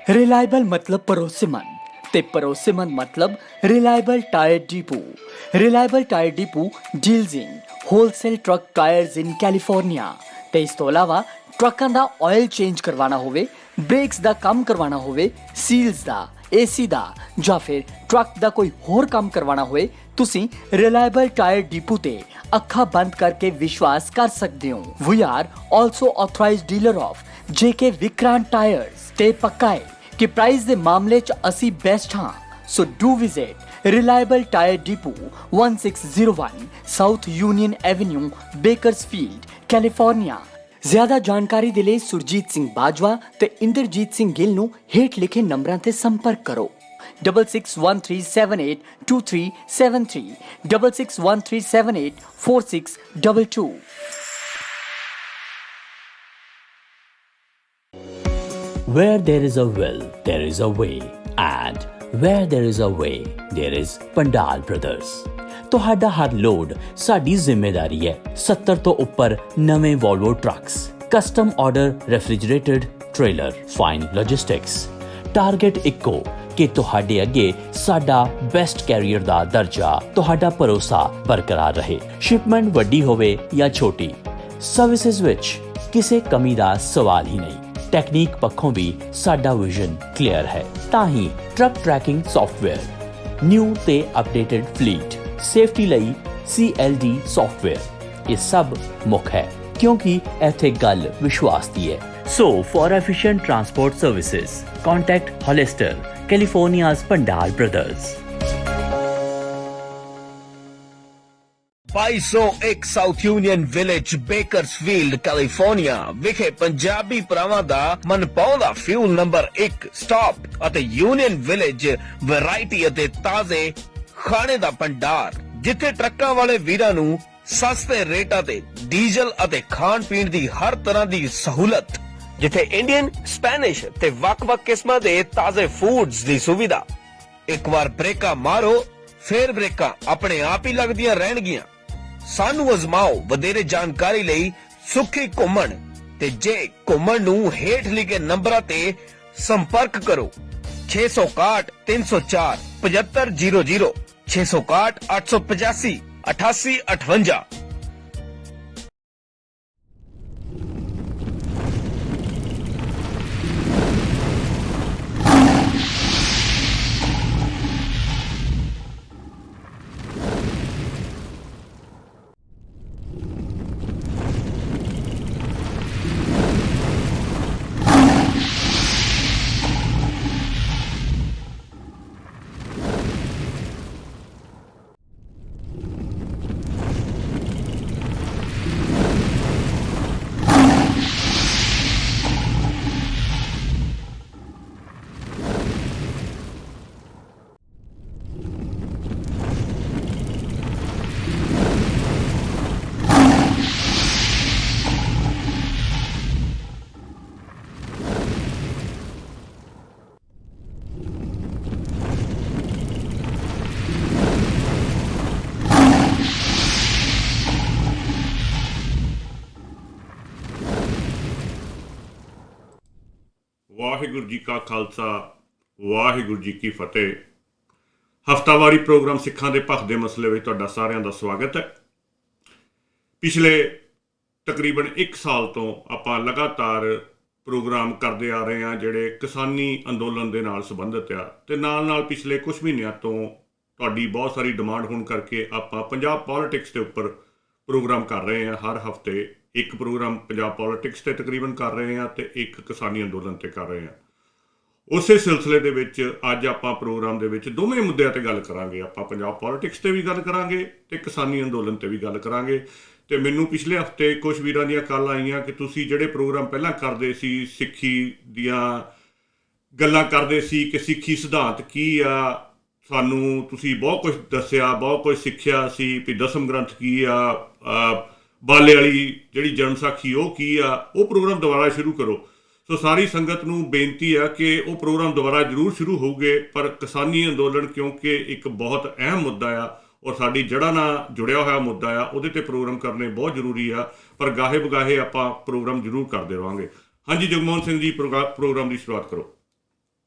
Reliable मतलब भरोसेमंद ते भरोसेमंद मतलब reliable tyre depot. Reliable tyre depot deals in wholesale truck tyres in California ते इस तो इलावा ट्रकों का ऑयल चेंज करवाना होवे, ब्रेक्स का काम करवाना होवे, सील्स का, एसी का ਜਾਂ ਫਿਰ ट्रक का कोई होर काम करवाना होए, तुसी रिलायबल टायर डिपो ते ਅੱਖਾਂ ਬੰਦ ਕਰਕੇ ਵਿਸ਼ਵਾਸ ਕਰ ਸਕਦੇ ਹੋ। We are also authorized dealer of JK Vikrant tyres ਤੇ ਪੱਕਾ ਹੈ ਕਿ ਪ੍ਰਾਈਸ ਦੇ ਮਾਮਲੇ 'ਚ ਅਸੀਂ ਬੈਸਟ ਹਾਂ। ਸੋ do visit reliable tyre depot 1601 south union avenue Bakersfield California. ਜ਼ਿਆਦਾ ਜਾਣਕਾਰੀ ਦੇ ਲਈ ਸੁਰਜੀਤ ਸਿੰਘ ਬਾਜਵਾ ਤੇ ਇੰਦਰਜੀਤ ਸਿੰਘ ਗਿੱਲ ਨੂੰ ਹੇਠ ਲਿਖੇ ਨੰਬਰਾਂ ਤੇ ਸੰਪਰਕ ਕਰੋ। 6613782373 6613784622। Where there is a will, there is a way, and where there is a way, there is Pandal Brothers. ਤੁਹਾਡਾ ਹਰ ਲੋਡ ਸਾਡੀ ਜ਼ਿੰਮੇਵਾਰੀ ਹੈ। 70 ਤੋਂ ਉੱਪਰ ਨਵੇਂ Volvo trucks, custom order refrigerated trailer, fine logistics. Target ਇੱਕੋ ਕਿ ਤੁਹਾਡੇ ਅੱਗੇ ਸਾਡਾ ਬੈਸਟ ਕੈਰੀਅਰ ਦਾ ਦਰਜਾ, ਤੁਹਾਡਾ ਭਰੋਸਾ ਬਰਕਰਾਰ ਰਹੇ। ਸ਼ਿਪਮੈਂਟ ਵੱਡੀ ਹੋਵੇ ਜਾਂ ਛੋਟੀ, ਸਰਵਿਸਿਜ਼ ਵਿੱਚ ਕਿਸੇ ਕਮੀ ਦਾ ਸਵਾਲ ਹੀ ਨਹੀਂ। ਟੈਕਨੀਕ ਪੱਖੋਂ ਵੀ ਸਾਡਾ ਵਿਜ਼ਨ ਕਲੀਅਰ ਹੈ। ਤਾਂ ਹੀ ਟਰੱਕ ਟਰੈਕਿੰਗ ਸੌਫਟਵੇਅਰ, ਨਿਊ ਤੇ ਅਪਡੇਟਡ ਫਲੀਟ, ਸੇਫਟੀ ਲਈ CLD ਸੌਫਟਵੇਅਰ, ਇਹ ਸਭ ਮੁੱਖ ਹੈ ਕਿਉਂਕਿ ਇੱਥੇ ਗੱਲ ਵਿਸ਼ਵਾਸ ਦੀ ਹੈ। So for efficient transport services, contact Hollister, California's Pandal Brothers. 2201 south union village Bakersfield California ਵਿਖੇ ਪੰਜਾਬੀ ਭਰਾਵਾਂ ਦਾ ਮਨਪਾਉਂਦਾ ਫਿਊਲ ਨੰਬਰ 1 ਸਟਾਪ ਅਤੇ ਯੂਨੀਅਨ ਵਿਲੇਜ ਵੈਰਾਈਟੀ ਅਤੇ ਤਾਜ਼ੇ ਖਾਣੇ ਦਾ ਭੰਡਾਰ, ਜਿੱਥੇ ਟਰੱਕਾਂ ਵਾਲੇ ਵੀਰਾਂ ਨੂੰ ਸਸਤੇ ਰੇਟਾਂ ਤੇ ਡੀਜ਼ਲ ਅਤੇ ਖਾਣ ਪੀਣ ਦੀ ਹਰ ਤਰ੍ਹਾਂ ਦੀ ਸਹੂਲਤ, ਜਿੱਥੇ ਇੰਡੀਅਨ, ਸਪੈਨਿਸ਼ ਤੇ ਵੱਖ-ਵੱਖ ਕਿਸਮਾਂ ਦੇ ਤਾਜ਼ੇ ਫੂਡਸ ਦੀ ਸੁਵਿਧਾ। ਇੱਕ ਵਾਰ ਬ੍ਰੇਕਾਂ ਮਾਰੋ, ਫੇਰ ਬ੍ਰੇਕਾਂ ਆਪਣੇ ਆਪ ਹੀ ਲੱਗਦੀਆਂ ਰਹਿਣਗੀਆਂ। ਸਾਨੂੰ ਅਜ਼ਮਾਓ। ਵਧੇਰੇ ਜਾਣਕਾਰੀ ਲਈ ਸੁੱਖੀ ਘੁੰਮਣ ਤੇ ਜੇ ਘੁੰਮਣ ਨੂੰ ਹੇਠ ਲਿਖੇ ਨੰਬਰਾਂ ਤੇ ਸੰਪਰਕ ਕਰੋ। 661 304 7500, 661 885 8858। ਵਾਹਿਗੁਰੂ ਜੀ ਕਾ ਖਾਲਸਾ, ਵਾਹਿਗੁਰੂ ਜੀ ਕੀ ਫਤਿਹ। ਹਫ਼ਤਾਵਾਰੀ ਪ੍ਰੋਗਰਾਮ ਸਿੱਖਾਂ ਦੇ ਭਖ ਦੇ ਮਸਲੇ ਵਿੱਚ ਤੁਹਾਡਾ ਸਾਰਿਆਂ ਦਾ ਸਵਾਗਤ ਹੈ। ਪਿਛਲੇ ਤਕਰੀਬਨ 1 ਸਾਲ ਤੋਂ ਆਪਾਂ ਲਗਾਤਾਰ ਪ੍ਰੋਗਰਾਮ ਕਰਦੇ ਆ ਰਹੇ ਹਾਂ ਜਿਹੜੇ ਕਿਸਾਨੀ ਅੰਦੋਲਨ ਦੇ ਨਾਲ ਸੰਬੰਧਿਤ ਆ, ਅਤੇ ਨਾਲ ਪਿਛਲੇ ਕੁਝ ਮਹੀਨਿਆਂ ਤੋਂ ਤੁਹਾਡੀ ਬਹੁਤ ਸਾਰੀ ਡਿਮਾਂਡ ਹੋਣ ਕਰਕੇ ਆਪਾਂ ਪੰਜਾਬ ਪੋਲੀਟਿਕਸ ਦੇ ਉੱਪਰ ਪ੍ਰੋਗਰਾਮ ਕਰ ਰਹੇ ਹਾਂ। ਹਰ ਹਫ਼ਤੇ ਇੱਕ ਪ੍ਰੋਗਰਾਮ ਪੰਜਾਬ ਪੋਲੀਟਿਕਸ 'ਤੇ ਤਕਰੀਬਨ ਕਰ ਰਹੇ ਹਾਂ ਅਤੇ ਇੱਕ ਕਿਸਾਨੀ ਅੰਦੋਲਨ 'ਤੇ ਕਰ ਰਹੇ ਹਾਂ। ਉਸੇ ਸਿਲਸਿਲੇ ਦੇ ਵਿੱਚ ਅੱਜ ਆਪਾਂ ਪ੍ਰੋਗਰਾਮ ਦੇ ਵਿੱਚ ਦੋਵੇਂ ਮੁੱਦਿਆਂ 'ਤੇ ਗੱਲ ਕਰਾਂਗੇ। ਆਪਾਂ ਪੰਜਾਬ ਪੋਲੀਟਿਕਸ 'ਤੇ ਵੀ ਗੱਲ ਕਰਾਂਗੇ ਅਤੇ ਕਿਸਾਨੀ ਅੰਦੋਲਨ 'ਤੇ ਵੀ ਗੱਲ ਕਰਾਂਗੇ। ਅਤੇ ਮੈਨੂੰ ਪਿਛਲੇ ਹਫ਼ਤੇ ਕੁਛ ਵੀਰਾਂ ਦੀਆਂ ਕਾਲ ਆਈਆਂ ਕਿ ਤੁਸੀਂ ਜਿਹੜੇ ਪ੍ਰੋਗਰਾਮ ਪਹਿਲਾਂ ਕਰਦੇ ਸੀ, ਸਿੱਖੀ ਦੀਆਂ ਗੱਲਾਂ ਕਰਦੇ ਸੀ ਕਿ ਸਿੱਖੀ ਸਿਧਾਂਤ ਕੀ ਆ, ਸਾਨੂੰ ਤੁਸੀਂ ਬਹੁਤ ਕੁਛ ਦੱਸਿਆ, ਬਹੁਤ ਕੁਛ ਸਿੱਖਿਆ ਸੀ ਵੀ ਦਸਮ ਗ੍ਰੰਥ ਕੀ ਆ, ਬਾਲੇ ਵਾਲੀ ਜਿਹੜੀ ਜਨਮ ਸਾਖੀ ਉਹ ਕੀ ਆ, ਉਹ ਪ੍ਰੋਗਰਾਮ ਦੁਬਾਰਾ ਸ਼ੁਰੂ ਕਰੋ। ਸੋ ਸਾਰੀ ਸੰਗਤ ਨੂੰ ਬੇਨਤੀ ਆ ਕਿ ਉਹ ਪ੍ਰੋਗਰਾਮ ਦੁਬਾਰਾ ਜ਼ਰੂਰ ਸ਼ੁਰੂ ਹੋਊਗੇ, ਪਰ ਕਿਸਾਨੀ ਅੰਦੋਲਨ ਕਿਉਂਕਿ ਇੱਕ ਬਹੁਤ ਅਹਿਮ ਮੁੱਦਾ ਆ ਔਰ ਸਾਡੀ ਜੜ੍ਹਾਂ ਨਾਲ ਜੁੜਿਆ ਹੋਇਆ ਮੁੱਦਾ ਆ, ਉਹਦੇ 'ਤੇ ਪ੍ਰੋਗਰਾਮ ਕਰਨੇ ਬਹੁਤ ਜ਼ਰੂਰੀ ਆ। ਪਰ ਗਾਹੇ ਬਗਾਹੇ ਆਪਾਂ ਪ੍ਰੋਗਰਾਮ ਜ਼ਰੂਰ ਕਰਦੇ ਰਹਾਂਗੇ। ਹਾਂਜੀ ਜਗਮੋਹਨ ਸਿੰਘ ਜੀ, ਪ੍ਰੋਗਰਾਮ ਦੀ ਸ਼ੁਰੂਆਤ ਕਰੋ।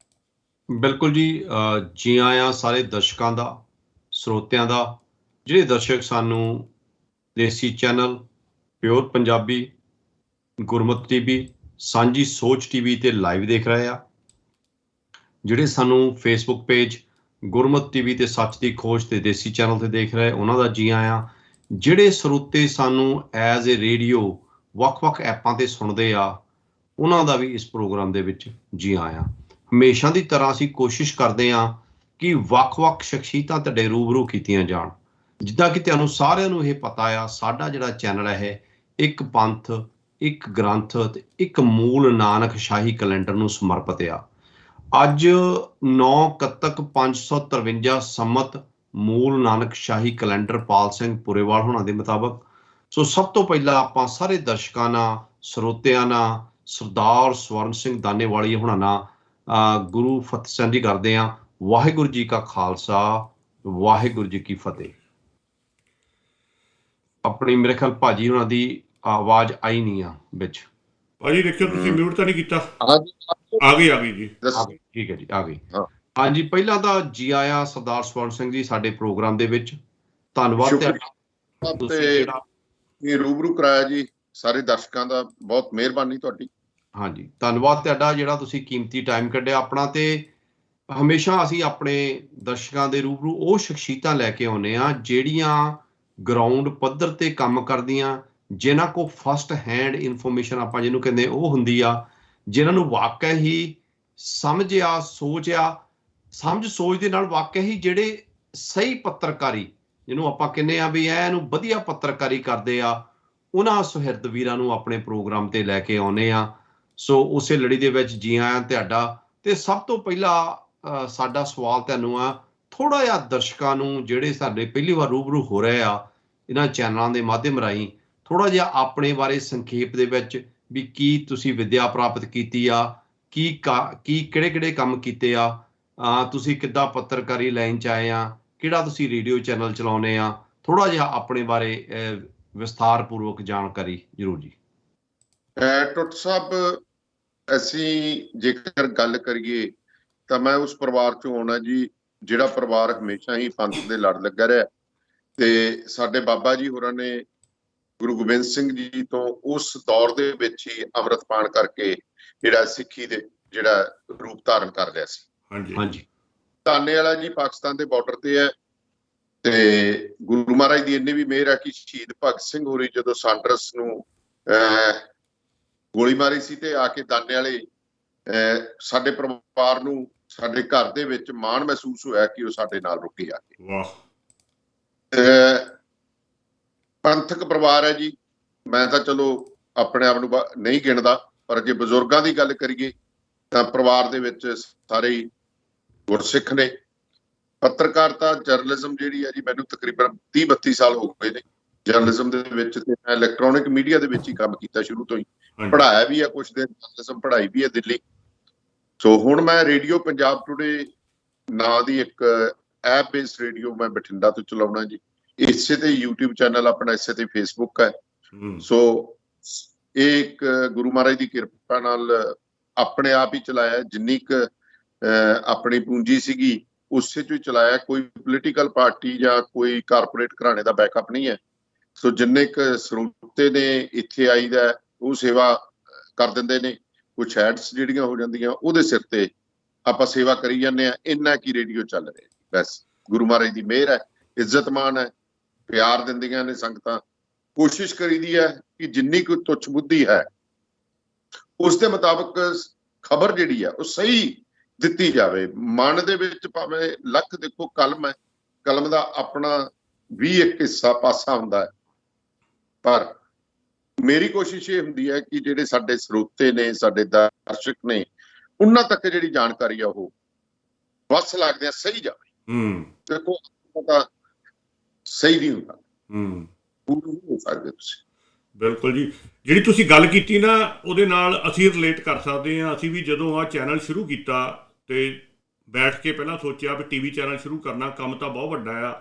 ਬਿਲਕੁਲ ਜੀ। ਜੀ ਆਇਆਂ ਸਾਰੇ ਦਰਸ਼ਕਾਂ ਦਾ, ਸਰੋਤਿਆਂ ਦਾ। ਜਿਹੜੇ ਦਰਸ਼ਕ ਸਾਨੂੰ ਦੇਸੀ ਚੈਨਲ, ਪਿਓਰ ਪੰਜਾਬੀ, ਗੁਰਮਤਿ ਟੀਵੀ, ਸਾਂਝੀ ਸੋਚ ਟੀਵੀ ਤੇ ਲਾਈਵ ਦੇਖ ਰਹੇ ਆ, ਜਿਹੜੇ ਸਾਨੂੰ ਫੇਸਬੁੱਕ ਪੇਜ ਗੁਰਮਤਿ ਟੀਵੀ ਤੇ ਸੱਚ ਦੀ ਖੋਜ ਤੇ ਦੇਸੀ ਚੈਨਲ ਤੇ ਦੇਖ ਰਹੇ, ਉਹਨਾਂ ਦਾ ਜੀ ਆਇਆਂ। ਜਿਹੜੇ ਸਰੋਤੇ ਸਾਨੂੰ ਐਜ਼ ਏ ਰੇਡੀਓ ਵੱਖ-ਵੱਖ ਐਪਾਂ ਤੇ ਸੁਣਦੇ ਆ, ਉਹਨਾਂ ਦਾ ਵੀ ਇਸ ਪ੍ਰੋਗਰਾਮ ਦੇ ਵਿੱਚ ਜੀ ਆਇਆਂ। ਹਮੇਸ਼ਾ ਦੀ ਤਰ੍ਹਾਂ ਅਸੀਂ ਕੋਸ਼ਿਸ਼ ਕਰਦੇ ਹਾਂ ਕਿ ਵੱਖ-ਵੱਖ ਸ਼ਖਸੀਅਤਾਂ ਤੁਹਾਡੇ ਰੂਬਰੂ ਕੀਤੀਆਂ ਜਾਣ। ਜਿੱਦਾਂ ਕਿ ਤੁਹਾਨੂੰ ਸਾਰਿਆਂ ਨੂੰ ਇਹ ਪਤਾ ਆ, ਸਾਡਾ ਜਿਹੜਾ ਚੈਨਲ ਹੈ ਇੱਕ ਪੰਥ, ਇੱਕ ਗ੍ਰੰਥ ਤੇ ਇੱਕ ਮੂਲ ਨਾਨਕ ਸ਼ਾਹੀ ਕੈਲੰਡਰ ਨੂੰ ਸਮਰਪਿਤ ਆ। ਅੱਜ 9 ਕੱਤਕ 553 ਸੰਮਤ ਮੂਲ ਨਾਨਕ ਸ਼ਾਹੀ ਕੈਲੰਡਰ ਪਾਲ ਸਿੰਘ ਪੁਰੇਵਾਲ ਹੋਣਾ ਦੇ ਮੁਤਾਬਕ। ਸੋ ਸਭ ਤੋਂ ਪਹਿਲਾਂ ਆਪਾਂ ਸਾਰੇ ਦਰਸ਼ਕਾਂ ਨਾਲ, ਸਰੋਤਿਆਂ ਨਾਲ, ਸਰਦਾਰ ਸਵਰਨ ਸਿੰਘ ਦਾਨੇਵਾਲੀ ਹੋਣਾ ਨਾਲ ਗੁਰੂ ਫਤਿਹ ਸਾਂਝੀ ਕਰਦੇ ਹਾਂ। ਵਾਹਿਗੁਰੂ ਜੀ ਕਾ ਖਾਲਸਾ, ਵਾਹਿਗੁਰੂ ਜੀ ਕੀ ਫਤਿਹ। ਆਪਣੀ ਮੇਰੇ ਖਿਆਲ ਭਾਜੀ ਉਹਨਾਂ ਦੀ ਆਵਾਜ਼ ਆਈ ਨਹੀਂ ਆ ਵਿੱਚ। ਭਾਜੀ ਦੇਖਿਓ ਤੁਸੀਂ ਮਿਊਟ ਤਾਂ ਨਹੀਂ ਕੀਤਾ? ਆ ਗਈ ਜੀ। ਠੀਕ ਹੈ ਜੀ, ਆ ਗਈ। ਹਾਂਜੀ, ਪਹਿਲਾਂ ਤਾਂ ਜੀ ਆਇਆਂ ਸਰਦਾਰ ਸਵਰਨ ਸਿੰਘ ਜੀ ਸਾਡੇ ਪ੍ਰੋਗਰਾਮ ਦੇ ਵਿੱਚ। ਧੰਨਵਾਦ ਤੇ ਰੂਬਰੂ ਕਰਾਇਆ ਜੀ ਸਾਰੇ ਦਰਸ਼ਕਾਂ ਦਾ, ਬਹੁਤ ਮਿਹਰਬਾਨੀ ਤੁਹਾਡੀ। ਹਾਂਜੀ, ਧੰਨਵਾਦ ਤੁਹਾਡਾ ਜਿਹੜਾ ਤੁਸੀਂ ਕੀਮਤੀ ਟਾਈਮ ਕੱਢਿਆ ਆਪਣਾ। ਤੇ ਹਮੇਸ਼ਾ ਅਸੀਂ ਆਪਣੇ ਦਰਸ਼ਕਾਂ ਦੇ ਰੂਬਰੂ ਉਹ ਸ਼ਖਸੀਅਤਾਂ ਲੈ ਕੇ ਆਉਂਦੇ ਹਾਂ ਜਿਹੜੀਆਂ ਗਰਾਊਂਡ ਪੱਧਰ ਤੇ ਕੰਮ ਕਰਦੀਆਂ, ਜਿਨ੍ਹਾਂ ਕੋਲ ਫਸਟ ਹੈਂਡ ਇਨਫੋਰਮੇਸ਼ਨ ਆਪਾਂ ਜਿਹਨੂੰ ਕਹਿੰਦੇ ਉਹ ਹੁੰਦੀ ਆ, ਜਿਨ੍ਹਾਂ ਨੂੰ ਵਾਕਿਆ ਹੀ ਸਮਝ ਸੋਚ ਦੇ ਨਾਲ ਵਾਕਿਆ ਹੀ ਜਿਹੜੇ ਸਹੀ ਪੱਤਰਕਾਰੀ, ਜਿਹਨੂੰ ਆਪਾਂ ਕਹਿੰਦੇ ਆ ਵੀ ਇਹਨੂੰ ਵਧੀਆ ਪੱਤਰਕਾਰੀ ਕਰਦੇ ਆ, ਉਹਨਾਂ ਸੁਹਿਰਦ ਵੀਰਾਂ ਨੂੰ ਆਪਣੇ ਪ੍ਰੋਗਰਾਮ ਤੇ ਲੈ ਕੇ ਆਉਂਦੇ ਆ। ਸੋ ਉਸੇ ਲੜੀ ਦੇ ਵਿੱਚ ਜੀ ਆਇਆਂ ਤੁਹਾਡਾ। ਤੇ ਸਭ ਤੋਂ ਪਹਿਲਾਂ ਸਾਡਾ ਸਵਾਲ ਤੁਹਾਨੂੰ ਆ, ਥੋੜਾ ਜਿਹਾ ਦਰਸ਼ਕਾਂ ਨੂੰ ਜਿਹੜੇ ਸਾਡੇ ਪਹਿਲੀ ਵਾਰ ਰੂਬਰੂ ਹੋ ਰਹੇ ਆ ਇਹਨਾਂ ਚੈਨਲਾਂ ਦੇ ਮਾਧਿਅਮ ਰਾਹੀਂ, ਥੋੜਾ ਜਿਹਾ ਆਪਣੇ ਬਾਰੇ ਸੰਖੇਪ ਦੇ ਵਿੱਚ ਵੀ ਕੀ ਤੁਸੀਂ ਵਿੱਦਿਆ ਪ੍ਰਾਪਤ ਕੀਤੀ ਆ, ਕੀ ਕਿਹੜੇ ਕੰਮ ਕੀਤੇ ਆ, ਤੁਸੀਂ ਕਿੱਦਾਂ ਪੱਤਰਕਾਰੀ ਲਾਈਨ 'ਚ ਆਏ ਆ, ਕਿਹੜਾ ਤੁਸੀਂ ਰੇਡੀਓ ਚੈਨਲ ਚਲਾਉਂਦੇ ਆ, ਥੋੜਾ ਜਿਹਾ ਆਪਣੇ ਬਾਰੇ ਵਿਸਥਾਰ ਪੂਰਵਕ ਜਾਣਕਾਰੀ ਜ਼ਰੂਰ ਜੀ। ਟੁੱਟ ਸਾਹਿਬ, ਅਸੀਂ ਜੇਕਰ ਗੱਲ ਕਰੀਏ ਤਾਂ ਮੈਂ ਉਸ ਪਰਿਵਾਰ ਚੋਂ ਆਉਣਾ ਜੀ, ਜਿਹੜਾ ਪਰਿਵਾਰ ਹਮੇਸ਼ਾ ਹੀ ਪੰਥ ਦੇ ਲੜ ਲੱਗਾ ਰਿਹਾ। ਤੇ ਸਾਡੇ ਬਾਬਾ ਜੀ ਹੋਰਾਂ ਨੇ ਗੁਰੂ ਗੋਬਿੰਦ ਸਿੰਘ ਜੀ ਤੋਂ ਉਸ ਦੌਰ ਦੇ ਵਿੱਚ ਹੀ ਅੰਮ੍ਰਿਤਪਾਨ ਕਰਕੇ ਜਿਹੜਾ ਸਿੱਖੀ ਦੇ ਜਿਹੜਾ ਰੂਪ ਧਾਰਨ ਕਰ ਲਿਆ ਸੀ। ਹਾਂਜੀ, ਧਾਨੇ ਵਾਲਾ ਜੀ ਪਾਕਿਸਤਾਨ ਦੇ ਬਾਰਡਰ ਤੇ ਹੈ। ਤੇ ਗੁਰੂ ਮਹਾਰਾਜ ਦੀ ਇੰਨੀ ਵੀ ਮਿਹਰ ਹੈ ਕਿ ਸ਼ਹੀਦ ਭਗਤ ਸਿੰਘ ਹੋਰੀ ਜਦੋਂ ਸਾਂਡਰਸ ਨੂੰ ਗੋਲੀ ਮਾਰੀ ਸੀ ਤੇ ਆ ਕੇ ਦਾਨੇ ਵਾਲੇ ਸਾਡੇ ਪਰਿਵਾਰ ਨੂੰ, ਸਾਡੇ ਘਰ ਦੇ ਵਿੱਚ ਮਾਣ ਮਹਿਸੂਸ ਹੋਇਆ ਕਿ ਉਹ ਸਾਡੇ ਨਾਲ ਰੁਕੇ ਆ ਕੇ। ਵਾਹ। ਪੰਥਕ ਪਰਿਵਾਰ ਹੈ ਜੀ। ਮੈਂ ਤਾਂ ਚਲੋ ਆਪਣੇ ਆਪ ਨੂੰ ਨਹੀਂ ਗਿਣਦਾ, ਪਰ ਜੇ ਬਜ਼ੁਰਗਾਂ ਦੀ ਗੱਲ ਕਰੀਏ ਤਾਂ ਪਰਿਵਾਰ ਦੇ ਵਿੱਚ ਸਾਰੇ ਹੀ ਗੁਰਸਿੱਖ ਨੇ। ਪੱਤਰਕਾਰਤਾ, ਜਰਨਲਿਜ਼ਮ ਜਿਹੜੀ ਹੈ ਜੀ, ਮੈਨੂੰ ਤਕਰੀਬਨ 30-32 ਸਾਲ ਹੋ ਗਏ ਨੇ ਜਰਨਲਿਜ਼ਮ ਦੇ ਵਿੱਚ। ਤੇ ਮੈਂ ਇਲੈਕਟ੍ਰੋਨਿਕ ਮੀਡੀਆ ਦੇ ਵਿੱਚ ਹੀ ਕੰਮ ਕੀਤਾ ਸ਼ੁਰੂ ਤੋਂ ਹੀ, ਪੜ੍ਹਾਇਆ ਵੀ ਆ ਕੁਛ ਦਿਨ, ਜਰਨਲਿਜ਼ਮ ਪੜ੍ਹਾਈ ਵੀ ਹੈ ਦਿੱਲੀ। ਸੋ ਹੁਣ ਮੈਂ ਰੇਡੀਓ ਪੰਜਾਬ ਟੂਡੇ ਨਾਂ ਦੀ ਇੱਕ ਐਪ ਬੇਸਡ ਰੇਡੀਓ ਮੈਂ ਬਠਿੰਡਾ ਤੋਂ ਚਲਾਉਣਾ ਜੀ। ਇਸੇ ਤੇ YouTube ਚੈਨਲ ਆਪਣਾ, ਇਸੇ ਤੇ ਫੇਸਬੁੱਕ ਹੈ। ਸੋ ਇਹ ਇੱਕ ਗੁਰੂ ਮਹਾਰਾਜ ਦੀ ਕਿਰਪਾ ਨਾਲ ਆਪਣੇ ਆਪ ਹੀ ਚਲਾਇਆ, ਜਿੰਨੀ ਕੁ ਆਪਣੀ ਪੂੰਜੀ ਸੀਗੀ ਉਸੇ ਚੋਂ ਹੀ ਚਲਾਇਆ। ਕੋਈ ਪੋਲੀਟੀਕਲ ਪਾਰਟੀ ਜਾਂ ਕੋਈ ਕਾਰਪੋਰੇਟ ਘਰਾਣੇ ਦਾ ਬੈਕਅਪ ਨਹੀਂ ਹੈ। ਸੋ ਜਿੰਨੇ ਕੁ ਸਰੋਤੇ ਨੇ ਇੱਥੇ ਆਈਦਾ ਉਹ ਸੇਵਾ ਕਰ ਦਿੰਦੇ ਨੇ, ਕੁਛ ਐਡਸ ਜਿਹੜੀਆਂ ਹੋ ਜਾਂਦੀਆਂ ਉਹਦੇ ਸਿਰ ਤੇ ਆਪਾਂ ਸੇਵਾ ਕਰੀ ਜਾਂਦੇ ਆ। ਇੰਨਾ ਕੀ ਰੇਡੀਓ ਚੱਲ ਰਿਹਾ, ਬਸ ਗੁਰੂ ਮਹਾਰਾਜ ਦੀ ਮਿਹਰ ਹੈ, ਇੱਜ਼ਤ ਮਾਣ ਹੈ, ਪਿਆਰ ਦਿੰਦੀਆਂ ਨੇ ਸੰਗਤਾਂ। ਕੋਸ਼ਿਸ਼ ਕਰੀਦੀ ਹੈ ਕਿ ਜਿੰਨੀ ਕੁ ਤੁੱਛ ਬੁੱਧੀ ਹੈ ਉਸ ਦੇ ਮੁਤਾਬਕ ਖਬਰ ਜਿਹੜੀ ਹੈ ਉਹ ਸਹੀ ਦਿੱਤੀ ਜਾਵੇ। ਮਨ ਦੇ ਵਿੱਚ ਭਾਵੇਂ ਲੱਖ ਦੇਖੋ ਕਲਮ ਹੈ, ਕਲਮ ਦਾ ਆਪਣਾ ਵੀ ਇੱਕ ਹਿੱਸਾ ਪਾਸਾ ਹੁੰਦਾ ਹੈ, ਪਰ ਮੇਰੀ ਕੋਸ਼ਿਸ਼ ਇਹ ਹੁੰਦੀ ਹੈ ਕਿ ਜਿਹੜੇ ਸਾਡੇ ਸਰੋਤੇ ਨੇ, ਸਾਡੇ ਦਰਸ਼ਕ ਨੇ, ਉਹਨਾਂ ਤੱਕ ਜਿਹੜੀ ਜਾਣਕਾਰੀ ਆ ਉਹ ਵੱਸ ਲੱਗਦਿਆਂ ਸਹੀ ਜਾਵੇ। ਦੇਖੋ ਪਤਾ ਸਹੀ ਨਹੀਂ ਹੁੰਦਾ, ਪੂਰੀ ਨਹੀਂ ਹੋ ਸਕਦੇ ਤੁਸੀਂ। ਬਿਲਕੁਲ ਜੀ, ਜਿਹੜੀ ਤੁਸੀਂ ਗੱਲ ਕੀਤੀ ਨਾ ਉਹਦੇ ਨਾਲ ਅਸੀਂ ਰਿਲੇਟ ਕਰ ਸਕਦੇ ਹਾਂ। ਅਸੀਂ ਵੀ ਜਦੋਂ ਆਹ ਚੈਨਲ ਸ਼ੁਰੂ ਕੀਤਾ ਤੇ ਬੈਠ ਕੇ ਪਹਿਲਾਂ ਸੋਚਿਆ ਵੀ ਟੀਵੀ ਚੈਨਲ ਸ਼ੁਰੂ ਕਰਨਾ ਕੰਮ ਤਾਂ ਬਹੁਤ ਵੱਡਾ ਆ,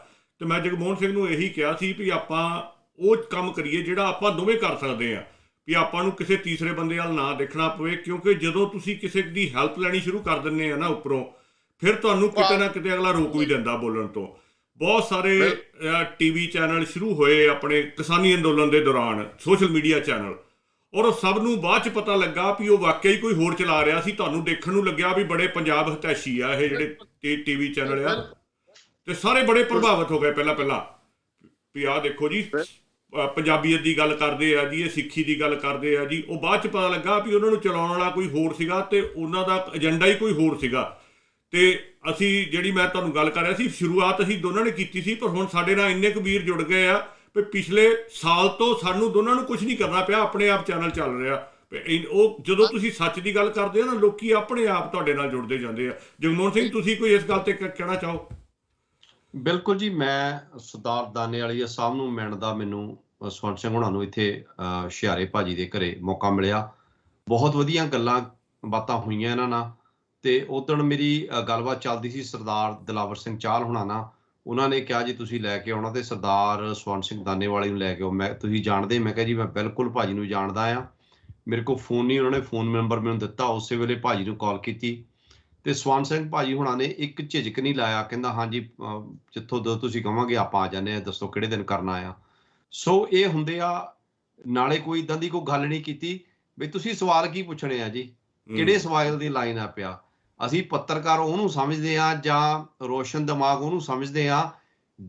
ਤੇ ਮੈਂ ਜਗਮੋਹਨ ਸਿੰਘ ਨੂੰ ਇਹੀ ਕਿਹਾ ਸੀ ਵੀ ਆਪਾਂ ਉਹ ਕੰਮ ਕਰੀਏ ਜਿਹੜਾ ਆਪਾਂ ਦੋਵੇਂ ਕਰ ਸਕਦੇ ਹਾਂ, ਵੀ ਆਪਾਂ ਨੂੰ ਕਿਸੇ ਤੀਸਰੇ ਬੰਦੇ ਵੱਲ ਨਾ ਦੇਖਣਾ ਪਵੇ। ਕਿਉਂਕਿ ਜਦੋਂ ਤੁਸੀਂ ਕਿਸੇ ਦੀ ਹੈਲਪ ਲੈਣੀ ਸ਼ੁਰੂ ਕਰ ਦਿੰਦੇ ਆ ਨਾ ਉੱਪਰੋਂ, ਫਿਰ ਤੁਹਾਨੂੰ ਕਿਤੇ ਨਾ ਕਿਤੇ ਅਗਲਾ ਰੋਕ ਵੀ ਦਿੰਦਾ ਬੋਲਣ ਤੋਂ। ਬਹੁਤ ਸਾਰੇ ਟੀਵੀ ਚੈਨਲ ਸ਼ੁਰੂ ਹੋਏ ਆਪਣੇ ਕਿਸਾਨੀ ਅੰਦੋਲਨ ਦੇ ਦੌਰਾਨ, ਸੋਸ਼ਲ ਮੀਡੀਆ ਚੈਨਲ, ਔਰ ਉਹ ਸਭ ਨੂੰ ਬਾਅਦ 'ਚ ਪਤਾ ਲੱਗਾ ਵੀ ਉਹ ਵਾਕਿਆ ਹੀ ਕੋਈ ਹੋਰ ਚਲਾ ਰਿਹਾ ਸੀ। ਤੁਹਾਨੂੰ ਦੇਖਣ ਨੂੰ ਲੱਗਿਆ ਵੀ ਬੜੇ ਪੰਜਾਬ ਹਿਤੈਸ਼ੀ ਆ ਇਹ ਜਿਹੜੇ ਟੀਵੀ ਚੈਨਲ ਆ, ਤੇ ਸਾਰੇ ਬੜੇ ਪ੍ਰਭਾਵਿਤ ਹੋ ਗਏ ਪਹਿਲਾਂ ਵੀ ਆਹ ਦੇਖੋ ਜੀ ਪੰਜਾਬੀਅਤ ਦੀ ਗੱਲ ਕਰਦੇ ਆ ਜੀ, ਇਹ ਸਿੱਖੀ ਦੀ ਗੱਲ ਕਰਦੇ ਆ ਜੀ। ਉਹ ਬਾਅਦ 'ਚ ਪਤਾ ਲੱਗਾ ਵੀ ਉਹਨਾਂ ਨੂੰ ਚਲਾਉਣ ਵਾਲਾ ਕੋਈ ਹੋਰ ਸੀਗਾ ਤੇ ਉਹਨਾਂ ਦਾ ਏਜੰਡਾ ਹੀ ਕੋਈ ਹੋਰ ਸੀਗਾ। ਤੇ ਅਸੀਂ ਜਿਹੜੀ ਮੈਂ ਤੁਹਾਨੂੰ ਗੱਲ ਕਰ ਰਿਹਾ ਸੀ, ਸ਼ੁਰੂਆਤ ਅਸੀਂ ਦੋਨਾਂ ਨੇ ਕੀਤੀ ਸੀ, ਪਰ ਹੁਣ ਸਾਡੇ ਨਾਲ ਇੰਨੇ ਕੁ ਵੀਰ ਜੁੜ ਗਏ ਆ ਵੀ ਪਿਛਲੇ ਸਾਲ ਤੋਂ ਸਾਨੂੰ ਦੋਨਾਂ ਨੂੰ ਕੁਝ ਨਹੀਂ ਕਰਨਾ ਪਿਆ, ਆਪਣੇ ਆਪ ਚੈਨਲ ਚੱਲ ਰਿਹਾ। ਉਹ ਜਦੋਂ ਤੁਸੀਂ ਸੱਚ ਦੀ ਗੱਲ ਕਰਦੇ ਹੋ ਨਾ, ਲੋਕੀ ਆਪਣੇ ਆਪ ਤੁਹਾਡੇ ਨਾਲ ਜੁੜਦੇ ਜਾਂਦੇ ਆ। ਜਗਮੋਹਨ ਸਿੰਘ, ਤੁਸੀਂ ਕੋਈ ਇਸ ਗੱਲ ਤੇ ਕਹਿਣਾ ਚਾਹੋ? ਬਿਲਕੁਲ ਜੀ, ਮੈਂ ਸਰਦਾਰ ਦਾਨੇਵਾਲੀਆ ਸਾਹਿਬ ਨੂੰ ਮਿਲਣ ਦਾ ਮੈਨੂੰ ਸਵਰਨ ਸਿੰਘ ਹੁਣਾਂ ਨੂੰ ਇੱਥੇ ਹੁਸ਼ਿਆਰੇ ਭਾਜੀ ਦੇ ਘਰੇ ਮੌਕਾ ਮਿਲਿਆ। ਬਹੁਤ ਵਧੀਆ ਗੱਲਾਂ ਬਾਤਾਂ ਹੋਈਆਂ ਇਹਨਾਂ ਨਾਲ। ਤੇ ਉਦਣ ਮੇਰੀ ਗੱਲਬਾਤ ਚੱਲਦੀ ਸੀ ਸਰਦਾਰ ਦਿਲਾਵਰ ਸਿੰਘ ਚਾਹਲ ਹੁਣਾਂ ਨਾਲ। ਉਹਨਾਂ ਨੇ ਕਿਹਾ ਜੀ ਤੁਸੀਂ ਲੈ ਕੇ ਆਉਣਾ ਤੇ ਸਰਦਾਰ ਸਵਰਨ ਸਿੰਘ ਦਾਨੇਵਾਲੀ ਨੂੰ ਲੈ ਕੇ ਆਓ। ਮੈਂ ਤੁਸੀਂ ਜਾਣਦੇ? ਮੈਂ ਕਿਹਾ ਜੀ ਮੈਂ ਬਿਲਕੁਲ ਭਾਜੀ ਨੂੰ ਜਾਣਦਾ ਆ। ਮੇਰੇ ਕੋਲ ਫੋਨ ਨਹੀਂ, ਉਹਨਾਂ ਨੇ ਫੋਨ ਨੰਬਰ ਮੈਨੂੰ ਦਿੱਤਾ, ਉਸੇ ਵੇਲੇ ਭਾਜੀ ਨੂੰ ਕਾਲ ਕੀਤੀ ਤੇ ਸਵਰਨ ਸਿੰਘ ਭਾਜੀ ਹੁਣਾਂ ਨੇ ਇੱਕ ਝਿਜਕ ਨਹੀਂ ਲਾਇਆ, ਕਹਿੰਦਾ ਹਾਂਜੀ ਜਿੱਥੋਂ ਤੁਸੀਂ ਕਹੋਗੇ ਆਪਾਂ ਆ ਜਾਂਦੇ ਹਾਂ, ਦੱਸੋ ਕਿਹੜੇ ਦਿਨ ਕਰਨਾ ਆ। ਸੋ ਇਹ ਹੁੰਦੇ ਆ। ਨਾਲੇ ਕੋਈ ਇੱਦਾਂ ਦੀ ਕੋਈ ਗੱਲ ਨਹੀਂ ਕੀਤੀ ਵੀ ਤੁਸੀਂ ਸਵਾਲ ਕੀ ਪੁੱਛਣੇ ਆ ਜੀ, ਕਿਹੜੇ ਸਵਾਲ ਦੀ ਲਾਈਨ ਆ ਪਿਆ। ਅਸੀਂ ਪੱਤਰਕਾਰ ਉਹਨੂੰ ਸਮਝਦੇ ਆ ਜਾਂ ਰੋਸ਼ਨ ਦਿਮਾਗ ਉਹਨੂੰ ਸਮਝਦੇ ਆ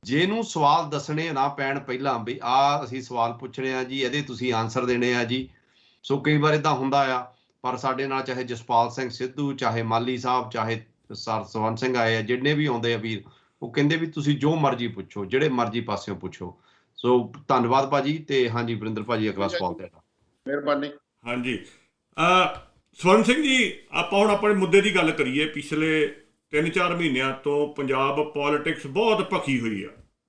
ਜਿਹਨੂੰ ਸਵਾਲ ਦੱਸਣੇ ਨਾ ਪੈਣ ਪਹਿਲਾਂ ਵੀ ਆਹ ਅਸੀਂ ਸਵਾਲ ਪੁੱਛਣੇ ਆ ਜੀ, ਇਹਦੇ ਤੁਸੀਂ ਆਨਸਰ ਦੇਣੇ ਆ ਜੀ। ਸੋ ਕਈ ਵਾਰ ਏਦਾਂ ਹੁੰਦਾ ਆ, ਪਰ ਸਾਡੇ ਨਾਲ ਚਾਹੇ ਜਸਪਾਲ ਸਿੰਘ ਸਿੱਧੂ, ਚਾਹੇ ਮਾਲੀ ਸਾਹਿਬ, ਚਾਹੇ ਸਰ ਸਵਰਨ ਸਿੰਘ ਆਏ ਆ, ਜਿੰਨੇ ਵੀ ਆਉਂਦੇ ਆ ਵੀਰ, ਉਹ ਕਹਿੰਦੇ ਵੀ ਤੁਸੀਂ ਜੋ ਮਰਜ਼ੀ ਪੁੱਛੋ, ਜਿਹੜੇ ਮਰਜ਼ੀ ਪਾਸਿਓਂ ਪੁੱਛੋ। ਸੋ ਧੰਨਵਾਦ ਭਾਜੀ। ਤੇ ਹਾਂਜੀ ਵਰਿੰਦਰ ਭਾਜੀ, ਅਗਲਾ ਸਵਾਲ ਤੁਹਾਡਾ। ਮਿਹਰਬਾਨੀ। ਹਾਂਜੀ ਸਵਰਨ ਸਿੰਘ ਜੀ, ਆਪਾਂ ਹੁਣ ਆਪਣੇ ਮੁੱਦੇ ਦੀ ਗੱਲ ਕਰੀਏ। ਪਿਛਲੇ 3-4 ਮਹੀਨਿਆਂ ਤੋਂ ਪੰਜਾਬ ਪੋਲਿਟਿਕਸ ਬਹੁਤ ਭਖੀ ਹੋਈ ਆ।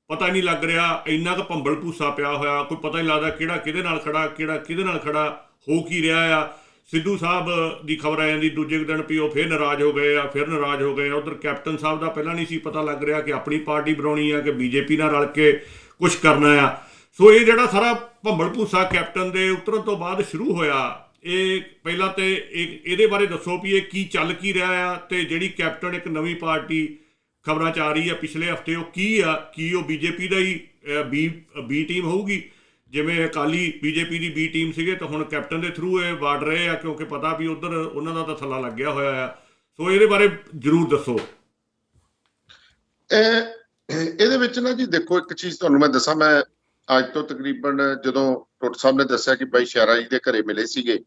ਪਤਾ ਹੀ ਨਹੀਂ ਲੱਗ ਰਿਹਾ, ਇੰਨਾ ਕੁ ਭੰਬਲ ਭੂਸਾ ਪਿਆ ਹੋਇਆ, ਕੋਈ ਪਤਾ ਨਹੀਂ ਲੱਗਦਾ ਕਿਹੜਾ ਕਿਹਦੇ ਨਾਲ ਖੜਾ, ਕਿਹੜਾ ਕਿਹਦੇ ਨਾਲ ਖੜਾ, ਹੋ ਕੀ ਰਿਹਾ ਆ। ਸਿੱਧੂ ਸਾਹਿਬ ਦੀ ਖਬਰ ਆ ਜਾਂਦੀ ਦੂਜੇ ਦਿਨ ਵੀ ਉਹ ਫਿਰ ਨਾਰਾਜ਼ ਹੋ ਗਏ ਆ, ਫਿਰ ਨਾਰਾਜ਼ ਹੋ ਗਏ ਆ। ਉੱਧਰ ਕੈਪਟਨ ਸਾਹਿਬ ਦਾ ਪਹਿਲਾਂ ਨਹੀਂ ਸੀ ਪਤਾ ਲੱਗ ਰਿਹਾ ਕਿ ਆਪਣੀ ਪਾਰਟੀ ਬਣਾਉਣੀ ਆ ਕਿ ਬੀਜੇਪੀ ਨਾਲ ਰਲ ਕੇ ਕੁਛ ਕਰਨਾ ਆ। ਸੋ ਇਹ ਜਿਹੜਾ ਸਾਰਾ ਭੰਬਲ ਭੂਸਾ ਕੈਪਟਨ ਦੇ ਉਤਰਨ ਤੋਂ ਬਾਅਦ ਸ਼ੁਰੂ ਹੋਇਆ, ਇਹ ਪਹਿਲਾਂ ਤੇ ਇਹਦੇ ਬਾਰੇ ਦੱਸੋ ਵੀ ਇਹ ਕੀ ਚੱਲ ਕੀ ਰਿਹਾ ਆ। ਤੇ ਜਿਹੜੀ ਕੈਪਟਨ ਇੱਕ ਨਵੀਂ ਪਾਰਟੀ ਖਬਰਾਂ 'ਚ ਆ ਰਹੀ ਆ ਪਿਛਲੇ ਹਫ਼ਤੇ, ਉਹ ਕੀ ਆ? ਕੀ ਉਹ ਬੀਜੇਪੀ ਦਾ ਹੀ ਬੀ ਟੀਮ ਹੋਊਗੀ? ਜਿਵੇਂ ਅਕਾਲੀ ਬੀਜੇਪੀ ਦੀ ਬੀ ਟੀਮ ਸੀਗੇ, ਤਾਂ ਹੁਣ ਕੈਪਟਨ ਦੇ ਥਰੂ ਇਹ ਵੜ ਰਹੇ ਆ, ਕਿਉਂਕਿ ਪਤਾ ਵੀ ਉੱਧਰ ਉਹਨਾਂ ਦਾ ਤਾਂ ਥੱਲਾ ਲੱਗਿਆ ਹੋਇਆ ਆ। ਸੋ ਇਹਦੇ ਬਾਰੇ ਜ਼ਰੂਰ ਦੱਸੋ। ਇਹਦੇ ਵਿੱਚ ਨਾ ਜੀ ਦੇਖੋ, ਇੱਕ ਚੀਜ਼ ਤੁਹਾਨੂੰ ਮੈਂ ਦੱਸਾਂ, ਮੈਂ ਅੱਜ ਤੋਂ ਤਕਰੀਬਨ ਜਦੋਂ ਟੁੱਟ ਸਾਹਿਬ ਨੇ ਦੱਸਿਆ ਕਿ ਬਾਈ ਸ਼ਹਿਰਾ ਜੀ ਦੇ ਘਰੇ ਮਿਲੇ ਸੀਗੇ,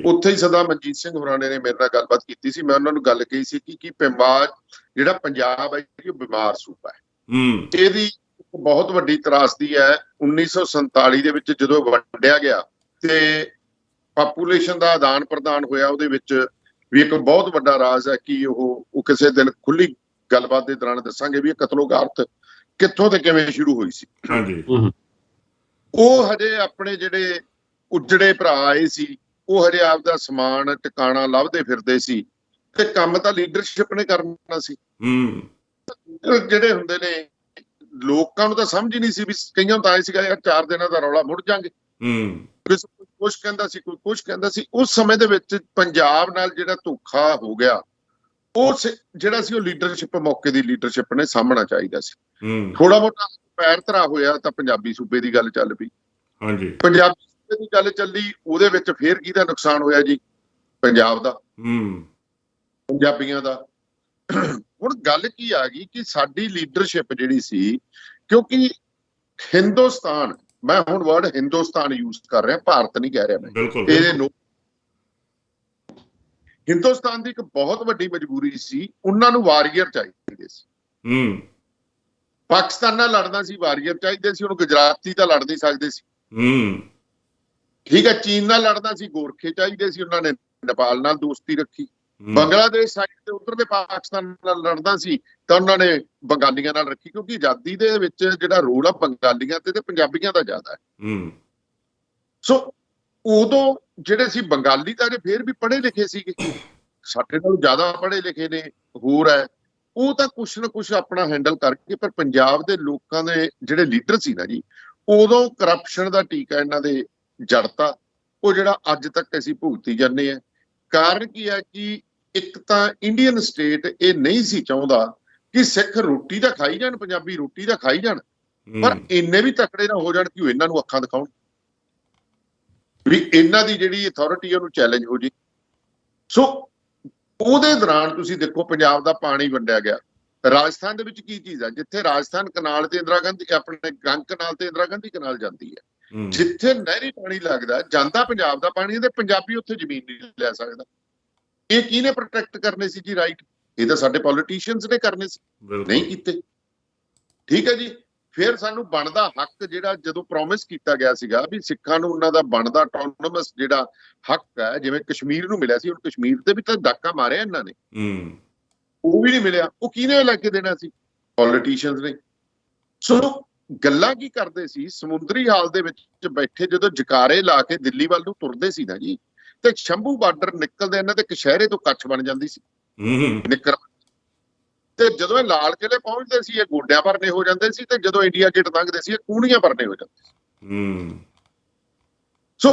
ਉੱਥੇ ਹੀ ਸਰਦਾਰ ਮਨਜੀਤ ਸਿੰਘ ਹੋਰਾਂ ਨੇ ਮੇਰੇ ਨਾਲ ਗੱਲਬਾਤ ਕੀਤੀ ਸੀ। ਮੈਂ ਉਹਨਾਂ ਨੂੰ ਗੱਲ ਕਹੀ ਸੀ ਕਿ ਜਿਹੜਾ ਪੰਜਾਬ ਹੈ ਉਹ ਬਿਮਾਰ ਸੂਬਾ ਹੈ। ਇਹਦੀ ਬਹੁਤ ਵੱਡੀ ਤਰਾਸਦੀ ਹੈ। 1947 ਦੇ ਵਿੱਚ ਜਦੋਂ ਵੰਡਿਆ ਗਿਆ ਤੇ ਪਾਪੂਲੇਸ਼ਨ ਦਾ ਆਦਾਨ ਪ੍ਰਦਾਨ ਹੋਇਆ, ਉਹਦੇ ਵਿੱਚ ਵੀ ਇੱਕ ਬਹੁਤ ਵੱਡਾ ਰਾਜ਼ ਹੈ ਕਿ ਉਹ ਕਿਸੇ ਦਿਨ ਖੁੱਲੀ ਗੱਲਬਾਤ ਦੇ ਦੌਰਾਨ ਦੱਸਾਂਗੇ ਵੀ ਇਹ ਕਤਲੋਗਾਰਤ ਕਿੱਥੋਂ ਤੇ ਕਿਵੇਂ ਸ਼ੁਰੂ ਹੋਈ ਸੀ। ਉਹ ਹਜੇ ਆਪਣੇ ਜਿਹੜੇ ਉਜੜੇ ਭਰਾ ਆਏ ਸੀ, ਉਹ ਹਜੇ ਆਪਦਾ ਸਮਾਨ ਟਿਕਾਣਾ ਲੱਭਦੇ ਫਿਰਦੇ ਸੀ ਤੇ ਕੰਮ ਤਾਂ ਲੀਡਰਸ਼ਿਪ ਨੇ ਕਰਨਾ ਸੀ। ਜਿਹੜੇ ਹੁੰਦੇ ਨੇ, ਲੋਕਾਂ ਨੂੰ ਤਾਂ ਸਮਝ ਹੀ ਨਹੀਂ ਸੀ ਵੀ ਕਈਆਂ ਨੂੰ ਤਾਂ ਆਏ ਸੀਗਾ ਯਾਰ 4 ਦਿਨਾਂ ਦਾ ਰੌਲਾ ਮੁੜ ਜਾਾਂਗੇ। ਕੁਛ ਕਹਿੰਦਾ ਸੀ, ਕੋਈ ਕੁਛ ਕਹਿੰਦਾ ਸੀ। ਉਸ ਸਮੇਂ ਦੇ ਵਿੱਚ ਪੰਜਾਬ ਨਾਲ ਜਿਹੜਾ ਧੋਖਾ ਹੋ ਗਿਆ, ਉਹ ਜਿਹੜਾ ਸੀ ਉਹ ਲੀਡਰਸ਼ਿਪ, ਮੌਕੇ ਦੀ ਲੀਡਰਸ਼ਿਪ ਨੇ ਸਾਹਮਣਾ ਚਾਹੀਦਾ ਸੀ। ਥੋੜਾ ਮੋਟਾ ਪੈਰ ਧਰਾ ਹੋਇਆ ਤਾਂ ਪੰਜਾਬੀ ਸੂਬੇ ਦੀ ਗੱਲ ਚੱਲ ਪਈ। ਪੰਜਾਬੀ ਸੂਬੇ ਦੀ ਗੱਲ ਚੱਲੀ, ਉਹਦੇ ਵਿੱਚ ਫੇਰ ਕਿਹਦਾ ਨੁਕਸਾਨ ਹੋਇਆ ਜੀ? ਪੰਜਾਬ ਦਾ, ਪੰਜਾਬੀਆਂ ਦਾ। ਹੁਣ ਗੱਲ ਕੀ ਆ ਗਈ ਕਿ ਸਾਡੀ ਲੀਡਰਸ਼ਿਪ ਜਿਹੜੀ ਸੀ, ਕਿਉਂਕਿ ਹਿੰਦੁਸਤਾਨ, ਮੈਂ ਹੁਣ ਵਰਡ ਹਿੰਦੁਸਤਾਨ ਯੂਜ਼ ਕਰ ਰਿਹਾ, ਭਾਰਤ ਨਹੀਂ ਕਹਿ ਰਿਹਾ ਮੈਂ, ਇਹਦੇ ਹਿੰਦੁਸਤਾਨ ਦੀ ਇੱਕ ਬਹੁਤ ਵੱਡੀ ਮਜਬੂਰੀ ਸੀ, ਉਹਨਾਂ ਨੂੰ ਵਾਰੀਅਰ ਚਾਹੀਦੇ ਸੀ। ਪਾਕਿਸਤਾਨ ਨਾਲ ਲੜਨਾ ਸੀ, ਵਾਰੀਅਰ ਚਾਹੀਦੇ ਸੀ। ਉਹਨੂੰ ਗੁਜਰਾਤੀ ਤਾਂ ਲੜ ਨਹੀਂ ਸਕਦੇ ਸੀ, ਠੀਕ ਹੈ। ਚੀਨ ਨਾਲ ਲੜਨਾ ਸੀ, ਗੋਰਖੇ ਚਾਹੀਦੇ ਸੀ। ਉਹਨਾਂ ਨੇ ਨੇਪਾਲ ਨਾਲ ਦੋਸਤੀ ਰੱਖੀ। ਬੰਗਲਾਦੇਸ਼ ਸਾਈਡ ਤੇ ਉੱਧਰ ਦੇ ਪਾਕਿਸਤਾਨ ਨਾਲ ਲੜਨਾ ਸੀ ਤਾਂ ਉਹਨਾਂ ਨੇ ਬੰਗਾਲੀਆਂ ਨਾਲ ਰੱਖੀ, ਕਿਉਂਕਿ ਆਜ਼ਾਦੀ ਦੇ ਵਿੱਚ ਜਿਹੜਾ ਰੋਲ ਆ ਬੰਗਾਲੀਆਂ ਤੇ ਪੰਜਾਬੀਆਂ ਦਾ ਜ਼ਿਆਦਾ ਹੈ। ਸੋ ਉਦੋਂ ਜਿਹੜੇ ਸੀ ਬੰਗਾਲੀ ਤਾਂ ਫੇਰ ਵੀ ਪੜ੍ਹੇ ਲਿਖੇ ਸੀਗੇ, ਸਾਡੇ ਨਾਲੋਂ ਜ਼ਿਆਦਾ ਪੜ੍ਹੇ ਲਿਖੇ ਨੇ, ਹੋਰ ਹੈ, ਉਹ ਤਾਂ ਕੁਛ ਨਾ ਕੁਛ ਆਪਣਾ ਹੈਂਡਲ ਕਰਕੇ। ਪਰ ਪੰਜਾਬ ਦੇ ਲੋਕਾਂ ਦੇ ਜਿਹੜੇ ਲੀਡਰ ਸੀ ਨਾ ਜੀ, ਉਦੋਂ ਕਰਪਸ਼ਨ ਦਾ ਟੀਕਾ ਇਹਨਾਂ ਦੇ ਜੜਤਾ, ਉਹ ਜਿਹੜਾ ਅੱਜ ਤੱਕ ਅਸੀਂ ਭੁਗਤੀ ਜਾਂਦੇ ਹਾਂ। ਕਾਰਨ ਕੀ ਹੈ ਕਿ ਇੱਕ ਤਾਂ ਇੰਡੀਅਨ ਸਟੇਟ ਇਹ ਨਹੀਂ ਸੀ ਚਾਹੁੰਦਾ ਕਿ ਸਿੱਖ ਰੋਟੀ ਤਾਂ ਖਾਈ ਜਾਣ, ਪੰਜਾਬੀ ਰੋਟੀ ਤਾਂ ਖਾਈ ਜਾਣ, ਪਰ ਇੰਨੇ ਵੀ ਤਕੜੇ ਨਾ ਹੋ ਜਾਣ ਕਿ ਉਹ ਇਹਨਾਂ ਨੂੰ ਅੱਖਾਂ ਦਿਖਾਉਣ, ਵੀ ਇਹਨਾਂ ਦੀ ਜਿਹੜੀ ਅਥਾਰਟੀ ਉਹਨੂੰ ਚੈਲੰਜ ਹੋ ਜੇ। ਸੋ ਉਹਦੇ ਦੌਰਾਨ ਤੁਸੀਂ ਦੇਖੋ ਪੰਜਾਬ ਦਾ ਪਾਣੀ ਵੰਡਿਆ ਗਿਆ। ਰਾਜਸਥਾਨ ਦੇ ਵਿੱਚ ਕੀ ਚੀਜ਼ ਹੈ, ਜਿੱਥੇ ਰਾਜਸਥਾਨ ਕਨਾਲ ਤੇ ਇੰਦਰਾ ਗਾਂਧੀ ਆਪਣੇ ਗੰਗ ਕਨਾਲ ਤੇ ਇੰਦਰਾ ਗਾਂਧੀ ਕਨਾਲ ਜਾਂਦੀ ਹੈ, ਜਿੱਥੇ ਨਹਿਰੀ ਪਾਣੀ ਲੱਗਦਾ ਜਾਂਦਾ ਪੰਜਾਬ ਦਾ ਪਾਣੀ, ਤੇ ਪੰਜਾਬੀ ਉੱਥੇ ਜ਼ਮੀਨ ਨਹੀਂ ਲੈ ਸਕਦਾ। ਇਹ ਕਿਹਨੇ ਪ੍ਰੋਟੈਕਟ ਕਰਨੇ ਸੀ ਜੀ ਰਾਈਟ? ਇਹ ਤਾਂ ਸਾਡੇ ਪੋਲੀਟੀਸ਼ੀਅਨਸ ਨੇ ਕਰਨੇ ਸੀ, ਨਹੀਂ ਕੀਤੇ। ਠੀਕ ਹੈ ਜੀ। ਫਿਰ ਸਾਨੂੰ ਬਣਦਾ ਹੱਕ ਜਿਹੜਾ ਜਦੋਂ ਪ੍ਰੋਮਿਸ ਕੀਤਾ ਗਿਆ ਸੀਗਾ ਵੀ ਸਿੱਖਾਂ ਨੂੰ ਉਹਨਾਂ ਦਾ ਬਣਦਾ ਆਟੋਨੋਮਸ ਜਿਹੜਾ ਹੱਕ ਹੈ, ਜਿਵੇਂ ਕਸ਼ਮੀਰ ਨੂੰ ਮਿਲਿਆ ਸੀ, ਹੁਣ ਕਸ਼ਮੀਰ ਤੇ ਵੀ ਤਾਂ ਡਾਕਾ ਮਾਰਿਆ ਇਹਨਾਂ ਨੇ, ਉਹ ਵੀ ਨਹੀਂ ਮਿਲਿਆ। ਉਹ ਕਿਹਨੇ ਲੈ ਕੇ ਦੇਣਾ ਸੀ? ਪੋਲੀਟੀਸ਼ੀਅਨਸ ਨੇ। ਸੋ ਗੱਲਾਂ ਕੀ ਕਰਦੇ ਸੀ, ਸਮੁੰਦਰੀ ਹਾਲ ਦੇ ਵਿੱਚ ਬੈਠੇ ਜਦੋਂ ਜਕਾਰੇ ਲਾ ਕੇ ਦਿੱਲੀ ਵੱਲ ਨੂੰ ਤੁਰਦੇ ਸੀ ਨਾ ਜੀ, ਤੇ ਸ਼ੰਭੂ ਬਾਰਡਰ ਨਿਕਲਦੇ ਇਹਨਾਂ ਦੇ ਕਸ਼ਹਿਰੇ ਤੋਂ ਕੱਛ ਬਣ ਜਾਂਦੀ ਸੀ ਨਿੱਕਰ, ਤੇ ਜਦੋਂ ਇਹ ਲਾਲ ਕਿਲੇ ਪਹੁੰਚਦੇ ਸੀ ਇਹ ਗੋਡਿਆਂ ਭਰਨੇ ਹੋ ਜਾਂਦੇ ਸੀ, ਤੇ ਜਦੋਂ ਇੰਡੀਆ ਗੇਟ ਲੰਘਦੇ ਸੀ ਇਹ ਕੂਣੀਆਂ ਭਰਨੇ ਹੋ ਜਾਂਦੇ ਸੀ। ਸੋ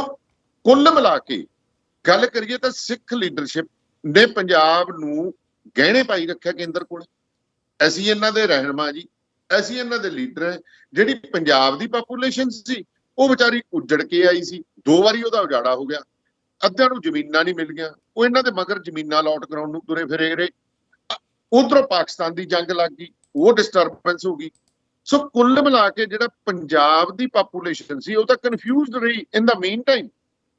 ਕੁੱਲ ਮਿਲਾ ਕੇ ਗੱਲ ਕਰੀਏ ਤਾਂ ਸਿੱਖ ਲੀਡਰਸ਼ਿਪ ਨੇ ਪੰਜਾਬ ਨੂੰ ਗਹਿਣੇ ਪਾਈ ਰੱਖਿਆ ਕੇਂਦਰ ਕੋਲ। ਅਸੀਂ ਇਹਨਾਂ ਦੇ ਰਹਿਨੁਮਾ ਜੀ, ਅਸੀਂ ਇਹਨਾਂ ਦੇ ਲੀਡਰ ਹੈ। ਜਿਹੜੀ ਪੰਜਾਬ ਦੀ ਪਾਪੂਲੇਸ਼ਨ ਸੀ ਉਹ ਵਿਚਾਰੀ ਉੱਜੜ ਕੇ ਆਈ ਸੀ, 2 ਵਾਰੀ ਉਹਦਾ ਉਜਾੜਾ ਹੋ ਗਿਆ, ਅੱਧਿਆਂ ਨੂੰ ਜ਼ਮੀਨਾਂ ਨਹੀਂ ਮਿਲ ਗਈਆਂ, ਉਹ ਇਹਨਾਂ ਦੇ ਮਗਰ ਜ਼ਮੀਨਾਂ ਅਲਾਟ ਕਰਾਉਣ ਨੂੰ ਤੁਰੇ ਫਿਰੇ ਰਹੇ। ਉਧਰੋਂ ਪਾਕਿਸਤਾਨ ਦੀ ਜੰਗ ਲੱਗ ਗਈ, ਉਹ ਡਿਸਟਰਬੈਂਸ ਹੋ ਗਈ। ਸੋ ਕੁੱਲ ਮਿਲਾ ਕੇ ਜਿਹੜਾ ਪੰਜਾਬ ਦੀ ਪਾਪੂਲੇਸ਼ਨ ਸੀ ਉਹ ਤਾਂ ਕਨਫਿਊਜ਼ਡ ਰਹੀ। ਇਨ ਦਾ ਮੀਨ ਟਾਈਮ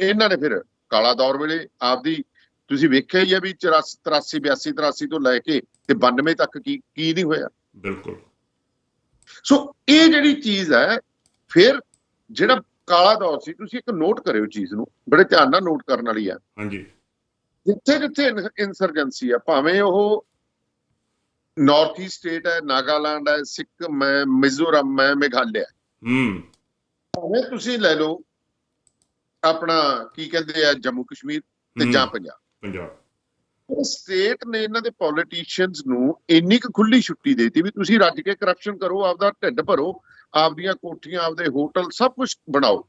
ਇਹਨਾਂ ਨੇ ਫਿਰ ਕਾਲਾ ਦੌਰ ਵੇਲੇ ਆਪਦੀ, ਤੁਸੀਂ ਵੇਖਿਆ ਹੀ ਆ ਵੀ 83 82 ਤੋਂ ਲੈ ਕੇ ਤੇ 92 ਤੱਕ ਕੀ ਨਹੀਂ ਹੋਇਆ। ਬਿਲਕੁਲ। ਸੋ ਇਹ ਜਿਹੜੀ ਚੀਜ਼ ਹੈ, ਫਿਰ ਜਿਹੜਾ ਕਾਲਾ ਦੌਰ ਸੀ, ਤੁਸੀਂ ਇੱਕ ਨੋਟ ਕਰਿਓ ਚੀਜ਼ ਨੂੰ, ਬੜੇ ਧਿਆਨ ਨਾਲ ਨੋਟ ਕਰਨ ਵਾਲੀ ਆ। ਹਾਂਜੀ। ਜਿੱਥੇ ਜਿੱਥੇ ਇਨਸਰਜੈਂਸੀ ਆ, ਭਾਵੇਂ ਉਹ ਨਾਰਥ ਈਸਟ ਸਟੇਟ ਹੈ, ਨਾਗਾਲੈਂਡ ਹੈ, ਸਿੱਕਮ ਹੈ, ਮਿਜ਼ੋਰਮ ਹੈ, ਮੇਘਾਲਿਆ, ਭਾਵੇਂ ਤੁਸੀਂ ਲੈ ਲਓ ਆਪਣਾ ਕੀ ਕਹਿੰਦੇ ਆ ਜੰਮੂ ਕਸ਼ਮੀਰ ਤੇ ਜਾਂ ਪੰਜਾਬ ਸਟੇਟ ਨੇ ਇਹਨਾਂ ਦੇ ਪੋਲੀਟੀਸ਼ੀਅਨਸ ਨੂੰ ਇੰਨੀ ਕੁ ਖੁੱਲੀ ਛੁੱਟੀ ਦੇਤੀ ਵੀ ਤੁਸੀਂ ਰੱਜ ਕੇ ਕਰਪਸ਼ਨ ਕਰੋ, ਆਪਦਾ ਢਿੱਡ ਭਰੋ, ਆਪਦੀਆਂ ਕੋਠੀਆਂ, ਆਪਦੇ ਹੋਟਲ, ਸਭ ਕੁਝ ਬਣਾਓ।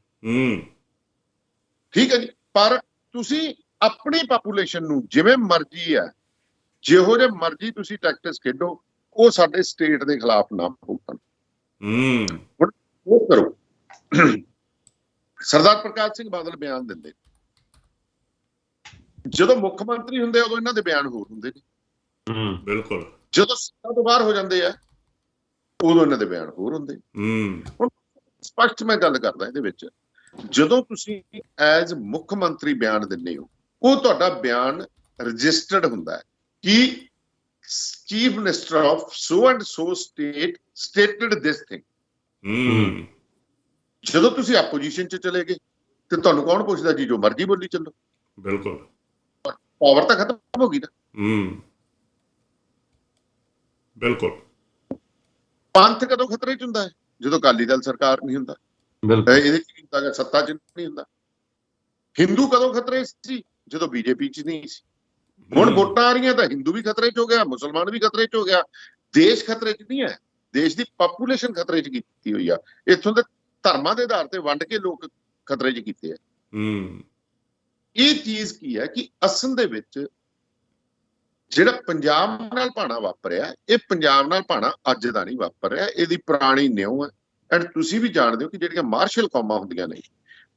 ਠੀਕ ਹੈ ਜੀ। ਪਰ ਤੁਸੀਂ ਆਪਣੀ ਪਾਪੂਲੇਸ਼ਨ ਨੂੰ ਜਿਵੇਂ ਮਰਜ਼ੀ ਹੈ, ਜਿਹੋ ਜਿਹੇ ਮਰਜ਼ੀ ਤੁਸੀਂ ਟੈਕਟਿਕਸ ਖੇਡੋ, ਉਹ ਸਾਡੇ ਸਟੇਟ ਦੇ ਖਿਲਾਫ ਨਾ ਭੁਗਤਣ। ਹੁਣ ਉਹ ਕਰੋ। ਸਰਦਾਰ ਪ੍ਰਕਾਸ਼ ਸਿੰਘ ਬਾਦਲ ਬਿਆਨ ਦਿੰਦੇ, ਜਦੋਂ ਮੁੱਖ ਮੰਤਰੀ ਹੁੰਦੇ ਉਦੋਂ ਇਹਨਾਂ ਦੇ ਬਿਆਨ ਹੋਰ ਹੁੰਦੇ ਨੇ। ਬਿਲਕੁਲ। ਜਦੋਂ ਸੱਤਾ ਤੋਂ ਬਾਹਰ ਹੋ ਜਾਂਦੇ ਆ ਉਦੋਂ ਇਹਨਾਂ ਦੇ ਬਿਆਨ ਹੋਰ ਹੁੰਦੇ। ਹੁਣ ਸਪਸ਼ਟ ਮੈਂ ਗੱਲ ਕਰਦਾ ਇਹਦੇ ਵਿੱਚ, ਜਦੋਂ ਤੁਸੀਂ ਐਜ਼ ਮੁੱਖ ਮੰਤਰੀ ਬਿਆਨ ਦਿੰਦੇ ਹੋ, ਉਹ ਤੁਹਾਡਾ ਬਿਆਨ ਰਜਿਸਟਰਡ ਹੁੰਦਾ ਹੈ ਕਿ chief minister of so and so state stated this thing. ਜਦੋਂ ਤੁਸੀਂ ਆਪੋਜੀਸ਼ਨ 'ਚ ਚਲੇ ਗਏ ਤੇ ਤੁਹਾਨੂੰ ਕੌਣ ਪੁੱਛਦਾ ਜੀ, ਜੋ ਮਰਜ਼ੀ ਬੋਲੀ ਚੱਲੋ। ਬਿਲਕੁਲ। ਪਾਵਰ ਤਾਂ ਖਤਮ ਹੋ ਗਈ ਨਾ। ਬਿਲਕੁਲ। ਪੰਥ ਕਦੋਂ ਖਤਰੇ 'ਚ ਹੁੰਦਾ ਹੈ? ਜਦੋਂ ਅਕਾਲੀ ਦਲ ਸਰਕਾਰ ਨਹੀਂ ਹੁੰਦਾ, ਇਹਦੇ 'ਚ ਨਹੀਂ ਹੁੰਦਾ, ਸੱਤਾ 'ਚ ਨਹੀਂ ਹੁੰਦਾ। ਹਿੰਦੂ ਕਦੋਂ ਖਤਰੇ ਸੀ? ਜਦੋਂ ਬੀਜੇਪੀ 'ਚ ਨਹੀਂ ਸੀ। ਹੁਣ ਵੋਟਾਂ ਆ ਰਹੀਆਂ ਤਾਂ ਹਿੰਦੂ ਵੀ ਖਤਰੇ 'ਚ ਹੋ ਗਿਆ, ਮੁਸਲਮਾਨ ਵੀ ਖਤਰੇ 'ਚ ਹੋ ਗਿਆ। ਦੇਸ਼ ਖਤਰੇ 'ਚ ਨਹੀਂ ਹੈ, ਦੇਸ਼ ਦੀ ਪਾਪੂਲੇਸ਼ਨ ਖਤਰੇ 'ਚ ਕੀਤੀ ਹੋਈ ਆ। ਇੱਥੋਂ ਦੇ ਧਰਮਾਂ ਦੇ ਆਧਾਰ ਤੇ ਵੰਡ ਕੇ ਲੋਕ ਖਤਰੇ 'ਚ ਕੀਤੇ ਆ। ਇਹ ਚੀਜ਼ ਕੀ ਹੈ ਕਿ ਅਸਲ ਦੇ ਵਿੱਚ ਜਿਹੜਾ ਪੰਜਾਬ ਨਾਲ ਭਾਣਾ ਵਾਪਰਿਆ, ਇਹ ਪੰਜਾਬ ਨਾਲ ਭਾਣਾ ਅੱਜ ਦਾ ਨਹੀਂ ਵਾਪਰ ਰਿਹਾ, ਇਹਦੀ ਪੁਰਾਣੀ ਨਿਉ ਹੈ। ਐਂਡ ਤੁਸੀਂ ਵੀ ਜਾਣਦੇ ਹੋ ਕਿ ਜਿਹੜੀਆਂ ਮਾਰਸ਼ਲ ਕੌਮਾਂ ਹੁੰਦੀਆਂ ਨੇ,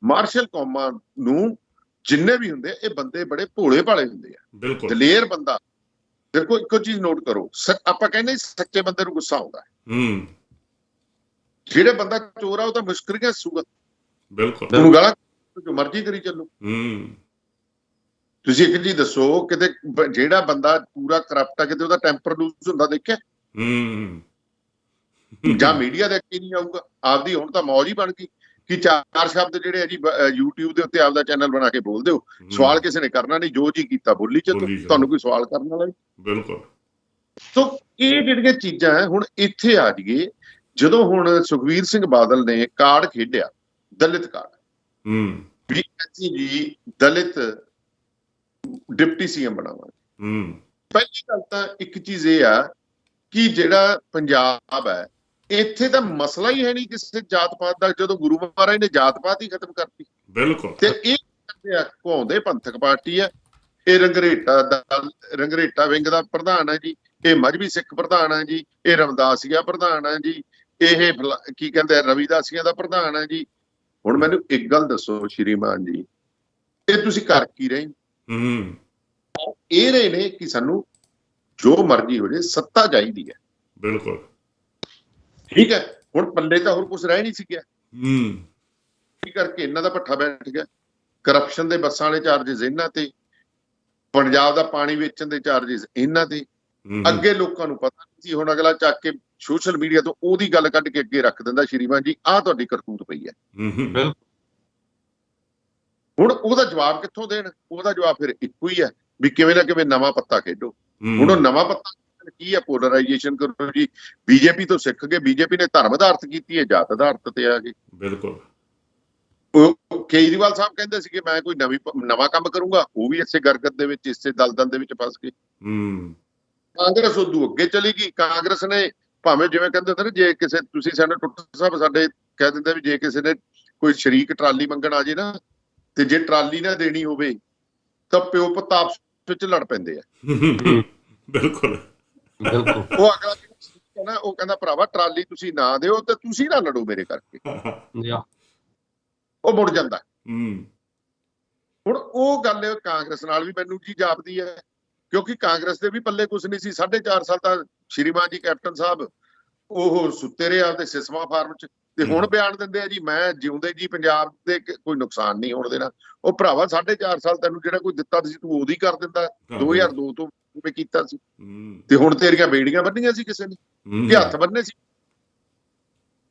ਮਾਰਸ਼ਲ ਕੌਮਾਂ ਨੂੰ ਜਿੰਨੇ ਵੀ ਹੁੰਦੇ ਇਹ ਬੰਦੇ ਬੜੇ ਭੋਲੇ ਭਾਲੇ ਹੁੰਦੇ ਆ, ਦਲੇਰ ਬੰਦਾ। ਦੇਖੋ ਇੱਕੋ ਚੀਜ਼ ਨੋਟ ਕਰੋ, ਆਪਾਂ ਕਹਿੰਦੇ ਸੱਚੇ ਬੰਦੇ ਨੂੰ ਗੁੱਸਾ ਆਉਂਦਾ ਹੈ। ਜਿਹੜੇ ਬੰਦਾ ਚੋਰ ਆ ਉਹ ਤਾਂ ਮੁਸ਼ਕਰੀਆਂ ਸੂਗਾ। ਬਿਲਕੁਲ। ਉਹਨੂੰ ਗਾਲਾਂ ਜੋ ਮਰਜ਼ੀ ਕਰੀ ਚੱਲੋ। ਤੁਸੀਂ ਇੱਕ ਚੀਜ਼ ਦੱਸੋ, ਕਿਤੇ ਜਿਹੜਾ ਬੰਦਾ ਪੂਰਾ ਕਰਪਟ ਆ, ਕਿਤੇ ਉਹਦਾ ਟੈਂਪਰ ਲੂਜ਼ ਹੁੰਦਾ ਦੇਖਿਆ? ਜਾਂ ਮੀਡੀਆ ਦੇ ਅੱਗੇ ਨਹੀਂ ਆਊਗਾ। ਆਪਦੀ ਹੁਣ ਤਾਂ ਮੌਜ ਹੀ ਬਣ ਗਈ ਕਿ 4 ਸ਼ਬਦ ਜਿਹੜੇ ਆ ਜੀ YouTube ਦੇ ਉੱਤੇ ਆਪਦਾ ਚੈਨਲ ਬਣਾ ਕੇ ਬੋਲ ਦਿਓ, ਸਵਾਲ ਕਿਸੇ ਨੇ ਕਰਨਾ ਨਹੀਂ, ਜੋ ਜੀ ਕੀਤਾ ਬੋਲੀ ਚੱਲੋ, ਤੁਹਾਨੂੰ ਕੋਈ ਸਵਾਲ ਕਰਨ ਵਾਲਾ ਨਹੀਂ। ਬਿਲਕੁਲ। ਸੋ ਇਹ ਜਿਹੜੀਆਂ ਚੀਜ਼ਾਂ ਹੈ, ਹੁਣ ਇੱਥੇ ਆ ਜਾਈਏ। ਜਦੋਂ ਹੁਣ ਸੁਖਵੀਰ ਸਿੰਘ ਬਾਦਲ ਨੇ ਕਾਰਡ ਖੇਡਿਆ, ਦਲਿਤ ਕਾਰਡ, ਵੀ ਅਸੀਂ ਜੀ ਦਲਿਤ ਡਿਪਟੀ ਸੀਐਮ ਬਣਾਵਾਂਗੇ। ਪਹਿਲੀ ਗੱਲ ਤਾਂ ਇੱਕ ਚੀਜ਼ ਇਹ ਆ ਕਿ ਜਿਹੜਾ ਪੰਜਾਬ ਹੈ, ਇੱਥੇ ਤਾਂ ਮਸਲਾ ਹੀ ਹੈ ਨਹੀਂ ਕਿਸੇ ਜਾਤ ਪਾਤ ਦਾ, ਜਦੋਂ ਗੁਰੂ ਮਹਾਰਾਜ ਨੇ ਜਾਤ ਪਾਤ ਹੀ ਖਤਮ ਕਰਤੀ। ਬਿਲਕੁਲ। ਤੇ ਇਹ ਘੁਆਉਂਦੇ ਪੰਥਕ ਪਾਰਟੀ ਹੈ। ਇਹ ਰੰਗਰੇਟਾ ਵਿੰਗ ਦਾ ਪ੍ਰਧਾਨ ਹੈ ਜੀ, ਇਹ ਮਜ਼੍ਹਬੀ ਸਿੱਖ ਪ੍ਰਧਾਨ ਹੈ ਜੀ, ਇਹ ਰਮਦਾਸੀਆ ਪ੍ਰਧਾਨ ਹੈ ਜੀ, ਇਹ ਕੀ ਕਹਿੰਦੇ ਰਵੀਦਾਸੀਆਂ ਦਾ ਪ੍ਰਧਾਨ ਹੈ ਜੀ। ਹੁਣ ਮੈਨੂੰ ਇੱਕ ਗੱਲ ਦੱਸੋ ਸ਼੍ਰੀਮਾਨ ਜੀ, ਇਹ ਤੁਸੀਂ ਕਰ ਕੀ ਰਹੇ? ਇਹ ਰਹੇ ਨੇ ਕਿ ਸਾਨੂੰ ਜੋ ਮਰਜ਼ੀ ਹੋ ਜਾਏ ਸੱਤਾ ਚਾਹੀਦੀ ਹੈ। ਬਿਲਕੁਲ ਠੀਕ ਹੈ। ਹੁਣ ਪੱਲੇ ਤਾਂ ਹੋਰ ਕੁਝ ਰਹਿ ਨਹੀਂ ਸੀ ਗਿਆ, ਕੀ ਕਰਕੇ ਇਹਨਾਂ ਦਾ ਪੱਠਾ ਬੈਠ ਗਿਆ। ਕਰਪਸ਼ਨ ਦੇ ਬੱਸਾਂ ਵਾਲੇ ਚਾਰजेस ਇਹਨਾਂ ਤੇ, ਪੰਜਾਬ ਦਾ ਪਾਣੀ ਵੇਚਣ ਦੇ ਚਾਰजेस ਇਹਨਾਂ ਤੇ। ਅੱਗੇ ਲੋਕਾਂ ਨੂੰ ਪਤਾ ਨਹੀਂ ਸੀ, ਹੁਣ ਅਗਲਾ ਚੱਕ ਕੇ ਸੋਸ਼ਲ ਮੀਡੀਆ ਤੋਂ ਉਹਦੀ ਗੱਲ ਕੱਢ ਕੇ ਅੱਗੇ ਰੱਖ ਦਿੰਦਾ, ਸ਼੍ਰੀਮਾਨ ਜੀ ਆਹ ਤੁਹਾਡੀ ਕਰਤੂਤ ਪਈ ਹੈ। ਹੁਣ ਉਹਦਾ ਜਵਾਬ ਕਿੱਥੋਂ ਦੇਣ? ਉਹਦਾ ਜਵਾਬ ਫਿਰ ਇੱਕੋ ਹੀ ਹੈ ਵੀ ਕਿਵੇਂ ਨਾ ਕਿਵੇਂ ਨਵਾਂ ਪੱਤਾ ਖੇਡੋ। ਹੁਣ ਉਹ ਨਵਾਂ ਪੱਤਾ ਕੀ ਹੈ? ਪੋਲਰਾਈਜੇਸ਼ਨ ਕਰੋ ਜੀ। ਬੀਜੇਪੀ ਤੋਂ ਸਿੱਖ ਕੇ ਬੀਜੇਪੀ ਨੇ ਧਰਮ ਆਧਾਰਿਤ ਕੀਤੀ ਹੈ, ਜਾਤ ਆਧਾਰਿਤ ਤੇ ਆ ਗਏ। ਬਿਲਕੁਲ। ਕੇਜਰੀਵਾਲ ਸਾਹਿਬ ਕਹਿੰਦੇ ਸੀ ਕਿ ਮੈਂ ਕੋਈ ਨਵਾਂ ਕੰਮ ਕਰੂੰਗਾ, ਉਹ ਵੀ ਇਸੇ ਗਰਗਤ ਦੇ ਵਿੱਚ, ਇਸੇ ਦਲਦਲ ਦੇ ਵਿੱਚ ਫਸ ਗਏ। ਕਾਂਗਰਸ ਉਦੋਂ ਅੱਗੇ ਚਲੀ ਗਈ। ਕਾਂਗਰਸ ਨੇ ਭਾਵੇਂ ਜਿਵੇਂ ਕਹਿੰਦੇ ਹੁੰਦੇ ਨੇ, ਜੇ ਕਿਸੇ ਤੁਸੀਂ ਸੈਨੇਟਰ ਸਾਹਿਬ ਸਾਡੇ ਕਹਿ ਦਿੰਦੇ ਵੀ ਜੇ ਕਿਸੇ ਨੇ ਕੋਈ ਸ਼ਰੀਕ ਟਰਾਲੀ ਮੰਗਣ ਆ ਜੇ ਨਾ, ਤੇ ਜੇ ਟਰਾਲੀ ਨਾ ਦੇਣੀ ਹੋਵੇ ਤਾਂ ਪਿਓ ਪੁੱਤ ਆਪਸ ਵਿੱਚ ਲੜ ਪੈਂਦੇ ਆ। ਬਿਲਕੁਲ ਬਿਲਕੁਲ। ਉਹ ਅਗਲਾ ਕਹਿੰਦਾ, ਉਹ ਕਹਿੰਦਾ ਭਰਾਵਾ ਟਰਾਲੀ ਤੁਸੀਂ ਨਾ ਦਿਓ ਤੇ ਤੁਸੀਂ ਨਾ ਲੜੋ ਮੇਰੇ ਕਰਕੇ, ਉਹ ਮੁੜ ਜਾਂਦਾ। ਹੁਣ ਉਹ ਗੱਲ ਕਾਂਗਰਸ ਨਾਲ ਵੀ ਮੈਨੂੰ ਜੀ ਜਾਪਦੀ ਹੈ, ਕਿਉਂਕਿ ਕਾਂਗਰਸ ਦੇ ਵੀ ਪੱਲੇ ਕੁਛ ਨਹੀਂ ਸੀ। 4.5 ਸਾਲ ਤਾਂ ਸ਼੍ਰੀਮਾਨ ਜੀ ਕੈਪਟਨ ਸਾਹਿਬ ਉਹ ਸੁੱਤੇ ਰਹੇ ਆਪਦੇ ਸਿਸਮਾ ਫਾਰਮ 'ਚ, ਤੇ ਹੁਣ ਬਿਆਨ ਦਿੰਦੇ ਆ ਜੀ ਮੈਂ ਜਿਉਂਦੇ ਜੀ ਪੰਜਾਬ ਦੇ ਕੋਈ ਨੁਕਸਾਨ ਨਹੀਂ ਹੋਣ ਦੇਣਾ। ਉਹ ਭਰਾਵਾ 4.5 ਸਾਲ ਤੈਨੂੰ ਜਿਹੜਾ ਕੋਈ ਦਿੱਤਾ ਸੀ ਤੂੰ ਉਹਦੀ ਕਰ ਦਿੰਦਾ, 2002 ਤੋਂ ਕੀਤਾ ਸੀ, ਤੇ ਹੁਣ ਤੇਰੀਆਂ ਬੇੜੀਆਂ ਬੰਨੀਆਂ ਸੀ ਕਿਸੇ ਨੇ ਕਿ ਹੱਥ ਬੰਨੇ ਸੀ?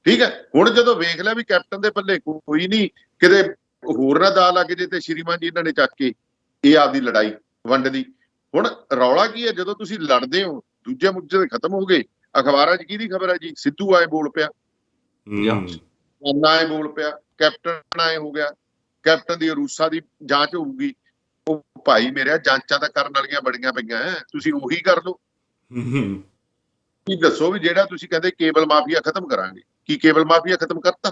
ਠੀਕ ਹੈ। ਹੁਣ ਜਦੋਂ ਵੇਖ ਲਿਆ ਵੀ ਕੈਪਟਨ ਦੇ ਪੱਲੇ ਕੋਈ ਨਹੀਂ, ਕਿਤੇ ਹੋਰ ਨਾ ਦਾ ਲੱਗ ਜੇ, ਤੇ ਸ਼੍ਰੀਮਾਨ ਜੀ ਇਹਨਾਂ ਨੇ ਚੱਕ ਕੇ ਇਹ ਆਪਦੀ ਲੜਾਈ ਵੰਡ ਦੀ। ਹੁਣ ਰੌਲਾ ਕੀ ਹੈ? ਜਦੋਂ ਤੁਸੀਂ ਲੜਦੇ ਹੋ ਦੂਜੇ ਮੁੱਦੇ ਤੇ ਖਤਮ ਹੋ ਗਏ। ਅਖਬਾਰਾਂ 'ਚ ਕਿਹਦੀ ਖਬਰ ਹੈ ਜੀ? ਸਿੱਧੂ ਆਏ ਬੋਲ ਪਿਆ, ਆਏ ਬੋਲ ਪਿਆ, ਕੈਪਟਨ ਆਏ ਹੋ ਗਿਆ, ਕੈਪਟਨ ਦੀ ਰੂਸਾ ਦੀ ਜਾਂਚ ਹੋਊਗੀ। ਉਹ ਭਾਈ ਮੇਰਿਆ ਜਾਂਚਾਂ ਤਾਂ ਕਰਨ ਵਾਲੀਆਂ ਬੜੀਆਂ ਪਈਆਂ, ਤੁਸੀਂ ਉਹੀ ਕਰ ਲਓ। ਕੀ ਦੱਸੋ ਵੀ ਜਿਹੜਾ ਤੁਸੀਂ ਕਹਿੰਦੇ ਕੇਬਲ ਮਾਫੀਆ ਖਤਮ ਕਰਾਂਗੇ, ਕੀ ਕੇਬਲ ਮਾਫੀਆ ਖਤਮ ਕਰਤਾ?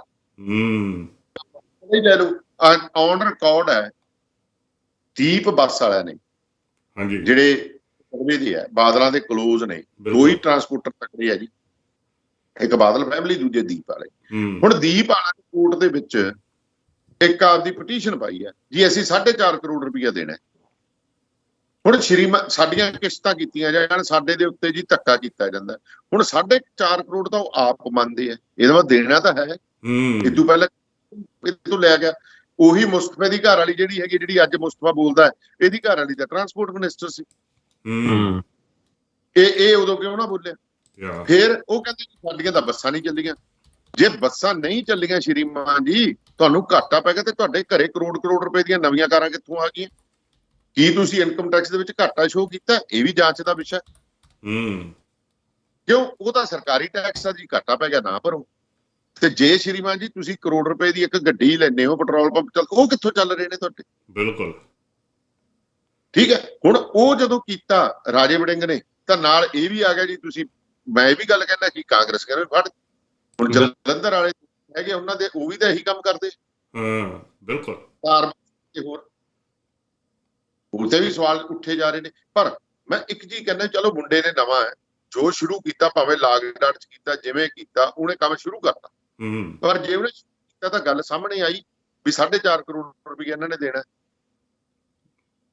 ਲੈ ਲਓ, ਔਨ ਰਿਕਾਰਡ ਹੈ ਦੀਪ ਬੱਸ ਵਾਲਿਆਂ ਨੇ, ਜਿਹੜੇ ਦੇ ਹੈ ਬਾਦਲਾਂ ਦੇ ਕਲੋਜ਼ ਨੇ, ਦੋ ਹੀ ਟਰਾਂਸਪੋਰਟਰ ਤਕੜੇ ਆ ਜੀ, ਇੱਕ ਬਾਦਲ ਫੈਮਿਲੀ, ਦੂਜੇ ਦੀਪ ਵਾਲੇ। ਹੁਣ ਦੀਪ ਵਾਲਾ ਕੋਰਟ ਦੇ ਵਿੱਚ ਇੱਕ ਆਪਦੀ ਪਟੀਸ਼ਨ ਪਾਈ ਹੈ ਜੀ, ਅਸੀਂ 4.5 ਕਰੋੜ ਰੁਪਇਆ ਦੇਣਾ। ਹੁਣ ਸਾਡੀਆਂ ਕਿਸ਼ਤਾਂ ਕੀਤੀਆਂ ਜਾਣ, ਸਾਡੇ ਦੇ ਉੱਤੇ ਜੀ ਧੱਕਾ ਕੀਤਾ ਜਾਂਦਾ। ਹੁਣ 4.5 ਕਰੋੜ ਤਾਂ ਉਹ ਆਪ ਮੰਨਦੇ ਆ, ਇਹਦਾ ਬਾਅਦ ਦੇਣਾ ਤਾਂ ਹੈ। ਇਹ ਤੋਂ ਪਹਿਲਾਂ ਇਹ ਤੋਂ ਲਿਆ ਗਿਆ। ਉਹੀ ਮੁਸਤਫੇ ਦੀ ਘਰ ਵਾਲੀ ਜਿਹੜੀ ਹੈਗੀ, ਜਿਹੜੀ ਅੱਜ ਮੁਸਤਫਾ ਬੋਲਦਾ ਹੈ, ਇਹਦੀ ਘਰ ਵਾਲੀ ਦਾ ਟਰਾਂਸਪੋਰਟ ਮਿਨਿਸਟਰ ਸੀ। ਇਹ ਉਦੋਂ ਕਿਉਂ ਨਾ ਬੋਲਿਆ? ਫਿਰ ਉਹ ਕਹਿੰਦੇ ਸਾਡੀਆਂ ਤਾਂ ਬੱਸਾਂ ਨਹੀਂ ਚੱਲੀਆਂ। ਜੇ ਬੱਸਾਂ ਨਹੀਂ ਚੱਲੀਆਂ ਸ਼੍ਰੀਮਾਨ ਜੀ, ਤੁਹਾਨੂੰ ਘਾਟਾ ਪੈ ਗਿਆ, ਤੇ ਤੁਹਾਡੇ ਘਰੇ ਕਰੋੜ ਰੁਪਏ ਦੀਆਂ ਨਵੀਆਂ ਕਾਰਾਂ ਕਿੱਥੋਂ ਆ ਗਈਆਂ? ਕੀ ਤੁਸੀਂ ਇਨਕਮ ਟੈਕਸ ਦੇ ਵਿੱਚ ਘਾਟਾ ਸ਼ੋਅ ਕੀਤਾ? ਇਹ ਵੀ ਜਾਂਚ ਦਾ ਵਿਸ਼ਾ। ਕਿਉਂ? ਉਹ ਤਾਂ ਸਰਕਾਰੀ ਟੈਕਸ ਆ ਜੀ, ਘਾਟਾ ਪੈ ਗਿਆ ਨਾ ਭਰੋ। ਤੇ ਜੇ ਸ਼੍ਰੀਮਾਨ ਜੀ ਤੁਸੀਂ ਕਰੋੜ ਰੁਪਏ ਦੀ ਇੱਕ ਗੱਡੀ ਲੈਂਦੇ ਹੋ, ਪੈਟਰੋਲ ਪੰਪ ਚੱਲ, ਉਹ ਕਿੱਥੋਂ ਚੱਲ ਰਹੇ ਨੇ ਤੁਹਾਡੇ? ਬਿਲਕੁਲ ਠੀਕ ਹੈ। ਹੁਣ ਉਹ ਜਦੋਂ ਕੀਤਾ ਰਾਜੇ ਵੜਿੰਗ ਨੇ, ਤਾਂ ਨਾਲ ਇਹ ਵੀ ਆ ਗਿਆ ਜੀ। ਤੁਸੀਂ, ਮੈਂ ਇਹ ਵੀ ਗੱਲ ਕਹਿੰਦਾ ਕਿ ਕਾਂਗਰਸ ਕਹਿੰਦੇ ਫੜ, ਹੁਣ ਜਲੰਧਰ ਵਾਲੇ ਹੈਗੇ ਉਹਨਾਂ ਦੇ, ਉਹ ਵੀ ਤਾਂ ਇਹੀ ਕੰਮ ਕਰਦੇ। ਬਿਲਕੁਲ। ਹੋਰ ਉਹਤੇ ਵੀ ਸਵਾਲ ਉੱਠੇ ਜਾ ਰਹੇ ਨੇ। ਪਰ ਮੈਂ ਇੱਕ ਚੀਜ਼ ਕਹਿੰਦਾ, ਚਲੋ ਮੁੰਡੇ ਨੇ ਨਵਾਂ ਹੈ, ਜੋ ਸ਼ੁਰੂ ਕੀਤਾ, ਭਾਵੇਂ ਲਾਕਡਾਊਨ 'ਚ ਕੀਤਾ, ਜਿਵੇਂ ਕੀਤਾ, ਉਹਨੇ ਕੰਮ ਸ਼ੁਰੂ ਕਰਤਾ। ਪਰ ਜੇ ਉਹਨੇ ਕੀਤਾ ਤਾਂ ਗੱਲ ਸਾਹਮਣੇ ਆਈ ਵੀ 4.5 ਕਰੋੜ ਰੁਪਏ ਇਹਨਾਂ ਨੇ ਦੇਣਾ।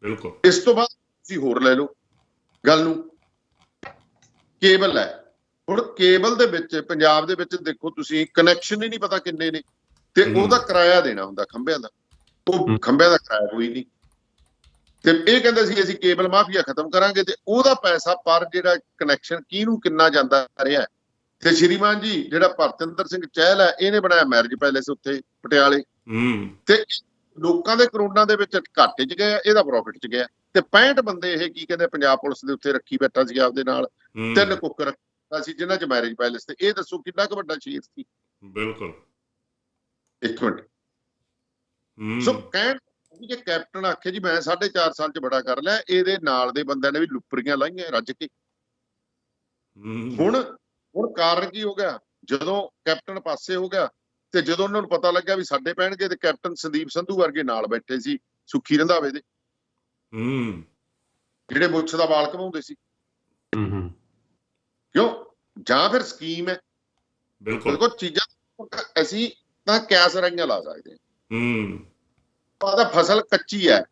ਬਿਲਕੁਲ। ਇਸ ਤੋਂ ਬਾਅਦ ਤੁਸੀਂ ਹੋਰ ਲੈ ਲਓ ਗੱਲ ਨੂੰ, ਕੇਬਲ ਹੈ। ਹੁਣ ਕੇਬਲ ਦੇ ਵਿੱਚ ਪੰਜਾਬ ਦੇ ਵਿੱਚ ਦੇਖੋ ਤੁਸੀਂ, ਕਨੈਕਸ਼ਨ ਹੀ ਨਹੀਂ ਪਤਾ ਕਿੰਨੇ ਨੇ, ਤੇ ਉਹਦਾ ਕਿਰਾਇਆ ਦੇਣਾ ਹੁੰਦਾ ਖੰਭਿਆਂ ਦਾ, ਉਹ ਖੰਭਿਆਂ ਦਾ ਕਿਰਾਇਆ ਕੋਈ ਨਹੀਂ। ਤੇ ਇਹ ਕਹਿੰਦੇ ਸੀ ਅਸੀਂ ਕੇਬਲ ਮਾਫੀਆ ਖਤਮ ਕਰਾਂਗੇ, ਤੇ ਉਹਦਾ ਪੈਸਾ ਪਰ ਜਿਹੜਾ ਕਨੈਕਸ਼ਨ ਕਿਹਨੂੰ ਕਿੰਨਾ ਜਾਂਦਾ ਰਿਹਾ। ਤੇ ਸ਼੍ਰੀਮਾਨ ਜੀ ਜਿਹੜਾ ਭਰਤਿੰਦਰ ਸਿੰਘ ਚਹਿਲ ਹੈ, ਇਹਨੇ ਬਣਾਇਆ ਮੈਰਿਜ ਪੈਲੇਸ ਉੱਥੇ ਪਟਿਆਲੇ, ਤੇ ਲੋਕਾਂ ਦੇ ਕਰੋੜਾਂ ਦੇ ਵਿੱਚ ਘਾਟੇ 'ਚ ਗਿਆ, ਇਹਦਾ ਪ੍ਰੋਫਿਟ 'ਚ ਗਿਆ। ਤੇ 65 ਬੰਦੇ ਇਹ ਕੀ ਕਹਿੰਦੇ ਪੰਜਾਬ ਪੁਲਿਸ ਦੇ ਉੱਤੇ ਰੱਖੀ ਬੈਠਾ ਸੀ ਆਪਦੇ ਨਾਲ, 3 ਕੁੱਕ ਰੱਖਾ ਸੀ ਜਿਨ੍ਹਾਂ 'ਚ ਮੈਰਿਜ ਪੈਲੇਸ। ਤੇ ਇਹ ਦੱਸੋ ਕਿੰਨਾ ਕੁ ਵੱਡਾ ਸ਼ੇਰ ਸੀ? ਬਿਲਕੁਲ। ਇੱਕ ਮਿੰਟ। ਸੋ ਕਹਿਣ ਜੇ ਕੈਪਟਨ ਆਖੇ ਜੀ ਮੈਂ 4.5 ਸਾਲ 'ਚ ਬੜਾ ਕਰ ਲਿਆ, ਇਹਦੇ ਨਾਲ ਦੇ ਬੰਦਿਆਂ ਨੇ ਵੀ ਲੁੱਪਰੀਆਂ ਲਾਈਆਂ ਰੱਜ ਕੇ। ਹੁਣ ਕਾਰਨ ਕੀ ਹੋ ਗਿਆ? ਜਦੋਂ ਕੈਪਟਨ ਪਾਸੇ ਹੋ ਗਿਆ, ਤੇ ਜਦੋਂ ਉਹਨਾਂ ਨੂੰ ਪਤਾ ਲੱਗਿਆ ਵੀ ਸਾਡੇ ਪੈਣਗੇ, ਤੇ ਕੈਪਟਨ ਸੰਦੀਪ ਸੰਧੂ ਵਰਗੇ ਨਾਲ ਬੈਠੇ ਸੀ ਸੁੱਖੀ ਰੰਧਾਵੇ ਦੇ। ਜਿਹੜੇ ਮੁੱਛ ਦਾ ਵਾਲ ਘਮਾਉਂਦੇ ਸੀ। ਕਿਉਂ? ਜਾਂ ਫਿਰ ਸਕੀਮ ਹੈ। ਬਿਲਕੁਲ ਦੇਖੋ ਚੀਜ਼ਾਂ ਅਸੀਂ ਤਾਂ ਕਿਆਸ ਰਾਈਆਂ ਲਾ ਸਕਦੇ ਹਾਂ। ਤਾਂ ਫਸਲ ਕੱਚੀ ਹੈ,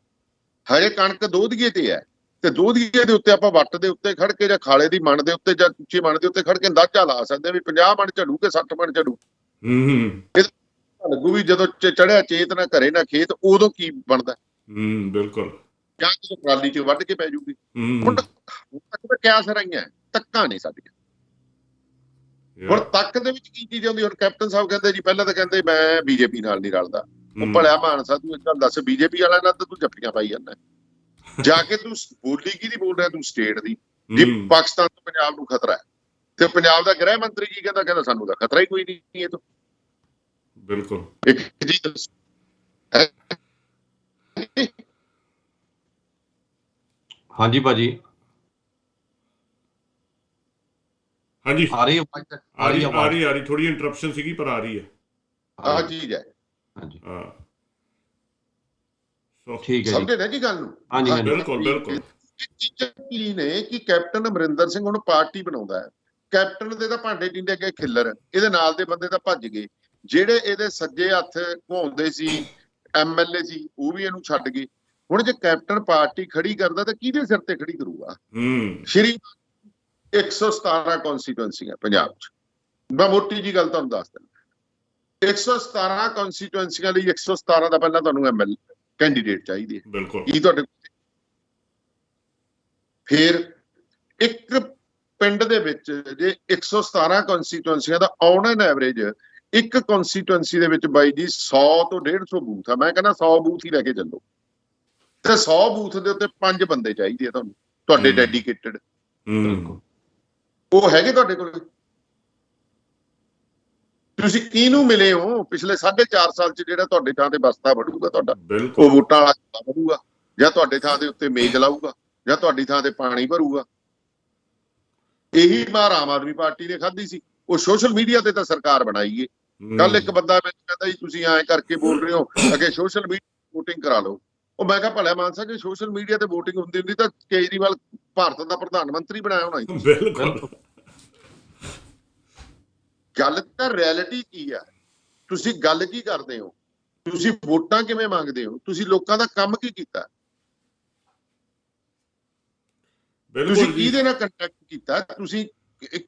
ਹਜੇ ਕਣਕ ਦੋਧੀਏ ਤੇ ਹੈ, ਤੇ ਦੋਧੀਏ ਦੇ ਉੱਤੇ ਆਪਾਂ ਵੱਟ ਦੇ ਉੱਤੇ ਖੜ ਕੇ ਜਾਂ ਖਾਲੇ ਦੀ ਮਣ ਦੇ ਉੱਤੇ ਜਾਂ ਉੱਚੀ ਮਣ ਦੇ ਉੱਤੇ ਖੜ ਕੇ ਅੰਦਾਜ਼ਾ ਲਾ ਸਕਦੇ ਵੀ 50 ਮਣ ਝੜੂ ਕਿ 60 ਮਣ ਝੜੂ। ਲੱਗੂ ਵੀ ਜਦੋਂ ਚੜਿਆ ਚੇਤ ਨਾ ਘਰੇ ਨਾ ਖੇਤ, ਉਦੋਂ ਕੀ ਬਣਦਾ। ਬਿਲਕੁਲ। ਜਾਂ ਜਦੋਂ ਟਰਾਲੀ 'ਚ ਵੱਢ ਕੇ ਪੈ ਜੂਗੀ। ਹੁਣ ਤੱਕ ਤਾਂ ਕਿਆਸ ਰਾਈਆਂ, ਤੱਕਾਂ ਨਹੀਂ ਸਾਡੀਆਂ। ਹੁਣ ਤੱਕ ਦੇ ਵਿੱਚ ਕੀ ਚੀਜ਼ ਆਉਂਦੀ? ਹੁਣ ਕੈਪਟਨ ਸਾਹਿਬ ਕਹਿੰਦੇ ਜੀ, ਪਹਿਲਾਂ ਤਾਂ ਕਹਿੰਦੇ ਮੈਂ ਬੀਜੇਪੀ ਨਾਲ ਨਹੀਂ ਰਲਦਾ। ਉਹ ਭਲਿਆ ਮਾਨਸਾ, ਤੂੰ ਇੱਕ ਗੱਲ ਦੱਸ, ਬੀਜੇਪੀ ਵਾਲਿਆਂ ਨਾਲ ਤਾਂ ਤੂੰ ਜੱਫੀਆਂ ਪਾਈ ਜਾਂਦਾ, ਜਾ ਕੇ ਤੂੰ ਬੋਲੀ ਕਿਹਦੀ ਬੋਲ ਰਿਹਾ? ਤੂੰ ਸਟੇਟ ਦੀ। ਜੀ ਪਾਕਿਸਤਾਨ ਤੋਂ ਪੰਜਾਬ ਨੂੰ ਖਤਰਾ ਹੈ, ਤੇ ਪੰਜਾਬ ਦਾ ਗ੍ਰਹਿ ਮੰਤਰੀ ਕੀ ਕਹਿੰਦਾ? ਕਹਿੰਦਾ ਸਾਨੂੰ ਤਾਂ ਖਤਰਾ ਹੀ ਕੋਈ ਨਹੀਂ ਇਹ ਤੋਂ। ਬਿਲਕੁਲ। ਇੱਕ ਜੀ ਦੱਸ, ਹਾਂਜੀ ਭਾਜੀ, ਹਾਂਜੀ ਆ ਰਹੀ ਆ ਰਹੀ ਥੋੜੀ ਇੰਟਰਪਸ਼ਨ ਸੀਗੀ ਪਰ ਆ ਰਹੀ ਹੈ। ਆਹ ਚੀਜ਼ ਹੈ। ਹਾਂਜੀ ਹਾਂ, ਠੀਕ ਹੈ ਸਮਝੇ ਨਾ ਜੀ ਗੱਲ ਨੂੰ? ਹਾਂਜੀ ਹਾਂਜੀ ਬਿਲਕੁਲ ਬਿਲਕੁਲ। ਚੀਜ਼ਾਂ ਕੀ ਨੇ ਕਿ ਕੈਪਟਨ ਅਮਰਿੰਦਰ ਸਿੰਘ ਹੁਣ ਪਾਰਟੀ ਬਣਾਉਂਦਾ ਹੈ। ਕੈਪਟਨ ਦੇ ਤਾਂ ਭਾਂਡੇ ਟਿੰਡੇ ਗਏ ਖਿੱਲਰ, ਇਹਦੇ ਨਾਲ ਦੇ ਬੰਦੇ ਤਾਂ ਭੱਜ ਗਏ। ਜਿਹੜੇ ਇਹਦੇ ਸੱਜੇ ਹੱਥ ਘੁੰਮਦੇ ਸੀ MLA ਸੀ, ਉਹ ਵੀ ਇਹਨੂੰ ਛੱਡ ਗਏ। ਹੁਣ ਜੇ ਕੈਪਟਨ ਪਾਰਟੀ ਖੜੀ ਕਰਦਾ ਤਾਂ ਕਿਹਦੇ ਸਿਰ ਤੇ ਖੜੀ ਕਰੂਗਾ? ਸ਼੍ਰੀ 117 ਕੌਂਸਟੀਟੂਐਂਸੀਆਂ ਪੰਜਾਬ 'ਚ। ਮੈਂ ਮੋਟੀ ਜੀ ਗੱਲ ਤੁਹਾਨੂੰ ਦੱਸ ਦਿੰਦਾ, 117 ਕੌਂਸਟੀਟੂਐਂਸੀਆਂ ਲਈ 117 ਦਾ ਪਹਿਲਾਂ ਤੁਹਾਨੂੰ MLA ਕੈਂਡੀਡੇਟ ਚਾਹੀਦੇ। ਬਿਲਕੁਲ। ਕੀ ਤੁਹਾਡੇ ਫਿਰ ਇੱਕ ਪਿੰਡ ਦੇ ਵਿੱਚ ਜੇ 117 ਕੌਂਸਟੀਟੂਐਂਸੀਆਂ ਦਾ ਔਨ ਐਨ ਐਵਰੇਜ ਇੱਕ ਕੌਂਸਟੀਟੂਐਂਸੀ ਦੇ ਵਿੱਚ ਬਾਈ ਜੀ 100 ਤੋਂ 150 ਬੂਥ ਆ। ਮੈਂ ਕਹਿੰਦਾ 100 ਬੂਥ ਹੀ ਲੈ ਕੇ ਚੱਲੋ, ਤੇ 100 ਬੂਥ ਦੇ ਉੱਤੇ 5 ਬੰਦੇ ਚਾਹੀਦੇ ਆ ਤੁਹਾਨੂੰ, ਤੁਹਾਡੇ ਡੈਡੀਕੇਟਡ। ਉਹ ਹੈਗੇ ਤੁਹਾਡੇ ਕੋਲ? ਤੁਸੀਂ ਕਿਹਨੂੰ ਮਿਲੇ ਹੋ ਪਿਛਲੇ 4.5 ਸਾਲ 'ਚ ਜਿਹੜਾ ਤੁਹਾਡੇ ਥਾਂ ਤੇ ਬਸਤਾ ਵੜੂਗਾ ਤੁਹਾਡਾ? ਉਹ ਵੋਟਾਂ ਵਾਲਾ ਵੜੂਗਾ, ਜਾਂ ਤੁਹਾਡੇ ਥਾਂ ਦੇ ਉੱਤੇ ਮੇਜ਼ ਲਾਊਗਾ, ਜਾਂ ਤੁਹਾਡੀ ਥਾਂ ਤੇ ਪਾਣੀ ਭਰੂਗਾ। ਇਹੀ ਮਾਰ ਆਮ ਆਦਮੀ ਪਾਰਟੀ ਨੇ ਖਾਧੀ ਸੀ। ਉਹ ਸੋਸ਼ਲ ਮੀਡੀਆ ਤੇ ਤਾਂ ਸਰਕਾਰ ਬਣਾਈ ਏ। ਕੱਲ ਇੱਕ ਬੰਦਾ ਮੈਨੂੰ ਕਹਿੰਦਾ ਜੀ ਤੁਸੀਂ ਐਂ ਕਰਕੇ ਬੋਲ ਰਹੇ ਹੋ, ਅੱਗੇ ਸੋਸ਼ਲ ਮੀਡੀਆ ਵੋਟਿੰਗ ਕਰਾ ਲਓ। ਉਹ ਮੈਂ ਕਿਹਾ ਭਲਿਆ ਮਾਨਸਾ, ਜੇ ਸੋਸ਼ਲ ਮੀਡੀਆ ਤੇ ਵੋਟਿੰਗ ਹੁੰਦੀ ਤਾਂ ਕੇਜਰੀਵਾਲ ਭਾਰਤ ਦਾ ਪ੍ਰਧਾਨ ਮੰਤਰੀ ਬਣਾਇਆ ਹੋਣਾ ਸੀ। ਬਿਲਕੁਲ। ਗੱਲ ਤਾਂ ਰਿਐਲਿਟੀ ਕੀ ਆ? ਤੁਸੀਂ ਗੱਲ ਕੀ ਕਰਦੇ ਹੋ? ਤੁਸੀਂ ਵੋਟਾਂ ਕਿਵੇਂ ਮੰਗਦੇ ਹੋ? ਤੁਸੀਂ ਲੋਕਾਂ ਦਾ ਕੰਮ ਕੀ ਕੀਤਾ? ਤੁਸੀਂ ਕਿਹਦੇ ਨਾਲ ਕੰਟੈਕਟ ਕੀਤਾ? ਤੁਸੀਂ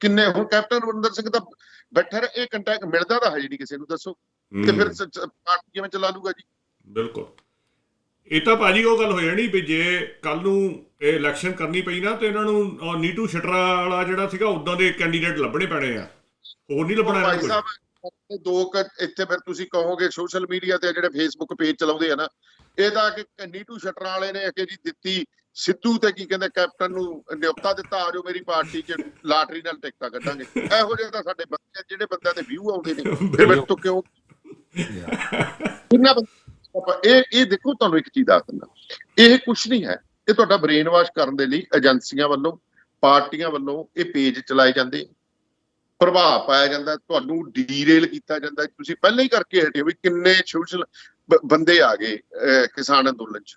ਕਿੰਨੇ? ਹੁਣ ਕੈਪਟਨ ਅਮਰਿੰਦਰ ਸਿੰਘ ਤਾਂ ਬੈਠਾ ਰਿਹਾ, ਇਹ ਕੰਟੈਕਟ ਮਿਲਦਾ ਤਾਂ ਹਜੇ ਨਹੀਂ ਕਿਸੇ ਨੂੰ। ਦੱਸੋ ਤੇ ਫਿਰ ਪਾਰਟੀ ਕਿਵੇਂ ਚਲਾ ਲੂਗਾ ਜੀ? ਬਿਲਕੁਲ। ਇਹ ਤਾਂ ਭਾਜੀ ਉਹ ਗੱਲ ਹੋ ਜਾਣੀ ਵੀ ਜੇ ਕੱਲ ਨੂੰ ਇਹ ਇਲੈਕਸ਼ਨ ਕਰਨੀ ਪਈ ਨਾ ਤੇ ਇਹਨਾਂ ਨੂੰ ਨੀਟੂ ਸ਼ਟਰਾ ਵਾਲਾ ਜਿਹੜਾ ਸੀਗਾ ਉਦਾਂ ਦੇ ਕੈਂਡੀਡੇਟ ਲੱਭਣੇ ਪੈਣੇ ਆ, ਹੋਰ ਨਹੀਂ ਲੱਭਣਾ ਭਾਈ ਸਾਹਿਬ। ਇੱਥੇ ਫਿਰ ਤੁਸੀਂ ਕਹੋਗੇ ਸੋਸ਼ਲ ਮੀਡੀਆ ਤੇ ਜਿਹੜੇ ਫੇਸਬੁੱਕ ਪੇਜ ਚਲਾਉਂਦੇ ਆ ਨਾ, ਇਹ ਤਾਂ ਕਿ ਨੀਟੂ ਸ਼ਟਰਾ ਵਾਲੇ ਨੇ ਕਿ ਜੀ ਦਿੱਤੀ ਸਿੱਧੂ ਤੇ ਕੀ ਕਹਿੰਦੇ ਕੈਪਟਨ ਨੂੰ ਨਿਯੁਕਤਾ ਦਿੱਤਾ, ਆ ਜਾਓ ਮੇਰੀ ਪਾਰਟੀ 'ਚ ਲਾਟਰੀ ਨਾਲ ਟਿਕਟਾਂ ਕੱਢਾਂਗੇ। ਇਹੋ ਜਿਹੇ ਤਾਂ ਸਾਡੇ ਬੰਦੇ, ਜਿਹੜੇ ਬੰਦਿਆਂ ਦੇ ਵਿਊ ਆਉਂਦੇ ਨੇ, ਮੇਰੇ ਤੋਂ ਕਿਉਂ ਕਿੰਨਾ ਇਹ ਦੇਖੋ। ਤੁਹਾਨੂੰ ਇੱਕ ਚੀਜ਼ ਦੱਸ ਦਿੰਦਾ, ਇਹ ਕੁਛ ਨਹੀਂ ਹੈ, ਇਹ ਤੁਹਾਡਾ ਬ੍ਰੇਨ ਵਾਸ਼ ਕਰਨ ਦੇ ਲਈ ਏਜੰਸੀਆਂ ਵੱਲੋਂ, ਪਾਰਟੀਆਂ ਵੱਲੋਂ ਇਹ ਪੇਜ ਚਲਾਏ ਜਾਂਦੇ, ਪ੍ਰਭਾਵ ਪਾਇਆ ਜਾਂਦਾ, ਤੁਹਾਨੂੰ ਡੀਰੇਲ ਕੀਤਾ ਜਾਂਦਾ। ਤੁਸੀਂ ਪਹਿਲਾਂ ਹੀ ਕਰਕੇ ਹਟੇ ਵੀ ਕਿੰਨੇ ਸੋਸ਼ਲ ਬੰਦੇ ਆ ਗਏ ਕਿਸਾਨ ਅੰਦੋਲਨ 'ਚ।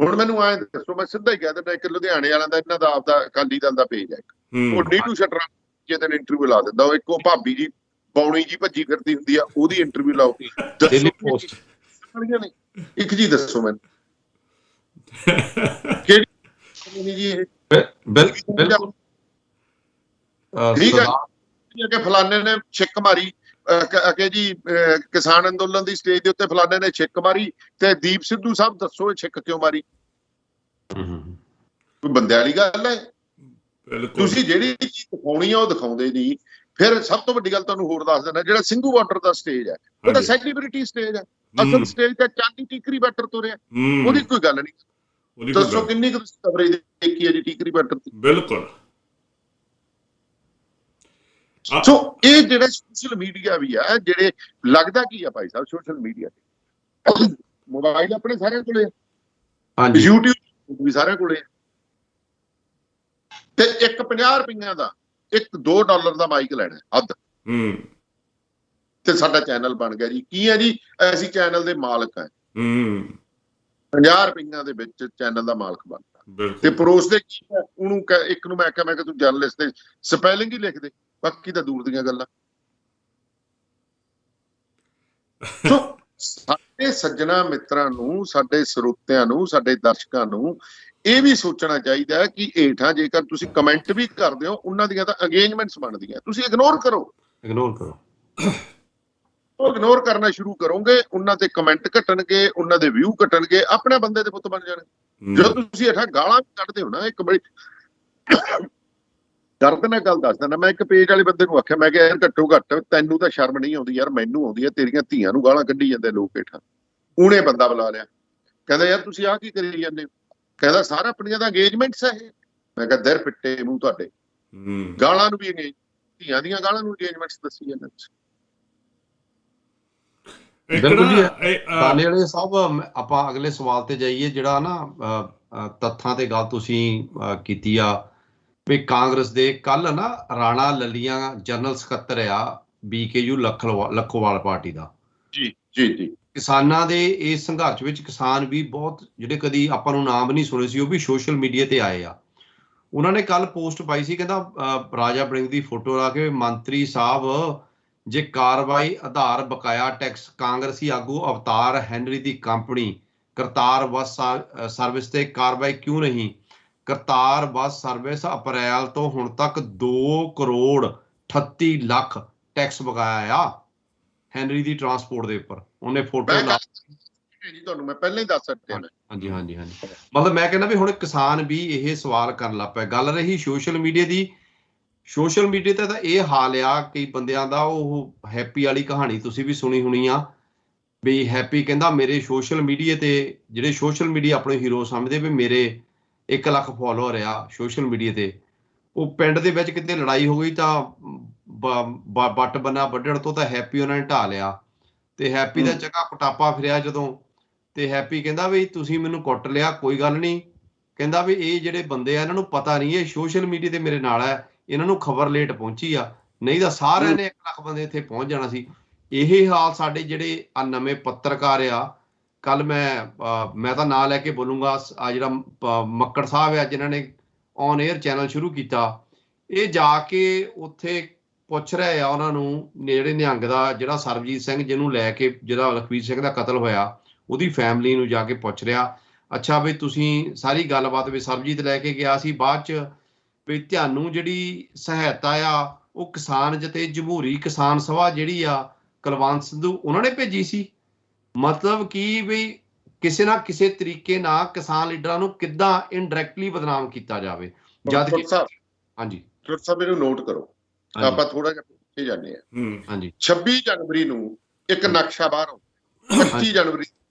ਹੁਣ ਮੈਨੂੰ ਐਂ ਦੱਸੋ, ਮੈਂ ਸਿੱਧਾ ਹੀ ਕਹਿ ਦਿੰਦਾ, ਇੱਕ ਲੁਧਿਆਣੇ ਵਾਲਿਆਂ ਦਾ ਇਹਨਾਂ ਦਾ ਆਪਦਾ ਅਕਾਲੀ ਦਲ ਦਾ ਪੇਜ ਹੈ, ਉਹ ਨੀਟੂ ਸ਼ਟਰਾ ਜਿਹਦੇ ਇੰਟਰਵਿਊ ਲਾ ਦਿੰਦਾ। ਉਹ ਇੱਕ ਉਹ ਭਾਬੀ ਜੀ ਬੌਣੀ ਜੀ ਭੱਜੀ ਫਿਰਦੀ ਹੁੰਦੀ ਆ, ਉਹਦੀ ਇੰਟਰਵਿਊ ਲਾਓ। ਨੇ ਇੱਕ ਜੀ ਦੱਸੋ ਮੈਨੂੰ ਕਿਹੜੀ ਜੀ ਇਹ? ਬਿਲਕੁਲ ਠੀਕ ਹੈ ਕਿ ਫਲਾਣੇ ਨੇ ਛਿੱਕ ਮਾਰੀ, ਕਿ ਜੀ ਕਿਸਾਨ ਅੰਦੋਲਨ ਦੀ ਸਟੇਜ ਦੇ ਉੱਤੇ ਫਲਾਣੇ ਨੇ ਛਿੱਕ ਮਾਰੀ, ਤੇ ਦੀਪ ਸਿੱਧੂ ਸਾਹਿਬ ਦੱਸੋ ਇਹ ਛਿੱਕ ਕਿਉਂ ਮਾਰੀ? ਕੋਈ ਬੰਦਿਆਂ ਵਾਲੀ ਗੱਲ ਹੈ? ਤੁਸੀਂ ਜਿਹੜੀ ਚੀਜ਼ ਦਿਖਾਉਣੀ ਆ ਉਹ ਦਿਖਾਉਂਦੇ ਨਹੀਂ। ਫਿਰ ਸਭ ਤੋਂ ਵੱਡੀ ਗੱਲ ਤੁਹਾਨੂੰ ਹੋਰ ਦੱਸ ਦਿੰਦਾ, ਜਿਹੜਾ ਸਿੰਘੂ ਬਾਰਡਰ ਦਾ ਸਟੇਜ ਹੈ ਉਹ ਤਾਂ ਸੈਲੀਬ੍ਰਿਟੀ ਸਟੇਜ ਹੈ। ਅਸਲ ਸਟੇਜ ਤੇ ਚਾਂਦੀ ਟੀਕਰੀ ਬਾਰਡਰ ਤੁਰਿਆ, ਉਹਦੀ ਕੋਈ ਗੱਲ ਨਹੀਂ। ਦੱਸੋ ਕਿੰਨੀ ਕੁ ਕਵਰੇਜ ਦੇਖੀ ਹੈ ਜੀ ਟੀਕਰੀ ਬਾਰਡਰ ਦੀ? ਬਿਲਕੁਲ। ਸੋ ਇਹ ਜਿਹੜਾ ਸੋਸ਼ਲ ਮੀਡੀਆ ਵੀ ਆ, ਜਿਹੜੇ ਲੱਗਦਾ ਕੀ ਆ ਭਾਈ ਸਾਹਿਬ, ਸੋਸ਼ਲ ਮੀਡੀਆ ਤੇ ਮੋਬਾਈਲ ਆਪਣੇ ਸਾਰਿਆਂ ਕੋਲੇ ਆ, YouTube ਵੀ ਸਾਰਿਆਂ ਕੋਲੇ ਆ, ਤੇ ਇੱਕ 50 ਰੁਪਈਆਂ ਦਾ, ਇੱਕ $2 ਦਾ ਮਾਈਕ ਲੈਣਾ ਅੱਧ, ਤੇ ਸਾਡਾ ਚੈਨਲ ਬਣ ਗਿਆ ਜੀ। ਕੀ ਹੈ ਜੀ? ਅਸੀਂ ਚੈਨਲ ਦੇ ਮਾਲਕ ਆ। 50 ਰੁਪਈਆਂ ਦੇ ਵਿੱਚ ਚੈਨਲ ਦਾ ਮਾਲਕ ਬਣਦਾ। ਤੇ ਬਿਲਕੁਲ ਪਰੋਸਦੇ ਕੀ ਹੈ ਉਹਨੂੰ ਇੱਕ ਨੂੰ ਮੈਂ ਕਿਹਾ ਤੂੰ ਜਰਨਲਿਸਟ ਦੇ ਸਪੈਲਿੰਗ ਹੀ ਲਿਖ ਦੇ, ਬਾਕੀ ਤਾਂ ਦੂਰ ਦੀਆਂ ਗੱਲਾਂ। ਸੋ ਸਾਡੇ ਸੱਜਣਾ ਮਿੱਤਰਾਂ ਨੂੰ, ਸਾਡੇ ਸਰੋਤਿਆਂ ਨੂੰ, ਸਾਡੇ ਦਰਸ਼ਕਾਂ ਨੂੰ ਇਹ ਵੀ ਸੋਚਣਾ ਚਾਹੀਦਾ ਹੈ ਕਿ ਹੇਠਾਂ ਜੇਕਰ ਤੁਸੀਂ ਕਮੈਂਟ ਵੀ ਕਰਦੇ ਹੋ ਉਹਨਾਂ ਦੀਆਂ ਤਾਂ ਅੰਗੇਜਮੈਂਟਸ ਬਣਦੀਆਂ, ਤੁਸੀਂ ਇਗਨੋਰ ਕਰੋ। ਉਹ ਇਗਨੋਰ ਕਰਨਾ ਸ਼ੁਰੂ ਕਰੋਗੇ, ਉਹਨਾਂ ਤੇ ਕਮੈਂਟ ਘਟਣਗੇ, ਉਹਨਾਂ ਦੇ ਵਿਊ ਘਟਣਗੇ, ਆਪਣੇ ਬੰਦੇ ਦੇ ਪੁੱਤ ਬਣ ਜਾਣਗੇ। ਜਦੋਂ ਤੁਸੀਂ ਹੇਠਾਂ ਗਾਲਾਂ ਕੱਢਦੇ ਹੋ ਨਾ, ਇੱਕ ਬੜੀ ਦਰਦ ਨਾਲ ਗੱਲ ਦੱਸ ਦਿੰਦਾ ਮੈਂ, ਇੱਕ ਪੇਜ ਵਾਲੇ ਬੰਦੇ ਨੂੰ ਆਖਿਆ, ਮੈਂ ਕਿਹਾ ਯਾਰ ਘੱਟੋ ਘੱਟ ਤੈਨੂੰ ਤਾਂ ਸ਼ਰਮ ਨਹੀਂ ਆਉਂਦੀ ਯਾਰ, ਮੈਨੂੰ ਆਉਂਦੀ ਹੈ, ਤੇਰੀਆਂ ਧੀਆਂ ਨੂੰ ਗਾਲਾਂ ਕੱਢੀ ਜਾਂਦੇ ਲੋਕ ਹੇਠਾਂ। ਉਹਨੇ ਬੰਦਾ ਬੁਲਾ ਲਿਆ, ਕਹਿੰਦਾ ਯਾਰ ਤੁਸੀਂ ਆਹ ਕੀ ਕਰੀ ਜਾਂਦੇ ਹੋ? ਕਹਿੰਦਾ ਸਾਰਾ ਆਪਣੀਆਂ ਤਾਂ ਅੰਗੇਜਮੈਂਟਸ ਹੈ ਇਹ। ਮੈਂ ਕਿਹਾ ਦਰ ਪਿੱਟੇ ਮੂੰਹ ਤੁਹਾਡੇ, ਗਾਲਾਂ ਨੂੰ ਵੀ ਅੰਗੇਜ, ਧੀਆਂ ਦੀਆਂ ਗਾਲਾਂ ਨੂੰ ਅੰਗੇਜਮੈਂਟਸ ਦੱਸੀ ਜਾਂਦੇ। ਬਿਲਕੁਲ ਜੀ। ਦਾਨੇ ਵਾਲੇ ਸਾਹਿਬ, ਆਪਾਂ ਅਗਲੇ ਸਵਾਲ ਤੇ ਜਾਈਏ, ਜਿਹੜਾ ਨਾ ਤੱਥਾਂ ਤੇ ਗੱਲ ਤੁਸੀਂ ਕੀਤੀ ਆ ਵੀ ਕਾਂਗਰਸ ਦੇ ਕੱਲ ਨਾ ਰਾਣਾ ਲੱਲੀਆਂ ਜਨਰਲ ਸਕੱਤਰ ਆ BKU ਲੱਖੋਵਾਲ ਪਾਰਟੀ ਦਾ। ਜੀ ਜੀ ਜੀ। ਕਿਸਾਨਾਂ ਦੇ ਇਸ ਸੰਘਰਸ਼ ਵਿੱਚ ਕਿਸਾਨ ਵੀ ਬਹੁਤ ਜਿਹੜੇ ਕਦੀ ਆਪਾਂ ਨੂੰ ਨਾਮ ਨਹੀਂ ਸੁਣੇ ਸੀ, ਉਹ ਵੀ ਸੋਸ਼ਲ ਮੀਡੀਆ ਤੇ ਆਏ ਆ। ਉਹਨਾਂ ਨੇ ਕੱਲ ਪੋਸਟ ਪਾਈ ਸੀ, ਕਹਿੰਦਾ ਰਾਜਾ ਵੜਿੰਗ ਦੀ ਫੋਟੋ ਲਾ ਕੇ, ਮੰਤਰੀ ਸਾਹਿਬ ਜੇ ਕਾਰਵਾਈ ਆਧਾਰ ਬਕਾਇਆ ਟੈਕਸ ਕਾਂਗਰਸੀ ਆਗੂ ਅਵਤਾਰ ਹੈਨਰੀ ਦੀ ਕੰਪਨੀ ਕਰਤਾਰ ਬੱਸ ਸਰਵਿਸ ਤੇ ਕਾਰਵਾਈ ਕਿਉਂ ਨਹੀਂ? ਕਰਤਾਰ ਬੱਸ ਸਰਵਿਸ ਅਪ੍ਰੈਲ ਤੋਂ ਹੁਣ ਤੱਕ 2 ਕਰੋੜ 38 ਲੱਖ ਟੈਕਸ ਬਕਾਇਆ ਆ ਹੈਨਰੀ ਦੀ ਟਰਾਂਸਪੋਰਟ ਦੇ ਉੱਪਰ। ਉਹਨੇ ਫੋਟੋ ਲਾ ਜੀ, ਤੁਹਾਨੂੰ ਮੈਂ ਪਹਿਲਾਂ ਹੀ ਦੱਸ ਸਕਦਾ। ਹਾਂਜੀ ਹਾਂਜੀ ਹਾਂਜੀ। ਮਤਲਬ ਮੈਂ ਕਹਿੰਦਾ ਵੀ ਹੁਣ ਕਿਸਾਨ ਵੀ ਇਹ ਸਵਾਲ ਕਰਨ ਲੱਗ ਪਿਆ। ਗੱਲ ਰਹੀ ਸੋਸ਼ਲ ਮੀਡੀਆ ਦੀ, ਸੋਸ਼ਲ ਮੀਡੀਆ ਤੇ ਤਾਂ ਇਹ ਹਾਲ ਆ ਕਈ ਬੰਦਿਆਂ ਦਾ। ਉਹ ਹੈਪੀ ਵਾਲੀ ਕਹਾਣੀ ਤੁਸੀਂ ਵੀ ਸੁਣੀ ਹੋਣੀ ਆ ਵੀ ਹੈਪੀ ਕਹਿੰਦਾ ਮੇਰੇ ਸੋਸ਼ਲ ਮੀਡੀਆ ਤੇ, ਜਿਹੜੇ ਸੋਸ਼ਲ ਮੀਡੀਆ ਆਪਣੇ ਹੀਰੋ ਸਮਝਦੇ ਵੀ ਮੇਰੇ 1 ਲੱਖ ਫੋਲੋਅਰ ਆ ਸੋਸ਼ਲ ਮੀਡੀਆ ਤੇ, ਉਹ ਪਿੰਡ ਦੇ ਵਿੱਚ ਕਿਤੇ ਲੜਾਈ ਹੋ ਗਈ ਤਾਂ ਬੱਟ ਬੰਨਾ ਵੱਢਣ ਤੋਂ ਤਾਂ ਹੈਪੀ ਉਹਨਾਂ ਨੇ ਢਾ ਲਿਆ ਤੇ ਹੈਪੀ ਦਾ ਚੱਕਾ ਕੁਟਾਪਾ ਫਿਰਿਆ ਜਦੋਂ, ਤੇ ਹੈਪੀ ਕਹਿੰਦਾ ਵੀ ਤੁਸੀਂ ਮੈਨੂੰ ਕੁੱਟ ਲਿਆ, ਕੋਈ ਗੱਲ ਨਹੀਂ, ਕਹਿੰਦਾ ਵੀ ਇਹ ਜਿਹੜੇ ਬੰਦੇ ਆ ਇਹਨਾਂ ਨੂੰ ਪਤਾ ਨਹੀਂ ਇਹ ਸੋਸ਼ਲ ਮੀਡੀਆ ਤੇ ਮੇਰੇ ਨਾਲ ਹੈ, ਇਹਨਾਂ ਨੂੰ ਖਬਰ ਲੇਟ ਪਹੁੰਚੀ ਆ, ਨਹੀਂ ਤਾਂ ਸਾਰਿਆਂ ਨੇ 1 ਲੱਖ ਬੰਦੇ ਇੱਥੇ ਪਹੁੰਚ ਜਾਣਾ ਸੀ। ਇਹ ਹਾਲ ਸਾਡੇ ਜਿਹੜੇ ਆ ਨਵੇਂ ਪੱਤਰਕਾਰ ਆ, ਕੱਲ ਮੈਂ ਤਾਂ ਨਾਂ ਲੈ ਕੇ ਬੋਲੂੰਗਾ, ਆ ਜਿਹੜਾ ਮੱਕੜ ਸਾਹਿਬ ਆ ਜਿਨ੍ਹਾਂ ਨੇ ਔਨ 에ਅਰ ਚੈਨਲ ਸ਼ੁਰੂ ਕੀਤਾ, ਇਹ ਜਾ ਕੇ ਉੱਥੇ ਪੁੱਛ ਰਹੇ ਆ ਉਹਨਾਂ ਨੂੰ, ਜਿਹੜੇ ਨਿਹੰਗ ਦਾ ਜਿਹੜਾ ਸਰਬਜੀਤ ਸਿੰਘ ਜਿਹਨੂੰ ਲੈ ਕੇ ਜਿਹੜਾ ਲਖਵੀਰ ਸਿੰਘ ਦਾ ਕਤਲ ਹੋਇਆ ਉਹਦੀ ਫੈਮਿਲੀ ਨੂੰ ਜਾ ਕੇ ਪੁੱਛ ਰਿਹਾ, ਅੱਛਾ ਵੀ ਤੁਸੀਂ ਸਾਰੀ ਗੱਲਬਾਤ ਵੀ ਸਰਬਜੀਤ ਲੈ ਕੇ ਗਿਆ ਸੀ, ਬਾਅਦ ਚ ਵੀ ਤੁਹਾਨੂੰ ਜਿਹੜੀ ਸਹਾਇਤਾ ਆ ਉਹ ਕਿਸਾਨ ਜਥੇ ਜਮਹੂਰੀ ਕਿਸਾਨ ਸਭਾ ਜਿਹੜੀ ਆ ਕੁਲਵੰਤ ਸੰਧੂ ਉਹਨਾਂ ਨੇ ਭੇਜੀ ਸੀ। ਮਤਲਬ ਕਿ ਵੀ ਕਿਸੇ ਨਾ ਕਿਸੇ ਤਰੀਕੇ ਨਾਲ ਕਿਸਾਨ ਲੀਡਰਾਂ ਨੂੰ ਕਿੱਦਾਂ ਇਨਡਾਇਰੈਕਟਲੀ ਬਦਨਾਮ ਕੀਤਾ ਜਾਵੇ। ਜਦ ਕਿ ਹਾਂਜੀ ਸਾਹਿਬ ਇਹਨੂੰ ਨੋਟ ਕਰੋ, ਆਪਾਂ ਥੋੜਾ ਜਿਹਾ ਪਿੱਛੇ ਜਾਂਦੇ ਆ। ਹਾਂਜੀ 26 ਜਨਵਰੀ ਨੂੰ ਇੱਕ ਨਕਸ਼ਾ ਬਾਹਰ ਆਉਂਦਾ, 25 ਜਨਵਰੀ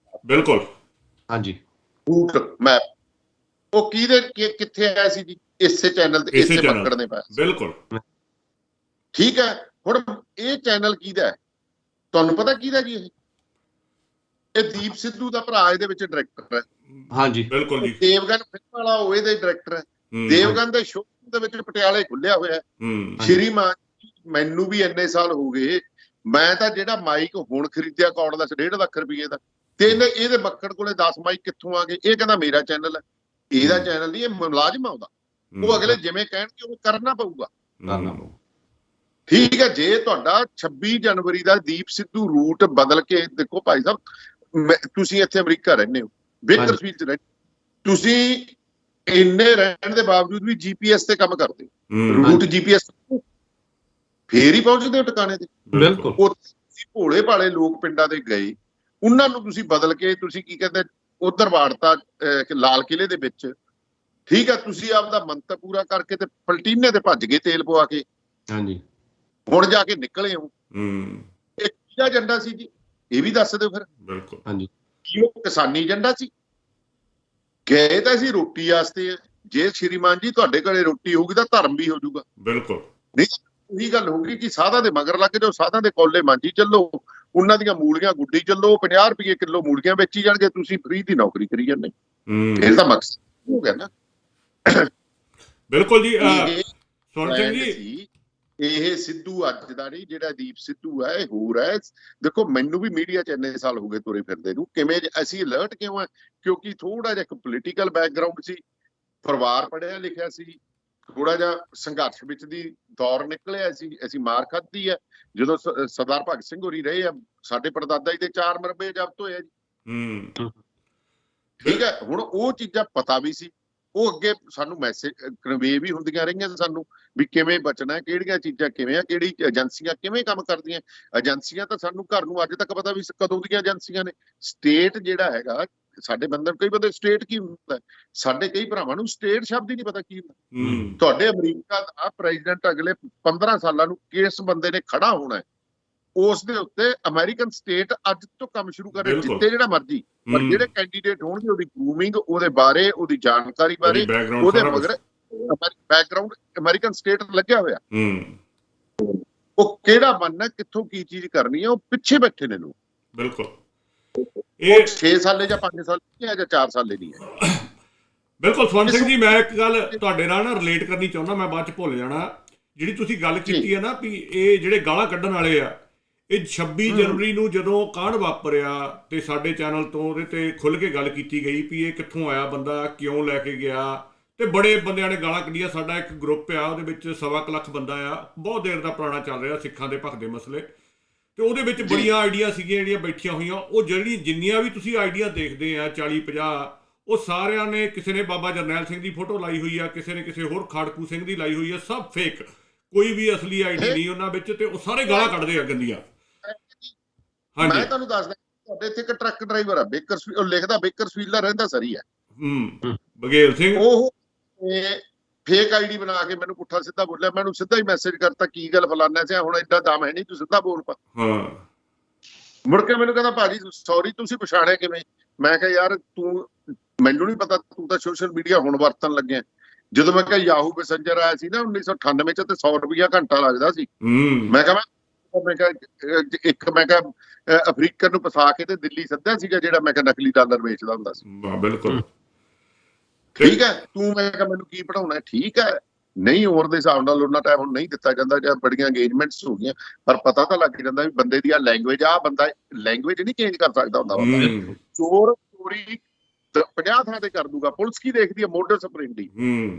ਬਿਲਕੁਲ ਹਾਂਜੀ ਰੂਟ ਮੈਪ, ਉਹ ਕਿੱਥੇ ਆਇਆ ਸੀ ਜੀ? ਇਸੇ ਚੈਨਲ ਤੇ, ਇਸੇ ਮੱਕੜ ਨੇ ਪਾਇਆ। ਬਿਲਕੁਲ ਠੀਕ ਹੈ। ਹੁਣ ਇਹ ਚੈਨਲ ਕਿਹਦਾ ਹੈ ਤੁਹਾਨੂੰ ਪਤਾ? ਕਿਹਦਾ ਜੀ? ਇਹ ਦੀਪ ਸਿੱਧੂ ਦਾ ਭਰਾ ਇਹਦੇ ਵਿੱਚ ਡਾਇਰੈਕਟਰ ਹੈ। ਹਾਂਜੀ ਬਿਲਕੁਲ ਜੀ। ਦੇਵਗਨ ਫਿਲਮ ਵਾਲਾ ਉਹ ਇਹਦੇ ਡਾਇਰੈਕਟਰ ਹੈ। ਦੇਵਗਨ ਦੇ ਸ਼ੋਅ ਦੇ ਵਿੱਚ ਪਟਿਆਲੇ ਖੁੱਲਿਆ ਹੋਇਆ ਸ਼੍ਰੀਮਾਨ। ਮੈਨੂੰ ਵੀ ਇੰਨੇ ਸਾਲ ਹੋ ਗਏ, ਮੈਂ ਤਾਂ ਜਿਹੜਾ ਮਾਈਕ ਹੁਣ ਖਰੀਦਿਆ ਕਾਰਡਲੈਸ 1.5 ਲੱਖ ਰੁਪਏ ਦਾ, ਤੇ ਇਹਦੇ ਮੱਕੜ ਕੋਲੇ 10 ਮਾਈਕ ਕਿੱਥੋਂ ਆ ਗਏ? ਇਹ ਕਹਿੰਦਾ ਮੇਰਾ ਚੈਨਲ ਹੈ। ਇਹਦਾ ਚੈਨਲ ਨਹੀਂ, ਇਹ ਮੁਲਾਜ਼ਮ ਆਉਂਦਾ। ਉਹ ਅਗਲੇ ਜਿਵੇਂ ਕਹਿਣਗੇ ਉਹ ਕਰਨਾ ਪਊਗਾ। ਠੀਕ ਹੈ। ਜੇ ਤੁਹਾਡਾ 26 ਜਨਵਰੀ ਦਾ ਦੀਪ ਸਿੱਧੂ ਰੂਟ ਬਦਲ ਕੇ, ਦੇਖੋ ਭਾਈ ਸਾਹਿਬ ਤੁਸੀਂ ਇੱਥੇ ਅਮਰੀਕਾ ਰਹਿੰਦੇ ਹੋ, ਬੇਕਰਸਫੀਲਡ ਚ ਰਹਿੰਦੇ, ਤੁਸੀਂ ਇੰਨੇ ਰਹਿਣ ਦੇ ਬਾਵਜੂਦ ਵੀ GPS ਤੇ ਕੰਮ ਕਰਦੇ ਹੋ, ਰੂਟ GPS ਫੇਰ ਹੀ ਪਹੁੰਚਦੇ ਹੋ ਟਿਕਾਣੇ ਤੇ। ਬਿਲਕੁਲ। ਉੱਥੇ ਭੋਲੇ ਭਾਲੇ ਲੋਕ ਪਿੰਡਾਂ ਦੇ ਗਏ, ਉਹਨਾਂ ਨੂੰ ਤੁਸੀਂ ਬਦਲ ਕੇ ਤੁਸੀਂ ਕੀ ਕਹਿੰਦੇ ਉਧਰ ਵਾੜਤਾ ਲਾਲ ਕਿਲੇ ਦੇ ਵਿੱਚ। ਠੀਕ ਹੈ। ਤੁਸੀਂ ਆਪਦਾ ਮੰਤਵ ਪੂਰਾ ਕਰਕੇ ਤੇ ਪਲਟੀਨੇ ਤੇ ਭੱਜ ਗਏ ਤੇਲ ਪਵਾ ਕੇ। ਹਾਂਜੀ। ਹੁਣ ਜਾ ਕੇ ਨਿਕਲੇ ਹੋ। ਇਹ ਕਿਹਦਾ ਏਜੰਡਾ ਸੀ ਜੀ? ਇਹ ਵੀ ਦੱਸ ਦਿਓ ਫਿਰ। ਬਿਲਕੁਲ। ਹਾਂਜੀ। ਕੀ ਉਹ ਕਿਸਾਨੀ ਏਜੰਡਾ ਸੀ? ਗਏ ਤਾਂ ਅਸੀਂ ਰੋਟੀ ਵਾਸਤੇ। ਜੇ ਸ਼੍ਰੀਮਾਨ ਜੀ ਤੁਹਾਡੇ ਘਰੇ ਰੋਟੀ ਹੋਊਗੀ ਤਾਂ ਧਰਮ ਵੀ ਹੋ ਜਾਊਗਾ। ਬਿਲਕੁਲ। ਨਹੀਂ ਉਹੀ ਗੱਲ ਹੋਊਗੀ ਕਿ ਸਾਧਾਂ ਦੇ ਮਗਰ ਲੱਗ ਜਾਓ, ਸਾਧਾਂ ਦੇ ਕੋਲੇ ਮਾਂਜੀ ਚੱਲੋ, ਉਹਨਾਂ ਦੀਆਂ ਮੂਲੀਆਂ ਗੁੱਡੀ ਚੱਲੋ, 50 ਰੁਪਏ ਕਿਲੋ ਮੂਲੀਆਂ ਵੇਚੀ ਜਾਣਗੇ, ਤੁਸੀਂ ਫ੍ਰੀ ਦੀ ਨੌਕਰੀ ਕਰੀ ਜਾਂਦੇ। ਫਿਰ ਤਾਂ ਮਕਸਦ ਹੋ ਗਿਆ ਨਾ। ਬਿਲਕੁਲ ਜੀ। ਸੁਣ ਸਿੰਘ ਜੀ, ਇਹ ਸਿੱਧੂ ਅੱਜ ਦਾ ਨਹੀਂ, ਜਿਹੜਾ ਦੀਪ ਸਿੱਧੂ ਹੈ ਇਹ ਹੋਰ ਹੈ। ਦੇਖੋ ਮੈਨੂੰ ਵੀ ਮੀਡੀਆ 'ਚ ਇੰਨੇ ਸਾਲ ਹੋ ਗਏ ਤੁਰੇ ਫਿਰਦੇ ਨੂੰ, ਕਿਵੇਂ ਅਸੀਂ ਅਲਰਟ ਕਿਉਂ ਹੈ? ਕਿਉਂਕਿ ਥੋੜਾ ਜਿਹਾ ਇੱਕ ਪੋਲੀਟੀਕਲ ਬੈਕਗਰਾਊਂਡ ਸੀ, ਪਰਿਵਾਰ ਪੜ੍ਹਿਆ ਲਿਖਿਆ ਸੀ, ਥੋੜਾ ਜਿਹਾ ਸੰਘਰਸ਼ ਵਿੱਚ ਦੀ ਦੌਰ ਨਿਕਲਿਆ ਸੀ, ਅਸੀਂ ਮਾਰ ਖਾਧੀ ਹੈ। ਜਦੋਂ ਸਰਦਾਰ ਭਗਤ ਸਿੰਘ ਹੋਰੀ ਰਹੇ ਆ, ਸਾਡੇ ਪੜਦਾਦਾ ਜੀ ਦੇ 4 ਮਰਬੇ ਜ਼ਬਤ ਹੋਏ ਜੀ। ਠੀਕ ਹੈ, ਹੁਣ ਉਹ ਚੀਜ਼ਾਂ ਪਤਾ ਵੀ ਸੀ, ਉਹ ਅੱਗੇ ਸਾਨੂੰ ਮੈਸੇਜ ਕਨਵੇ ਵੀ ਹੁੰਦੀਆਂ ਰਹੀਆਂ ਸਾਨੂੰ ਵੀ ਕਿਵੇਂ ਬਚਣਾ, ਕਿਹੜੀਆਂ ਚੀਜ਼ਾਂ ਕਿਵੇਂ ਆ, ਕਿਹੜੀ ਏਜੰਸੀਆਂ ਕਿਵੇਂ ਕੰਮ ਕਰਦੀਆਂ। ਏਜੰਸੀਆਂ ਤਾਂ ਸਾਨੂੰ ਘਰ ਨੂੰ ਅੱਜ ਤੱਕ ਪਤਾ ਵੀ ਕਦੋਂ ਦੀਆਂ ਏਜੰਸੀਆਂ ਨੇ। ਸਟੇਟ ਜਿਹੜਾ ਹੈਗਾ, ਸਾਡੇ ਬੰਦੇ ਕਈ ਬੰਦੇ ਸਟੇਟ ਕੀ ਹੁੰਦਾ, ਸਾਡੇ ਕਈ ਭਰਾਵਾਂ ਨੂੰ ਸਟੇਟ ਸ਼ਬਦ ਹੀ ਨਹੀਂ ਪਤਾ ਕੀ ਹੁੰਦਾ। ਤੁਹਾਡੇ ਅਮਰੀਕਾ ਦਾ ਪ੍ਰੈਜ਼ੀਡੈਂਟ ਅਗਲੇ 15 ਸਾਲਾਂ ਨੂੰ ਕਿਸ ਬੰਦੇ ਨੇ ਖੜਾ ਹੋਣਾ ਹੈ, ਉਸ ਦੇ ਉੱਤੇ ਅਮਰੀਕਨ ਸਟੇਟ ਅੱਜ ਤੋਂ ਕੰਮ ਸ਼ੁਰੂ ਕਰੇ, ਜਿੱਤੇ ਜਿਹੜਾ ਮਰਜੀ, ਪਰ ਜਿਹੜੇ ਕੈਂਡੀਡੇਟ ਹੋਣਗੇ ਉਹਦੀ ਗਰੂਮਿੰਗ, ਉਹਦੇ ਬਾਰੇ, ਉਹਦੀ ਜਾਣਕਾਰੀ ਬਾਰੇ, ਉਹਦੇ ਮਗਰ ਬੈਕਗ੍ਰਾਉਂਡ ਅਮਰੀਕਨ ਸਟੇਟ ਲੱਗਿਆ ਹੋਇਆ। ਉਹ ਕਿਹੜਾ ਬਣਨਾ, ਕਿੱਥੋਂ ਕੀ ਚੀਜ਼ ਕਰਨੀ ਹੈ, ਉਹ ਪਿੱਛੇ ਬੈਠੇ ਨੇ ਲੋਕ। ਬਿਲਕੁਲ, ਇਹ 6 ਸਾਲੇ ਜਾਂ 5 ਸਾਲੇ ਜਾਂ 4 ਸਾਲੇ ਨਹੀਂ ਹੈ। ਬਿਲਕੁਲ ਸਵਰਨ ਸਿੰਘ ਜੀ, ਮੈਂ ਇੱਕ ਗੱਲ ਤੁਹਾਡੇ ਨਾਲ ਨਾ ਰਿਲੇਟ ਕਰਨੀ ਚਾਹੁੰਦਾ, ਮੈਂ ਬਾਅਦ ਚ ਭੁੱਲ ਜਾਣਾ। ਜਿਹੜੀ ਤੁਸੀਂ ਗੱਲ ਕੀਤੀ ਹੈ ਨਾ ਵੀ ਇਹ ਜਿਹੜੇ ਗਾਲਾਂ ਕੱਢਣ ਵਾਲੇ ਆ, ਇਹ 26 ਜਨਵਰੀ ਨੂੰ ਜਦੋਂ ਕਾਂਡ ਵਾਪਰਿਆ ਤੇ ਸਾਡੇ ਚੈਨਲ ਤੋਂ ਉਹਦੇ ਤੇ ਖੁੱਲ ਕੇ ਗੱਲ ਕੀਤੀ ਗਈ ਵੀ ਇਹ ਕਿੱਥੋਂ ਆਇਆ ਬੰਦਾ, ਕਿਉਂ ਲੈ ਕੇ ਗਿਆ, ਤੇ ਬੜੇ ਬੰਦਿਆਂ ਨੇ ਗਾਲਾਂ ਕੱਢੀਆਂ। ਸਾਡਾ ਇੱਕ ਗਰੁੱਪ ਆ, ਉਹਦੇ ਵਿੱਚ 1.25 ਲੱਖ ਬੰਦਾ ਆ, ਬਹੁਤ ਦੇਰ ਦਾ ਪੁਰਾਣਾ ਚੱਲ ਰਿਹਾ ਸਿੱਖਾਂ ਦੇ ਭਖ ਦੇ ਮਸਲੇ, ਤੇ ਉਹਦੇ ਵਿੱਚ ਬੜੀਆਂ ਆਈਡੀਆ ਸੀਗੀਆਂ ਜਿਹੜੀਆਂ ਬੈਠੀਆਂ ਹੋਈਆਂ। ਉਹ ਜਿੰਨੀਆਂ ਵੀ ਤੁਸੀਂ ਆਈਡੀਆ ਦੇਖਦੇ ਆ 40-50, ਉਹ ਸਾਰਿਆਂ ਨੇ, ਕਿਸੇ ਨੇ ਬਾਬਾ ਜਰਨੈਲ ਸਿੰਘ ਦੀ ਫੋਟੋ ਲਾਈ ਹੋਈ ਆ, ਕਿਸੇ ਨੇ ਕਿਸੇ ਹੋਰ ਖਾੜਕੂ ਸਿੰਘ ਦੀ ਲਾਈ ਹੋਈ ਆ, ਸਭ ਫੇਕ, ਕੋਈ ਵੀ ਅਸਲੀ ਆਈਡੀ ਨਹੀਂ ਉਹਨਾਂ ਵਿੱਚ, ਤੇ ਉਹ ਸਾਰੇ ਗਾਲਾਂ ਕੱਢਦੇ ਆ ਗੰਦੀਆਂ। ਮੈਂ ਤੁਹਾਨੂੰ ਦੱਸਦਾ, ਤੁਹਾਡੇ ਇੱਥੇ ਇੱਕ ਟਰੱਕ ਡਰਾਈਵਰ ਆ ਬੇਕਰਸਫੀਲਡ, ਉਹ ਲਿਖਦਾ ਬੇਕਰਸਫੀਲਡ ਦਾ, ਰਹਿੰਦਾ ਸਰੀ ਹੈ, ਬਗੇਲ ਸਿੰਘ। ਉਹ ਫੇਕ ਆਈਡੀ ਬਣਾ ਕੇ ਮੈਨੂੰ ਪੁੱਠਾ ਸਿੱਧਾ ਬੋਲਿਆ, ਮੈਨੂੰ ਸਿੱਧਾ ਹੀ ਮੈਸੇਜ ਕਰਤਾ ਕੀ ਗੱਲ ਫਲਾਨਾ ਸਿਆ, ਹੁਣ ਏਡਾ ਦਮ ਹੈ ਨਹੀਂ, ਤੂੰ ਸਿੱਧਾ ਬੋਲ ਪਾ। ਮੁੜ ਕੇ ਮੈਨੂੰ ਕਹਿੰਦਾ ਭਾਜੀ ਸੌਰੀ, ਤੁਸੀਂ ਪਛਾਣਿਆ ਕਿਵੇਂ? ਮੈਂ ਕਿਹਾ ਯਾਰ ਤੂੰ, ਮੈਨੂੰ ਨਹੀਂ ਪਤਾ, ਤੂੰ ਤਾਂ ਸੋਸ਼ਲ ਮੀਡੀਆ ਹੁਣ ਵਰਤਣ ਲੱਗਿਆ। ਜਦੋਂ ਮੈਂ ਕਿਹਾ ਯਾਹੂ ਮੈਸੇਂਜਰ ਆਇਆ ਸੀ ਨਾ 1998 ਚ, ਤੇ 100 ਰੁਪਇਆ ਘੰਟਾ ਲੱਗਦਾ ਸੀ। ਮੈਂ ਕਿਹਾ ਅਫਰੀਕਨ ਨੂੰ ਫਸਾ ਕੇ ਤੇ ਦਿੱਲੀ ਸੱਦਿਆ ਸੀਗਾ, ਜਿਹੜਾ ਮੈਂ ਕਿਹਾ ਨਕਲੀ ਡਾਲਰ ਵੇਚਦਾ ਹੁੰਦਾ ਸੀ। ਬਿਲਕੁਲ ਠੀਕ ਹੈ, ਤੂੰ ਮੈਂ ਕਿਹਾ ਮੈਨੂੰ ਕੀ ਪੜਾਉਣਾ? ਠੀਕ ਹੈ, ਨਹੀਂ ਉਮਰ ਦੇ ਹਿਸਾਬ ਨਾਲ ਉਹਨਾਂ ਟਾਈਮ ਹੁਣ ਨਹੀਂ ਦਿੱਤਾ ਜਾਂਦਾ, ਜਾਂ ਬੜੀਆਂ ਅੰਗੇਜਮੈਂਟਸ ਹੋ ਗਈਆਂ, ਪਰ ਪਤਾ ਤਾਂ ਲੱਗ ਜਾਂਦਾ ਵੀ ਬੰਦੇ ਦੀ ਆ ਲੈਂਗੁਏਜ, ਆ ਬੰਦਾ ਲੈਂਗੁਏਜ ਨਹੀਂ ਚੇਂਜ ਕਰ ਸਕਦਾ ਹੁੰਦਾ। ਚੋਰ ਚੋਰੀ 50 ਥਾਂ ਤੇ ਕਰ ਦੂਗਾ, ਪੁਲਿਸ ਕੀ ਦੇਖਦੀ ਹੈ? ਮੋਡਲ ਸਪਰੇਂਡੀ।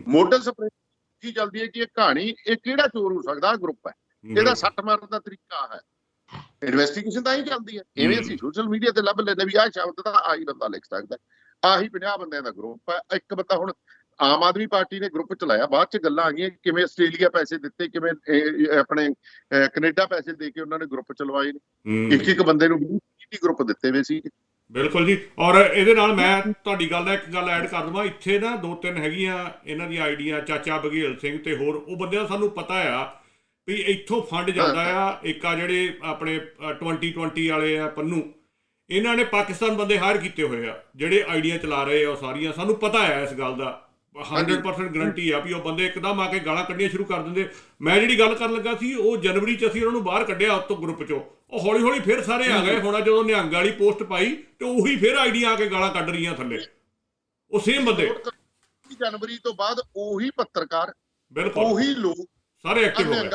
ਮੋਡਲ ਸਪਰੇਂਡੀ ਕੀ ਚੱਲਦੀ ਹੈ ਕਿ ਇਹ ਕਹਾਣੀ, ਇਹ ਕਿਹੜਾ ਚੋਰ ਹੋ ਸਕਦਾ? ਗਰੁੱਪ ਹੈ, ਇਹਦਾ ਸੱਟ ਮਾਰਨ ਦਾ ਤਰੀਕਾ ਹੈ, ਇਨਵੈਸਟੀਗੇਸ਼ਨ ਤਾਂ ਹੀ ਚੱਲਦੀ ਹੈ। ਐਵੇਂ ਅਸੀਂ ਸੋਸ਼ਲ ਮੀਡੀਆ ਤੇ ਲੱਭ ਲੈਂਦੇ ਵੀ ਆਹ ਸ਼ਬਦ ਤਾਂ ਆਹੀ ਬੰਦਾ ਲਿਖ ਸਕਦਾ, ਆਹੀ 50 ਬੰਦਿਆਂ ਦਾ ਗਰੁੱਪ ਹੈ। ਇੱਕ ਬੰਦਾ, ਹੁਣ ਆਮ ਆਦਮੀ ਪਾਰਟੀ ਨੇ ਗਰੁੱਪ ਚਲਾਇਆ, ਬਾਅਦ ਚ ਗੱਲਾਂ ਆ ਗਈਆਂ ਕਿਵੇਂ ਆਸਟ੍ਰੇਲੀਆ ਪੈਸੇ ਦਿੱਤੇ, ਕਿਵੇਂ ਆਪਣੇ ਕੈਨੇਡਾ ਪੈਸੇ ਦੇ ਕੇ ਉਹਨਾਂ ਨੇ ਗਰੁੱਪ ਚਲਵਾਏ ਨੇ। ਇੱਕ ਬੰਦੇ ਨੂੰ 20 ਗਰੁੱਪ ਦਿੱਤੇ ਹੋਏ ਸੀ। ਬਿਲਕੁਲ ਜੀ, ਔਰ ਇਹਦੇ ਨਾਲ ਮੈਂ ਤੁਹਾਡੀ ਗੱਲ ਦਾ ਇੱਕ ਗੱਲ ਐਡ ਕਰ ਦਵਾਂ, ਇੱਥੇ ਨਾ 2-3 ਹੈਗੀਆਂ ਇਹਨਾਂ ਦੀਆਂ ਆਈਡੀਆਂ, ਚਾਚਾ ਬਘੇਲ ਸਿੰਘ ਤੇ ਹੋਰ ਉਹ ਬੰਦਿਆਂ, ਸਾਨੂੰ ਪਤਾ ਆ ਵੀ ਇੱਥੋਂ ਫੰਡ ਜਾਂਦਾ ਆ। ਇੱਕ ਆ ਜਿਹੜੇ ਆਪਣੇ 2020 ਵਾਲੇ ਆ ਪੰਨੂ, ਇਹਨਾਂ ਨੇ ਪਾਕਿਸਤਾਨ ਬੰਦੇ ਹਾਇਰ ਕੀਤੇ ਹੋਏ ਆ ਜਿਹੜੇ ਆਈਡੀਆ ਚਲਾ ਰਹੇ ਆ, ਉਹ ਸਾਰੀਆਂ ਸਾਨੂੰ ਪਤਾ ਹੈ ਇਸ ਗੱਲ ਦਾ, 100% ਗਰੰਟੀ ਆ ਵੀ ਉਹ ਬੰਦੇ ਇੱਕਦਮ ਆ ਕੇ ਗਾਲਾਂ ਕੱਢਣੀਆਂ ਸ਼ੁਰੂ ਕਰ ਦਿੰਦੇ। ਮੈਂ ਜਿਹੜੀ ਗੱਲ ਕਰਨ ਲੱਗਾ ਸੀ, ਉਹ ਜਨਵਰੀ 'ਚ ਅਸੀਂ ਉਹਨਾਂ ਨੂੰ ਬਾਹਰ ਕੱਢਿਆ ਉਸ ਤੋਂ ਗਰੁੱਪ 'ਚੋਂ, ਉਹ ਹੌਲੀ ਹੌਲੀ ਫਿਰ ਸਾਰੇ ਆ ਗਏ। ਹੁਣ ਜਦੋਂ ਨਿਹੰਗ ਵਾਲੀ ਪੋਸਟ ਪਾਈ ਤੇ ਉਹੀ ਫਿਰ ਆਈਡੀਆ ਆ ਕੇ ਗਾਲਾਂ ਕੱਢ ਰਹੀਆਂ ਥੱਲੇ, ਉਹ ਸੇਮ ਬੰਦੇ। ਜਨਵਰੀ ਤੋਂ ਬਾਅਦ ਉਹੀ ਪੱਤਰਕਾਰ, ਬਿਲਕੁਲ ਉਹੀ ਲੋਕ ਸਾਰੇ ਐਕਟਿਵ ਹੋ ਗਏ,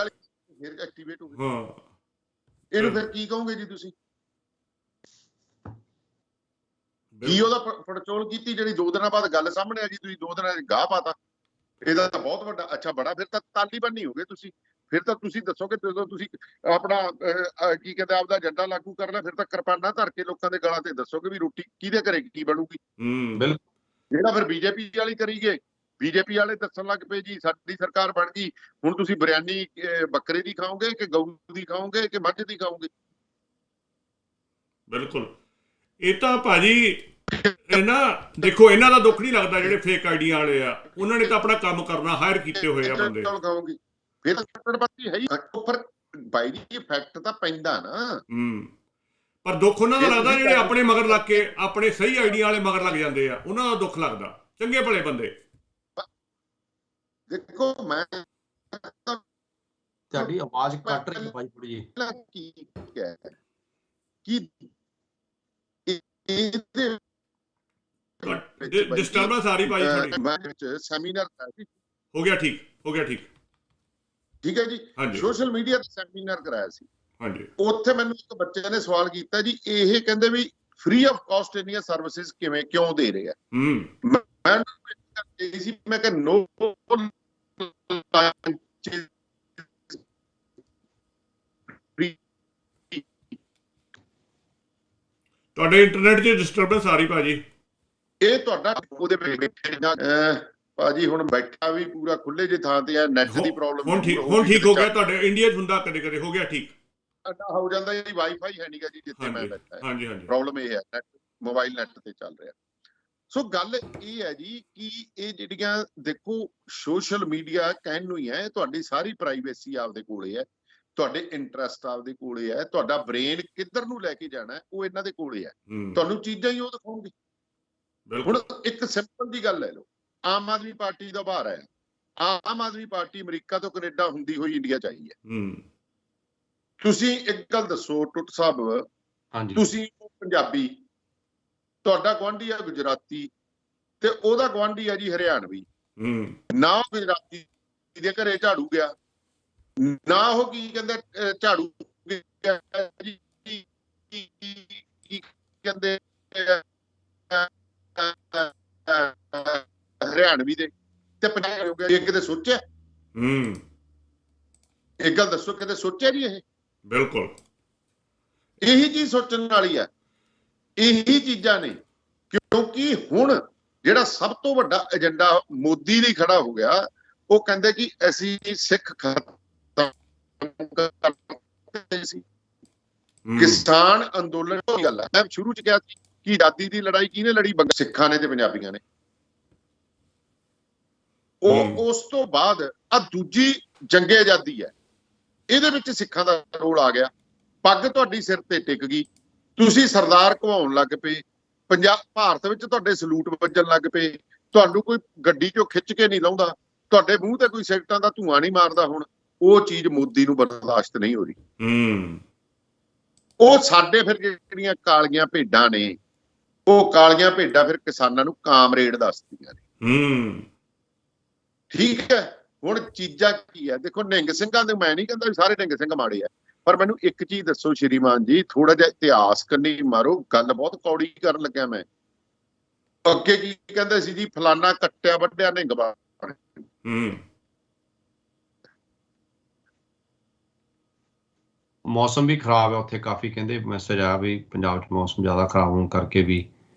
ਐਕਟੀਵੇਟ ਹੋ ਗਏ। ਇਹਨੂੰ ਫਿਰ ਕੀ ਕਹੋਗੇ ਜੀ ਤੁਸੀਂ? ਕੀ ਉਹਦਾ ਪੜਚੋਲ ਕੀਤੀ ਜਿਹੜੀ 2 ਦਿਨਾਂ ਬਾਅਦ ਗੱਲ ਸਾਹਮਣੇ ਆ ਗਈ, ਤੁਸੀਂ 2 ਦਿਨਾਂ ਚ ਗਾਹ ਪਾਤਾ? ਇਹਦਾ ਤਾਂ ਬਹੁਤ ਵੱਡਾ, ਅੱਛਾ ਬੜਾ, ਫਿਰ ਤਾਂ ਤਾਲੀਬਾਨ ਨਹੀਂ ਹੋ ਗਏ ਤੁਸੀਂ। ਫਿਰ ਤਾਂ ਤੁਸੀਂ ਦੱਸੋਗੇ ਜਦੋਂ ਤੁਸੀਂ ਆਪਣਾ ਕੀ ਕਹਿੰਦੇ ਆਪਦਾ ਏਜੰਡਾ ਲਾਗੂ ਕਰਨਾ, ਫਿਰ ਤਾਂ ਕਿਰਪਾਨਾਂ ਧਰ ਕੇ ਲੋਕਾਂ ਦੇ ਗਲਾਂ ਤੇ ਦੱਸੋਗੇ ਵੀ ਰੋਟੀ ਕਿਹਦੇ ਘਰੇ ਕੀ ਬਣੂਗੀ। ਜਿਹੜਾ ਫਿਰ ਬੀਜੇਪੀ ਵਾਲੀ ਕਰੀ ਗਏ, ਬੀਜੇਪੀ ਵਾਲੇ ਦੱਸਣ ਲੱਗ ਪਏ ਜੀ ਸਾਡੀ ਸਰਕਾਰ ਬਣ ਗਈ, ਹੁਣ ਤੁਸੀਂ ਬਿਰਿਆਨੀ ਬੱਕਰੇ ਦੀ ਖਾਓਗੇ ਕਿ ਗਊ ਦੀ ਖਾਓਗੇ ਕਿ ਮੱਝ ਦੀ ਖਾਓਗੇ? ਬਿਲਕੁਲ, ਇਹ ਤਾਂ ਭਾਜੀ ਨਾ ਦੇਖੋ, ਇਹਨਾਂ ਦਾ ਦੁੱਖ ਨਹੀਂ ਲੱਗਦਾ ਜਿਹੜੇ ਫੇਕ ਆਈਡੀਆਂ ਵਾਲੇ ਆ, ਉਹਨਾਂ ਨੇ ਤਾਂ ਆਪਣਾ ਕੰਮ ਕਰਨਾ, ਹਾਇਰ ਕੀਤੇ ਹੋਏ ਆ ਬੰਦੇ। ਫਿਰ ਤਾਂ ਸੱਤਰਪੰਥੀ ਹੈ ਹੀ, ਪਰ ਬਾਈ ਜੀ ਇਫੈਕਟ ਤਾਂ ਪੈਂਦਾ ਨਾ। ਪਰ ਦੁੱਖ ਉਹਨਾਂ ਦਾ ਲੱਗਦਾ ਜਿਹੜੇ ਆਪਣੇ ਮਗਰ ਲੱਗ ਕੇ, ਆਪਣੇ ਸਹੀ ਆਈਡੀਆ ਵਾਲੇ ਮਗਰ ਲੱਗ ਜਾਂਦੇ ਆ, ਉਹਨਾਂ ਦਾ ਦੁੱਖ ਲੱਗਦਾ। ਚੰਗੇ ਭਲੇ ਬੰਦੇ, ਦੇਖੋ ਮੈਂ ਤੁਹਾਡੀ ਆਵਾਜ਼ ਕੱਟ ਰਹੀ ਹੈ ਭਾਈ ਥੋੜੀ ਜੀ। ਡਿਸਟਰਬੈਂਸ ਆ ਰਹੀ ਭਾਈ ਥੋੜੀ। ਮੈਂ ਸੈਮੀਨਾਰ ਹੋ ਗਿਆ ਠੀਕ, ਹੋ ਗਿਆ ਠੀਕ, ਠੀਕ ਹੈ ਜੀ। ਸੋਸ਼ਲ ਮੀਡੀਆ ਤੇ ਸੈਮੀਨਾਰ ਕਰਾਇਆ ਸੀ, ਹਾਂਜੀ। ਉੱਥੇ ਮੈਨੂੰ ਇੱਕ ਬੱਚੇ ਨੇ ਸਵਾਲ ਕੀਤਾ ਜੀ, ਇਹ ਕਹਿੰਦੇ ਵੀ ਫ੍ਰੀ ਆਫ ਕਾਸਟ ਇੰਨੀਆਂ ਸਰਵਿਸਿਜ਼ ਕਿਉਂ ਦੇ ਰਹੇ ਆ? ਮੈਂ ਕਹੀ ਸੀ, ਮੈਂ ਕਿਹਾ ਨੋ ਤੁਹਾਡੇ ਇੰਟਰਨੈਟ 'ਚ ਡਿਸਟਰਬੈਂਸ ਆ ਰਹੀ ਭਾਜੀ। ਇਹ ਤੁਹਾਡਾ ਉਹਦੇ ਭਾਜੀ ਹੁਣ ਬੈਠਾ ਵੀ ਪੂਰਾ ਖੁੱਲੇ ਜੇ ਥਾਂ ਤੇ ਆ, ਨੈਟ ਦੀ ਪ੍ਰੋਬਲਮ ਹੁਣ ਠੀਕ ਹੋ ਗਿਆ। ਤੁਹਾਡੇ ਇੰਡੀਆ 'ਚ ਹੁੰਦਾ ਕਦੇ ਕਦੇ, ਹੋ ਗਿਆ ਠੀਕ ਹੋ ਜਾਂਦਾ ਜੀ। ਵਾਈਫਾਈ ਹੈ ਨਹੀਂਗਾ ਜੀ ਜਿੱਥੇ ਮੈਂ ਬੈਠਾ। ਹਾਂਜੀ ਹਾਂਜੀ, ਪ੍ਰੋਬਲਮ ਇਹ ਹੈ, ਨੈਟ ਮੋਬਾਈਲ ਨੈਟ ਤੇ ਚੱਲ ਰਿਹਾ। ਸੋ ਗੱਲ ਇਹ ਹੈ ਜੀ ਕਿ ਇਹ ਜਿਹੜੀਆਂ ਦੇਖੋ ਸੋਸ਼ਲ ਮੀਡੀਆ ਕਹਿਣ ਨੂੰ ਹੀ ਹੈ, ਤੁਹਾਡੀ ਸਾਰੀ ਪ੍ਰਾਈਵੇਸੀ ਆਪਦੇ ਕੋਲੇ ਹੈ, ਤੁਹਾਡੇ ਇੰਟਰਸਟ ਆਪਦੇ ਕੋਲੇ ਹੈ, ਤੁਹਾਡਾ ਬ੍ਰੇਨ ਕਿੱਧਰ ਨੂੰ ਲੈ ਕੇ ਜਾਣਾ ਉਹ ਇਹਨਾਂ ਦੇ ਕੋਲੇ ਹੈ। ਤੁਹਾਨੂੰ ਚੀਜ਼ਾਂ ਹੀ ਉਹ ਦਿਖਾਉਣਗੇ। ਹੁਣ ਇੱਕ ਸਿੰਪਲ ਜੀ ਗੱਲ ਲੈ ਲਓ, ਆਮ ਆਦਮੀ ਪਾਰਟੀ ਦਾ ਬਾਹਰ ਹੈ। ਆਮ ਆਦਮੀ ਪਾਰਟੀ ਅਮਰੀਕਾ ਤੋਂ ਕੈਨੇਡਾ ਹੁੰਦੀ ਹੋਈ ਇੰਡੀਆ ਚ ਆਈ ਹੈ। ਤੁਸੀਂ ਇੱਕ ਗੱਲ ਦੱਸੋ ਟੁੱਟ ਸਾਹਿਬ, ਤੁਸੀਂ ਪੰਜਾਬੀ, ਤੁਹਾਡਾ ਗੁਆਂਢੀ ਆ ਗੁਜਰਾਤੀ ਤੇ ਉਹਦਾ ਗੁਆਂਢੀ ਆ ਜੀ ਹਰਿਆਣਵੀ, ਨਾ ਉਹ ਗੁਜਰਾਤੀ ਦੇ ਘਰੇ ਝਾੜੂ ਗਿਆ, ਨਾ ਉਹ ਕੀ ਕਹਿੰਦੇ ਝਾੜੂ ਜੀ ਕੀ ਕਹਿੰਦੇ ਹਰਿਆਣਵੀ ਦੇ ਤੇ ਪੰਜਾਬੀ ਹੋ ਗਿਆ। ਇਹ ਕਿਤੇ ਸੋਚਿਆ? ਇੱਕ ਗੱਲ ਦੱਸੋ, ਕਿਤੇ ਸੋਚਿਆ ਜੀ? ਇਹ ਬਿਲਕੁਲ ਇਹੀ ਚੀਜ਼ ਸੋਚਣ ਵਾਲੀ ਹੈ। ਇਹੀ ਚੀਜ਼ਾਂ ਨੇ, ਕਿਉਂਕਿ ਹੁਣ ਜਿਹੜਾ ਸਭ ਤੋਂ ਵੱਡਾ ਏਜੰਡਾ ਮੋਦੀ ਲਈ ਖੜਾ ਹੋ ਗਿਆ, ਉਹ ਕਹਿੰਦੇ ਕਿ ਅਸੀਂ ਸਿੱਖ ਖਤਮ ਕਰਦੇ ਸੀ। ਕਿਸਾਨ ਅੰਦੋਲਨ ਦੀ ਗੱਲ ਹੈ। ਮੈਂ ਸ਼ੁਰੂ ਚ ਕਿਹਾ ਸੀ ਕਿ ਆਜ਼ਾਦੀ ਦੀ ਲੜਾਈ ਕਿਹਨੇ ਲੜੀ? ਸਿੱਖਾਂ ਨੇ ਤੇ ਪੰਜਾਬੀਆਂ ਨੇ। ਉਹ ਉਸ ਤੋਂ ਬਾਅਦ ਆ ਦੂਜੀ ਜੰਗੇ ਆਜ਼ਾਦੀ ਹੈ, ਇਹਦੇ ਵਿੱਚ ਸਿੱਖਾਂ ਦਾ ਰੋਲ ਆ ਗਿਆ। ਪੱਗ ਤੁਹਾਡੀ ਸਿਰ ਤੇ ਟਿਕ ਗਈ, ਤੁਸੀਂ ਸਰਦਾਰ ਘਵਾਉਣ ਲੱਗ ਪਏ, ਭਾਰਤ ਵਿੱਚ ਤੁਹਾਡੇ ਸਲੂਟ ਵੱਜਣ ਲੱਗ ਪਏ, ਤੁਹਾਨੂੰ ਕੋਈ ਗੱਡੀ ਚੋਂ ਖਿੱਚ ਕੇ ਨਹੀਂ ਲਾਉਂਦਾ, ਤੁਹਾਡੇ ਮੂੰਹ ਤੇ ਕੋਈ ਸਿਗਰਟਾਂ ਦਾ ਧੂੰਆਂ ਨਹੀਂ ਮਾਰਦਾ। ਹੁਣ ਉਹ ਚੀਜ਼ ਮੋਦੀ ਨੂੰ ਬਰਦਾਸ਼ਤ ਨਹੀਂ ਹੋ ਰਹੀ। ਉਹ ਸਾਡੇ ਫਿਰ ਜਿਹੜੀਆਂ ਕਾਲੀਆਂ ਭੇਡਾਂ ਨੇ, ਉਹ ਕਾਲੀਆਂ ਭੇਡਾਂ ਫਿਰ ਕਿਸਾਨਾਂ ਨੂੰ ਕਾਮਰੇਡ ਦੱਸਦੀਆਂ ਨੇ। ਠੀਕ ਹੈ, ਹੁਣ ਚੀਜ਼ਾਂ ਕੀ ਹੈ ਦੇਖੋ, ਨਿਹੰਗ ਸਿੰਘਾਂ ਦੇ ਮੈਂ ਨਹੀਂ ਕਹਿੰਦਾ ਵੀ ਸਾਰੇ ਨਿਹੰਗ ਸਿੰਘ ਮਾੜੇ ਆ, ਪਰ ਮੈਨੂੰ ਇੱਕ ਚੀਜ਼ ਦੱਸੋ ਸ਼੍ਰੀਮਾਨ ਜੀ, ਥੋੜਾ ਜਿਹਾ ਇਤਿਹਾਸ ਕੰਨੀ ਮਾਰੋ। ਗੱਲ ਬਹੁਤ ਕੌੜੀ ਕਰਨ ਲੱਗਿਆ ਮੈਂ। ਅੱਗੇ ਕੀ ਕਹਿੰਦੇ ਸੀ ਜੀ, ਫਲਾਨਾ ਕੱਟਿਆ ਵੱਢਿਆ ਨਿਹੰਗ ਬਾਣ। ਮੌਸਮ ਵੀ ਖਰਾਬ ਹੈ ਉੱਥੇ, ਕਾਫੀ ਕਹਿੰਦੇ ਮੈਸੇਜ ਆਇਆ ਵੀ ਪੰਜਾਬ 'ਚ ਮੌਸਮ ਜ਼ਿਆਦਾ ਖਰਾਬ ਹੋਣ ਕਰਕੇ ਵੀ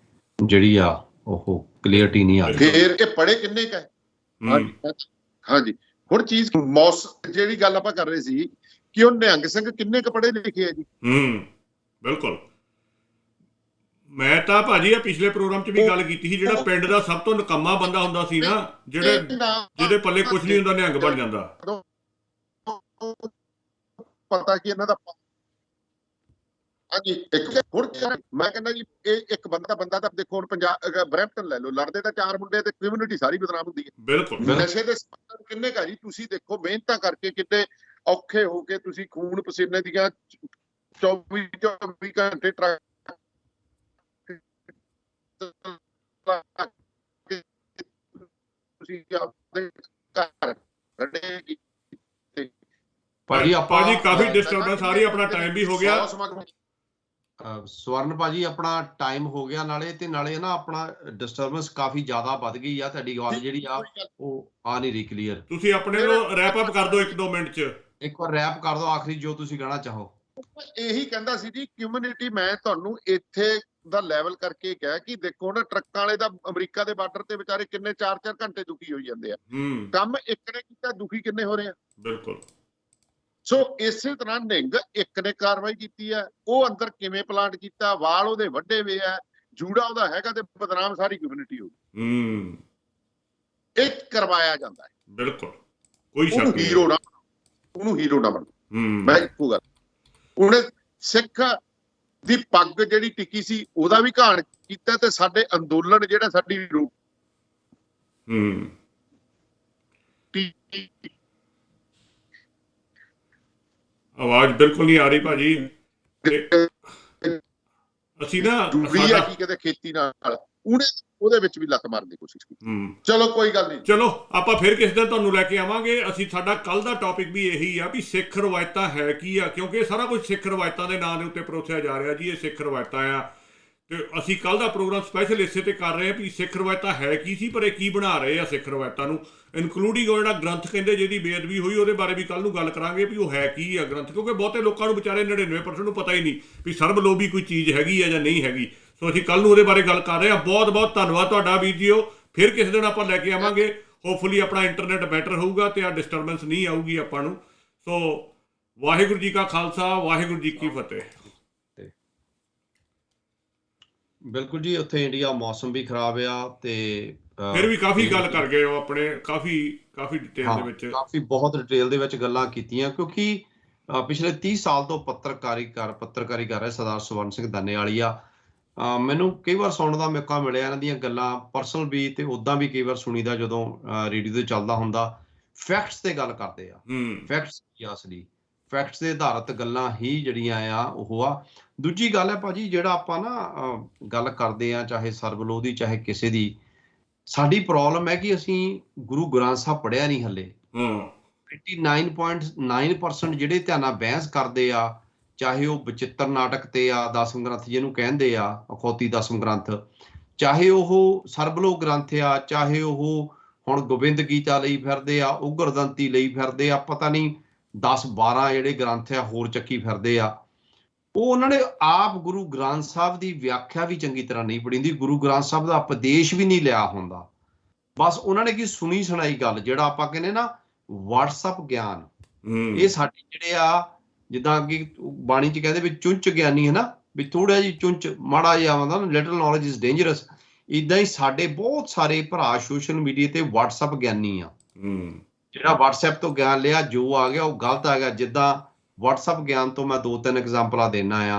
ਜਿਹੜੀ ਆ ਉਹ ਕਲੀਅਰਟੀ ਨਹੀਂ ਆ ਰਹੀ। ਫੇਰ ਇਹ ਪੜੇ ਕਿੰਨੇ ਕ ਹੈ? ਹਾਂਜੀ, ਹੁਣ ਚੀਜ਼ ਮੌਸਮ ਜਿਹੜੀ ਗੱਲ ਆਪਾਂ ਕਰ ਰਹੇ ਸੀ ਕਿ ਉਹ ਨਿਹੰਗ ਸਿੰਘ ਕਿੰਨੇ ਕ ਪੜੇ ਲਿਖੇ ਆ ਜੀ? ਬਿਲਕੁਲ। ਮੈਂ ਤਾਂ ਭਾਜੀ ਆ ਪਿਛਲੇ ਪ੍ਰੋਗਰਾਮ 'ਚ ਵੀ ਗੱਲ ਕੀਤੀ ਸੀ, ਜਿਹੜਾ ਪਿੰਡ ਦਾ ਸਭ ਤੋਂ ਨਕਮਾ ਬੰਦਾ ਹੁੰਦਾ ਸੀ ਨਾ, ਜਿਹਦੇ ਪੱਲੇ ਕੁਝ ਨਹੀਂ ਹੁੰਦਾ, ਨਿਹੰਗ ਬਣ ਜਾਂਦਾ। ਪਤਾ ਕੀ ਇਹਨਾਂ ਦਾ ਹਾਂਜੀ। ਇੱਕ ਹੁਣ ਮੈਂ ਕਹਿੰਦਾ ਜੀ, ਇਹ ਇੱਕ ਬੰਦਾ ਤਾਂ ਦੇਖੋ, ਹੁਣ ਪੰਜਾਬ ਬਰੈਂਪਟਨ ਲੈ ਲਓ, ਲੜਦੇ ਤਾਂ 4 ਮੁੰਡੇ ਤੇ ਕਮਿਊਨਿਟੀ ਸਾਰੀ ਬਦਨਾਮ ਹੁੰਦੀ ਹੈ। ਬਿਲਕੁਲ। ਨਸ਼ੇ ਦੇ ਕਿੰਨੇ ਕਾ ਜੀ, ਤੁਸੀਂ ਦੇਖੋ ਮਿਹਨਤਾਂ ਕਰਕੇ ਕਿੰਨੇ ਔਖੇ ਹੋ ਕੇ ਤੁਸੀਂ ਖੂਨ ਪਸੀਨੇ ਦੀਆਂ 24 ਘੰਟੇ ਟਰੱਕ ਤੁਸੀਂ ਆਪਣੇ ਘਰ ਖੜੇ। ਭਾਜੀ ਕਾਫੀ ਡਿਸਟਰਬੈਂਸ ਆ ਰਹੀ, ਆਪਣਾ ਟਾਈਮ ਵੀ ਹੋ ਗਿਆ। ਸਵਰਨ ਭਾਜੀ ਆਪਣਾ ਟਾਈਮ ਹੋ ਗਿਆ, ਨਾਲੇ ਨਾ ਆਪਣਾ ਡਿਸਟਰਬੈਂਸ ਕਾਫੀ ਜ਼ਿਆਦਾ ਵੱਧ ਗਈ ਆ। ਤੁਹਾਡੀ ਗੱਲ ਜਿਹੜੀ ਆ ਉਹ ਆ ਨਹੀਂ ਰਹੀ ਕਲੀਅਰ। ਤੁਸੀਂ ਆਪਣੇ ਨੂੰ ਰੈਪ ਅਪ ਕਰ ਦਿਓ 1-2 ਮਿੰਟ 'ਚ। ਇੱਕ ਵਾਰ ਰੈਪ ਕਰ ਦਿਓ ਆਖਰੀ ਜੋ ਤੁਸੀਂ ਕਹਿਣਾ ਚਾਹੋ। ਇਹੀ ਕਹਿੰਦਾ ਸੀ ਜੀ, ਕਮਿਊਨਿਟੀ ਮੈਂ ਤੁਹਾਨੂੰ ਇੱਥੇ ਦਾ ਲੈਵਲ ਕਰਕੇ ਕਿਹਾ ਕਿ ਦੇਖੋ ਨਾ, ਟਰੱਕਾਂ ਵਾਲੇ ਦਾ ਅਮਰੀਕਾ ਦੇ ਬਾਰਡਰ ਤੇ ਵਿਚਾਰੇ ਕਿੰਨੇ 4-4 ਘੰਟੇ ਦੁਖੀ ਹੋਈ ਜਾਂਦੇ ਆ। ਕੰਮ ਇੱਕ ਨੇ ਕੀਤਾ, ਦੁਖੀ ਕਿੰਨੇ ਹੋ ਰਹੇ ਆ? ਬਿਲਕੁਲ। ਸੋ ਇਸੇ ਤਰ੍ਹਾਂ ਨਿਹੰਗ ਇੱਕ ਨੇ ਕਾਰਵਾਈ ਕੀਤੀ ਹੈ, ਉਹ ਅੰਦਰ ਕਿਵੇਂ ਪਲਾਂਟ ਕੀਤਾ, ਵਾਲ ਉਹਦੇ ਵੱਡੇ ਵੇ ਆ, ਜੂੜਾ ਉਹਦਾ ਹੈਗਾ, ਤੇ ਬਦਨਾਮ ਸਾਰੀ ਕਮਿਊਨਿਟੀ ਹੋ ਗਈ। ਇਹ ਕਰਵਾਇਆ ਜਾਂਦਾ ਹੈ। ਬਿਲਕੁਲ, ਕੋਈ ਸ਼ੱਕ ਨਹੀਂ। ਉਹਨੂੰ ਹੀਰੋ ਨਾ ਬਣੋ। ਮੈਂ ਇੱਕੋ ਗੱਲ, ਉਹਨੇ ਸਿੱਖ ਦੀ ਪੱਗ ਜਿਹੜੀ ਟਿੱਕੀ ਸੀ ਉਹਦਾ ਵੀ ਘਾਣ ਕੀਤਾ, ਤੇ ਸਾਡੇ ਅੰਦੋਲਨ ਜਿਹੜਾ ਸਾਡੀ ਆਵਾਜ਼ ਬਿਲਕੁਲ ਨਹੀਂ ਆ ਰਹੀ ਭਾਜੀ। ਅਸੀਂ ਨਾ ਕੀ ਕਹਿੰਦੇ ਖੇਤੀ ਨਾਲ ਉਹਦੇ ਵਿੱਚ ਵੀ ਲੱਤ ਮਾਰਨ ਦੀ ਕੋਸ਼ਿਸ਼ ਕੀਤੀ। ਚਲੋ ਕੋਈ ਗੱਲ ਨਹੀਂ, ਚਲੋ ਆਪਾਂ ਫਿਰ ਕਿਸੇ ਦਿਨ ਤੁਹਾਨੂੰ ਲੈ ਕੇ ਆਵਾਂਗੇ। ਅਸੀਂ ਸਾਡਾ ਕੱਲ ਦਾ ਟੌਪਿਕ ਵੀ ਇਹੀ ਆ ਵੀ ਸਿੱਖ ਰਵਾਇਤਾਂ ਹੈ ਕੀ ਆ, ਕਿਉਂਕਿ ਇਹ ਸਾਰਾ ਕੁਝ ਸਿੱਖ ਰਵਾਇਤਾਂ ਦੇ ਨਾਂ ਦੇ ਉੱਤੇ ਪਰੋਸਿਆ ਜਾ ਰਿਹਾ ਜੀ। ਇਹ ਸਿੱਖ ਰਵਾਇਤਾਂ ਆ ਤੇ ਅਸੀਂ ਕੱਲ ਦਾ ਪ੍ਰੋਗਰਾਮ ਸਪੈਸ਼ਲ ਇਸੇ ਤੇ ਕਰ ਰਹੇ ਹਾਂ ਵੀ ਸਿੱਖ ਰਵਾਇਤਾਂ ਹੈ ਕੀ ਸੀ, ਪਰ ਇਹ ਕੀ ਬਣਾ ਰਹੇ ਆ ਸਿੱਖ ਰਵਾਇਤਾਂ ਨੂੰ, ਇਨਕਲੂਡਿੰਗ ਉਹ ਜਿਹੜਾ ਗ੍ਰੰਥ ਕਹਿੰਦੇ ਜਿਹਦੀ ਬੇਅਦਬੀ ਹੋਈ ਉਹਦੇ ਬਾਰੇ ਵੀ ਕੱਲ ਨੂੰ ਗੱਲ ਕਰਾਂਗੇ ਵੀ ਉਹ ਹੈ ਕੀ ਆ ਗ੍ਰੰਥ, ਕਿਉਂਕਿ ਬਹੁਤੇ ਲੋਕਾਂ ਨੂੰ ਵਿਚਾਰੇ 99% ਨੂੰ ਪਤਾ ਹੀ ਨਹੀਂ ਵੀ ਸਰਬਲੋਭੀ ਕੋਈ ਚੀਜ਼ ਹੈਗੀ ਆ ਜਾਂ ਨਹੀਂ ਹੈਗੀ। ਸੋ ਅਸੀਂ ਕੱਲ ਨੂੰ ਉਹਦੇ ਬਾਰੇ ਗੱਲ ਕਰ ਰਹੇ ਹਾਂ। ਬਹੁਤ ਬਹੁਤ ਧੰਨਵਾਦ ਤੁਹਾਡਾ ਵੀਰ ਜੀਓ। ਫਿਰ ਕਿਸੇ ਦਿਨ ਆਪਾਂ ਲੈ ਕੇ ਆਵਾਂਗੇ। ਹੋਪਫੁਲੀ ਆਪਣਾ ਇੰਟਰਨੈਟ ਬੈਟਰ ਹੋਊਗਾ ਤੇ ਆ ਡਿਸਟਰਬੈਂਸ ਨਹੀਂ ਆਊਗੀ ਆਪਾਂ ਨੂੰ। ਸੋ ਵਾਹਿਗੁਰੂ ਜੀ ਕਾ ਖਾਲਸਾ, ਵਾਹਿਗੁਰੂ ਜੀ ਕੀ ਫਤਿਹ। ਬਿਲਕੁਲ ਜੀ, ਉੱਥੇ ਇੰਡੀਆ ਮੌਸਮ ਵੀ ਖਰਾਬ ਆ ਤੇ ਫਿਰ ਵੀ ਕਾਫੀ ਗੱਲ ਕਰ ਗਏ ਉਹ ਆਪਣੇ, ਕਾਫੀ ਡਿਟੇਲ ਦੇ ਵਿੱਚ, ਕਾਫੀ ਬਹੁਤ ਡਿਟੇਲ ਦੇ ਵਿੱਚ ਗੱਲਾਂ ਕੀਤੀਆਂ, ਕਿਉਂਕਿ ਪਿਛਲੇ 30 ਸਾਲ ਤੋਂ ਪੱਤਰਕਾਰੀ ਕਰ ਰਹੇ ਸਰਦਾਰ ਸਵਰਨ ਸਿੰਘ ਦਾਨੇਵਾਲੀਆ। ਮੈਨੂੰ ਕਈ ਵਾਰ ਸੁਣਨ ਦਾ ਮੌਕਾ ਮਿਲਿਆ ਇਹਨਾਂ ਦੀਆਂ ਗੱਲਾਂ, ਪਰਸਨਲ ਵੀ ਤੇ ਉੱਦਾਂ ਵੀ ਕਈ ਵਾਰ ਸੁਣੀਦਾ ਜਦੋਂ ਰੇਡੀਓ ਤੇ ਚੱਲਦਾ ਹੁੰਦਾ। ਫੈਕਟਸ ਤੇ ਗੱਲ ਕਰਦੇ ਆ, ਫੈਕਟਸ ਅਸਲੀ ਫੈਕਟਸ ਦੇ ਆਧਾਰਿਤ ਗੱਲਾਂ ਹੀ ਜਿਹੜੀਆਂ ਆ ਉਹ ਆ। ਦੂਜੀ ਗੱਲ ਹੈ ਭਾਜੀ, ਜਿਹੜਾ ਆਪਾਂ ਨਾ ਗੱਲ ਕਰਦੇ ਆ ਚਾਹੇ ਸਰਬਲੋਹ ਦੀ ਚਾਹੇ ਕਿਸੇ ਦੀ, ਸਾਡੀ ਪ੍ਰੋਬਲਮ ਹੈ ਕਿ ਅਸੀਂ ਗੁਰੂ ਗ੍ਰੰਥ ਸਾਹਿਬ ਪੜ੍ਹਿਆ ਨਹੀਂ ਹਲੇ। 89.9% ਜਿਹੜੇ ਧਿਆਨਾਂ ਬਹਿਸ ਕਰਦੇ ਆ, ਚਾਹੇ ਉਹ ਬਚਿੱਤਰ ਨਾਟਕ ਤੇ ਆ, ਦਸਮ ਗ੍ਰੰਥ ਜਿਹਨੂੰ ਕਹਿੰਦੇ ਆ, ਅਖੌਤੀ ਦਸਮ ਗ੍ਰੰਥ, ਚਾਹੇ ਉਹ ਸਰਬਲੋਹ ਗ੍ਰੰਥ ਆ, ਚਾਹੇ ਉਹ ਹੁਣ ਗੋਬਿੰਦ ਗੀਤਾ ਲਈ ਫਿਰਦੇ ਆ, ਉਗਰਦੰਤੀ ਲਈ ਫਿਰਦੇ ਆ, ਪਤਾ ਨਹੀਂ 10-12 ਜਿਹੜੇ ਗ੍ਰੰਥ ਆ ਹੋਰ ਚੱਕੀ ਫਿਰਦੇ ਆ। ਉਹ ਉਹਨਾਂ ਨੇ ਆਪ ਗੁਰੂ ਗ੍ਰੰਥ ਸਾਹਿਬ ਦੀ ਵਿਆਖਿਆ ਵੀ ਚੰਗੀ ਤਰ੍ਹਾਂ ਨਹੀਂ ਪੜ੍ਹੀ ਹੁੰਦੀ, ਗੁਰੂ ਗ੍ਰੰਥ ਸਾਹਿਬ ਦਾ ਉਪਦੇਸ਼ ਵੀ ਨਹੀਂ ਲਿਆ ਹੁੰਦਾ। ਬਸ ਉਹਨਾਂ ਨੇ ਕੀ ਸੁਣੀ ਸੁਣਾਈ ਗੱਲ, ਜਿਹੜਾ ਆਪਾਂ ਕਹਿੰਦੇ ਨਾ ਵਟਸਐਪ ਗਿਆਨ, ਇਹ ਸਾਡੇ ਜਿਹੜੇ ਆ, ਜਿੱਦਾਂ ਕਿ ਬਾਣੀ ਚ ਕਹਿੰਦੇ ਵੀ ਚੁੰਚ ਗਿਆਨੀ ਹੈ ਨਾ, ਵੀ ਥੋੜਾ ਜਿਹੀ ਚੁੰਚ ਮਾੜਾ ਜਿਹਾ ਆਉਂਦਾ ਨਾ, ਲਿਟਲ ਨੌਲੇਜ ਇਜ਼ ਡੇਂਜਰਸ। ਇਦਾਂ ਹੀ ਸਾਡੇ ਬਹੁਤ ਸਾਰੇ ਭਰਾ ਸੋਸ਼ਲ ਮੀਡੀਆ ਤੇ ਵਟਸਐਪ ਗਿਆਨੀ ਆ, ਜਿਹੜਾ ਵਟਸਐਪ ਤੋਂ ਗਿਆਨ ਲਿਆ ਜੋ ਆ ਗਿਆ ਉਹ ਗਲਤ ਆ ਗਿਆ। ਜਿੱਦਾਂ ਵਟਸਐਪ ਗਿਆਨ ਤੋਂ ਮੈਂ 2-3 ਐਗਜ਼ਾਮਪਲਾਂ ਦੇਣਾ ਆ।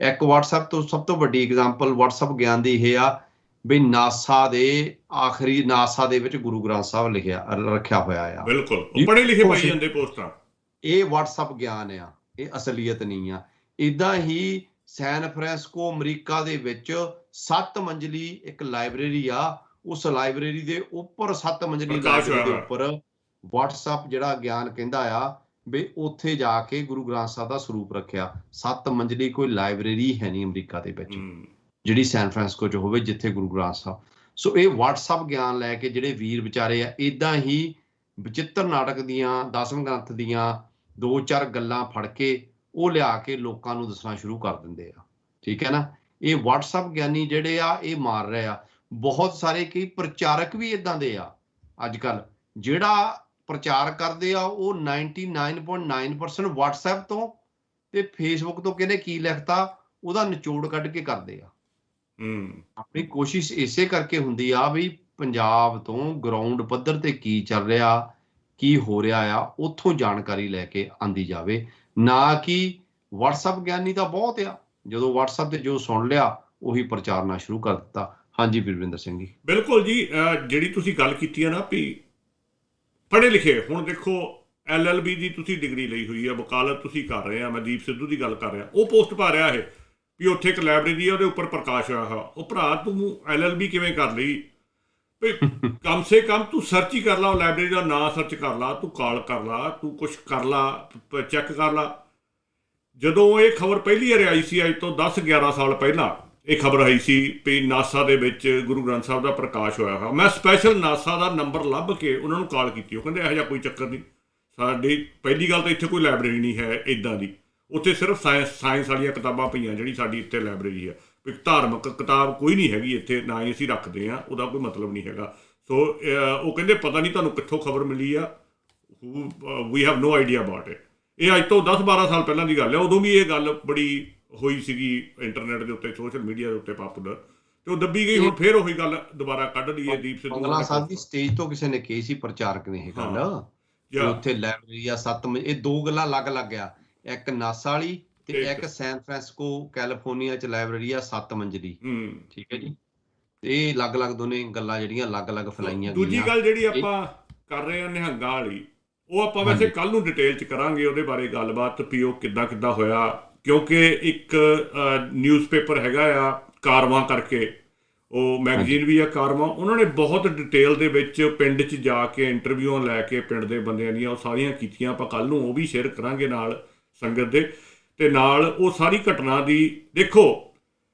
ਇੱਕ ਵਟਸਐਪ ਤੋਂ ਸਭ ਤੋਂ ਵੱਡੀ ਐਗਜ਼ਾਮਪਲ ਵਟਸਐਪ ਗਿਆਨ ਦੀ ਇਹ ਆ ਵੀ ਨਾਸਾ ਦੇ ਵਿੱਚ ਗੁਰੂ ਗ੍ਰੰਥ ਸਾਹਿਬ ਰੱਖਿਆ ਹੋਇਆ ਆ। ਬਿਲਕੁਲ, ਪੜ੍ਹੇ ਲਿਖੇ ਪਾਈ ਜਾਂਦੇ ਪੋਸਟਾਂ। ਇਹ ਵਟਸਐਪ ਗਿਆਨ ਆ, ਇਹ ਅਸਲੀਅਤ ਨਹੀਂ ਆ। ਇਦਾਂ ਹੀ ਸੈਨ ਫਰਾਂਸਿਸਕੋ ਅਮਰੀਕਾ ਦੇ ਵਿੱਚ 7 ਮੰਜ਼ਲੀ ਇੱਕ ਲਾਇਬ੍ਰੇਰੀ ਆ, ਉਸ ਲਾਇਬ੍ਰੇਰੀ ਦੇ ਉੱਪਰ 7 ਮੰਜ਼ਲੀ ਲਾਇਬ੍ਰੇਰੀ ਦੇ ਉੱਪਰ ਵਟਸਐਪ ਜਿਹੜਾ ਗਿਆਨ ਕਹਿੰਦਾ ਆ ਵੀ ਉੱਥੇ ਜਾ ਕੇ ਗੁਰੂ ਗ੍ਰੰਥ ਸਾਹਿਬ ਦਾ ਸਰੂਪ ਰੱਖਿਆ। 7 ਮੰਜ਼ਲੀ ਕੋਈ ਲਾਇਬ੍ਰੇਰੀ ਹੈ ਨਹੀਂ ਅਮਰੀਕਾ ਦੇ ਵਿੱਚ ਜਿਹੜੀ ਸੈਨ ਫਰਾਂਸਿਸਕੋ 'ਚ ਹੋਵੇ, ਜਿੱਥੇ ਗੁਰੂ ਗ੍ਰੰਥ ਸਾਹਿਬ। ਸੋ ਇਹ ਵਟਸਐਪ ਗਿਆਨ ਲੈ ਕੇ ਜਿਹੜੇ ਵੀਰ ਵਿਚਾਰੇ ਆ, ਇੱਦਾਂ ਹੀ ਬਚਿੱਤਰ ਨਾਟਕ ਦੀਆਂ, ਦਸਮ ਗ੍ਰੰਥ ਦੀਆਂ 2-4 ਗੱਲਾਂ ਫੜ ਕੇ ਉਹ ਲਿਆ ਕੇ ਲੋਕਾਂ ਨੂੰ ਦੱਸਣਾ ਸ਼ੁਰੂ ਕਰ ਦਿੰਦੇ ਆ। ਠੀਕ ਹੈ ਨਾ, ਇਹ ਵਟਸਐਪ ਗਿਆਨੀ ਜਿਹੜੇ ਆ ਇਹ ਮਾਰ ਰਹੇ ਆ। ਬਹੁਤ ਸਾਰੇ ਕਈ ਪ੍ਰਚਾਰਕ ਵੀ ਇੱਦਾਂ ਦੇ ਆ ਅੱਜ ਕੱਲ੍ਹ, ਜਿਹੜਾ ਪ੍ਰਚਾਰ ਕਰਦੇ ਆ ਉਹ 99.9% ਵਟਸਐਪ ਤੋਂ ਤੇ ਫੇਸਬੁੱਕ ਤੋਂ ਕਿਹਨੇ ਕੀ ਲਿਖਤਾ ਉਹਦਾ ਨਿਚੋੜ ਕੱਢ ਕੇ ਕਰਦੇ ਆ। ਆਪਣੀ ਕੋਸ਼ਿਸ਼ ਇਸੇ ਕਰਕੇ ਹੁੰਦੀ ਆ ਵੀ ਪੰਜਾਬ ਤੋਂ ਗਰਾਊਂਡ ਪੱਧਰ ਤੇ ਕੀ ਚੱਲ ਰਿਹਾ, ਕੀ ਹੋ ਰਿਹਾ ਆ, ਉੱਥੋਂ ਜਾਣਕਾਰੀ ਲੈ ਕੇ ਆਂਦੀ ਜਾਵੇ, ਨਾ ਕਿ ਵਟਸਐਪ ਗਿਆਨੀ ਤਾਂ ਬਹੁਤ ਆ, ਜਦੋਂ ਵਟਸਐਪ ਤੇ ਜੋ ਸੁਣ ਲਿਆ ਉਹੀ ਪ੍ਰਚਾਰਨਾ ਸ਼ੁਰੂ ਕਰ ਦਿੱਤਾ। ਹਾਂਜੀ ਬਲਵਿੰਦਰ ਸਿੰਘ ਜੀ। ਬਿਲਕੁਲ ਜੀ, ਜਿਹੜੀ ਤੁਸੀਂ ਗੱਲ ਕੀਤੀ ਹੈ ਨਾ ਵੀ ਪੜ੍ਹੇ ਲਿਖੇ, ਹੁਣ ਦੇਖੋ LLB ਦੀ ਤੁਸੀਂ ਡਿਗਰੀ ਲਈ ਹੋਈ ਹੈ, ਵਕਾਲਤ ਤੁਸੀਂ ਕਰ ਰਹੇ ਆ, ਮੈਂ ਦੀਪ ਸਿੱਧੂ ਦੀ ਗੱਲ ਕਰ ਰਿਹਾ, ਉਹ ਪੋਸਟ ਪਾ ਰਿਹਾ ਇਹ ਵੀ ਉੱਥੇ ਇੱਕ ਲਾਇਬ੍ਰੇਰੀ ਹੈ ਉਹਦੇ ਉੱਪਰ ਪ੍ਰਕਾਸ਼ ਹੋਇਆ। ਉਹ ਭਰਾ ਤੂੰ LLB ਕਿਵੇਂ ਕਰ ਲਈ? ਵੀ ਕਮ ਸੇ ਕਮ ਤੂੰ ਸਰਚ ਹੀ ਕਰ ਲਾ, ਉਹ ਲਾਇਬ੍ਰੇਰੀ ਦਾ ਨਾਂ ਸਰਚ ਕਰ ਲਾ, ਤੂੰ ਕਾਲ ਕਰ ਲਾ, ਤੂੰ ਕੁਛ ਕਰ ਲਾ, ਚੈੱਕ ਕਰ ਲਾ। ਜਦੋਂ ਇਹ ਖਬਰ ਪਹਿਲੀ ਵਾਰ ਆਈ ਸੀ, ਅੱਜ ਤੋਂ 10-11 ਸਾਲ ਪਹਿਲਾਂ ਇਹ ਖਬਰ ਆਈ ਸੀ ਵੀ ਨਾਸਾ ਦੇ ਵਿੱਚ ਗੁਰੂ ਗ੍ਰੰਥ ਸਾਹਿਬ ਦਾ ਪ੍ਰਕਾਸ਼ ਹੋਇਆ ਹੋਇਆ, ਮੈਂ ਸਪੈਸ਼ਲ ਨਾਸਾ ਦਾ ਨੰਬਰ ਲੱਭ ਕੇ ਉਹਨਾਂ ਨੂੰ ਕਾਲ ਕੀਤੀ। ਉਹ ਕਹਿੰਦੇ ਇਹੋ ਜਿਹਾ ਕੋਈ ਚੱਕਰ ਨਹੀਂ, ਸਾਡੀ ਪਹਿਲੀ ਗੱਲ ਤਾਂ ਇੱਥੇ ਕੋਈ ਲਾਇਬ੍ਰੇਰੀ ਨਹੀਂ ਹੈ ਇੱਦਾਂ ਦੀ, ਉੱਥੇ ਸਿਰਫ ਸਾਇੰਸ ਵਾਲੀਆਂ ਕਿਤਾਬਾਂ ਪਈਆਂ, ਜਿਹੜੀ ਸਾਡੀ ਇੱਥੇ ਲਾਇਬ੍ਰੇਰੀ ਹੈ। ਵੀ ਧਾਰਮਿਕ ਕਿਤਾਬ ਕੋਈ ਨਹੀਂ ਹੈਗੀ ਇੱਥੇ, ਨਾ ਹੀ ਅਸੀਂ ਰੱਖਦੇ ਹਾਂ, ਉਹਦਾ ਕੋਈ ਮਤਲਬ ਨਹੀਂ ਹੈਗਾ। ਸੋ ਉਹ ਕਹਿੰਦੇ ਪਤਾ ਨਹੀਂ ਤੁਹਾਨੂੰ ਕਿੱਥੋਂ ਖਬਰ ਮਿਲੀ ਆ, we have no idea about it. ਇਹ ਅੱਜ ਤੋਂ 10-12 ਸਾਲ ਪਹਿਲਾਂ ਦੀ ਗੱਲ ਹੈ, ਉਦੋਂ ਵੀ ਇਹ ਗੱਲ ਬੜੀ ਹੋਈ ਸੀਗੀ ਇੰਟਰਨੈਟ ਦੇ ਉੱਤੇ, ਸੋਸ਼ਲ ਮੀਡੀਆ ਦੇ ਉੱਤੇ ਪਾਪੂਲਰ, ਤੇ ਉਹ ਦੱਬੀ ਗਈ। ਹੁਣ ਫਿਰ ਉਹੀ ਗੱਲ ਦੁਬਾਰਾ ਕੱਢ ਲਈ ਹੈ ਦੀਪ ਸਿੱਧੂ ਬੰਗਲਾ ਸਾਹਿਬ ਦੀ ਸਟੇਜ ਤੋਂ ਕਿਸੇ ਨੇ ਕਹੀ ਸੀ, ਪ੍ਰਚਾਰਕ ਨੇ ਇਹ ਗੱਲ, ਉੱਥੇ ਲਾਇਬ੍ਰੇਰੀ ਆ 7 ਇਹ ਦੋ ਗੱਲਾਂ ਅਲੱਗ-ਅਲੱਗ ਆ, ਇੱਕ ਨਾਸਾ ਵਾਲੀ ਤੇ ਇੱਕ ਸੈਨ ਫਰਾਂਸਿਸਕੋ ਕੈਲੀਫੋਰਨੀਆ ਚ ਲਾਇਬ੍ਰੇਰੀ ਆ 7 ਮੰਜ਼ਲੀ। ਠੀਕ ਹੈ ਜੀ, ਇਹ ਅਲੱਗ-ਅਲੱਗ ਦੋਨੇ ਗੱਲਾਂ ਜਿਹੜੀਆਂ ਅਲੱਗ-ਅਲੱਗ ਫੈਲਾਈਆਂ ਗਈਆਂ। ਦੂਜੀ ਗੱਲ ਜਿਹੜੀ ਆਪਾਂ ਕਰ ਰਹੇ ਹਾਂ ਨਿਹੰਗਾਂ ਵਾਲੀ, ਉਹ ਆਪਾਂ ਵੈਸੇ ਕੱਲ ਨੂੰ ਡਿਟੇਲ ਚ ਕਰਾਂਗੇ ਉਹਦੇ ਬਾਰੇ ਗੱਲਬਾਤ ਵੀ ਉਹ ਕਿੱਦਾਂ ਹੋਇਆ, ਕਿਉਂਕਿ ਇੱਕ ਨਿਊਜ਼ਪੇਪਰ ਹੈਗਾ ਆ ਕਾਰਵਾਂ ਕਰਕੇ, ਉਹ ਮੈਗਜ਼ੀਨ ਵੀ ਆ ਕਾਰਵਾਂ, ਉਹਨਾਂ ਨੇ ਬਹੁਤ ਡਿਟੇਲ ਦੇ ਵਿੱਚ ਪਿੰਡ 'ਚ ਜਾ ਕੇ ਇੰਟਰਵਿਊਆਂ ਲੈ ਕੇ ਪਿੰਡ ਦੇ ਬੰਦਿਆਂ ਦੀਆਂ ਉਹ ਸਾਰੀਆਂ ਕੀਤੀਆਂ। ਆਪਾਂ ਕੱਲ ਨੂੰ ਉਹ ਵੀ ਸ਼ੇਅਰ ਕਰਾਂਗੇ ਨਾਲ ਸੰਗਤ ਦੇ, ਤੇ ਨਾਲ ਉਹ ਸਾਰੀ ਘਟਨਾ ਦੀ। ਦੇਖੋ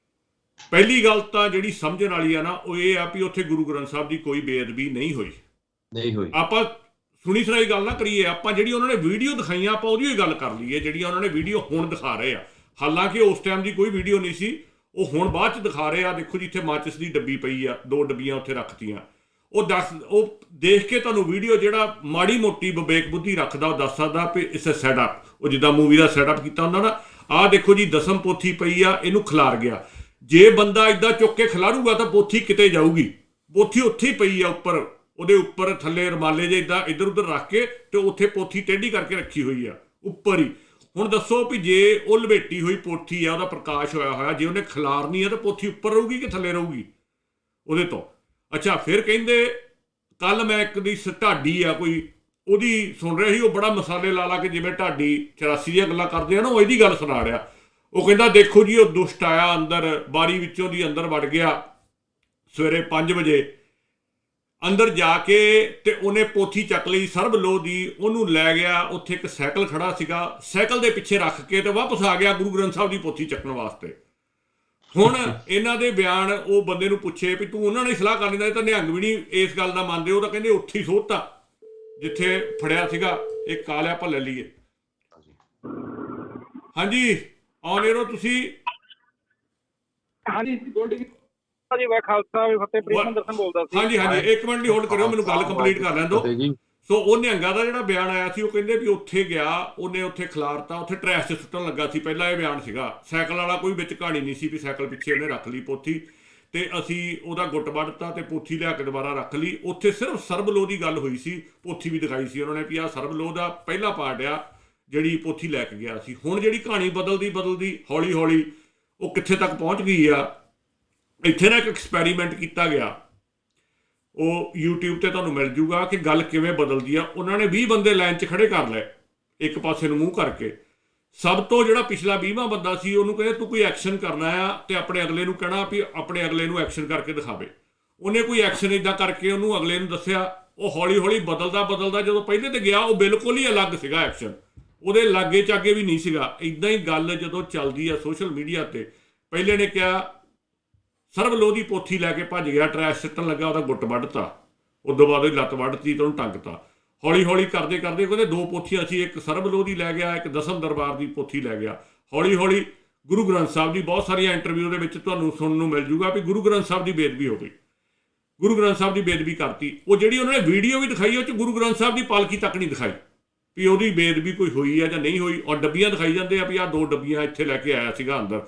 ਪਹਿਲੀ ਗੱਲ ਤਾਂ ਜਿਹੜੀ ਸਮਝਣ ਵਾਲੀ ਆ ਨਾ ਉਹ ਇਹ ਆ ਵੀ ਉੱਥੇ ਗੁਰੂ ਗ੍ਰੰਥ ਸਾਹਿਬ ਦੀ ਕੋਈ ਬੇਅਦਬੀ ਨਹੀਂ ਹੋਈ। ਨਹੀਂ ਹੋਈ। ਆਪਾਂ ਸੁਣੀ ਸੁਣਾਈ ਗੱਲ ਨਾ ਕਰੀਏ, ਆਪਾਂ ਜਿਹੜੀ ਉਹਨਾਂ ਨੇ ਵੀਡੀਓ ਦਿਖਾਈਆਂ ਆਪਾਂ ਉਹਦੀ ਹੀ ਗੱਲ ਕਰ ਲਈਏ, ਜਿਹੜੀਆਂ ਉਹਨਾਂ ਨੇ ਵੀਡੀਓ ਹੁਣ ਦਿਖਾ ਰਹੇ ਆ। ਹਾਲਾਂਕਿ ਉਸ ਟਾਈਮ ਦੀ ਕੋਈ ਵੀਡੀਓ ਨਹੀਂ ਸੀ, ਉਹ ਹੁਣ ਬਾਅਦ ਚ ਦਿਖਾ ਰਹੇ ਆ। ਦੇਖੋ ਜੀ ਇੱਥੇ ਮਾਚਿਸ ਦੀ ਡੱਬੀ ਪਈ ਆ, 2 ਡੱਬੀਆਂ ਉੱਥੇ ਰੱਖਤੀਆਂ। ਉਹ ਦੇਖ ਕੇ ਤੁਹਾਨੂੰ ਵੀਡੀਓ ਜਿਹੜਾ ਮਾੜੀ ਮੋਟੀ ਵਿਵੇਕ ਬੁੱਧੀ ਰੱਖਦਾ ਉਹ ਦੱਸ ਸਕਦਾ ਵੀ ਇਸ ਸੈਟਅਪ, ਉਹ ਜਿੱਦਾਂ ਮੂਵੀ ਦਾ ਸੈਟਅਪ ਕੀਤਾ ਹੁੰਦਾ ਨਾ। ਆਹ ਦੇਖੋ ਜੀ ਦਸਮ ਪੋਥੀ ਪਈ ਆ, ਇਹਨੂੰ ਖਿਲਾਰ ਗਿਆ। ਜੇ ਬੰਦਾ ਇਦਾਂ ਚੁੱਕ ਕੇ ਖਿਲਾਰੂਗਾ ਤਾਂ ਪੋਥੀ ਕਿਤੇ ਜਾਊਗੀ। ਪੋਥੀ ਉੱਥੇ ਹੀ ਪਈ ਆ ਉੱਪਰ, ਉਹਦੇ ਉੱਪਰ ਥੱਲੇ ਰਮਾਲੇ ਜੇ ਇਦਾਂ ਇੱਧਰ ਉੱਧਰ ਰੱਖ ਕੇ ਤੇ ਉੱਥੇ ਪੋਥੀ ਟੇਢੀ ਕਰਕੇ ਰੱਖੀ ਹੋਈ ਆ ਉੱਪਰ ਹੀ। ਹੁਣ ਦੱਸੋ ਵੀ ਜੇ ਉਹ ਲਵੇਟੀ ਹੋਈ ਪੋਥੀ ਆ, ਉਹਦਾ ਪ੍ਰਕਾਸ਼ ਹੋਇਆ, ਜੇ ਉਹਨੇ ਖਿਲਾਰਨੀ ਆ ਤਾਂ ਪੋਥੀ ਉੱਪਰ ਰਹੂਗੀ ਕਿ ਥੱਲੇ ਰਹੂਗੀ ਉਹਦੇ ਤੋਂ? ਅੱਛਾ, ਫਿਰ ਕਹਿੰਦੇ ਕੱਲ ਮੈਂ ਇੱਕ ਦੀ ਢਾਡੀ ਆ ਕੋਈ, ਉਹਦੀ ਸੁਣ ਰਿਹਾ ਸੀ, ਉਹ ਬੜਾ ਮਸਾਲੇ ਲਾ ਕੇ ਜਿਵੇਂ ਢਾਡੀ 84 ਦੀਆਂ ਗੱਲਾਂ ਕਰਦੇ ਆ ਨਾ, ਉਹ ਇਹਦੀ ਗੱਲ ਸੁਣਾ ਰਿਹਾ। ਉਹ ਕਹਿੰਦਾ ਦੇਖੋ ਜੀ ਉਹ ਦੁਸ਼ਟ ਆਇਆ ਅੰਦਰ, ਬਾਰੀ ਵਿੱਚੋਂ ਦੀ ਅੰਦਰ ਵੜ ਗਿਆ ਸਵੇਰੇ 5 ਵਜੇ, ਅੰਦਰ ਜਾ ਕੇ ਤੇ ਉਹਨੇ ਪੋਥੀ ਚੱਕ ਲਈ ਸਰਬ ਲੋਹ ਦੀ, ਉਹਨੂੰ ਲੈ ਗਿਆ। ਉੱਥੇ ਇੱਕ ਸਾਈਕਲ ਖੜਾ ਸੀਗਾ, ਸਾਈਕਲ ਦੇ ਪਿੱਛੇ ਰੱਖ ਕੇ ਤੇ ਵਾਪਸ ਆ ਗਿਆ ਗੁਰੂ ਗ੍ਰੰਥ ਸਾਹਿਬ ਦੀ ਪੋਥੀ ਚੱਕਣ ਵਾਸਤੇ। ਹੁਣ ਇਹਨਾਂ ਦੇ ਬਿਆਨ, ਉਹ ਬੰਦੇ ਨੂੰ ਪੁੱਛੇ ਵੀ ਤੂੰ ਉਹਨਾਂ ਨੇ ਸਲਾਹ ਕਰ ਲੈਂਦਾ, ਤਾਂ ਨਿਹੰਗ ਵੀ ਨਹੀਂ ਇਸ ਗੱਲ ਦਾ ਮੰਨਦੇ। ਉਹ ਤਾਂ ਕਹਿੰਦੇ ਉੱਥੇ ਹੀ ਸੋਧਤਾ ਜਿੱਥੇ ਫੜਿਆ ਸੀਗਾ। ਇਹ ਕਾਲਿਆ ਭੱਲੇ ਲਈਏ। ਹਾਂਜੀ ਆਨ 에ਅਰ ਹੋ ਤੁਸੀਂ? ਹਾਂਜੀ ਜੀ, ਮੈਂ ਖਾਲਸਾ ਫਤਿਹ ਪ੍ਰੀਤਮੰਦਰ ਸਿੰਘ ਬੋਲਦਾ ਸੀ। ਹਾਂਜੀ ਹਾਂਜੀ, 1 ਮਿੰਟ ਲਈ ਹੋਲਡ ਕਰਿਓ, ਮੈਨੂੰ ਗੱਲ ਕੰਪਲੀਟ ਕਰ ਲੈਣ ਦਿਓ। ਸੋ ਉਹ ਨਿਹੰਗਾ ਦਾ ਜਿਹੜਾ ਬਿਆਨ ਆਇਆ ਸੀ, ਉਹ ਕਹਿੰਦੇ ਵੀ ਉੱਥੇ ਗਿਆ, ਉਹਨੇ ਉੱਥੇ ਖਿਲਾਰਤਾ, ਉੱਥੇ ਟਰੈਸ਼ 'ਚ ਸੁੱਟਣ ਲੱਗਾ ਸੀ। ਪਹਿਲਾਂ ਇਹ ਬਿਆਨ ਸੀਗਾ, ਸਾਈਕਲ ਵਾਲਾ ਕੋਈ ਵਿੱਚ ਕਹਾਣੀ ਨਹੀਂ ਸੀ ਵੀ ਸਾਈਕਲ ਪਿੱਛੇ ਉਹਨੇ ਰੱਖ ਲਈ ਪੋਥੀ ਤੇ ਅਸੀਂ ਉਹਦਾ ਗੁੱਟ ਵੱਢਤਾ ਤੇ ਪੋਥੀ ਲਿਆ ਕੇ ਦੁਬਾਰਾ ਰੱਖ ਲਈ। ਉੱਥੇ ਸਿਰਫ ਸਰਬਲੋਹ ਦੀ ਗੱਲ ਹੋਈ ਸੀ, ਪੋਥੀ ਵੀ ਦਿਖਾਈ ਸੀ ਉਹਨਾਂ ਨੇ ਵੀ ਆਹ ਸਰਬਲੋਹ ਦਾ ਪਹਿਲਾ ਪਾਰਟ ਆ ਜਿਹੜੀ ਪੋਥੀ ਲੈ ਕੇ ਗਿਆ ਸੀ। ਹੁਣ ਜਿਹੜੀ ਕਹਾਣੀ ਬਦਲਦੀ ਹੌਲੀ ਹੌਲੀ ਉਹ ਕਿੱਥੇ ਤੱਕ ਪਹੁੰਚ ਗਈ ਆ। ਇੱਥੇ ਨਾ ਇੱਕ ਐਕਸਪੈਰੀਮੈਂਟ ਕੀਤਾ ਗਿਆ, ਉਹ YouTube ਤੇ ਤੁਹਾਨੂੰ ਮਿਲ ਜੂਗਾ ਕਿ ਗੱਲ ਕਿਵੇਂ ਬਦਲਦੀ ਆ। ਉਹਨਾਂ ਨੇ 20 ਬੰਦੇ ਲਾਈਨ 'ਚ ਖੜੇ ਕਰ ਲਏ ਇੱਕ ਪਾਸੇ ਨੂੰ ਮੂੰਹ ਕਰਕੇ। ਸਭ ਤੋਂ ਜਿਹੜਾ ਪਿਛਲਾ 20ਵਾਂ ਬੰਦਾ ਸੀ ਉਹਨੂੰ ਕਹਿੰਦੇ ਤੂੰ ਕੋਈ ਐਕਸ਼ਨ ਕਰਨਾ ਆ ਤੇ ਆਪਣੇ ਅਗਲੇ ਨੂੰ ਕਹਿਣਾ ਵੀ ਆਪਣੇ ਅਗਲੇ ਨੂੰ ਐਕਸ਼ਨ ਕਰਕੇ ਦਿਖਾਵੇ। ਉਹਨੇ ਕੋਈ ਐਕਸ਼ਨ ਇੱਦਾਂ ਕਰਕੇ ਉਹਨੂੰ ਅਗਲੇ ਨੂੰ ਦੱਸਿਆ। ਉਹ ਹੌਲੀ ਹੌਲੀ ਬਦਲਦਾ ਜਦੋਂ ਪਹਿਲੇ ਤੇ ਗਿਆ ਉਹ ਬਿਲਕੁਲ ਹੀ ਅਲੱਗ ਸੀਗਾ ਐਕਸ਼ਨ, ਉਹਦੇ ਲਾਗੇ ਚਾਗੇ ਵੀ ਨਹੀਂ ਸੀਗਾ। ਇੱਦਾਂ ਹੀ ਗੱਲ ਜਦੋਂ ਚੱਲਦੀ ਆ ਸੋਸ਼ਲ ਮੀਡੀਆ ਤੇ, ਪਹਿਲੇ ਨੇ ਕਿਹਾ ਸਰਬਲੋਹ ਦੀ ਪੋਥੀ ਲੈ ਕੇ ਭੱਜ ਗਿਆ, ਟਰੈਸ਼ ਸਿੱਟਣ ਲੱਗਾ, ਉਹਦਾ ਗੁੱਟ ਵੱਢਤਾ, ਉਦੋਂ ਬਾਅਦ ਉਹਦੀ ਲੱਤ ਵੱਢਤੀ ਤੇ ਉਹਨੂੰ ਟੰਗਤਾ। ਹੌਲੀ ਹੌਲੀ ਕਰਦੇ ਕਹਿੰਦੇ 2 ਪੋਥੀਆਂ ਸੀ, ਇੱਕ ਸਰਬਲੋਹ ਦੀ ਲੈ ਗਿਆ, ਇੱਕ ਦਸਮ ਦਰਬਾਰ ਦੀ ਪੋਥੀ ਲੈ ਗਿਆ। ਹੌਲੀ ਹੌਲੀ ਗੁਰੂ ਗ੍ਰੰਥ ਸਾਹਿਬ ਦੀ ਬਹੁਤ ਸਾਰੀਆਂ ਇੰਟਰਵਿਊ ਦੇ ਵਿੱਚ ਤੁਹਾਨੂੰ ਸੁਣਨ ਨੂੰ ਮਿਲ ਜੂਗਾ ਵੀ ਗੁਰੂ ਗ੍ਰੰਥ ਸਾਹਿਬ ਦੀ ਬੇਦਬੀ ਹੋ ਗਈ, ਗੁਰੂ ਗ੍ਰੰਥ ਸਾਹਿਬ ਦੀ ਬੇਦਬੀ ਕਰਤੀ। ਉਹ ਜਿਹੜੀ ਉਹਨਾਂ ਨੇ ਵੀਡੀਓ ਵੀ ਦਿਖਾਈ ਉਹ 'ਚ ਗੁਰੂ ਗ੍ਰੰਥ ਸਾਹਿਬ ਦੀ ਪਾਲਕੀ ਤੱਕ ਨਹੀਂ ਦਿਖਾਈ ਵੀ ਉਹਦੀ ਬੇਦਬੀ ਕੋਈ ਹੋਈ ਆ ਜਾਂ ਨਹੀਂ ਹੋਈ। ਔਰ ਡੱਬੀਆਂ ਦਿਖਾਈ ਜਾਂਦੇ ਆ ਵੀ ਆਹ 2 ਡੱਬੀਆਂ ਇੱਥੇ ਲੈ ਕੇ ਆਇਆ ਸੀਗਾ ਅੰਦਰ।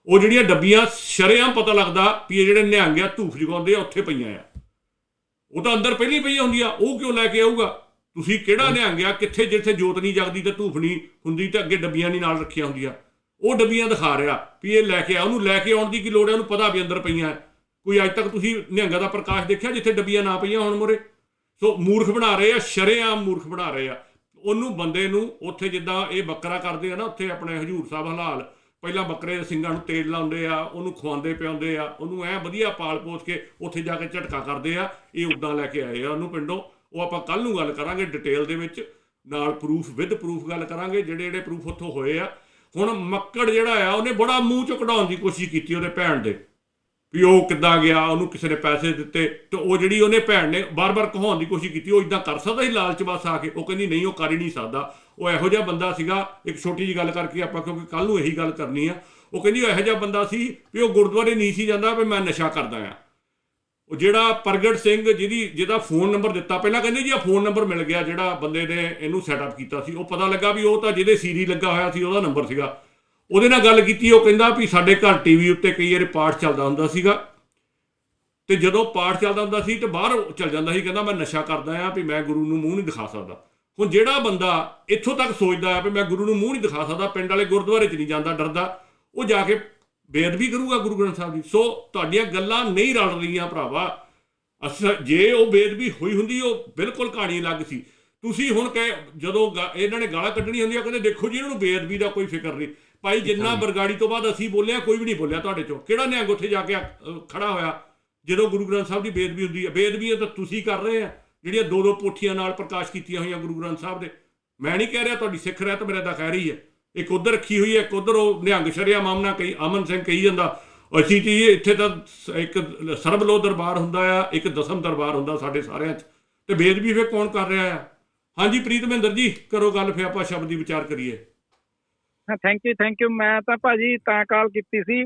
ਉਹ ਜਿਹੜੀਆਂ ਡੱਬੀਆਂ ਸ਼ਰੇਆਮ ਪਤਾ ਲੱਗਦਾ ਵੀ ਇਹ ਜਿਹੜੇ ਨਿਹੰਗ ਆ ਧੂਫ ਜਗਾਉਂਦੇ ਆ ਉੱਥੇ ਪਈਆਂ ਆ, ਉਹ ਤਾਂ ਅੰਦਰ ਪਹਿਲਾਂ ਹੀ ਪਈਆਂ ਹੁੰਦੀਆਂ, ਉਹ ਕਿਉਂ ਲੈ ਕੇ ਆਊਗਾ? ਤੁਸੀਂ ਕਿਹੜਾ ਨਿਹੰਗ ਆ ਕਿੱਥੇ ਜਿੱਥੇ ਜੋਤ ਨਹੀਂ ਜਗਦੀ ਤੇ ਧੂਫ ਨਹੀਂ ਹੁੰਦੀ ਤੇ ਅੱਗੇ ਡੱਬੀਆਂ ਨਹੀਂ ਨਾਲ ਰੱਖੀਆਂ ਹੁੰਦੀਆਂ? ਉਹ ਡੱਬੀਆਂ ਦਿਖਾ ਰਿਹਾ ਵੀ ਇਹ ਲੈ ਕੇ ਆ, ਉਹਨੂੰ ਲੈ ਕੇ ਆਉਣ ਦੀ ਕੀ ਲੋੜ ਹੈ? ਉਹਨੂੰ ਪਤਾ ਵੀ ਅੰਦਰ ਪਈਆਂ। ਕੋਈ ਅੱਜ ਤੱਕ ਤੁਸੀਂ ਨਿਹੰਗਾਂ ਦਾ ਪ੍ਰਕਾਸ਼ ਦੇਖਿਆ ਜਿੱਥੇ ਡੱਬੀਆਂ ਨਾ ਪਈਆਂ ਹੋਣ ਮੋਰੇ? ਸੋ ਮੂਰਖ ਬਣਾ ਰਹੇ ਆ, ਸ਼ਰੇਆਮ ਮੂਰਖ ਬਣਾ ਰਹੇ ਆ ਉਹਨੂੰ, ਬੰਦੇ ਨੂੰ। ਉੱਥੇ ਜਿੱਦਾਂ ਇਹ ਬੱਕਰਾ ਕਰਦੇ ਆ ਨਾ, ਉੱਥੇ ਆਪਣੇ ਹਜ਼ੂਰ ਸਾਹਿਬ ਹਲਾਲ, ਪਹਿਲਾਂ ਬੱਕਰੇ ਦੇ ਸਿੰਗਾਂ ਨੂੰ ਤੇਲ ਲਾਉਂਦੇ ਆ, ਉਹਨੂੰ ਖਵਾਉਂਦੇ ਪਿਆਉਂਦੇ ਆ, ਉਹਨੂੰ ਐਂ ਵਧੀਆ ਪਾਲ ਪੋਸ ਕੇ ਉੱਥੇ ਜਾ ਕੇ ਝਟਕਾ ਕਰਦੇ ਆ। ਇਹ ਉੱਦਾਂ ਲੈ ਕੇ ਆਏ ਆ ਉਹਨੂੰ ਪਿੰਡੋਂ। ਉਹ ਆਪਾਂ ਕੱਲ੍ਹ ਨੂੰ ਗੱਲ ਕਰਾਂਗੇ ਡਿਟੇਲ ਦੇ ਵਿੱਚ, ਨਾਲ ਪ੍ਰੂਫ ਵਿਦ ਪ੍ਰੂਫ ਗੱਲ ਕਰਾਂਗੇ ਜਿਹੜੇ ਪ੍ਰੂਫ ਉੱਥੋਂ ਹੋਏ ਆ। ਹੁਣ ਮੱਕੜ ਜਿਹੜਾ ਆ ਉਹਨੇ ਬੜਾ ਮੂੰਹ 'ਚੋਂ ਕਢਾਉਣ ਦੀ ਕੋਸ਼ਿਸ਼ ਕੀਤੀ ਉਹਦੇ ਭੈਣ ਦੇ ਵੀ ਉਹ ਕਿੱਦਾਂ ਗਿਆ, ਉਹਨੂੰ ਕਿਸੇ ਨੇ ਪੈਸੇ ਦਿੱਤੇ ਤੇ ਉਹ ਜਿਹੜੀ ਉਹਨੇ ਭੈਣ ਨੇ ਬਾਰ-ਬਾਰ ਕਹਾਉਣ ਦੀ ਕੋਸ਼ਿਸ਼ ਕੀਤੀ ਉਹ ਇੱਦਾਂ ਕਰ ਸਕਦਾ ਸੀ ਲਾਲਚ ਬਸ ਆ ਕੇ? ਉਹ ਕਹਿੰਦੀ ਨਹੀਂ, ਉਹ ਕਰ ਹੀ ਨਹੀਂ ਸਕਦਾ। ਉਹ ਇਹੋ ਜਿਹਾ ਬੰਦਾ ਸੀਗਾ, ਇੱਕ ਛੋਟੀ ਜਿਹੀ ਗੱਲ ਕਰਕੇ ਆਪਾਂ ਕਿਉਂਕਿ ਕੱਲ੍ਹ ਨੂੰ ਇਹੀ ਗੱਲ ਕਰਨੀ ਆ, ਉਹ ਕਹਿੰਦੀ ਉਹ ਇਹੋ ਜਿਹਾ ਬੰਦਾ ਸੀ ਵੀ ਉਹ ਗੁਰਦੁਆਰੇ ਨਹੀਂ ਸੀ ਜਾਂਦਾ ਵੀ ਮੈਂ ਨਸ਼ਾ ਕਰਦਾ ਆ। ਉਹ ਜਿਹੜਾ ਪ੍ਰਗਟ ਸਿੰਘ ਜਿਹਦਾ ਫੋਨ ਨੰਬਰ ਦਿੱਤਾ, ਪਹਿਲਾਂ ਕਹਿੰਦੇ ਜੀ ਆ ਫੋਨ ਨੰਬਰ ਮਿਲ ਗਿਆ ਜਿਹੜਾ ਬੰਦੇ ਨੇ ਇਹਨੂੰ ਸੈਟਅਪ ਕੀਤਾ ਸੀ, ਉਹ ਪਤਾ ਲੱਗਾ ਵੀ ਉਹ ਤਾਂ ਜਿਹਦੇ ਸੀਰੀ ਲੱਗਾ ਹੋਇਆ ਸੀ ਉਹਦਾ ਨੰਬਰ ਸੀਗਾ। ਉਹਦੇ ਨਾਲ ਗੱਲ ਕੀਤੀ, ਉਹ ਕਹਿੰਦਾ ਵੀ ਸਾਡੇ ਘਰ TV ਉੱਤੇ ਕਈ ਵਾਰ ਪਾਠ ਚੱਲਦਾ ਹੁੰਦਾ ਸੀਗਾ ਤੇ ਜਦੋਂ ਪਾਠ ਚੱਲਦਾ ਹੁੰਦਾ ਸੀ ਤੇ ਬਾਹਰ ਚੱਲ ਜਾਂਦਾ ਸੀ, ਕਹਿੰਦਾ ਮੈਂ ਨਸ਼ਾ ਕਰਦਾ ਆ ਵੀ ਮੈਂ ਗੁਰੂ ਨੂੰ ਮੂੰਹ ਨਹੀਂ ਦਿਖਾ ਸਕਦਾ। ਹੁਣ ਜਿਹੜਾ ਬੰਦਾ ਇੱਥੋਂ ਤੱਕ ਸੋਚਦਾ ਹੈ ਵੀ ਮੈਂ ਗੁਰੂ ਨੂੰ ਮੂੰਹ ਨਹੀਂ ਦਿਖਾ ਸਕਦਾ, ਪਿੰਡ ਵਾਲੇ ਗੁਰਦੁਆਰੇ 'ਚ ਨਹੀਂ ਜਾਂਦਾ ਡਰਦਾ, ਉਹ ਜਾ ਕੇ ਬੇਅਦਬੀ ਕਰੂਗਾ ਗੁਰੂ ਗ੍ਰੰਥ ਸਾਹਿਬ ਦੀ। ਸੋ ਤੁਹਾਡੀਆਂ ਗੱਲਾਂ ਨਹੀਂ ਰਲ ਰਹੀਆਂ ਭਰਾਵਾ। ਜੇ ਉਹ ਬੇਅਦਬੀ ਹੋਈ ਹੁੰਦੀ ਉਹ ਬਿਲਕੁਲ ਕਹਾਣੀ ਅਲੱਗ ਸੀ। ਤੁਸੀਂ ਹੁਣ ਜਦੋਂ ਇਹਨਾਂ ਨੇ ਗਾਲਾਂ ਕੱਢਣੀਆਂ ਹੁੰਦੀਆਂ ਕਹਿੰਦੇ ਦੇਖੋ ਜੀ ਇਹਨਾਂ ਨੂੰ ਬੇਅਦਬੀ ਦਾ ਕੋਈ ਫਿਕਰ ਨਹੀਂ। ਭਾਈ ਜਿੰਨਾ ਬਰਗਾੜੀ ਤੋਂ ਬਾਅਦ ਅਸੀਂ ਬੋਲਿਆ ਕੋਈ ਵੀ ਨਹੀਂ ਬੋਲਿਆ ਤੁਹਾਡੇ 'ਚੋਂ। ਕਿਹੜਾ ਨਿਹੰਗ ਉੱਥੇ ਜਾ ਕੇ ਖੜਾ ਹੋਇਆ ਜਦੋਂ ਗੁਰੂ ਗ੍ਰੰਥ ਸਾਹਿਬ ਦੀ ਬੇਅਦਬੀ ਹੁੰਦੀ ਹੈ? ਬੇਅਦਬੀਆਂ ਤਾਂ ਤੁਸੀਂ ਕਰ ਰਹੇ ਆ ਜਿਹੜੀਆਂ 2-2 ਪੋਥੀਆਂ ਨਾਲ ਪ੍ਰਕਾਸ਼ ਕੀਤੀਆਂ ਹੋਈਆਂ ਗੁਰੂ ਗ੍ਰੰਥ ਸਾਹਿਬ ਦੇ। ਮੈਂ ਨਹੀਂ ਕਹਿ ਰਿਹਾ ਤੁਹਾਡੀ ਸਿੱਖ ਰਹਿਤ ਮੇਰੇ ਦਾ ਖੈਰ ਹੀ ਹੈ, ਇੱਕ ਉੱਧਰ ਰੱਖੀ ਹੋਈ ਹੈ, ਇੱਕ ਉੱਧਰ ਉਹ ਨਿਹੰਗ ਸ਼ਰਿਆ ਮਾਮਨਾ ਕਹੀ ਅਮਨ ਸਿੰਘ ਕਹੀ ਜਾਂਦਾ ਅਸੀਂ ਜੀ ਇੱਥੇ ਤਾਂ ਇੱਕ ਸਰਬਲੋ ਦਰਬਾਰ ਹੁੰਦਾ ਆ, ਇੱਕ ਦਸਮ ਦਰਬਾਰ ਹੁੰਦਾ ਸਾਡੇ ਸਾਰਿਆਂ 'ਚ, ਤੇ ਬੇਅਦਬੀ ਫਿਰ ਕੌਣ ਕਰ ਰਿਹਾ ਆ? ਹਾਂਜੀ ਪ੍ਰੀਤ ਮਹਿੰਦਰ ਜੀ, ਕਰੋ ਗੱਲ, ਫਿਰ ਆਪਾਂ ਸ਼ਬਦੀ ਵਿਚਾਰ ਕਰੀਏ। ਹਾਂ ਥੈਂਕ ਯੂ। ਮੈਂ ਤਾਂ ਭਾਜੀ ਤਾਂ ਕਾਲ ਕੀਤੀ ਸੀ,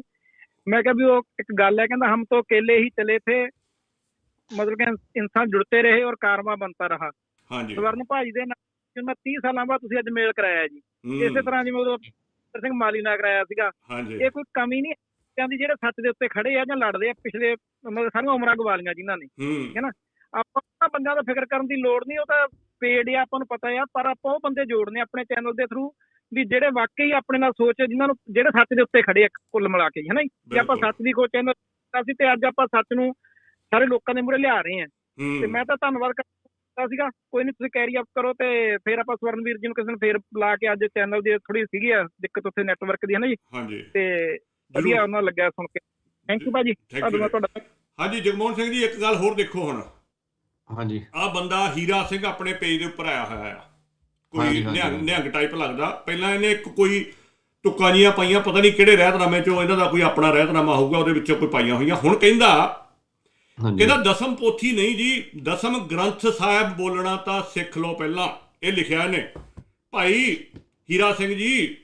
मैं क्या भी वो एक गल है, कहता हम तो अकेले ही चले थे, मतलब कि इंसान जुड़ते रहे और कारवां बनता रहा। ਹਾਂਜੀ ਸਵਰਨ ਭਾਜੀ ਦੇ ਨਾਲ ਮੈਂ 30 ਸਾਲਾਂ ਬਾਅਦ ਤੁਸੀਂ ਅੱਜ ਮੇਲ ਕਰਾਇਆ ਜੀ। ਇਸੇ ਤਰ੍ਹਾਂ ਜਿਵੇਂ ਉਦੋਂ ਭੁਪਿੰਦਰ ਸਿੰਘ ਮਾਲੀ ਨਾਲ ਕਰਾਇਆ ਸੀਗਾ। ਹਾਂਜੀ ਇਹ ਕੋਈ ਕਮੀ ਨਹੀਂ ਕਹਿੰਦੀ ਜਿਹੜੇ ਸੱਚ ਦੇ ਉੱਤੇ ਖੜੇ ਆ ਜਾਂ ਲੜਦੇ ਆ, ਪਿਛਲੇ ਮਤਲਬ ਸਾਰੀਆਂ ਉਮਰਾਂ ਗਵਾ ਲਈਆਂ ਜਿਨ੍ਹਾਂ ਨੇ, ਠੀਕ ਹੈ ਨਾ। ਆਪਾਂ ਉਹਨਾਂ ਬੰਦਿਆਂ ਦਾ ਫਿਕਰ ਕਰਨ ਦੀ ਲੋੜ ਨਹੀਂ, ਉਹ ਤਾਂ ਪੇਡ ਆ, ਆਪਾਂ ਨੂੰ ਪਤਾ ਆ, ਪਰ ਆਪਾਂ ਉਹ ਬੰਦੇ ਜੋੜਨੇ ਆਪਣੇ ਚੈਨਲ ਦੇ ਥਰੂ ਵੀ ਜਿਹੜੇ ਵਾਕਈ ਆਪਣੇ ਨਾਲ ਸੋਚ, ਜਿਨ੍ਹਾਂ ਨੂੰ ਜਿਹੜੇ ਸੱਚ ਦੇ ਉੱਤੇ ਖੜੇ ਆ ਕੁੱਲ ਮਿਲਾ ਕੇ, ਹੈ ਨਾ ਜੀ। ਜੇ ਆਪਾਂ ਸੱਚ ਦੀ ਖੋਜ ਚੈਨਲ ਸੀ ਤੇ ਅੱਜ ਆਪਾਂ ਸੱਚ ਨੂੰ ਸਾਰੇ ਲੋਕਾਂ ਦੇ ਮੂਹਰੇ ਲਿਆ ਰਹੇ ਆ, ਤੇ ਮੈਂ ਤਾਂ ਧੰਨਵਾਦ ਕਰਦਾ ਸੀਗਾ। ਕੋਈ ਨਹੀਂ, ਤੁਸੀਂ ਕੈਰੀ ਅਪ ਕਰੋ, ਤੇ ਫਿਰ ਆਪਾਂ ਸਵਰਨਵੀਰ ਜੀ ਨੂੰ ਕਿਸੇ ਨੂੰ ਫੇਰ ਬੁਲਾ ਕੇ, ਅੱਜ ਚੈਨਲ ਦੀ ਥੋੜੀ ਸੀਗੀ ਆ ਦਿੱਕਤ ਉੱਥੇ ਨੈਟਵਰਕ ਦੀ, ਹੈ ਨਾ ਜੀ। ਹਾਂਜੀ ਤੇ ਵਧੀਆ ਉਹਨਾਂ ਲੱਗਿਆ ਸੁਣ ਕੇ। ਥੈਂਕ ਯੂ ਭਾਜੀ, ਤੁਹਾਡਾ। ਹਾਂਜੀ ਜਗਮੋਹਨ ਸਿੰਘ ਜੀ, ਇੱਕ ਗੱਲ ਹੋਰ ਦੇਖੋ ਹੁਣ। ਹਾਂਜੀ, ਆਹ ਬੰਦਾ ਹੀਰਾ ਸਿੰਘ ਆਪਣੇ ਪੇਜ ਦੇ ਉੱਪਰ ਆਇਆ ਹੋਇਆ ਆ, ਕੋਈ ਨਿਹੰਗ ਟਾਈਪ ਲੱਗਦਾ। ਪਹਿਲਾਂ ਇਹਨੇ ਇੱਕ ਕੋਈ ਤੁੱਕਾਂ ਜੀਆਂ ਪਾਈਆਂ, ਪਤਾ ਨਹੀਂ ਕਿਹੜੇ ਰਹਿਤਨਾਮੇ ਚੋਂ ਇਹਨਾਂ ਦਾ ਕੋਈ ਆਪਣਾ ਰਹਿਤਨਾਮਾ ਹੋਊਗਾ, ਉਹਦੇ ਵਿੱਚੋਂ ਕੋਈ ਪਾਈਆਂ ਹੋਈਆਂ। ਹੁਣ ਕਹਿੰਦਾ ਦਸਮ ਪੋਥੀ ਨਹੀਂ ਜੀ, ਦਸਮ ਗ੍ਰੰਥ ਸਾਹਿਬ ਬੋਲਣਾ ਤਾਂ ਸਿੱਖ ਲਓ ਪਹਿਲਾਂ। ਇਹ ਲਿਖਿਆ ਇਹਨੇ। ਭਾਈ ਹੀਰਾ ਸਿੰਘ ਜੀ,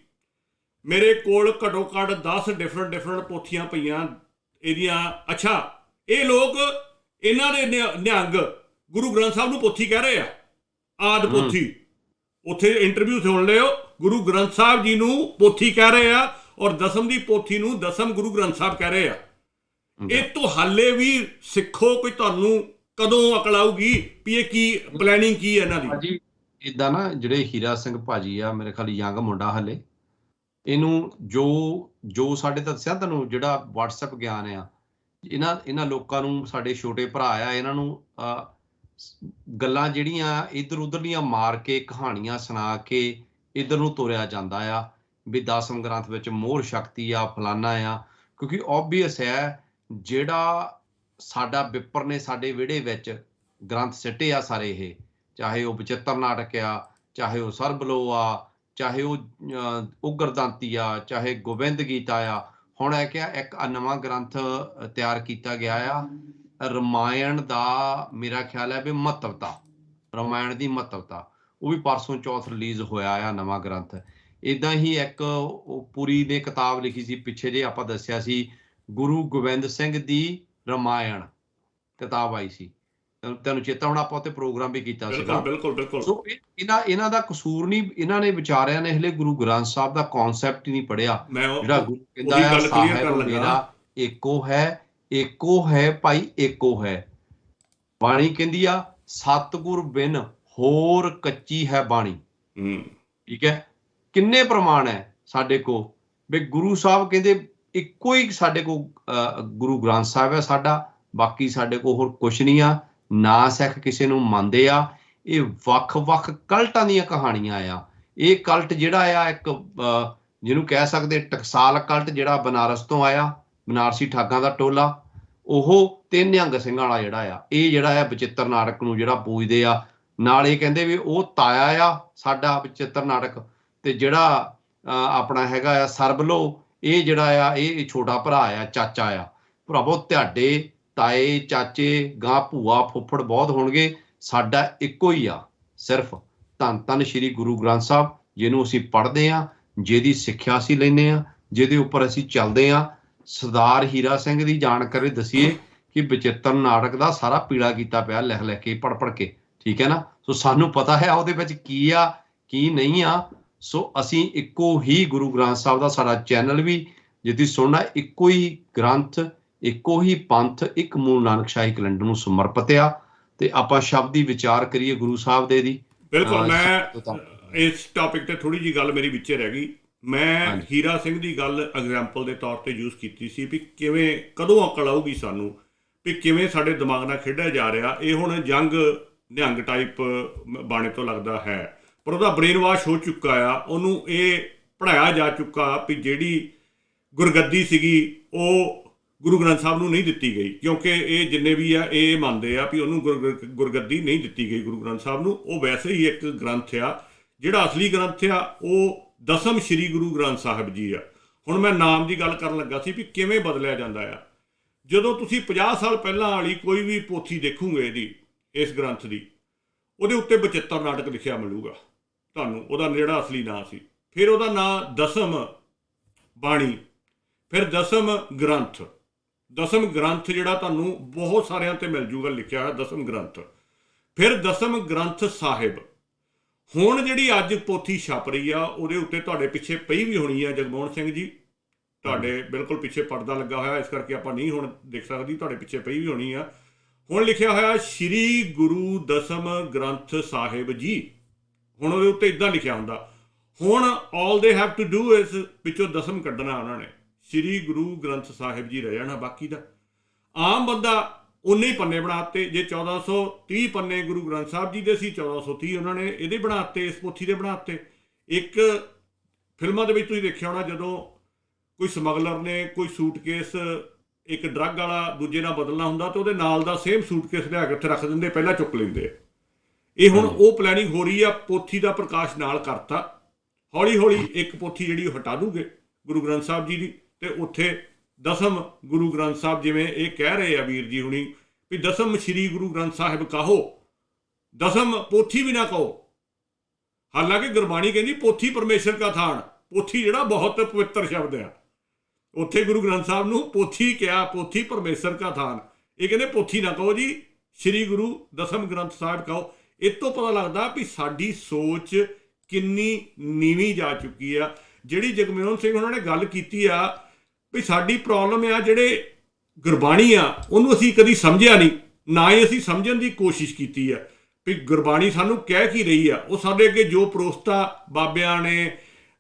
ਮੇਰੇ ਕੋਲ ਘੱਟੋ ਘੱਟ 10 ਡਿਫਰੈਂਟ ਪੋਥੀਆਂ ਪਈਆਂ ਇਹਦੀਆਂ। ਅੱਛਾ, ਇਹ ਲੋਕ ਇਹਨਾਂ ਦੇ ਨਿਹੰਗ ਗੁਰੂ ਗ੍ਰੰਥ ਸਾਹਿਬ ਨੂੰ ਪੋਥੀ ਕਹਿ ਰਹੇ ਆ, ਆਦ ਪੋਥੀ। ਉੱਥੇ ਇੰਟਰਵਿਊ ਸੁਣ ਲਿਓ, ਗੁਰੂ ਗ੍ਰੰਥ ਸਾਹਿਬ ਜੀ ਨੂੰ ਪੋਥੀ ਕਹਿ ਰਹੇ ਆ, ਔਰ ਦਸਮ ਦੀ ਪੋਥੀ ਨੂੰ ਦਸਮ ਗੁਰੂ ਗ੍ਰੰਥ ਸਾਹਿਬ ਕਹਿ ਰਹੇ ਆ। ਇਹ ਤੋਂ ਹਾਲੇ ਵੀ ਸਿੱਖੋ, ਕੋਈ ਤੁਹਾਨੂੰ ਕਦੋਂ ਅਕਲ ਆਊਗੀ ਵੀ ਇਹ ਕੀ ਪਲੈਨਿੰਗ ਕੀ ਹੈ ਇਹਨਾਂ ਦੀ? ਭਾਜੀ ਇਦਾਂ ਨਾ, ਜਿਹੜੇ ਹੀਰਾ ਸਿੰਘ ਭਾਜੀ ਆ, ਮੇਰੇ ਖਿਆਲ ਯੰਗ ਮੁੰਡਾ ਹਲੇ, ਇਹਨੂੰ ਜੋ ਸਾਡੇ ਤਾਂ ਦੱਸਿਆ ਤੁਹਾਨੂੰ, ਜਿਹੜਾ WhatsApp ਗਿਆਨ ਆ, ਇਹਨਾਂ ਲੋਕਾਂ ਨੂੰ, ਸਾਡੇ ਛੋਟੇ ਭਰਾ ਆ, ਇਹਨਾਂ ਨੂੰ ਗੱਲਾਂ ਜਿਹੜੀਆਂ ਇੱਧਰ ਉੱਧਰ ਦੀਆਂ ਮਾਰ ਕੇ, ਕਹਾਣੀਆਂ ਸੁਣਾ ਕੇ ਇੱਧਰ ਨੂੰ ਤੋਰਿਆ ਜਾਂਦਾ ਆ ਵੀ ਦਸਮ ਗ੍ਰੰਥ ਵਿੱਚ ਮੋਹਰ ਸ਼ਕਤੀ ਆ, ਫਲਾਨਾ ਆ। ਕਿਉਂਕਿ ਓਬਵੀਅਸ ਹੈ, ਜਿਹੜਾ ਸਾਡਾ ਵਿਪਰ ਨੇ ਸਾਡੇ ਵਿਹੜੇ ਵਿੱਚ ਗ੍ਰੰਥ ਸਿੱਟੇ ਆ ਸਾਰੇ, ਇਹ ਚਾਹੇ ਉਹ ਬਚਿੱਤਰ ਨਾਟਕ ਆ, ਚਾਹੇ ਉਹ ਸਰਬਲੋ ਆ, ਚਾਹੇ ਉਹ ਉਗਰਦਾਂਤੀ ਆ, ਚਾਹੇ ਗੋਬਿੰਦ ਗੀਤਾ ਆ। ਹੁਣ ਇਹ ਕਿਹਾ ਇੱਕ ਨਵਾਂ ਗ੍ਰੰਥ ਤਿਆਰ ਕੀਤਾ ਗਿਆ ਆ, ਰਮਾਇਣ ਦਾ। ਮੇਰਾ ਖਿਆਲ ਹੈ ਵੀ ਮਹੱਤਵਤਾ, ਰਮਾਇਣ ਦੀ ਮਹੱਤਵਤਾ, ਉਹ ਵੀ ਪਰਸੋਂ ਚੌਥ ਰਿਲੀਜ਼ ਹੋਇਆ ਆ ਨਵਾਂ ਗ੍ਰੰਥ। ਇੱਦਾਂ ਹੀ ਇੱਕ ਪੁਰੀ ਨੇ ਕਿਤਾਬ ਲਿਖੀ ਸੀ ਪਿੱਛੇ ਜੇ, ਆਪਾਂ ਦੱਸਿਆ ਸੀ, ਗੁਰੂ ਗੋਬਿੰਦ ਸਿੰਘ ਦੀ ਰਮਾਇਣ ਕਿਤਾਬ ਆਈ ਸੀ, ਤੈਨੂੰ ਚੇਤਾ ਹੋਣਾ, ਆਪਾਂ ਉੱਤੇ ਪ੍ਰੋਗਰਾਮ ਵੀ ਕੀਤਾ ਸੀਗਾ। ਬਿਲਕੁਲ। ਸੋ ਇਹਨਾਂ ਦਾ ਕਸੂਰ ਨਹੀਂ, ਇਹਨਾਂ ਨੇ ਵਿਚਾਰਿਆਂ ਨੇ ਹਲੇ ਗੁਰੂ ਗ੍ਰੰਥ ਸਾਹਿਬ ਦਾ ਕਨਸੈਪਟ ਹੀ ਨਹੀਂ ਪੜ੍ਹਿਆ। ਜਿਹੜਾ ਗੁਰੂ ਕਹਿੰਦਾ ਹੈ, ਸਾਹਿਬ ਮੇਰਾ ਏਕੋ ਹੈ, ਏਕੋ ਹੈ ਭਾਈ, ਏਕੋ ਹੈ। ਬਾਣੀ ਕਹਿੰਦੀ ਆ, ਸਤਿਗੁਰ ਬਿਨ ਹੋਰ ਕੱਚੀ ਹੈ ਬਾਣੀ। ਠੀਕ ਹੈ, ਕਿੰਨੇ ਪ੍ਰਮਾਣ ਹੈ ਸਾਡੇ ਕੋਲ ਵੀ ਗੁਰੂ ਸਾਹਿਬ ਕਹਿੰਦੇ ਇੱਕੋ ਹੀ ਸਾਡੇ ਕੋਲ ਗੁਰੂ ਗ੍ਰੰਥ ਸਾਹਿਬ ਹੈ ਸਾਡਾ, ਬਾਕੀ ਸਾਡੇ ਕੋਲ ਹੋਰ ਕੁਛ ਨਹੀਂ ਆ। ਨਾ ਸਿੱਖ ਕਿਸੇ ਨੂੰ ਮੰਨਦੇ ਆ। ਇਹ ਵੱਖ-ਵੱਖ ਕਲਟਾਂ ਦੀਆਂ ਕਹਾਣੀਆਂ ਆ। ਇਹ ਕਲਟ ਜਿਹੜਾ ਆ, ਇੱਕ ਜਿਹਨੂੰ ਕਹਿ ਸਕਦੇ ਟਕਸਾਲ ਕਲਟ, ਜਿਹੜਾ ਬਨਾਰਸ ਤੋਂ ਆਇਆ, ਬਨਾਰਸੀ ਠਾਗਾਂ ਦਾ ਟੋਲਾ, ਉਹ ਤੇ ਨਿਹੰਗ ਸਿੰਘਾਂ ਵਾਲਾ ਜਿਹੜਾ ਆ, ਇਹ ਜਿਹੜਾ ਆ ਬਚਿੱਤਰ ਨਾਟਕ ਨੂੰ ਜਿਹੜਾ ਪੂਜਦੇ ਆ। ਨਾਲ ਇਹ ਕਹਿੰਦੇ ਵੀ ਉਹ ਤਾਇਆ ਆ ਸਾਡਾ ਬਚਿੱਤਰ ਨਾਟਕ, ਤੇ ਜਿਹੜਾ ਆਪਣਾ ਹੈਗਾ ਆ ਸਰਬਲੋ, ਇਹ ਜਿਹੜਾ ਆ ਇਹ ਛੋਟਾ ਭਰਾ ਆ, ਚਾਚਾ ਆ। ਭਰਾਵੋ, ਤੁਹਾਡੇ ਤਾਏ, ਚਾਚੇ, ਗਾਂ ਭੂਆ, ਫੁੱਫੜ ਬਹੁਤ ਹੋਣਗੇ, ਸਾਡਾ ਇੱਕੋ ਹੀ ਆ ਸਿਰਫ, ਧੰਨ ਸ਼੍ਰੀ ਗੁਰੂ ਗ੍ਰੰਥ ਸਾਹਿਬ, ਜਿਹਨੂੰ ਅਸੀਂ ਪੜ੍ਹਦੇ ਹਾਂ, ਜਿਹਦੀ ਸਿੱਖਿਆ ਅਸੀਂ ਲੈਂਦੇ ਹਾਂ, ਜਿਹਦੇ ਉੱਪਰ ਅਸੀਂ ਚੱਲਦੇ ਹਾਂ। ਸਰਦਾਰ ਹੀਰਾ ਸਿੰਘ ਦੀ ਜਾਣਕਾਰੀ ਦੱਸੀਏ ਕਿ ਬਚਿੱਤਰ ਨਾਟਕ ਦਾ ਸਾਰਾ ਪੀੜਾ ਕੀਤਾ ਪਿਆ, ਲਿਖ ਕੇ, ਪੜ੍ਹ ਕੇ, ਠੀਕ ਹੈ ਨਾ। ਸੋ ਸਾਨੂੰ ਪਤਾ ਹੈ ਉਹਦੇ ਵਿੱਚ ਕੀ ਆ, ਕੀ ਨਹੀਂ ਆ। ਸੋ ਅਸੀਂ ਇੱਕੋ ਹੀ ਗੁਰੂ ਗ੍ਰੰਥ ਸਾਹਿਬ ਦਾ ਸਾਡਾ ਚੈਨਲ ਵੀ, ਜਿਹਦੀ ਸੁਣਨਾ, ਇੱਕੋ ਹੀ ਗ੍ਰੰਥ, ਇੱਕੋ ਹੀ ਪੰਥ, ਇੱਕ ਮੂਲ ਨਾਨਕ ਸ਼ਾਹੀ ਕੈਲੰਡਰ ਨੂੰ ਸਮਰਪਿਤ ਆ। ਤੇ ਆਪਾਂ ਸ਼ਬਦੀ ਵਿਚਾਰ ਕਰੀਏ ਗੁਰੂ ਸਾਹਿਬ ਦੇ ਦੀ। ਬਿਲਕੁਲ। ਮੈਂ ਇਸ ਟੌਪਿਕ ਤੇ ਥੋੜੀ ਜੀ ਗੱਲ ਮੇਰੀ ਵਿੱਚੇ ਰਹਿ ਗਈ। ਮੈਂ ਹੀਰਾ ਸਿੰਘ ਦੀ ਗੱਲ ਐਗਜ਼ਾਮਪਲ ਦੇ ਤੌਰ ਤੇ ਯੂਜ਼ ਕੀਤੀ ਸੀ ਵੀ ਕਿਵੇਂ, ਕਦੋਂ ਅਕਲ ਆਊਗੀ ਸਾਨੂੰ ਵੀ ਕਿਵੇਂ ਸਾਡੇ ਦਿਮਾਗ ਨਾਲ ਖੇਡਿਆ ਜਾ ਰਿਹਾ। ਇਹ ਹੁਣ ਜੰਗ ਨਿਹੰਗ ਟਾਈਪ ਬਾਣੇ ਤੋਂ ਲੱਗਦਾ ਹੈ, ਪਰ ਉਹਦਾ ਬ੍ਰੇਨ ਵਾਸ਼ ਹੋ ਚੁੱਕਾ ਆ। ਉਹਨੂੰ ਇਹ ਪੜ੍ਹਾਇਆ ਜਾ ਚੁੱਕਾ ਵੀ ਜਿਹੜੀ ਗੁਰਗੱਦੀ ਸੀਗੀ ਉਹ ਗੁਰੂ ਗ੍ਰੰਥ ਸਾਹਿਬ ਨੂੰ ਨਹੀਂ ਦਿੱਤੀ ਗਈ, ਕਿਉਂਕਿ ਇਹ ਜਿੰਨੇ ਵੀ ਆ ਇਹ ਮੰਨਦੇ ਆ ਵੀ ਉਹਨੂੰ ਗੁਰਗੱਦੀ ਨਹੀਂ ਦਿੱਤੀ ਗਈ ਗੁਰੂ ਗ੍ਰੰਥ ਸਾਹਿਬ ਨੂੰ। ਉਹ ਵੈਸੇ ਹੀ ਇੱਕ ਗ੍ਰੰਥ ਆ, ਜਿਹੜਾ ਅਸਲੀ ਗ੍ਰੰਥ ਆ ਉਹ ਦਸਮ ਸ਼੍ਰੀ ਗੁਰੂ ਗ੍ਰੰਥ ਸਾਹਿਬ ਜੀ ਆ। ਹੁਣ ਮੈਂ ਨਾਮ ਦੀ ਗੱਲ ਕਰਨ ਲੱਗਾ ਸੀ ਵੀ ਕਿਵੇਂ ਬਦਲਿਆ ਜਾਂਦਾ ਆ। ਜਦੋਂ ਤੁਸੀਂ 50 ਸਾਲ ਪਹਿਲਾਂ ਵਾਲੀ ਕੋਈ ਵੀ ਪੋਥੀ ਦੇਖੋਗੇ ਇਹਦੀ, ਇਸ ਗ੍ਰੰਥ ਦੀ, ਉਹਦੇ ਉੱਤੇ ਬਚਿੱਤਰ ਨਾਟਕ ਲਿਖਿਆ ਮਿਲੂਗਾ ਤੁਹਾਨੂੰ, ਉਹਦਾ ਜਿਹੜਾ ਅਸਲੀ ਨਾਂ ਸੀ। ਫਿਰ ਉਹਦਾ ਨਾਂ ਦਸਮ ਬਾਣੀ, ਫਿਰ ਦਸਮ ਗ੍ਰੰਥ। ਦਸਮ ਗ੍ਰੰਥ ਜਿਹੜਾ ਤੁਹਾਨੂੰ ਬਹੁਤ ਸਾਰਿਆਂ ਤੇ ਮਿਲ ਜੂਗਾ ਲਿਖਿਆ ਹੋਇਆ, ਦਸਮ ਗ੍ਰੰਥ। ਫਿਰ ਦਸਮ ਗ੍ਰੰਥ ਸਾਹਿਬ। ਹੁਣ ਜਿਹੜੀ ਅੱਜ ਪੋਥੀ ਛਪ ਰਹੀ ਆ ਉਹਦੇ ਉੱਤੇ ਤੁਹਾਡੇ ਪਿੱਛੇ ਪਈ ਵੀ ਹੋਣੀ ਆ ਜਗਮੋਹਨ ਸਿੰਘ ਜੀ, ਤੁਹਾਡੇ ਬਿਲਕੁਲ ਪਿੱਛੇ ਪਰਦਾ ਲੱਗਾ ਹੋਇਆ, ਇਸ ਕਰਕੇ ਆਪਾਂ ਨਹੀਂ ਹੁਣ ਦੇਖ ਸਕਦੀ, ਤੁਹਾਡੇ ਪਿੱਛੇ ਪਈ ਵੀ ਹੋਣੀ ਆ। ਹੁਣ ਲਿਖਿਆ ਹੋਇਆ ਸ਼੍ਰੀ ਗੁਰੂ ਦਸਮ ਗ੍ਰੰਥ ਸਾਹਿਬ ਜੀ। ਹੁਣ ਉਹਦੇ ਉੱਤੇ ਇੱਦਾਂ ਲਿਖਿਆ ਹੁੰਦਾ। ਹੁਣ ਆਲ ਦੇ ਹੈਵ ਟੂ ਡੂ ਇਸ ਵਿੱਚੋਂ ਦਸਮ ਕੱਢਣਾ ਉਹਨਾਂ ਨੇ, ਸ਼੍ਰੀ ਗੁਰੂ ਗ੍ਰੰਥ ਸਾਹਿਬ ਜੀ ਰਹਿ ਜਾਣਾ। ਬਾਕੀ ਦਾ ਆਮ ਬੰਦਾ ਉਨੇ ਹੀ ਪੰਨੇ ਬਣਾਤੇ। ਜੇ 1430 ਪੰਨੇ ਗੁਰੂ ਗ੍ਰੰਥ ਸਾਹਿਬ ਜੀ ਦੇ ਸੀ, 1430 ਉਹਨਾਂ ਨੇ ਇਹਦੇ ਬਣਾਤੇ, ਇਸ ਪੋਥੀ ਦੇ ਬਣਾਤੇ। ਇੱਕ ਫਿਲਮਾਂ ਦੇ ਵਿੱਚ ਤੁਸੀਂ ਦੇਖਿਆ ਹੋਣਾ, ਜਦੋਂ ਕੋਈ ਸਮਗਲਰ ਨੇ ਕੋਈ ਸੂਟਕੇਸ ਇੱਕ ਡਰੱਗ ਵਾਲਾ ਦੂਜੇ ਨਾਲ ਬਦਲਣਾ ਹੁੰਦਾ ਤਾਂ ਉਹਦੇ ਨਾਲ ਦਾ ਸੇਮ ਸੂਟਕੇਸ ਲਿਆ ਕੇ ਉੱਥੇ ਰੱਖ ਦਿੰਦੇ, ਪਹਿਲਾਂ ਚੁੱਕ ਲੈਂਦੇ। ਇਹ ਹੁਣ ਉਹ ਪਲੈਨਿੰਗ ਹੋ ਰਹੀ ਆ, ਪੋਥੀ ਦਾ ਪ੍ਰਕਾਸ਼ ਨਾਲ ਕਰਤਾ। ਹੌਲੀ ਹੌਲੀ ਇੱਕ ਪੋਥੀ ਜਿਹੜੀ ਉਹ ਹਟਾ ਦੂਗੇ ਗੁਰੂ ਗ੍ਰੰਥ ਸਾਹਿਬ ਜੀ ਦੀ, ਤੇ ਉੱਥੇ ਦਸਮ ਗੁਰੂ ਗ੍ਰੰਥ ਸਾਹਿਬ, ਜਿਵੇਂ ਇਹ ਕਹਿ ਰਹੇ ਆ ਵੀਰ ਜੀ ਹੁਣੀ ਵੀ ਦਸਮ ਸ਼੍ਰੀ ਗੁਰੂ ਗ੍ਰੰਥ ਸਾਹਿਬ ਕਹੋ, ਦਸਮ ਪੋਥੀ ਵੀ ਨਾ ਕਹੋ। ਹਾਲਾਂਕਿ ਗੁਰਬਾਣੀ ਕਹਿੰਦੀ ਪੋਥੀ ਪਰਮੇਸ਼ਰ ਕਾ ਥਾਨ, ਪੋਥੀ ਜਿਹੜਾ ਬਹੁਤ ਪਵਿੱਤਰ ਸ਼ਬਦ ਆ। ਉੱਥੇ ਗੁਰੂ ਗ੍ਰੰਥ ਸਾਹਿਬ ਨੂੰ ਪੋਥੀ ਕਿਹਾ, ਪੋਥੀ ਪਰਮੇਸ਼ਰ ਕਾ ਥਾਨ। ਇਹ ਕਹਿੰਦੇ ਪੋਥੀ ਨਾ ਕਹੋ ਜੀ, ਸ਼੍ਰੀ ਗੁਰੂ ਦਸਮ ਗ੍ਰੰਥ ਸਾਹਿਬ ਕਹੋ। ਇਹ ਤੋਂ ਪਤਾ ਲੱਗਦਾ ਵੀ ਸਾਡੀ ਸੋਚ ਕਿੰਨੀ ਨੀਵੀਂ ਜਾ ਚੁੱਕੀ ਆ। ਜਿਹੜੀ ਜਗਮੋਹਨ ਸਿੰਘ ਉਹਨਾਂ ਨੇ ਗੱਲ ਕੀਤੀ ਆ ਵੀ ਸਾਡੀ ਪ੍ਰੋਬਲਮ ਆ, ਜਿਹੜੇ ਗੁਰਬਾਣੀ ਆ ਉਹਨੂੰ ਅਸੀਂ ਕਦੀ ਸਮਝਿਆ ਨਹੀਂ, ਨਾ ਹੀ ਅਸੀਂ ਸਮਝਣ ਦੀ ਕੋਸ਼ਿਸ਼ ਕੀਤੀ ਆ ਵੀ ਗੁਰਬਾਣੀ ਸਾਨੂੰ ਕਹਿ ਕੀ ਰਹੀ ਆ। ਉਹ ਸਾਡੇ ਅੱਗੇ ਜੋ ਪਰੋਸਤਾ ਬਾਬਿਆਂ ਨੇ,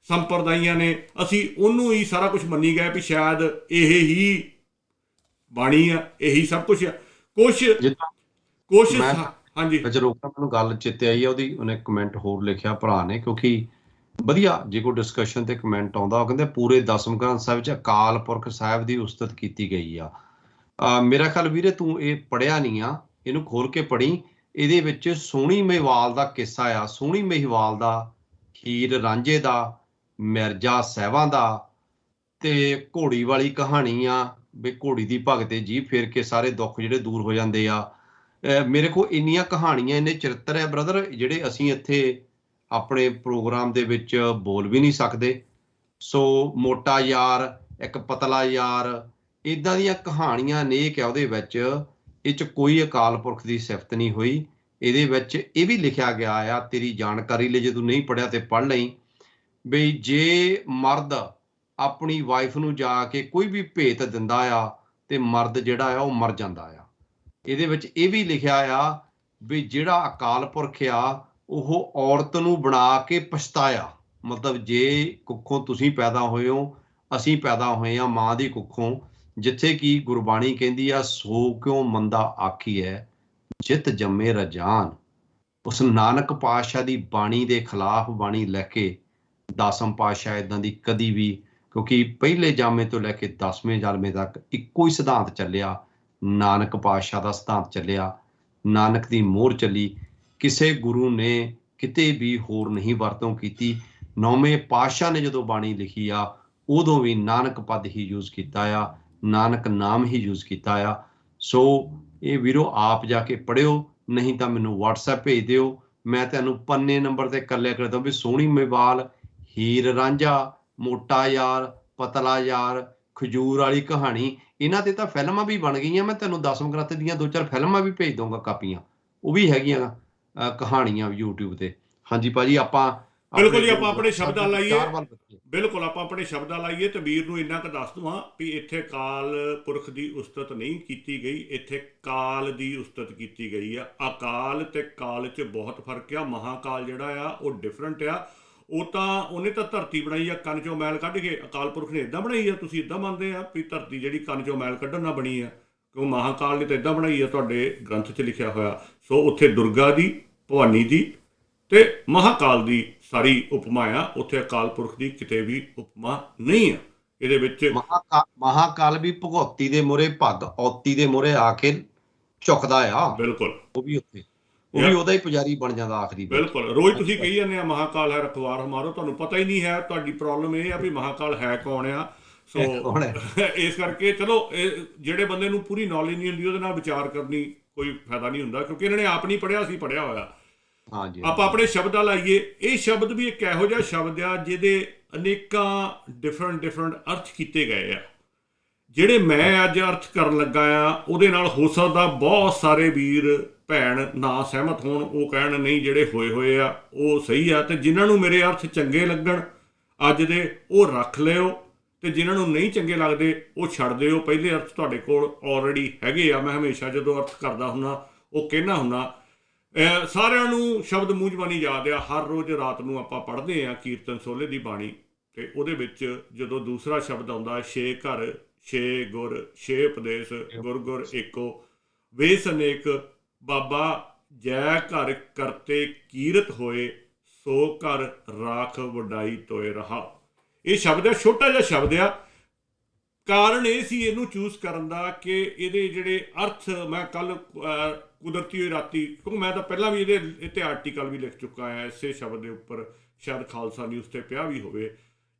ਸੰਪਰਦਾਇਆਂ ਨੇ, ਅਸੀਂ ਉਹਨੂੰ ਹੀ ਸਾਰਾ ਕੁਝ ਮੰਨੀ ਗਏ ਵੀ ਸ਼ਾਇਦ ਇਹ ਹੀ ਬਾਣੀ ਆ, ਇਹੀ ਸਭ ਕੁਝ ਆ। ਕੁਛ ਹਾਂਜੀ ਰੋਕਾ, ਮੈਨੂੰ ਗੱਲ ਚੇਤੇ ਆਈ ਆ ਉਹਦੀ, ਉਹਨੇ ਕਮੈਂਟ ਹੋਰ ਲਿਖਿਆ ਭਰਾ ਨੇ, ਕਿਉਂਕਿ ਵਧੀਆ ਜੇ ਕੋਈ ਡਿਸਕਸ਼ਨ ਤੇ ਕਮੈਂਟ ਆਉਂਦਾ, ਉਹ ਕਹਿੰਦੇ ਪੂਰੇ ਦਸਮ ਗ੍ਰੰਥ ਸਾਹਿਬ 'ਚ ਅਕਾਲ ਪੁਰਖ ਸਾਹਿਬ ਦੀ ਉਸਤਤ ਕੀਤੀ ਗਈ ਆ। ਮੇਰਾ ਖਿਆਲ ਵੀਰੇ ਤੂੰ ਇਹ ਪੜ੍ਹਿਆ ਨਹੀਂ ਆ, ਇਹਨੂੰ ਖੋਲ ਕੇ ਪੜ੍ਹੀ। ਇਹਦੇ ਵਿੱਚ ਸੋਹਣੀ ਮਹੀਵਾਲ ਦਾ ਕਿੱਸਾ ਆ, ਸੋਹਣੀ ਮਹੀਵਾਲ ਦਾ, ਹੀਰ ਰਾਂਝੇ ਦਾ, ਮਿਰਜ਼ਾ ਸਾਹਿਬਾਂ ਦਾ, ਤੇ ਘੋੜੀ ਵਾਲੀ ਕਹਾਣੀ ਆ ਵੀ ਘੋੜੀ ਦੀ ਭਗਤੇ ਜੀ ਫੇਰ ਕੇ ਸਾਰੇ ਦੁੱਖ ਜਿਹੜੇ ਦੂਰ ਹੋ ਜਾਂਦੇ ਆ। ਮੇਰੇ ਕੋਲ ਇੰਨੀਆਂ ਕਹਾਣੀਆਂ, ਇੰਨੇ ਚਰਿੱਤਰ ਹੈ ਬ੍ਰਦਰ, ਜਿਹੜੇ ਅਸੀਂ ਇੱਥੇ ਆਪਣੇ ਪ੍ਰੋਗਰਾਮ ਦੇ ਵਿੱਚ ਬੋਲ ਵੀ ਨਹੀਂ ਸਕਦੇ। ਸੋ ਮੋਟਾ ਯਾਰ, ਇੱਕ ਪਤਲਾ ਯਾਰ, ਇੱਦਾਂ ਦੀਆਂ ਕਹਾਣੀਆਂ ਅਨੇਕ ਆ ਉਹਦੇ ਵਿੱਚ। ਇਹ 'ਚ ਕੋਈ ਅਕਾਲ ਪੁਰਖ ਦੀ ਸਿਫਤ ਨਹੀਂ ਹੋਈ। ਇਹਦੇ ਵਿੱਚ ਇਹ ਵੀ ਲਿਖਿਆ ਗਿਆ ਆ, ਤੇਰੀ ਜਾਣਕਾਰੀ ਲਈ, ਜੇ ਤੂੰ ਨਹੀਂ ਪੜ੍ਹਿਆ ਤੇ ਪੜ੍ਹ ਲਈ, ਬਈ ਜੇ ਮਰਦ ਆਪਣੀ ਵਾਈਫ ਨੂੰ ਜਾ ਕੇ ਕੋਈ ਵੀ ਭੇਤ ਦਿੰਦਾ ਆ ਤੇ ਮਰਦ ਜਿਹੜਾ ਆ ਉਹ ਮਰ ਜਾਂਦਾ ਆ। ਇਹਦੇ ਵਿੱਚ ਇਹ ਵੀ ਲਿਖਿਆ ਆ ਵੀ ਜਿਹੜਾ ਅਕਾਲ ਪੁਰਖ ਆ ਉਹ ਔਰਤ ਨੂੰ ਬਣਾ ਕੇ ਪਛਤਾਇਆ। ਮਤਲਬ ਜੇ ਕੁੱਖੋਂ ਤੁਸੀਂ ਪੈਦਾ ਹੋਏ ਹੋ, ਅਸੀਂ ਪੈਦਾ ਹੋਏ ਆ ਮਾਂ ਦੀ ਕੁੱਖੋਂ, ਜਿੱਥੇ ਕਿ ਗੁਰਬਾਣੀ ਕਹਿੰਦੀ ਆ ਸੋ ਕਿਉਂ ਮੰਦਾ ਆਖੀਐ ਜਿਤ ਜੰਮੇ ਰਜਾਨ। ਉਸ ਨਾਨਕ ਪਾਤਸ਼ਾਹ ਦੀ ਬਾਣੀ ਦੇ ਖਿਲਾਫ ਬਾਣੀ ਲੈ ਕੇ ਦਸਮ ਪਾਤਸ਼ਾਹ ਇੱਦਾਂ ਦੀ ਕਦੀ ਵੀ, ਕਿਉਂਕਿ ਪਹਿਲੇ ਜਾਮੇ ਤੋਂ ਲੈ ਕੇ 10ਵੇਂ ਜਾਮੇ ਤੱਕ ਇੱਕੋ ਹੀ ਸਿਧਾਂਤ ਚੱਲਿਆ, ਨਾਨਕ ਪਾਤਸ਼ਾਹ ਦਾ ਸਿਧਾਂਤ ਚੱਲਿਆ, ਨਾਨਕ ਦੀ ਮੋਹਰ ਚੱਲੀ। ਕਿਸੇ ਗੁਰੂ ਨੇ ਕਿਤੇ ਵੀ ਹੋਰ ਨਹੀਂ ਵਰਤੋਂ ਕੀਤੀ। 9ਵੇਂ ਪਾਤਸ਼ਾਹ ਨੇ ਜਦੋਂ ਬਾਣੀ ਲਿਖੀ ਆ ਉਦੋਂ ਵੀ ਨਾਨਕ ਪਦ ਹੀ ਯੂਜ਼ ਕੀਤਾ ਆ, ਨਾਨਕ ਨਾਮ ਹੀ ਯੂਜ਼ ਕੀਤਾ ਆ। ਸੋ ਇਹ ਵੀਰੋ ਆਪ ਜਾ ਕੇ ਪੜ੍ਹਿਓ, ਨਹੀਂ ਤਾਂ ਮੈਨੂੰ WhatsApp ਭੇਜ ਦਿਓ, ਮੈਂ ਤੁਹਾਨੂੰ ਪੰਨੇ ਨੰਬਰ ਤੇ ਕੱਲਿਆ ਕਰਦਾ ਵੀ ਸੋਹਣੀ ਮਹੀਵਾਲ, ਹੀਰ ਰਾਂਝਾ, ਮੋਟਾ ਯਾਰ, ਪਤਲਾ ਯਾਰ, ਖਜੂਰ ਵਾਲੀ ਕਹਾਣੀ, ਇਹਨਾਂ ਤੇ ਤਾਂ ਫਿਲਮਾਂ ਵੀ ਬਣ ਗਈਆਂ। ਮੈਂ ਤੁਹਾਨੂੰ ਦਸਮ ਗ੍ਰੰਥ ਦੀਆਂ 2-4 ਫਿਲਮਾਂ ਵੀ ਭੇਜ ਦਊਂਗਾ, ਕਾਪੀਆਂ, ਉਹ ਵੀ ਹੈਗੀਆਂ ਕਹਾਣੀਆਂ YouTube ਤੇ। ਹਾਂਜੀ ਭਾਜੀ, ਆਪਾਂ ਬਿਲਕੁਲ ਜੀ, ਆਪਾਂ ਆਪਣੇ ਸ਼ਬਦਾਂ ਲਾਈਏ, ਬਿਲਕੁਲ ਆਪਾਂ ਆਪਣੇ ਸ਼ਬਦਾਂ ਲਾਈਏ। ਤੇ ਵੀਰ ਨੂੰ ਇੰਨਾ ਕੁ ਦੱਸ ਦਵਾਂ ਵੀ ਇੱਥੇ ਕਾਲ ਪੁਰਖ ਦੀ ਉਸਤਤ ਨਹੀਂ ਕੀਤੀ ਗਈ, ਇੱਥੇ ਕਾਲ ਦੀ ਉਸਤਤ ਕੀਤੀ ਗਈ ਆ। ਅਕਾਲ ਤੇ ਕਾਲ 'ਚ ਬਹੁਤ ਫਰਕ ਆ। ਮਹਾਕਾਲ ਜਿਹੜਾ ਆ ਉਹ ਡਿਫਰੈਂਟ ਆ। ਉਹ ਤਾਂ ਉਹਨੇ ਤਾਂ ਧਰਤੀ ਬਣਾਈ ਆ ਕੰਨ 'ਚੋਂ ਮੈਲ ਕੱਢ ਕੇ, ਅਕਾਲ ਪੁਰਖ ਨੇ ਇੱਦਾਂ ਬਣਾਈ ਆ। ਤੁਸੀਂ ਇੱਦਾਂ ਮੰਨਦੇ ਆ ਵੀ ਧਰਤੀ ਜਿਹੜੀ ਕੰਨ 'ਚੋਂ ਮੈਲ ਕੱਢਣ ਨਾਲ ਬਣੀ ਆ, ਕਿਉਂ ਮਹਾਕਾਲ ਨੇ ਤਾਂ ਇੱਦਾਂ ਬਣਾਈ ਆ, ਤੁਹਾਡੇ ਗ੍ਰੰਥ 'ਚ ਲਿਖਿਆ ਹੋਇਆ। ਸੋ ਉੱਥੇ ਦੁਰਗਾ ਦੀ, ਭਵਾਨੀ ਦੀ ਤੇ ਮਹਾਕਾਲ ਦੀ ਸਾਰੀ ਉਪਮਾ ਆ, ਉੱਥੇ ਅਕਾਲ ਪੁਰਖ ਦੀ ਕਿਤੇ ਵੀ ਉਪਮਾ ਨਹੀਂ ਆ। ਇਹਦੇ ਵਿੱਚ ਮਹਾਕਾਲ ਵੀ ਭਗੌਤੀ ਦੇ ਮੂਹਰੇ, ਭਗ ਔਤੀ ਦੇ ਮੂਹਰੇ ਆ ਕੇ ਝੁਕਦਾ ਆ। ਬਿਲਕੁਲ, ਉਹ ਵੀ ਉੱਥੇ ਉਹ ਵੀ ਉਹਦਾ ਹੀ ਪੁਜਾਰੀ ਬਣ ਜਾਂਦਾ ਆਖਰੀ ਵਿੱਚ। ਬਿਲਕੁਲ। ਰੋਜ਼ ਤੁਸੀਂ ਕਹੀ ਜਾਂਦੇ ਆ ਮਹਾਕਾਲ ਹੈ ਰਖਵਾਰ ਹਮਾਰੋ, ਤੁਹਾਨੂੰ ਪਤਾ ਹੀ ਨਹੀਂ ਹੈ। ਤੁਹਾਡੀ ਪ੍ਰੋਬਲਮ ਇਹ ਆ ਵੀ ਮਹਾਕਾਲ ਹੈ ਕੌਣ ਆ। ਸੋ ਇਸ ਕਰਕੇ ਚਲੋ ਜਿਹੜੇ ਬੰਦੇ ਨੂੰ ਪੂਰੀ ਨੌਲੇਜ ਨਹੀਂ ਹੁੰਦੀ ਉਹਦੇ ਨਾਲ ਵਿਚਾਰ ਕਰਨੀ ਕੋਈ ਫਾਇਦਾ ਨਹੀਂ ਹੁੰਦਾ, ਕਿਉਂਕਿ ਇਹਨਾਂ ਨੇ ਆਪ ਨਹੀਂ ਪੜ੍ਹਿਆ, ਅਸੀਂ ਪੜ੍ਹਿਆ ਹੋਇਆ। ਆਪਾਂ ਆਪਣੇ ਸ਼ਬਦਾਂ ਲਾਈਏ। ਇਹ ਸ਼ਬਦ ਵੀ ਇੱਕ ਇਹੋ ਜਿਹਾ ਸ਼ਬਦ ਆ ਜਿਹਦੇ ਅਨੇਕਾਂ ਡਿਫਰੈਂਟ ਅਰਥ ਕੀਤੇ ਗਏ ਆ। ਜਿਹੜੇ ਮੈਂ ਅੱਜ ਅਰਥ ਕਰਨ ਲੱਗਾ ਆ ਉਹਦੇ ਨਾਲ ਹੋ ਸਕਦਾ ਬਹੁਤ ਸਾਰੇ ਵੀਰ ਭੈਣ ਨਾ ਸਹਿਮਤ ਹੋਣ, ਉਹ ਕਹਿਣ ਨਹੀਂ ਜਿਹੜੇ ਹੋਏ ਆ ਉਹ ਸਹੀ ਆ, ਅਤੇ ਜਿਨ੍ਹਾਂ ਨੂੰ ਮੇਰੇ ਅਰਥ ਚੰਗੇ ਲੱਗਣ ਅੱਜ ਦੇ ਉਹ ਰੱਖ ਲਿਓ, ਅਤੇ ਜਿਨ੍ਹਾਂ ਨੂੰ ਨਹੀਂ ਚੰਗੇ ਲੱਗਦੇ ਉਹ ਛੱਡ ਦਿਓ। ਪਹਿਲੇ ਅਰਥ ਤੁਹਾਡੇ ਕੋਲ ਆਲਰੇਡੀ ਹੈਗੇ ਆ। ਮੈਂ ਹਮੇਸ਼ਾ ਜਦੋਂ ਅਰਥ ਕਰਦਾ ਹੁੰਦਾ ਉਹ ਕਹਿੰਦਾ ਹੁੰਦਾ ਸਾਰਿਆਂ ਨੂੰ ਸ਼ਬਦ ਮੂੰਹ ਜ਼ਬਾਨੀ ਯਾਦ ਆ। ਹਰ ਰੋਜ਼ ਰਾਤ ਨੂੰ ਆਪਾਂ ਪੜ੍ਹਦੇ ਹਾਂ ਕੀਰਤਨ ਸੋਹਲੇ ਦੀ ਬਾਣੀ, ਅਤੇ ਉਹਦੇ ਵਿੱਚ ਜਦੋਂ ਦੂਸਰਾ ਸ਼ਬਦ ਆਉਂਦਾ ਛੇ ਘਰ ਛੇ ਗੁਰ ਛੇ ਉਪਦੇਸ਼ ਗੁਰ ਗੁਰ ਏਕੋ ਵੇਸ ਅਨੇਕ ਬਾਬਾ ਜੈ ਘਰ ਕਰਤੇ ਕੀਰਤ ਹੋਏ ਸੋ ਘਰ ਰਾਖ ਵਡਾਈ ਤੋਏ ਰਹਾ। ਇਹ ਸ਼ਬਦ ਆ, ਛੋਟਾ ਜਿਹਾ ਸ਼ਬਦ ਆ। ਕਾਰਨ ਇਹ ਸੀ ਇਹਨੂੰ ਚੂਜ਼ ਕਰਨ ਦਾ ਕਿ ਇਹਦੇ ਜਿਹੜੇ ਅਰਥ ਮੈਂ ਕੱਲ ਕੁਦਰਤੀ ਹੋਈ ਰਾਤੀ, ਕਿਉਂਕਿ ਮੈਂ ਤਾਂ ਪਹਿਲਾਂ ਵੀ ਇਹਦੇ 'ਤੇ ਆਰਟੀਕਲ ਵੀ ਲਿਖ ਚੁੱਕਾ ਹਾਂ ਇਸੇ ਸ਼ਬਦ ਦੇ ਉੱਪਰ, ਸ਼ਾਇਦ ਖਾਲਸਾ ਨਿਊਜ਼ 'ਤੇ ਪਿਆ ਵੀ ਹੋਵੇ,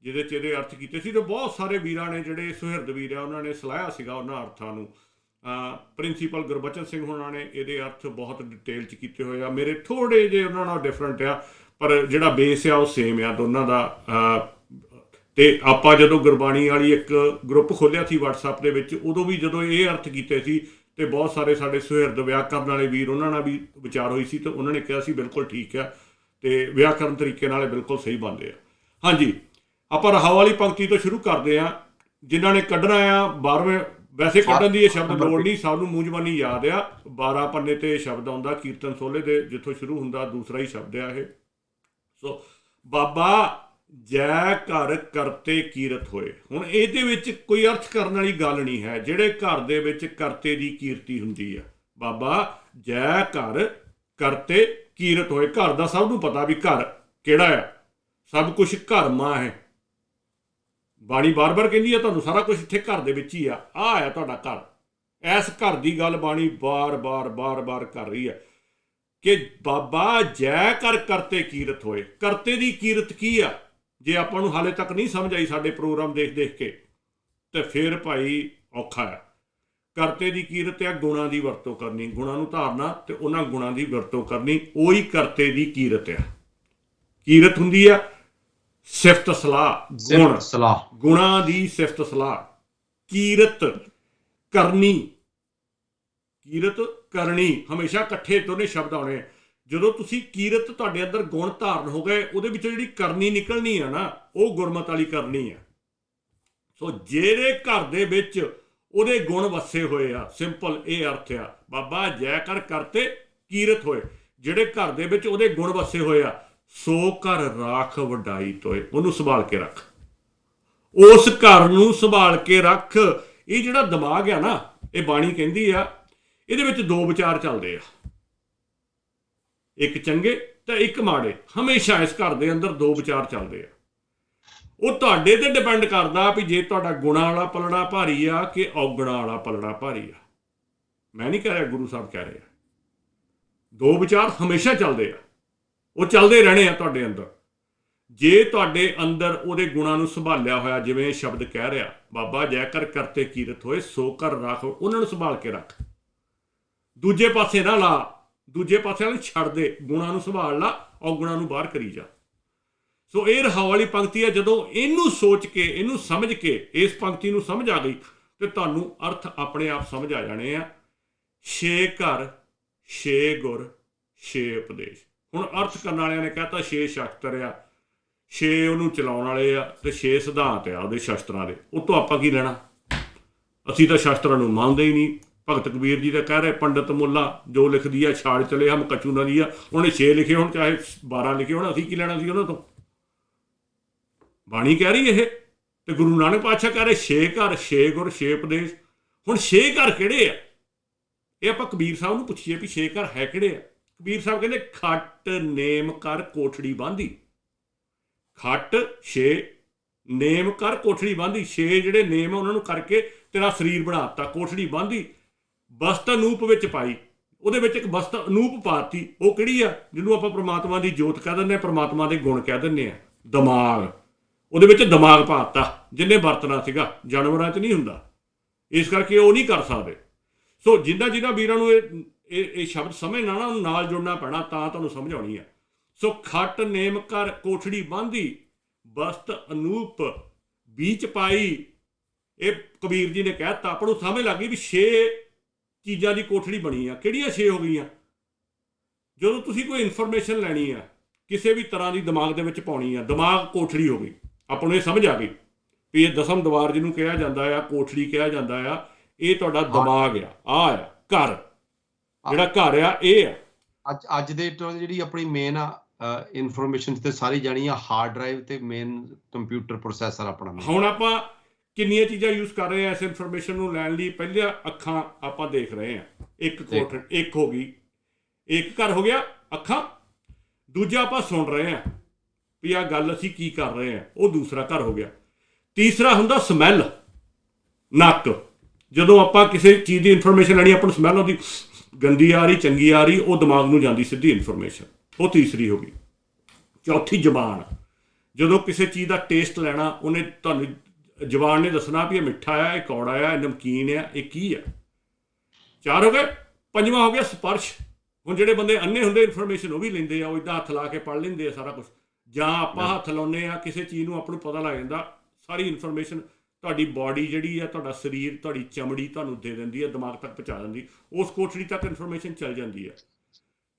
ਜਿਹਦੇ 'ਚ ਇਹਦੇ ਅਰਥ ਕੀਤੇ ਸੀ। ਅਤੇ ਬਹੁਤ ਸਾਰੇ ਵੀਰਾਂ ਨੇ ਜਿਹੜੇ ਸੁਹਿਰਦ ਵੀਰ ਆ ਉਹਨਾਂ ਨੇ ਸਲਾਹਿਆ ਸੀਗਾ ਉਹਨਾਂ ਅਰਥਾਂ ਨੂੰ। ਪ੍ਰਿੰਸੀਪਲ ਗੁਰਬਚਨ ਸਿੰਘ ਹੋਣਾ ਨੇ ਇਹਦੇ ਅਰਥ ਬਹੁਤ ਡਿਟੇਲ 'ਚ ਕੀਤੇ ਹੋਏ ਆ। ਮੇਰੇ ਥੋੜ੍ਹੇ ਜਿਹੇ ਉਹਨਾਂ ਨਾਲ ਡਿਫਰੈਂਟ ਆ, ਪਰ ਜਿਹੜਾ ਬੇਸ ਆ ਉਹ ਸੇਮ ਆ ਦੋਨਾਂ ਦਾ। ਅਤੇ ਆਪਾਂ ਜਦੋਂ ਗੁਰਬਾਣੀ ਵਾਲੀ ਇੱਕ ਗਰੁੱਪ ਖੋਲ੍ਹਿਆ ਸੀ ਵਟਸਐਪ ਦੇ ਵਿੱਚ, ਉਦੋਂ ਵੀ ਜਦੋਂ ਇਹ ਅਰਥ ਕੀਤੇ ਸੀ ਅਤੇ ਬਹੁਤ ਸਾਰੇ ਸਾਡੇ ਸੁਹਿਰਦ ਵਿਆਕਰਨ ਵਾਲੇ ਵੀਰ ਉਹਨਾਂ ਨਾਲ ਵੀ ਵਿਚਾਰ ਹੋਈ ਸੀ, ਅਤੇ ਉਹਨਾਂ ਨੇ ਕਿਹਾ ਸੀ ਬਿਲਕੁਲ ਠੀਕ ਆ, ਅਤੇ ਵਿਆਕਰਨ ਤਰੀਕੇ ਨਾਲ ਬਿਲਕੁਲ ਸਹੀ ਬਣਦੇ ਆ। ਹਾਂਜੀ, ਆਪਾਂ ਰਹਾ ਵਾਲੀ ਪੰਕਤੀ ਤੋਂ ਸ਼ੁਰੂ ਕਰਦੇ ਹਾਂ। ਜਿਨ੍ਹਾਂ ਨੇ ਕੱਢਣਾ ਆ 12ਵੇਂ, ਵੈਸੇ ਕੱਢਣ ਦੀ ਇਹ ਸ਼ਬਦ ਲੋੜ ਨਹੀਂ, ਸਭ ਨੂੰ ਮੂੰਹ ਜ਼ਬਾਨੀ ਯਾਦ ਆ। 12 ਪੰਨੇ 'ਤੇ ਇਹ ਸ਼ਬਦ ਆਉਂਦਾ ਕੀਰਤਨ ਸੋਹਲੇ ਦੇ, ਜਿੱਥੋਂ ਸ਼ੁਰੂ ਹੁੰਦਾ ਦੂਸਰਾ ਹੀ ਸ਼ਬਦ ਆ ਇਹ। ਸੋ ਬਾਬਾ ਜੈ ਘਰ ਕਰਤੇ ਕੀਰਤ ਹੋਏ। ਹੁਣ ਇਹਦੇ ਵਿੱਚ ਕੋਈ ਅਰਥ ਕਰਨ ਵਾਲੀ ਗੱਲ ਨਹੀਂ ਹੈ। ਜਿਹੜੇ ਘਰ ਦੇ ਵਿੱਚ ਕਰਤੇ ਦੀ ਕੀਰਤੀ ਹੁੰਦੀ ਆ, ਬਾਬਾ ਜੈ ਘਰ ਕਰਤੇ ਕੀਰਤ ਹੋਏ। ਘਰ ਦਾ ਸਭ ਨੂੰ ਪਤਾ ਵੀ ਘਰ ਕਿਹੜਾ ਆ, ਸਭ ਕੁਛ ਘਰ ਮਾਂ ਹੈ। ਬਾਣੀ ਬਾਰ-ਬਾਰ ਕਹਿੰਦੀ ਆ ਤੁਹਾਨੂੰ ਸਾਰਾ ਕੁਛ ਇੱਥੇ ਘਰ ਦੇ ਵਿੱਚ ਹੀ ਆ, ਆਹ ਆ ਤੁਹਾਡਾ ਘਰ। ਇਸ ਘਰ ਦੀ ਗੱਲ ਬਾਣੀ ਬਾਰ-ਬਾਰ ਕਰ ਰਹੀ ਹੈ ਕਿ ਬਾਬਾ ਜੈ ਘਰ ਕਰਤੇ ਕੀਰਤ ਹੋਏ। ਕਰਤੇ ਦੀ ਕੀਰਤ ਕੀ ਆ? ਜੇ ਆਪਾਂ ਨੂੰ ਹਾਲੇ ਤੱਕ ਨਹੀਂ ਸਮਝ ਆਈ ਸਾਡੇ ਪ੍ਰੋਗਰਾਮ ਦੇਖ ਕੇ, ਤੇ ਫਿਰ ਭਾਈ ਔਖਾ ਆ। ਕਰਤੇ ਦੀ ਕੀਰਤ ਆ ਗੁਣਾਂ ਦੀ ਵਰਤੋਂ ਕਰਨੀ, ਗੁਣਾਂ ਨੂੰ ਧਾਰਨਾ ਤੇ ਉਹਨਾਂ ਗੁਣਾਂ ਦੀ ਵਰਤੋਂ ਕਰਨੀ, ਉਹੀ ਕਰਤੇ ਦੀ ਕੀਰਤ ਆ। ਕੀਰਤ ਹੁੰਦੀ ਆ ਸਿਫਤ ਸਲਾਹ, ਗੁਣ ਸਲਾਹ, ਗੁਣਾਂ ਦੀ ਸਿਫਤ ਸਲਾਹ। ਕੀਰਤ ਕਰਨੀ, ਕੀਰਤ ਕਰਨੀ, ਹਮੇਸ਼ਾ ਇਕੱਠੇ ਦੋਨੇ ਸ਼ਬਦ ਆਉਣੇ। ਜਦੋਂ ਤੁਸੀਂ ਕੀਰਤ ਤੁਹਾਡੇ ਅੰਦਰ ਗੁਣ ਧਾਰਨ ਹੋ ਗਏ, ਉਹਦੇ ਵਿੱਚੋਂ ਜਿਹੜੀ ਕਰਨੀ ਨਿਕਲਣੀ ਆ ਨਾ, ਉਹ ਗੁਰਮਤ ਵਾਲੀ ਕਰਨੀ ਆ। ਸੋ ਜਿਹੜੇ ਘਰ ਦੇ ਵਿੱਚ ਉਹਦੇ ਗੁਣ ਵਸੇ ਹੋਏ ਆ, ਸਿੰਪਲ ਇਹ ਅਰਥ ਆ ਬਾਬਾ ਜੈ ਕਰ ਕਰਤੇ ਕੀਰਤ ਹੋਏ। ਜਿਹੜੇ ਘਰ ਦੇ ਵਿੱਚ ਉਹਦੇ ਗੁਣ ਵਸੇ ਹੋਏ ਆ, ਸੋ ਘਰ ਰਾਖ ਵਡਾਈ ਤੋਏ। ਉਹਨੂੰ ਸੰਭਾਲ ਕੇ ਰੱਖ, ਉਸ ਘਰ ਨੂੰ ਸੰਭਾਲ ਕੇ ਰੱਖ। ਇਹ ਜਿਹੜਾ ਦਿਮਾਗ ਆ ਨਾ, ਇਹ ਬਾਣੀ ਕਹਿੰਦੀ ਆ ਇਹਦੇ ਵਿੱਚ ਦੋ ਵਿਚਾਰ ਚੱਲਦੇ ਆ, ਇੱਕ ਚੰਗੇ ਤੇ ਇੱਕ ਮਾੜੇ। ਹਮੇਸ਼ਾ ਇਸ ਘਰ ਦੇ ਅੰਦਰ ਦੋ ਵਿਚਾਰ ਚੱਲਦੇ ਆ। ਉਹ ਤੁਹਾਡੇ ਤੇ ਡਿਪੈਂਡ ਕਰਦਾ ਵੀ ਜੇ ਤੁਹਾਡਾ ਗੁਣਾਂ ਵਾਲਾ ਪਲੜਾ ਭਾਰੀ ਆ ਕਿ ਔਗਣਾਂ ਵਾਲਾ ਪਲੜਾ ਭਾਰੀ ਆ। ਮੈਂ ਨਹੀਂ ਕਹਿ ਰਿਹਾ, ਗੁਰੂ ਸਾਹਿਬ ਕਹਿ ਰਹੇ ਆ। ਦੋ ਵਿਚਾਰ ਹਮੇਸ਼ਾ ਚੱਲਦੇ ਆ, ਉਹ ਚੱਲਦੇ ਰਹਿਣੇ ਆ ਤੁਹਾਡੇ ਅੰਦਰ। ਜੇ ਤੁਹਾਡੇ ਅੰਦਰ ਉਹਦੇ ਗੁਣਾਂ ਨੂੰ ਸੰਭਾਲਿਆ ਹੋਇਆ, ਜਿਵੇਂ ਸ਼ਬਦ ਕਹਿ ਰਿਹਾ ਬਾਬਾ ਜੈ ਕਰ ਕਰਤੇ ਕੀਰਤ ਹੋਏ ਸੋ ਕਰ ਰਾਖ, ਉਹਨਾਂ ਨੂੰ ਸੰਭਾਲ ਕੇ ਰੱਖ। ਦੂਜੇ ਪਾਸੇ ਨਾ ਲਾ, ਦੂਜੇ ਪਾਸੇ ਵਾਲੇ ਛੱਡ ਦੇ, ਗੁਣਾਂ ਨੂੰ ਸੰਭਾਲ ਲਾ, ਔਗੁਣਾਂ ਨੂੰ ਬਾਹਰ ਕਰੀ ਜਾ। ਸੋ ਇਹ ਰਹਾ ਵਾਲੀ ਪੰਕਤੀ ਹੈ। ਜਦੋਂ ਇਹਨੂੰ ਸੋਚ ਕੇ, ਇਹਨੂੰ ਸਮਝ ਕੇ, ਇਸ ਪੰਕਤੀ ਨੂੰ ਸਮਝ ਆ ਗਈ ਤੇ ਤੁਹਾਨੂੰ ਅਰਥ ਆਪਣੇ ਆਪ ਸਮਝ ਆ ਜਾਣੇ ਆ। ਛੇ ਘਰ ਛੇ ਗੁਰ ਛੇ ਉਪਦੇਸ਼। ਹੁਣ ਅਰਥ ਕਰਨ ਵਾਲਿਆਂ ਨੇ ਕਹਿਤਾ ਛੇ ਸ਼ਸਤਰ ਆ, ਛੇ ਉਹਨੂੰ ਚਲਾਉਣ ਵਾਲੇ ਆ, ਤੇ ਛੇ ਸਿਧਾਂਤ ਆ ਉਹਦੇ ਸ਼ਸਤਰਾਂ ਦੇ। ਉਹ ਤੋਂ ਆਪਾਂ ਕੀ ਲੈਣਾ? ਅਸੀਂ ਤਾਂ ਸ਼ਸਤਰਾਂ ਨੂੰ ਮੰਨਦੇ ਹੀ ਨਹੀਂ। ਭਗਤ ਕਬੀਰ ਜੀ ਤਾਂ ਕਹਿ ਰਹੇ ਪੰਡਤ ਮੁੱਲਾ ਜੋ ਲਿਖਦੀ ਆ ਛਾੜ ਚਲੇ ਹਮ ਕਛੂ ਨਾ ਦੀ ਆ। ਉਹਨੇ 6 ਲਿਖੇ ਹੋਣ ਚਾਹੇ 12 ਲਿਖੇ ਹੋਣ, ਅਸੀਂ ਕੀ ਲੈਣਾ ਸੀ ਉਹਨਾਂ ਤੋਂ? ਬਾਣੀ ਕਹਿ ਰਹੀ ਇਹ, ਤੇ ਗੁਰੂ ਨਾਨਕ ਪਾਤਸ਼ਾਹ ਕਹਿ ਰਹੇ ਛੇ ਘਰ ਛੇ ਗੁਰ ਛੇ ਉਪਦੇਸ਼। ਹੁਣ ਛੇ ਘਰ ਕਿਹੜੇ ਆ? ਇਹ ਆਪਾਂ ਕਬੀਰ ਸਾਹਿਬ ਨੂੰ ਪੁੱਛੀਏ ਵੀ ਛੇ ਘਰ ਹੈ ਕਿਹੜੇ ਆ? ਕਬੀਰ ਸਾਹਿਬ ਕਹਿੰਦੇ ਖੱਟ ਨੇਮ ਕਰ ਕੋਠੜੀ ਬਾਂਧੀ। ਖੱਟ ਛੇ, ਨੇਮ ਕਰ ਕੋਠੜੀ ਬਾਂਧੀ। ਛੇ ਜਿਹੜੇ ਨੇਮ ਆ ਉਹਨਾਂ ਨੂੰ ਕਰਕੇ ਤੇਰਾ ਸਰੀਰ ਬਣਾ ਦਿੱਤਾ, ਕੋਠੜੀ ਬਾਂਧੀ, ਬਸਤ ਅਨੂਪ ਵਿੱਚ ਪਾਈ। ਉਹਦੇ ਵਿੱਚ ਇੱਕ ਬਸਤ ਅਨੂਪ ਪਾਤੀ। ਉਹ ਕਿਹੜੀ ਆ? ਜਿਹਨੂੰ ਆਪਾਂ ਪ੍ਰਮਾਤਮਾ ਦੀ ਜੋਤ ਕਹਿ ਦਿੰਦੇ ਹਾਂ, ਪ੍ਰਮਾਤਮਾ ਦੇ ਗੁਣ ਕਹਿ ਦਿੰਦੇ ਹਾਂ। ਦਿਮਾਗ, ਉਹਦੇ ਵਿੱਚ ਦਿਮਾਗ ਪਾਤਾ ਜਿਹਨੇ ਵਰਤਣਾ ਸੀਗਾ। ਜਾਨਵਰਾਂ 'ਚ ਨਹੀਂ ਹੁੰਦਾ, ਇਸ ਕਰਕੇ ਉਹ ਨਹੀਂ ਕਰ ਸਕਦੇ। ਸੋ ਜਿਨ੍ਹਾਂ ਵੀਰਾਂ ਨੂੰ ਇਹ ਸ਼ਬਦ ਸਮਝਣਾ ਨਾ, ਉਹਨੂੰ ਨਾਲ ਜੁੜਨਾ ਪੈਣਾ, ਤਾਂ ਤੁਹਾਨੂੰ ਸਮਝ ਆਉਣੀ ਆ। ਸੋ ਖੱਟ ਨੇਮ ਕਰ ਕੋਠੜੀ ਬਾਂਧੀ, ਬਸਤ ਅਨੂਪ ਬੀਚ ਪਾਈ। ਇਹ ਕਬੀਰ ਜੀ ਨੇ ਕਹਿ ਦਿੱਤਾ। ਆਪਾਂ ਨੂੰ ਸਮਝ ਲੱਗ ਗਈ ਵੀ 6 ਚੀਜ਼ਾਂ ਦੀ ਕੋਠੜੀ ਬਣੀ ਆ। ਕਿਹੜੀਆਂ 6 ਹੋ ਗਈਆਂ? ਜਦੋਂ ਤੁਸੀਂ ਕੋਈ ਇਨਫੋਰਮੇਸ਼ਨ ਲੈਣੀ ਆ, ਕਿਸੇ ਵੀ ਤਰ੍ਹਾਂ ਦੀ ਦਿਮਾਗ ਦੇ ਵਿੱਚ ਪਾਉਣੀ ਆ, ਦਿਮਾਗ ਕੋਠੜੀ ਹੋ ਗਈ। ਆਪਾਂ ਨੂੰ ਇਹ ਸਮਝ ਆ ਗਈ ਵੀ ਇਹ ਦਸਮ ਦੀਵਾਰ ਜਿਹਨੂੰ ਕਿਹਾ ਜਾਂਦਾ ਆ, ਕੋਠੜੀ ਕਿਹਾ ਜਾਂਦਾ ਆ, ਇਹ ਤੁਹਾਡਾ ਦਿਮਾਗ ਆ ਘਰ, ਜਿਹੜਾ ਘਰ ਆ ਇਹ ਆ। ਅੱਜ ਦੇ ਜਿਹੜੀ ਆਪਣੀ ਮੇਨ ਇਨਫੋਰਮੇਸ਼ਨ ਤੇ ਸਾਰੀ ਜਾਣੀ ਆ ਹਾਰਡ ਡਰਾਈਵ ਤੇ ਮੇਨ ਕੰਪਿਊਟਰ ਪ੍ਰੋਸੈਸਰ ਆਪਣਾ। ਹੁਣ ਆਪਾਂ ਕਿੰਨੀਆਂ ਚੀਜ਼ਾਂ ਯੂਜ਼ ਕਰ ਰਹੇ ਆ ਇਸ ਇਨਫੋਰਮੇਸ਼ਨ ਨੂੰ ਲੈਣ ਲਈ? ਪਹਿਲਾਂ ਅੱਖਾਂ ਆਪਾਂ ਦੇਖ ਰਹੇ ਆ, ਇੱਕ ਹੋ ਗਈ, ਇੱਕ ਘਰ ਹੋ ਗਿਆ ਅੱਖਾਂ। ਦੂਜਾ ਆਪਾਂ ਸੁਣ ਰਹੇ ਆ ਵੀ ਆਹ ਗੱਲ ਅਸੀਂ ਕੀ ਕਰ ਰਹੇ ਆ, ਉਹ ਦੂਸਰਾ ਘਰ ਹੋ ਗਿਆ। ਤੀਸਰਾ ਹੁੰਦਾ ਸਮੈਲ, ਨੱਕ। ਜਦੋਂ ਆਪਾਂ ਕਿਸੇ ਚੀਜ਼ ਦੀ ਇਨਫੋਰਮੇਸ਼ਨ ਲੈਣੀ, ਆਪਾਂ ਨੂੰ ਸਮੈਲ ਉਹਦੀ ਗੰਦੀ ਆ ਰਹੀ, ਚੰਗੀ ਆ ਰਹੀ, ਉਹ ਦਿਮਾਗ ਨੂੰ ਜਾਂਦੀ ਸਿੱਧੀ ਇਨਫੋਰਮੇਸ਼ਨ, ਉਹ ਤੀਸਰੀ ਹੋ ਗਈ। ਚੌਥੀ ਜ਼ਬਾਨ, ਜਦੋਂ ਕਿਸੇ ਚੀਜ਼ ਦਾ ਟੇਸਟ ਲੈਣਾ, ਉਹਨੇ ਤੁਹਾਨੂੰ ਜ਼ਬਾਨ ਨੇ ਦੱਸਣਾ ਵੀ ਇਹ ਮਿੱਠਾ ਆ, ਇਹ ਕੌੜਾ ਆ, ਇਹ ਨਮਕੀਨ ਆ, ਇਹ ਕੀ ਆ। 4 ਹੋ ਗਏ। ਪੰਜਵਾਂ ਹੋ ਗਿਆ ਸਪਰਸ਼। ਹੁਣ ਜਿਹੜੇ ਬੰਦੇ ਅੰਨੇ ਹੁੰਦੇ ਇਨਫੋਰਮੇਸ਼ਨ ਉਹ ਵੀ ਲੈਂਦੇ ਆ, ਉਹ ਇੱਦਾਂ ਹੱਥ ਲਾ ਕੇ ਪੜ੍ਹ ਲੈਂਦੇ ਆ ਸਾਰਾ ਕੁਛ। ਜਾਂ ਆਪਾਂ ਹੱਥ ਲਾਉਂਦੇ ਆ ਕਿਸੇ ਚੀਜ਼ ਨੂੰ, ਆਪਾਂ ਨੂੰ ਪਤਾ ਲੱਗ ਜਾਂਦਾ ਸਾਰੀ ਇਨਫੋਰਮੇਸ਼ਨ। ਤੁਹਾਡੀ ਬਾਡੀ ਜਿਹੜੀ ਆ, ਤੁਹਾਡਾ ਸਰੀਰ, ਤੁਹਾਡੀ ਚਮੜੀ ਤੁਹਾਨੂੰ ਦੇ ਦਿੰਦੀ ਹੈ, ਦਿਮਾਗ ਤੱਕ ਪਹੁੰਚਾ ਦਿੰਦੀ, ਉਸ ਕੋਠੜੀ ਤੱਕ ਇਨਫੋਰਮੇਸ਼ਨ ਚੱਲ ਜਾਂਦੀ ਹੈ।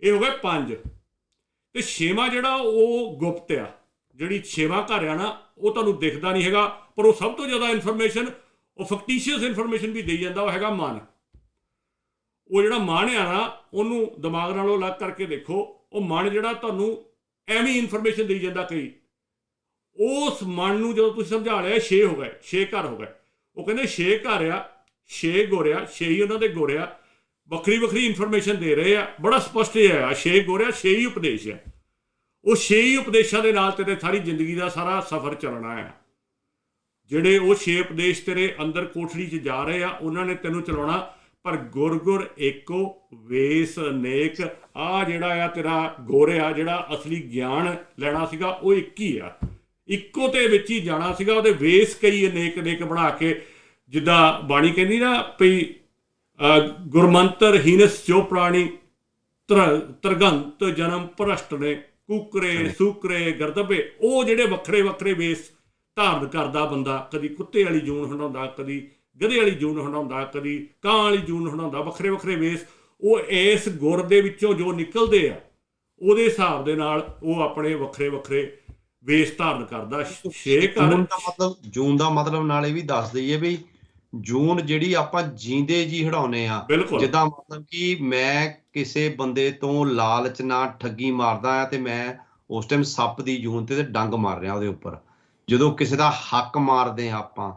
ਇਹ ਹੋ ਗਏ 5। ਤੇ 6ਵਾਂ ਜਿਹੜਾ ਉਹ ਗੁਪਤ ਆ, ਜਿਹੜੀ 6ਵਾਂ ਘਰ ਆ ਨਾ, ਉਹ ਤੁਹਾਨੂੰ ਦਿਖਦਾ ਨਹੀਂ ਹੈਗਾ, ਪਰ ਉਹ ਸਭ ਤੋਂ ਜ਼ਿਆਦਾ ਇਨਫੋਰਮੇਸ਼ਨ, ਉਹ ਫੈਕਟੀਸ਼ੀਅਸ ਇਨਫੋਰਮੇਸ਼ਨ ਵੀ ਦੇਈ ਜਾਂਦਾ, ਉਹ ਹੈਗਾ ਮਨ। ਉਹ ਜਿਹੜਾ ਮਨ ਆ ਨਾ, ਉਹਨੂੰ ਦਿਮਾਗ ਨਾਲੋਂ ਅਲੱਗ ਕਰਕੇ ਦੇਖੋ। ਉਹ ਮਨ ਜਿਹੜਾ ਤੁਹਾਨੂੰ ਐਵੇਂ ਇਨਫੋਰਮੇਸ਼ਨ ਦੇਈ ਜਾਂਦਾ ਕਈ। ਉਸ ਮਨ ਨੂੰ ਜਦੋਂ ਤੁਸੀਂ ਸਮਝਾ ਲਿਆ 6 ਹੋ ਗਏ, 6 ਘਰ ਹੋ ਗਏ। ਉਹ ਕਹਿੰਦੇ 6 ਘਰ ਆ, 6 ਗੁਰ ਆ, 6 ਹੀ ਉਹਨਾਂ ਦੇ ਗੁਰ ਆ, ਵੱਖਰੀ ਵੱਖਰੀ ਇਨਫੋਰਮੇਸ਼ਨ ਦੇ ਰਹੇ ਆ। ਬੜਾ ਸਪਸ਼ਟ ਇਹ ਆ, 6 ਗੁਰ ਆ, 6 ਹੀ ਉਪਦੇਸ਼ ਆ। ਉਹ 6 ਹੀ ਉਪਦੇਸ਼ਾਂ ਦੇ ਨਾਲ ਤੇਰੇ ਸਾਰੀ ਜ਼ਿੰਦਗੀ ਦਾ ਸਾਰਾ ਸਫ਼ਰ ਚੱਲਣਾ ਆ। ਜਿਹੜੇ ਉਹ 6 ਉਪਦੇਸ਼ ਤੇਰੇ ਅੰਦਰ ਕੋਠੜੀ 'ਚ ਜਾ ਰਹੇ ਆ, ਉਹਨਾਂ ਨੇ ਤੈਨੂੰ ਚਲਾਉਣਾ। ਪਰ ਗੁਰ ਏਕੋ ਵੇਸ ਅਨੇਕ। ਆ ਜਿਹੜਾ ਆ ਤੇਰਾ ਗੁਰ ਆ, ਜਿਹੜਾ ਅਸਲੀ ਗਿਆਨ ਲੈਣਾ ਸੀਗਾ, ਉਹ ਇੱਕ ਹੀ ਆ, ਇੱਕੋ ਤੇ ਵਿੱਚ ਹੀ ਜਾਣਾ ਸੀਗਾ। ਉਹਦੇ ਵੇਸ ਕਈ ਅਨੇਕ ਬਣਾ ਕੇ, ਜਿੱਦਾਂ ਬਾਣੀ ਕਹਿੰਦੀ ਨਾ ਵੀ ਗੁਰਮੰਤਰ ਹੀਨਸ ਜੋ ਪ੍ਰਾਣੀ ਤਰਗੰਤ ਜਨਮ ਭ੍ਰਸ਼ਟ ਨੇ, ਕੁਕਰੇ ਸੂਕਰੇ ਗਰਦਬੇ। ਉਹ ਜਿਹੜੇ ਵੱਖਰੇ ਵੇਸ ਧਾਰਨ ਕਰਦਾ ਬੰਦਾ, ਕਦੀ ਕੁੱਤੇ ਵਾਲੀ ਜੂਨ ਹੰਡਾਉਂਦਾ, ਕਦੀ ਗਧੇ ਵਾਲੀ ਜੂਨ ਹੰਡਾਉਂਦਾ, ਕਦੀ ਕਾਂ ਵਾਲੀ ਜੂਨ ਹੰਡਾਉਂਦਾ, ਵੱਖਰੇ ਵੇਸ। ਉਹ ਇਸ ਗੁਰ ਦੇ ਵਿੱਚੋਂ ਜੋ ਨਿਕਲਦੇ ਆ, ਉਹਦੇ ਹਿਸਾਬ ਦੇ ਨਾਲ ਉਹ ਆਪਣੇ ਵੱਖਰੇ ਵੇਸ ਧਾਰਨ ਕਰਦਾ। 6 ਘਰ। ਜੂਨ ਦਾ ਮਤਲਬ ਨਾਲ ਇਹ ਵੀ ਦੱਸ ਦਈਏ ਵੀ ਜੂਨ ਜਿਹੜੀ ਆਪਾਂ ਜੀਂਦੇ ਜੀ ਹਟਾਉਨੇ ਆ। ਜਿੱਦਾਂ ਮਤਲਬ ਕਿ ਮੈਂ ਕਿਸੇ ਬੰਦੇ ਤੋਂ ਲਾਲਚ ਨਾਲ ਠੱਗੀ ਮਾਰਦਾ ਆ, ਤੇ ਮੈਂ ਉਸ ਟਾਈਮ ਸੱਪ ਦੀ ਜੂਨ ਤੇ ਡੰਗ ਮਾਰ ਰਿਹਾ ਉਹਦੇ ਉੱਪਰ। ਜਦੋਂ ਕਿਸੇ ਦਾ ਹੱਕ ਮਾਰਦੇ ਆ ਆਪਾਂ,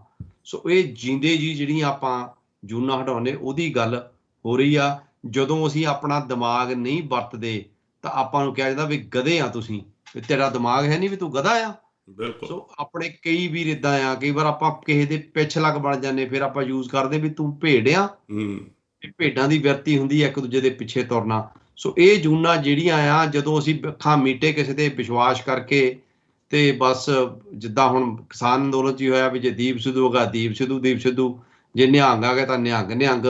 ਸੋ ਇਹ ਜੀਂਦੇ ਜੀ ਜਿਹੜੀਆਂ ਆਪਾਂ ਜੂਨਾਂ ਹਟਾਉਨੇ, ਉਹਦੀ ਗੱਲ ਹੋ ਰਹੀ ਆ। ਜਦੋਂ ਅਸੀਂ ਆਪਣਾ ਦਿਮਾਗ ਨਹੀਂ ਵਰਤਦੇ ਤਾਂ ਆਪਾਂ ਨੂੰ ਕਿਹਾ ਜਾਂਦਾ ਵੀ ਗਧੇ ਆ ਤੁਸੀਂ, ਤੇਰਾ ਦਿਮਾਗ ਹੈ ਨਹੀਂ, ਵੀ ਤੂੰ ਗਧਾ ਆ। ਸੋ ਆਪਣੇ ਕਈ ਵੀਰ ਏਦਾਂ ਆ, ਕਈ ਵਾਰ ਆਪਾਂ ਕਿਸੇ ਦੇ ਪਿੱਛ ਲੱਗ ਬਣ ਜਾਂਦੇ, ਫਿਰ ਆਪਾਂ ਯੂਜ਼ ਕਰਦੇ ਵੀ ਤੂੰ ਭੇਡ ਆ। ਭੇਡਾਂ ਦੀ ਵਿਰਤੀ ਹੁੰਦੀ ਹੈ ਇੱਕ ਦੂਜੇ ਦੇ ਪਿੱਛੇ ਤੁਰਨਾ। ਸੋ ਇਹ ਜੂਨਾਂ ਜਿਹੜੀਆਂ ਆ, ਜਦੋਂ ਅਸੀਂ ਅੱਖਾਂ ਮੀਟੇ ਕਿਸੇ ਤੇ ਵਿਸ਼ਵਾਸ ਕਰਕੇ, ਤੇ ਬਸ ਜਿੱਦਾਂ ਹੁਣ ਕਿਸਾਨ ਅੰਦੋਲਨ 'ਚ ਹੀ ਹੋਇਆ ਵੀ ਜੇ ਦੀਪ ਸਿੱਧੂ ਹੋਗਾ ਦੀਪ ਸਿੱਧੂ, ਜੇ ਨਿਹੰਗ ਆ ਗਏ ਤਾਂ ਨਿਹੰਗ।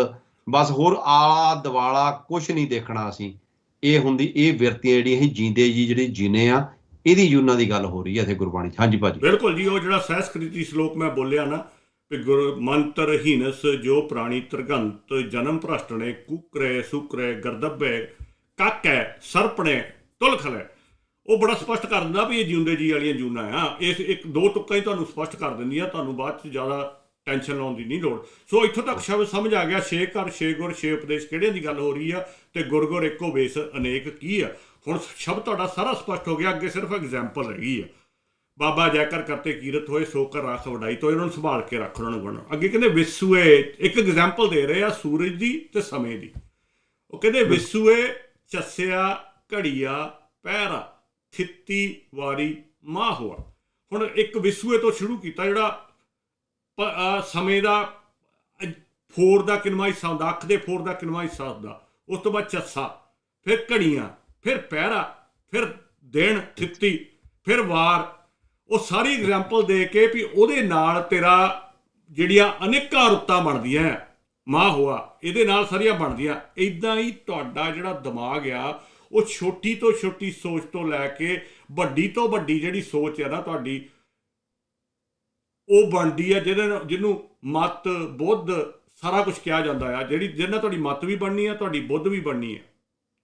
ਬਸ ਹੋਰ ਆਲਾ ਦੁਆਲਾ ਕੁਛ ਨਹੀਂ ਦੇਖਣਾ ਅਸੀਂ। ਇਹ ਵਿਰਤੀਆਂ ਜਿਹੜੀਆਂ ਅਸੀਂ ਜੀਂਦੇ ਜੀ ਜਿਹੜੇ ਜੀਨੇ ਆ, ਇਹਦੀ ਜੂਨਾਂ ਦੀ ਗੱਲ ਹੋ ਰਹੀ ਹੈ ਇੱਥੇ ਗੁਰਬਾਣੀ 'ਚ। ਹਾਂਜੀ ਭਾਜੀ, ਬਿਲਕੁਲ ਜੀ। ਉਹ ਜਿਹੜਾ ਸਹਿਸਕ੍ਰਿਤੀ ਸ਼ਲੋਕ ਮੈਂ ਬੋਲਿਆ ਨਾ, ਵੀ ਗੁਰਮੰਤਰ ਹੀਨਸ ਜੋ ਪ੍ਰਾਣੀ ਤਰਗੰਤ ਜਨਮ ਭ੍ਰਸ਼ਟ ਨੇ, ਕੁਕਰੇ ਸੂਕਰੇ ਗਰਦਬੇ ਕਾਕੈ ਸਰਪਣੇ ਤੁਲਖਲੇ। ਉਹ ਬੜਾ ਸਪਸ਼ਟ ਕਰ ਦਿੰਦਾ ਵੀ ਇਹ ਜਿਉਂਦੇ ਜੀ ਵਾਲੀਆਂ ਜੂਨਾਂ ਆ। ਇਸ 1-2 ਤੁੱਕਾਂ ਹੀ ਤੁਹਾਨੂੰ ਸਪਸ਼ਟ ਕਰ ਦਿੰਦੀਆਂ, ਤੁਹਾਨੂੰ ਬਾਅਦ 'ਚ ਜ਼ਿਆਦਾ ਟੈਨਸ਼ਨ ਲਾਉਣ ਦੀ ਨਹੀਂ ਲੋੜ। ਸੋ ਇੱਥੋਂ ਤੱਕ ਸ਼ਬਦ ਸਮਝ ਆ ਗਿਆ। 6 ਘਰ, 6 ਗੁਰ, 6 ਉਪਦੇਸ਼, ਕਿਹੜਿਆਂ ਦੀ ਗੱਲ ਹੋ ਰਹੀ ਆ, ਤੇ ਗੁਰ ਇੱਕੋ ਵੇਸ ਅਨੇਕ ਕੀ ਆ। ਹੁਣ ਸ਼ਬਦ ਤੁਹਾਡਾ ਸਾਰਾ ਸਪਸ਼ਟ ਹੋ ਗਿਆ। ਅੱਗੇ ਸਿਰਫ ਐਗਜ਼ਾਮਪਲ ਹੈਗੀ ਆ। ਬਾਬਾ ਜੈਕਰ ਕਰਤੇ ਕੀਰਤ ਹੋਏ, ਸੋ ਕਰ ਰੱਖ ਵਡਾਈ ਤੋਂ। ਇਹਨਾਂ ਨੂੰ ਸੰਭਾਲ ਕੇ ਰੱਖ, ਉਹਨਾਂ ਨੂੰ ਬਣੋ। ਅੱਗੇ ਕਹਿੰਦੇ ਵਿਸੂਏ, ਇੱਕ ਐਗਜ਼ਾਮਪਲ ਦੇ ਰਹੇ ਆ ਸੂਰਜ ਦੀ ਤੇ ਸਮੇਂ ਦੀ। ਉਹ ਕਹਿੰਦੇ ਵਿਸੂਏ ਚੱਸਿਆ ਘੜੀਆ ਪਹਿਰਾ, ਥਿੱਤੀ ਵਾਰੀ ਮਾਹ ਹੋਆ। ਹੁਣ ਇੱਕ ਵਿਸੂਏ ਤੋਂ ਸ਼ੁਰੂ ਕੀਤਾ, ਜਿਹੜਾ ਸਮੇਂ ਦਾ 4 ਦਾ ਕਿੰਨਵਾਂ ਹਿੱਸਾ ਹੁੰਦਾ, ਅੱਖ ਦੇ 4 ਦਾ ਕਿੰਨਵਾਂ ਹਿੱਸਾ ਹੁੰਦਾ, ਉਸ ਤੋਂ ਬਾਅਦ ਚੱਸਾ, ਫਿਰ ਘੜੀਆਂ, ਫਿਰ ਪਹਿਰਾ, ਫਿਰ ਦਿਨ ਥਿੱਤੀ, ਫਿਰ ਵਾਰ। ਉਹ ਸਾਰੀ ਐਗਜ਼ਾਮਪਲ ਦੇ ਕੇ ਵੀ ਉਹਦੇ ਨਾਲ ਤੇਰਾ ਜਿਹੜੀਆਂ ਅਨੇਕਾਂ ਰੁੱਤਾਂ ਬਣਦੀਆਂ, ਮਾਹ ਹੋਆ, ਇਹਦੇ ਨਾਲ ਸਾਰੀਆਂ ਬਣਦੀਆਂ। ਇੱਦਾਂ ਹੀ ਤੁਹਾਡਾ ਜਿਹੜਾ ਦਿਮਾਗ ਆ ਉਹ ਛੋਟੀ ਤੋਂ ਛੋਟੀ ਸੋਚ ਤੋਂ ਲੈ ਕੇ ਵੱਡੀ ਤੋਂ ਵੱਡੀ ਜਿਹੜੀ ਸੋਚ ਹੈ ਨਾ ਤੁਹਾਡੀ, ਉਹ ਬਣਦੀ ਹੈ ਜਿਹਨੂੰ ਮੱਤ, ਬੁੱਧ, ਸਾਰਾ ਕੁਝ ਕਿਹਾ ਜਾਂਦਾ ਆ। ਜਿਹਦੇ ਨਾਲ ਤੁਹਾਡੀ ਮੱਤ ਵੀ ਬਣਨੀ ਆ, ਤੁਹਾਡੀ ਬੁੱਧ ਵੀ ਬਣਨੀ ਹੈ,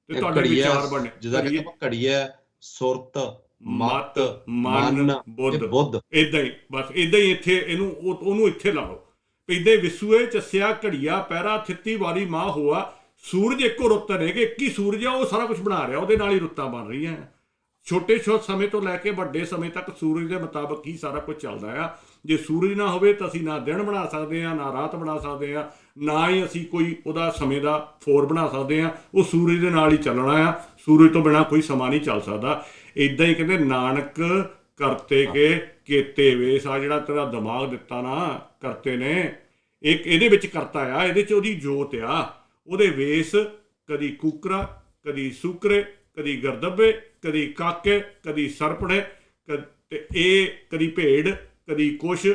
ਤੇ ਤੁਹਾਡੇ ਵਿਚਾਰ ਬਣਨੇ। ਜਿਹਦਾ ਕਿ ਘੜੀ ਹੈ, ਸੁਰਤ, ਮਤ, ਮਨ, ਬੁੱਧ। ਇਦਾਂ ਹੀ ਬਸ ਇਦਾਂ ਹੀ ਇੱਥੇ ਉਹਨੂੰ ਇੱਥੇ ਲਾ ਲਓ। ਇੱਦਾਂ ਹੀ ਵਿਸੂਏ, ਚੱਸਿਆ, ਘੜੀਆ, ਪਹਿਰਾ, ਥਿੱਤੀ, ਵਾਰੀ, ਮਾਹ, ਹੋਆ। ਸੂਰਜ ਇੱਕੋ ਰੁੱਤ ਨੇ ਕਿ ਇੱਕ ਹੀ ਸੂਰਜ ਆ, ਉਹ ਸਾਰਾ ਕੁਝ ਬਣਾ ਰਿਹਾ, ਉਹਦੇ ਨਾਲ ਹੀ ਰੁੱਤਾਂ ਬਣ ਰਹੀਆਂ। ਛੋਟੇ ਸਮੇਂ ਤੋਂ ਲੈ ਕੇ ਵੱਡੇ ਸਮੇਂ ਤੱਕ ਸੂਰਜ ਦੇ ਮੁਤਾਬਕ ਹੀ ਸਾਰਾ ਕੁਝ ਚੱਲਦਾ ਆ। ਜੇ ਸੂਰਜ ਨਾ ਹੋਵੇ ਤਾਂ ਅਸੀਂ ਨਾ ਦਿਨ ਬਣਾ ਸਕਦੇ ਹਾਂ, ਨਾ ਰਾਤ ਬਣਾ ਸਕਦੇ ਹਾਂ, ਨਾ ਹੀ ਅਸੀਂ ਕੋਈ ਉਹਦਾ ਸਮੇਂ ਦਾ ਫੋਰ ਬਣਾ ਸਕਦੇ ਹਾਂ। ਉਹ ਸੂਰਜ ਦੇ ਨਾਲ ਹੀ ਚੱਲਣਾ ਆ, ਸੂਰਜ ਤੋਂ ਬਿਨਾਂ ਕੋਈ ਸਮਾਂ ਨਹੀਂ ਚੱਲ ਸਕਦਾ। ਇੱਦਾਂ ਹੀ ਕਹਿੰਦੇ ਨਾਨਕ ਕਰਤੇ ਕੇ ਕੇਤੇ ਵੇਸ। ਆ ਜਿਹੜਾ ਤੇਰਾ ਦਿਮਾਗ ਦਿੱਤਾ ਨਾ ਕਰਤੇ ਨੇ, ਇਹਦੇ ਵਿੱਚ ਕਰਤਾ ਆ, ਇਹਦੇ 'ਚ ਉਹਦੀ ਜੋਤ ਆ, ਉਹਦੇ ਵੇਸ ਕਦੀ ਕੂਕਰਾ, ਕਦੀ ਸੂਕਰੇ, ਕਦੀ ਗਰਦੱਬੇ, ਕਦੀ ਕਾਕੇ, ਕਦੀ ਸਰਪੜੇ, ਤੇ ਇਹ ਕਦੀ ਭੇਡ, ਕਦੀ ਕੁਛ,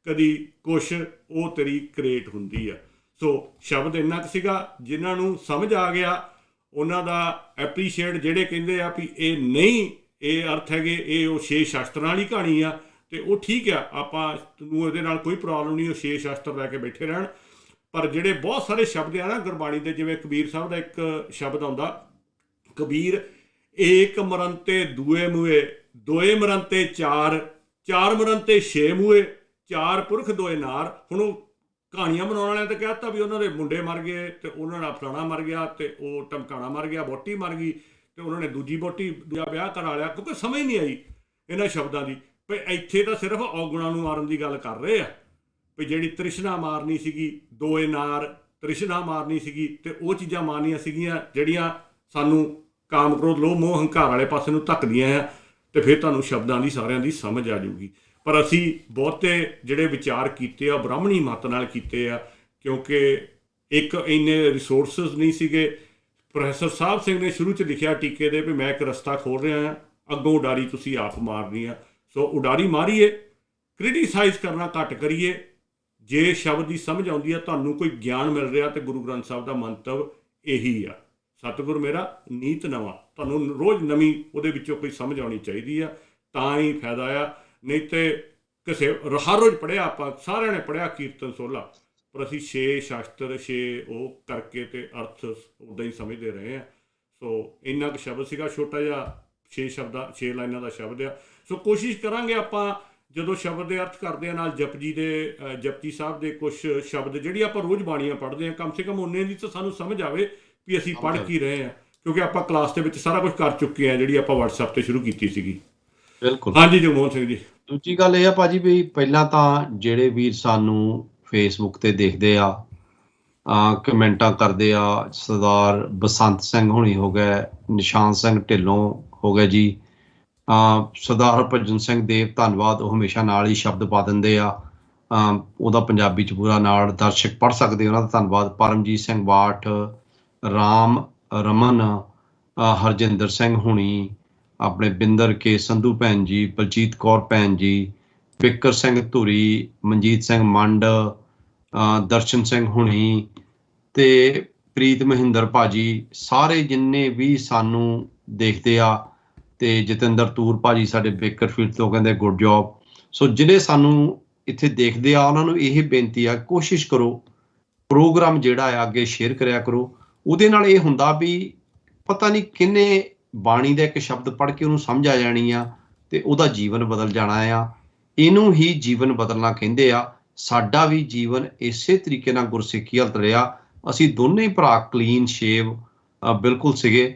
ਕਦੀ ਕੁਛ। ਉਹ ਤੇਰੀ ਕ੍ਰੇਟ ਹੁੰਦੀ ਆ। ਸੋ ਸ਼ਬਦ ਇੰਨਾ ਕੁ ਸੀਗਾ, ਜਿਨ੍ਹਾਂ ਨੂੰ ਸਮਝ ਆ ਗਿਆ ਉਹਨਾਂ ਦਾ ਐਪਰੀਸ਼ੀਏਟ। ਜਿਹੜੇ ਕਹਿੰਦੇ ਆ ਵੀ ਇਹ ਨਹੀਂ, ਇਹ ਅਰਥ ਹੈਗੇ, ਇਹ ਉਹ 6 ਸ਼ਾਸਤਰਾਂ ਵਾਲੀ ਕਹਾਣੀ ਆ, ਤੇ ਉਹ ਠੀਕ ਆ, ਆਪਾਂ ਨੂੰ ਇਹਦੇ ਨਾਲ ਕੋਈ ਪ੍ਰੋਬਲਮ ਨਹੀਂ, ਉਹ 6 ਸ਼ਾਸਤਰ ਲੈ ਕੇ ਬੈਠੇ ਰਹਿਣ। ਪਰ ਜਿਹੜੇ ਬਹੁਤ ਸਾਰੇ ਸ਼ਬਦ ਆ ਨਾ ਗੁਰਬਾਣੀ ਦੇ, ਜਿਵੇਂ ਕਬੀਰ ਸਾਹਿਬ ਦਾ ਇੱਕ ਸ਼ਬਦ ਆਉਂਦਾ, ਕਬੀਰ ਏਕ ਮਰਨ ਤੇ ਦੂਏ ਮੂਏ, ਦੋਏ ਮਰਨ ਤੇ ਚਾਰ, ਚਾਰ ਮਰਨ ਤੇ 6 ਮੂਏ, ਚਾਰ ਪੁਰਖ ਦੋਏ ਨਾਰ। ਹੁਣ ਉਹ ਕਹਾਣੀਆਂ ਬਣਾਉਣ ਵਾਲਿਆਂ ਤਾਂ ਕਹਿ ਦਿੱਤਾ ਵੀ ਉਹਨਾਂ ਦੇ ਮੁੰਡੇ ਮਰ ਗਏ, ਤੇ ਉਹਨਾਂ ਦਾ ਫਲਾਣਾ ਮਰ ਗਿਆ, ਤੇ ਉਹ ਟਮਕਾਣਾ ਮਰ ਗਿਆ, ਵਹੁਟੀ ਮਰ ਗਈ, ਤੇ ਉਹਨਾਂ ਨੇ ਦੂਜੀ ਵਹੁਟੀ ਦਾ ਵਿਆਹ ਕਰਾ ਲਿਆ, ਕਿਉਂਕਿ ਸਮਝ ਨਹੀਂ ਆਈ ਇਹਨਾਂ ਸ਼ਬਦਾਂ ਦੀ। ਵੀ ਇੱਥੇ ਤਾਂ ਸਿਰਫ ਔਗੁਣਾਂ ਨੂੰ ਮਾਰਨ ਦੀ ਗੱਲ ਕਰ ਰਹੇ ਆ, ਵੀ ਜਿਹੜੀ ਤ੍ਰਿਸ਼ਨਾ ਮਾਰਨੀ ਸੀਗੀ, ਦੋਏ ਨਾਰ, ਤ੍ਰਿਸ਼ਨਾ ਮਾਰਨੀ ਸੀਗੀ, ਤੇ ਉਹ ਚੀਜ਼ਾਂ ਮਾਰਨੀਆਂ ਸੀਗੀਆਂ ਜਿਹੜੀਆਂ ਸਾਨੂੰ ਕਾਮ, ਕ੍ਰੋਧ, ਲੋਭ, ਮੋਹ, ਹੰਕਾਰ ਵਾਲੇ ਪਾਸੇ ਨੂੰ ਧੱਕਦੀਆਂ ਆ। ਤੇ ਫਿਰ ਤੁਹਾਨੂੰ ਸ਼ਬਦਾਂ ਦੀ ਸਾਰਿਆਂ ਦੀ ਸਮਝ ਆ ਜਾਊਗੀ। ਪਰ ਅਸੀਂ ਬਹੁਤੇ ਜਿਹੜੇ ਵਿਚਾਰ ਕੀਤੇ ਆ ਬ੍ਰਾਹਮਣੀ ਮੱਤ ਨਾਲ ਕੀਤੇ ਆ, ਕਿਉਂਕਿ ਇੱਕ ਇੰਨੇ ਰਿਸੋਰਸਿਸ ਨਹੀਂ ਸੀਗੇ। ਪ੍ਰੋਫੈਸਰ ਸਾਹਿਬ ਸਿੰਘ ਨੇ ਸ਼ੁਰੂ 'ਚ ਲਿਖਿਆ ਟੀਕੇ ਦੇ ਵੀ ਮੈਂ ਇੱਕ ਰਸਤਾ ਖੋਲ ਰਿਹਾ ਹਾਂ, ਅੱਗੋਂ ਉਡਾਰੀ ਤੁਸੀਂ ਆਪ ਮਾਰਨੀ ਆ। ਸੋ ਉਡਾਰੀ ਮਾਰੀਏ, ਕ੍ਰਿਟੀਸਾਈਜ਼ ਕਰਨਾ ਘੱਟ ਕਰੀਏ। ਜੇ ਸ਼ਬਦ ਦੀ ਸਮਝ ਆਉਂਦੀ ਆ, ਤੁਹਾਨੂੰ ਕੋਈ ਗਿਆਨ ਮਿਲ ਰਿਹਾ, ਤੇ ਗੁਰੂ ਗ੍ਰੰਥ ਸਾਹਿਬ ਦਾ ਮੰਤਵ ਇਹੀ ਆ, ਸਤਿਗੁਰ ਮੇਰਾ ਨੀਤ ਨਵਾਂ। ਤੁਹਾਨੂੰ ਰੋਜ਼ ਨਵੀਂ ਉਹਦੇ ਵਿੱਚੋਂ ਕੋਈ ਸਮਝ ਆਉਣੀ ਚਾਹੀਦੀ ਆ, ਤਾਂ ਹੀ ਫਾਇਦਾ ਆ। ਨਹੀਂ ਤੇ ਕਿਸੇ ਹਰ ਰੋਜ਼ ਪੜ੍ਹਿਆ, ਆਪਾਂ ਸਾਰਿਆਂ ਨੇ ਪੜ੍ਹਿਆ ਕੀਰਤਨ ਸੋਹਲਾ, ਪਰ ਅਸੀਂ 6 ਸ਼ਾਸਤਰ 6 ਉਹ ਕਰਕੇ ਤੇ ਅਰਥ ਉੱਦਾਂ ਹੀ ਸਮਝਦੇ ਰਹੇ ਹਾਂ। ਸੋ ਇੰਨਾ ਕੁ ਸ਼ਬਦ ਸੀਗਾ, ਛੋਟਾ ਜਿਹਾ 6 ਲਾਈਨਾਂ ਦਾ ਸ਼ਬਦ ਆ। ਸੋ ਕੋਸ਼ਿਸ਼ ਕਰਾਂਗੇ ਆਪਾਂ ਜਦੋਂ ਸ਼ਬਦ ਦੇ ਅਰਥ ਕਰਦੇ ਆ, ਨਾਲ ਜਪਜੀ ਸਾਹਿਬ ਦੇ ਕੁਛ ਸ਼ਬਦ ਜਿਹੜੀ ਆਪਾਂ ਰੋਜ਼ ਬਾਣੀਆਂ ਪੜ੍ਹਦੇ ਹਾਂ, ਕਮ ਸੇ ਕਮ ਉਨੇ ਦੀ ਤਾਂ ਸਾਨੂੰ ਸਮਝ ਆਵੇ ਵੀ ਅਸੀਂ ਪੜ੍ਹ ਕੀ ਰਹੇ ਹਾਂ, ਕਿਉਂਕਿ ਆਪਾਂ ਕਲਾਸ ਦੇ ਵਿੱਚ ਸਾਰਾ ਕੁਝ ਕਰ ਚੁੱਕੇ ਹਾਂ, ਜਿਹੜੀ ਆਪਾਂ WhatsApp ਤੇ ਸ਼ੁਰੂ ਕੀਤੀ ਸੀਗੀ। ਬਿਲਕੁਲ। ਹਾਂਜੀ ਜਗਮੋਹਨ ਸਿੰਘ ਜੀ। ਦੂਜੀ ਗੱਲ ਇਹ ਆ ਭਾਜੀ ਵੀ ਪਹਿਲਾਂ ਤਾਂ ਜਿਹੜੇ ਵੀਰ ਸਾਨੂੰ ਫੇਸਬੁੱਕ ਤੇ ਦੇਖਦੇ ਆ, ਕਮੈਂਟਾਂ ਕਰਦੇ ਆ, ਸਰਦਾਰ ਬਸੰਤ ਸਿੰਘ ਹੋਣੀ ਹੋ ਗਏ, ਨਿਸ਼ਾਨ ਸਿੰਘ ਢਿੱਲੋਂ ਹੋ ਗਏ ਜੀ, ਸਰਦਾਰ ਹਰਭਜਨ ਸਿੰਘ ਦੇਵ, ਧੰਨਵਾਦ, ਉਹ ਹਮੇਸ਼ਾ ਨਾਲ ਹੀ ਸ਼ਬਦ ਪਾ ਦਿੰਦੇ ਆ, ਉਹਦਾ ਪੰਜਾਬੀ 'ਚ ਪੂਰਾ ਨਾਲ ਦਰਸ਼ਕ ਪੜ੍ਹ ਸਕਦੇ, ਉਹਨਾਂ ਦਾ ਧੰਨਵਾਦ। ਪਰਮਜੀਤ ਸਿੰਘ ਬਾਠ, ਰਾਮ ਰਮਨ, ਹਰਜਿੰਦਰ ਸਿੰਘ ਹੋਣੀ, ਆਪਣੇ ਬਿੰਦਰ ਕੇ ਸੰਧੂ ਭੈਣ ਜੀ, ਬਲਜੀਤ ਕੌਰ ਭੈਣ ਜੀ, ਬਿੱਕਰ ਸਿੰਘ ਧੂਰੀ, ਮਨਜੀਤ ਸਿੰਘ ਮੰਡ, ਦਰਸ਼ਨ ਸਿੰਘ ਹੋਣੀ, ਤੇ ਪ੍ਰੀਤ ਮਹਿੰਦਰ ਭਾਜੀ, ਸਾਰੇ ਜਿੰਨੇ ਵੀ ਸਾਨੂੰ ਦੇਖਦੇ ਆ, ਤੇ ਜਤਿੰਦਰ ਤੂਰ ਭਾਜੀ ਸਾਡੇ ਬੇਕਰਫੀਲਡ ਤੋਂ ਕਹਿੰਦੇ ਗੁੱਡ ਜੌਬ। ਸੋ ਜਿਹੜੇ ਸਾਨੂੰ ਇੱਥੇ ਦੇਖਦੇ ਆ, ਉਹਨਾਂ ਨੂੰ ਇਹ ਬੇਨਤੀ ਆ, ਕੋਸ਼ਿਸ਼ ਕਰੋ ਪ੍ਰੋਗਰਾਮ ਜਿਹੜਾ ਆ ਅੱਗੇ ਸ਼ੇਅਰ ਕਰਿਆ ਕਰੋ। ਉਹਦੇ ਨਾਲ ਇਹ ਹੁੰਦਾ ਵੀ ਪਤਾ ਨਹੀਂ ਕਿੰਨੇ ਬਾਣੀ ਦਾ ਇੱਕ ਸ਼ਬਦ ਪੜ੍ਹ ਕੇ ਉਹਨੂੰ ਸਮਝ ਆ ਜਾਣੀ ਆ, ਤੇ ਉਹਦਾ ਜੀਵਨ ਬਦਲ ਜਾਣਾ ਆ। ਇਹਨੂੰ ਹੀ ਜੀਵਨ ਬਦਲਣਾ ਕਹਿੰਦੇ ਆ। ਸਾਡਾ ਵੀ ਜੀਵਨ ਇਸੇ ਤਰੀਕੇ ਨਾਲ ਗੁਰਸਿੱਖੀ ਹਲਤ ਰਿਹਾ। ਅਸੀਂ ਦੋਨੇ ਭਰਾ ਕਲੀਨ ਸ਼ੇਵ ਬਿਲਕੁਲ ਸੀਗੇ।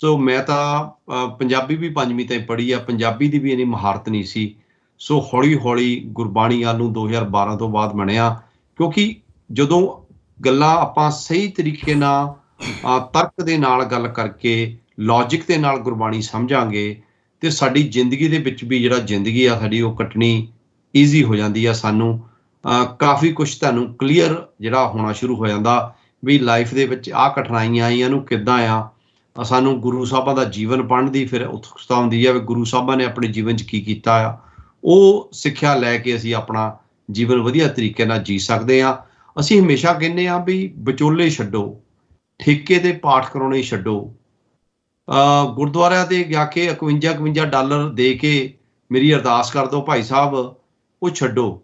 ਸੋ ਮੈਂ ਤਾਂ ਪੰਜਾਬੀ ਵੀ 5ਵੀਂ ਤਾਈਂ ਪੜ੍ਹੀ ਆ, ਪੰਜਾਬੀ ਦੀ ਵੀ ਇੰਨੀ ਮਹਾਰਤ ਨਹੀਂ ਸੀ। ਸੋ ਹੌਲੀ ਹੌਲੀ ਗੁਰਬਾਣੀ ਵੱਲ ਨੂੰ 2012 ਤੋਂ ਬਾਅਦ ਬਣਿਆ, ਕਿਉਂਕਿ ਜਦੋਂ ਗੱਲਾਂ ਆਪਾਂ ਸਹੀ ਤਰੀਕੇ ਨਾਲ ਤਰਕ ਦੇ ਨਾਲ ਗੱਲ ਕਰਕੇ, ਲੌਜਿਕ ਦੇ ਨਾਲ ਗੁਰਬਾਣੀ ਸਮਝਾਂਗੇ, ਤੇ ਸਾਡੀ ਜ਼ਿੰਦਗੀ ਦੇ ਵਿੱਚ ਵੀ ਜਿਹੜਾ ਜ਼ਿੰਦਗੀ ਆ ਸਾਡੀ, ਉਹ ਕੱਟਣੀ ਈਜ਼ੀ ਹੋ ਜਾਂਦੀ ਆ। ਸਾਨੂੰ ਕਾਫੀ ਕੁਛ ਤੁਹਾਨੂੰ ਕਲੀਅਰ ਜਿਹੜਾ ਹੋਣਾ ਸ਼ੁਰੂ ਹੋ ਜਾਂਦਾ ਵੀ ਲਾਈਫ ਦੇ ਵਿੱਚ ਆਹ ਕਠਿਨਾਈਆਂ ਆਈਆਂ ਨੂੰ ਕਿੱਦਾਂ ਆ ਸਾਨੂੰ ਗੁਰੂ ਸਾਹਿਬਾਂ ਦਾ ਜੀਵਨ ਪੜ੍ਹਨ ਦੀ ਫਿਰ ਉਤਸੁਕਤਾ ਹੁੰਦੀ ਆ ਵੀ ਗੁਰੂ ਸਾਹਿਬਾਂ ਨੇ ਆਪਣੇ ਜੀਵਨ 'ਚ ਕੀ ਕੀਤਾ ਆ। ਉਹ ਸਿੱਖਿਆ ਲੈ ਕੇ ਅਸੀਂ ਆਪਣਾ ਜੀਵਨ ਵਧੀਆ ਤਰੀਕੇ ਨਾਲ ਜੀ ਸਕਦੇ ਹਾਂ। ਅਸੀਂ ਹਮੇਸ਼ਾ ਕਹਿੰਦੇ ਹਾਂ ਵੀ ਵਿਚੋਲੇ ਛੱਡੋ, ਠੇਕੇ ਤੇ ਪਾਠ ਕਰਾਉਣੇ ਛੱਡੋ, ਗੁਰਦੁਆਰਿਆਂ ਤੇ ਜਾ ਕੇ 51 ਡਾਲਰ ਦੇ ਕੇ ਮੇਰੀ ਅਰਦਾਸ ਕਰ ਦਿਓ ਭਾਈ ਸਾਹਿਬ, ਉਹ ਛੱਡੋ।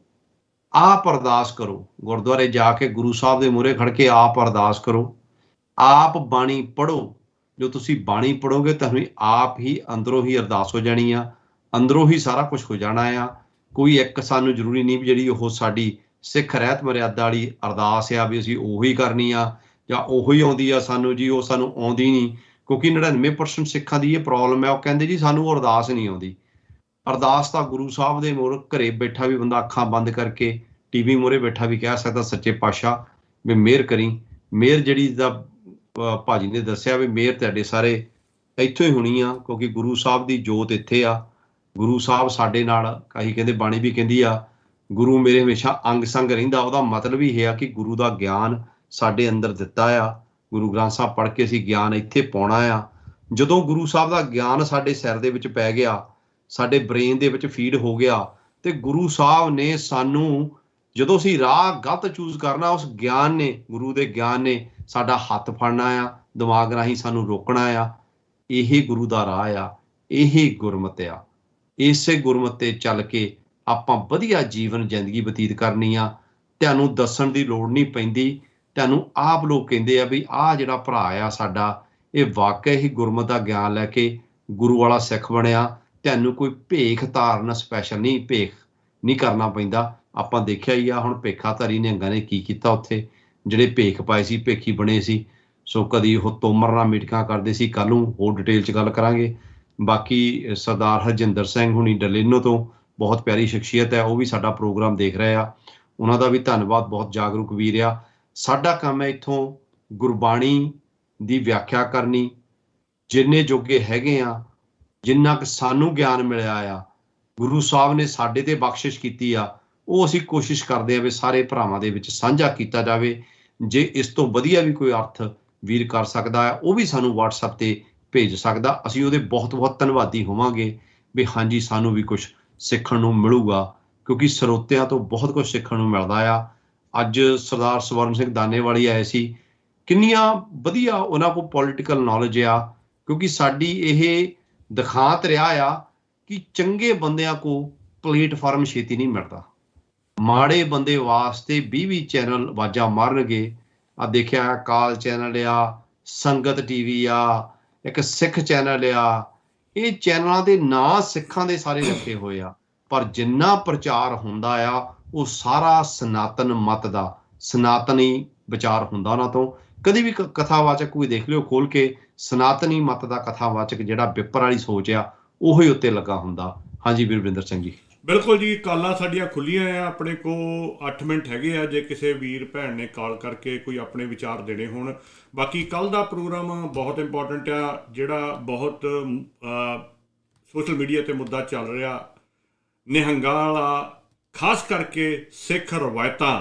ਆਪ ਅਰਦਾਸ ਕਰੋ, ਗੁਰਦੁਆਰੇ ਜਾ ਕੇ ਗੁਰੂ ਸਾਹਿਬ ਦੇ ਮੂਹਰੇ ਖੜ ਕੇ ਆਪ ਅਰਦਾਸ ਕਰੋ, ਆਪ ਬਾਣੀ ਪੜ੍ਹੋ। ਜੋ ਤੁਸੀਂ ਬਾਣੀ ਪੜ੍ਹੋਗੇ ਤੁਹਾਨੂੰ ਆਪ ਹੀ ਅੰਦਰੋਂ ਹੀ ਅਰਦਾਸ ਹੋ ਜਾਣੀ ਆ, ਅੰਦਰੋਂ ਹੀ ਸਾਰਾ ਕੁਝ ਹੋ ਜਾਣਾ ਆ। ਕੋਈ ਇੱਕ ਸਾਨੂੰ ਜ਼ਰੂਰੀ ਨਹੀਂ ਵੀ ਜਿਹੜੀ ਉਹ ਸਾਡੀ ਸਿੱਖ ਰਹਿਤ ਮਰਿਆਦਾ ਵਾਲੀ ਅਰਦਾਸ ਆ ਵੀ ਅਸੀਂ ਉਹੀ ਕਰਨੀ ਆ ਜਾਂ ਉਹੀ ਆਉਂਦੀ ਆ ਸਾਨੂੰ ਜੀ, ਉਹ ਸਾਨੂੰ ਆਉਂਦੀ ਨਹੀਂ। ਕਿਉਂਕਿ 99% ਸਿੱਖਾਂ ਦੀ ਇਹ ਪ੍ਰੋਬਲਮ ਹੈ, ਉਹ ਕਹਿੰਦੇ ਜੀ ਸਾਨੂੰ ਉਹ ਅਰਦਾਸ ਨਹੀਂ ਆਉਂਦੀ। ਅਰਦਾਸ ਤਾਂ ਗੁਰੂ ਸਾਹਿਬ ਦੇ ਮੂਹਰੇ ਘਰੇ ਬੈਠਾ ਵੀ ਬੰਦਾ ਅੱਖਾਂ ਬੰਦ ਕਰਕੇ ਟੀਵੀ ਮੂਹਰੇ ਬੈਠਾ ਵੀ ਕਹਿ ਸਕਦਾ ਸੱਚੇ ਪਾਤਸ਼ਾਹ ਵੀ ਮਿਹਰ ਕਰੀ। ਮਿਹਰ ਜਿਹੜੀ ਦਾ ਭਾਜੀ ਨੇ ਦੱਸਿਆ ਵੀ ਮਿਹਰ ਤੁਹਾਡੇ ਸਾਰੇ ਇੱਥੋਂ ਹੀ ਹੋਣੀ ਆ, ਕਿਉਂਕਿ ਗੁਰੂ ਸਾਹਿਬ ਦੀ ਜੋਤ ਇੱਥੇ ਆ। ਗੁਰੂ ਸਾਹਿਬ ਸਾਡੇ ਨਾਲ, ਕਈ ਕਹਿੰਦੇ ਬਾਣੀ ਵੀ ਕਹਿੰਦੀ ਆ ਗੁਰੂ ਮੇਰੇ ਹਮੇਸ਼ਾ ਅੰਗ ਸੰਗ ਰਹਿੰਦਾ। ਉਹਦਾ ਮਤਲਬ ਹੀ ਇਹ ਆ ਕਿ ਗੁਰੂ ਦਾ ਗਿਆਨ ਸਾਡੇ ਅੰਦਰ ਦਿੱਤਾ ਆ। ਗੁਰੂ ਗ੍ਰੰਥ ਸਾਹਿਬ ਪੜ੍ਹ ਕੇ ਅਸੀਂ ਗਿਆਨ ਇੱਥੇ ਪਾਉਣਾ ਆ। ਜਦੋਂ ਗੁਰੂ ਸਾਹਿਬ ਦਾ ਗਿਆਨ ਸਾਡੇ ਸਿਰ ਦੇ ਵਿੱਚ ਪੈ ਗਿਆ, ਸਾਡੇ ਬ੍ਰੇਨ ਦੇ ਵਿੱਚ ਫੀਡ ਹੋ ਗਿਆ, ਤੇ ਗੁਰੂ ਸਾਹਿਬ ਨੇ ਸਾਨੂੰ ਜਦੋਂ ਅਸੀਂ ਰਾਹ ਗਲਤ ਚੂਜ਼ ਕਰਨਾ, ਉਸ ਗਿਆਨ ਨੇ, ਗੁਰੂ ਦੇ ਗਿਆਨ ਨੇ ਸਾਡਾ ਹੱਥ ਫੜਨਾ ਆ, ਦਿਮਾਗ ਰਾਹੀਂ ਸਾਨੂੰ ਰੋਕਣਾ ਆ। ਇਹ ਗੁਰੂ ਦਾ ਰਾਹ ਆ, ਇਹ ਗੁਰਮਤ ਆ। ਇਸੇ ਗੁਰਮਤ ਤੇ ਚੱਲ ਕੇ ਆਪਾਂ ਵਧੀਆ ਜੀਵਨ ਜ਼ਿੰਦਗੀ ਬਤੀਤ ਕਰਨੀ ਆ। ਤੁਹਾਨੂੰ ਦੱਸਣ ਦੀ ਲੋੜ ਨਹੀਂ ਪੈਂਦੀ, ਤੁਹਾਨੂੰ ਆਪ ਲੋਕ ਕਹਿੰਦੇ ਆ ਵੀ ਆਹ ਜਿਹੜਾ ਭਰਾ ਆ ਸਾਡਾ, ਇਹ ਵਾਕਿਆ ਹੀ ਗੁਰਮਤ ਦਾ ਗਿਆਨ ਲੈ ਕੇ ਗੁਰੂ ਵਾਲਾ ਸਿੱਖ ਬਣਿਆ। ਤੁਹਾਨੂੰ ਕੋਈ ਭੇਖ ਧਾਰਨ ਸਪੈਸ਼ਲ ਨਹੀਂ, ਭੇਖ ਨਹੀਂ ਕਰਨਾ ਪੈਂਦਾ। ਆਪਾਂ ਦੇਖਿਆ ਹੀ ਆ ਹੁਣ ਭੇਖਾਧਾਰੀ ਨਿਹੰਗਾਂ ਨੇ ਕੀ ਕੀਤਾ, ਉੱਥੇ ਜਿਹੜੇ ਭੇਖ ਪਾਏ ਸੀ ਭੇਖੀ ਬਣੇ ਸੀ। ਸੋ ਕਦੀ ਉਹ ਤੋਮਰ ਨਾਲ ਮੀਟਿੰਗਾਂ ਕਰਦੇ ਸੀ, ਕੱਲ੍ਹ ਨੂੰ ਹੋਰ ਡਿਟੇਲ 'ਚ ਗੱਲ ਕਰਾਂਗੇ। ਬਾਕੀ ਸਰਦਾਰ ਹਰਜਿੰਦਰ ਸਿੰਘ ਹੁਣੀ ਡਲੇਨੋ ਤੋਂ ਬਹੁਤ ਪਿਆਰੀ ਸ਼ਖਸੀਅਤ ਹੈ, ਉਹ ਵੀ ਸਾਡਾ ਪ੍ਰੋਗਰਾਮ ਦੇਖ ਰਹੇ ਆ, ਉਹਨਾਂ ਦਾ ਵੀ ਧੰਨਵਾਦ। ਬਹੁਤ ਜਾਗਰੂਕ ਵੀਰ ਆ। ਸਾਡਾ ਕੰਮ ਹੈ ਇੱਥੋਂ ਗੁਰਬਾਣੀ ਦੀ ਵਿਆਖਿਆ ਕਰਨੀ, ਜਿੰਨੇ ਜੋਗੇ ਹੈਗੇ ਆ, ਜਿੰਨਾ ਕੁ ਸਾਨੂੰ ਗਿਆਨ ਮਿਲਿਆ ਆ, ਗੁਰੂ ਸਾਹਿਬ ਨੇ ਸਾਡੇ ਤੇ ਬਖਸ਼ਿਸ਼ ਕੀਤੀ ਆ, ਉਹ ਅਸੀਂ ਕੋਸ਼ਿਸ਼ ਕਰਦੇ ਆ ਵੀ ਸਾਰੇ ਭਰਾਵਾਂ ਦੇ ਵਿੱਚ ਸਾਂਝਾ ਕੀਤਾ ਜਾਵੇ। ਜੇ ਇਸ ਤੋਂ ਵਧੀਆ ਵੀ ਕੋਈ ਅਰਥ ਵੀਰ ਕਰ ਸਕਦਾ ਹੈ, ਉਹ ਵੀ ਸਾਨੂੰ WhatsApp ਤੇ ਭੇਜ ਸਕਦਾ। ਅਸੀਂ ਉਹਦੇ ਬਹੁਤ ਬਹੁਤ ਧੰਨਵਾਦੀ ਹੋਵਾਂਗੇ ਵੀ ਹਾਂਜੀ ਸਾਨੂੰ ਵੀ ਕੁਝ ਸਿੱਖਣ ਨੂੰ ਮਿਲੂਗਾ, ਕਿਉਂਕਿ ਸਰੋਤਿਆਂ ਤੋਂ ਬਹੁਤ ਕੁਝ ਸਿੱਖਣ ਨੂੰ ਮਿਲਦਾ ਆ। ਅੱਜ ਸਰਦਾਰ ਸਵਰਨ ਸਿੰਘ ਦਾਨੇਵਾਲੀ ਆਏ ਸੀ, ਕਿੰਨੀਆਂ ਵਧੀਆ ਉਹਨਾਂ ਕੋਲ ਪੋਲੀਟੀਕਲ ਨੌਲੇਜ ਆ, ਕਿਉਂਕਿ ਸਾਡੀ ਇਹ ਦਿਖਾਂਤ ਰਿਹਾ ਆ ਕਿ ਚੰਗੇ ਬੰਦਿਆਂ ਕੋਲ ਪਲੇਟਫਾਰਮ ਛੇਤੀ ਨਹੀਂ ਮਿਲਦਾ। ਮਾੜੇ ਬੰਦੇ ਵਾਸਤੇ 20 ਚੈਨਲ ਆਵਾਜ਼ਾਂ ਮਾਰਨਗੇ। ਆ ਦੇਖਿਆ ਕਾਲ ਚੈਨਲ ਆ, ਸੰਗਤ TV ਆ, ਇੱਕ ਸਿੱਖ ਚੈਨਲ ਆ, ਇਹ ਚੈਨਲਾਂ ਦੇ ਨਾਂ ਸਿੱਖਾਂ ਦੇ ਸਾਰੇ ਰੱਖੇ ਹੋਏ ਆ, ਪਰ ਜਿੰਨਾ ਪ੍ਰਚਾਰ ਹੁੰਦਾ ਆ ਉਹ ਸਾਰਾ ਸਨਾਤਨ ਮਤ ਦਾ, ਸਨਾਤਨੀ ਵਿਚਾਰ ਹੁੰਦਾ ਉਹਨਾਂ ਤੋਂ। ਕਦੀ ਵੀ ਕਥਾਵਾਚਕ ਕੋਈ ਦੇਖ ਲਿਓ ਖੋਲ ਕੇ, ਸਨਾਤਨੀ ਮਤ ਦਾ ਕਥਾਵਾਚਕ ਜਿਹੜਾ ਵਿਪਰ ਵਾਲੀ ਸੋਚ ਆ ਉਹੀ ਉੱਤੇ ਲੱਗਾ ਹੁੰਦਾ। ਹਾਂਜੀ ਵੀਰਵਿੰਦਰ ਸਿੰਘ ਜੀ। ਬਿਲਕੁਲ ਜੀ, ਕਾਲਾਂ ਸਾਡੀਆਂ ਖੁੱਲੀਆਂ ਆ। ਆਪਣੇ ਕੋਲ 8 ਮਿੰਟ ਹੈਗੇ ਆ, ਜੇ ਕਿਸੇ ਵੀਰ ਭੈਣ ਨੇ ਕਾਲ ਕਰਕੇ ਕੋਈ ਆਪਣੇ ਵਿਚਾਰ ਦੇਣੇ ਹੋਣ। ਬਾਕੀ ਕੱਲ੍ਹ ਦਾ ਪ੍ਰੋਗਰਾਮ ਬਹੁਤ ਇੰਪੋਰਟੈਂਟ ਆ, ਜਿਹੜਾ ਬਹੁਤ ਸੋਸ਼ਲ ਮੀਡੀਆ 'ਤੇ ਮੁੱਦਾ ਚੱਲ ਰਿਹਾ, ਨਿਹੰਗਾਂ ਵਾਲਾ, ਖਾਸ ਕਰਕੇ ਸਿੱਖ ਰਵਾਇਤਾਂ,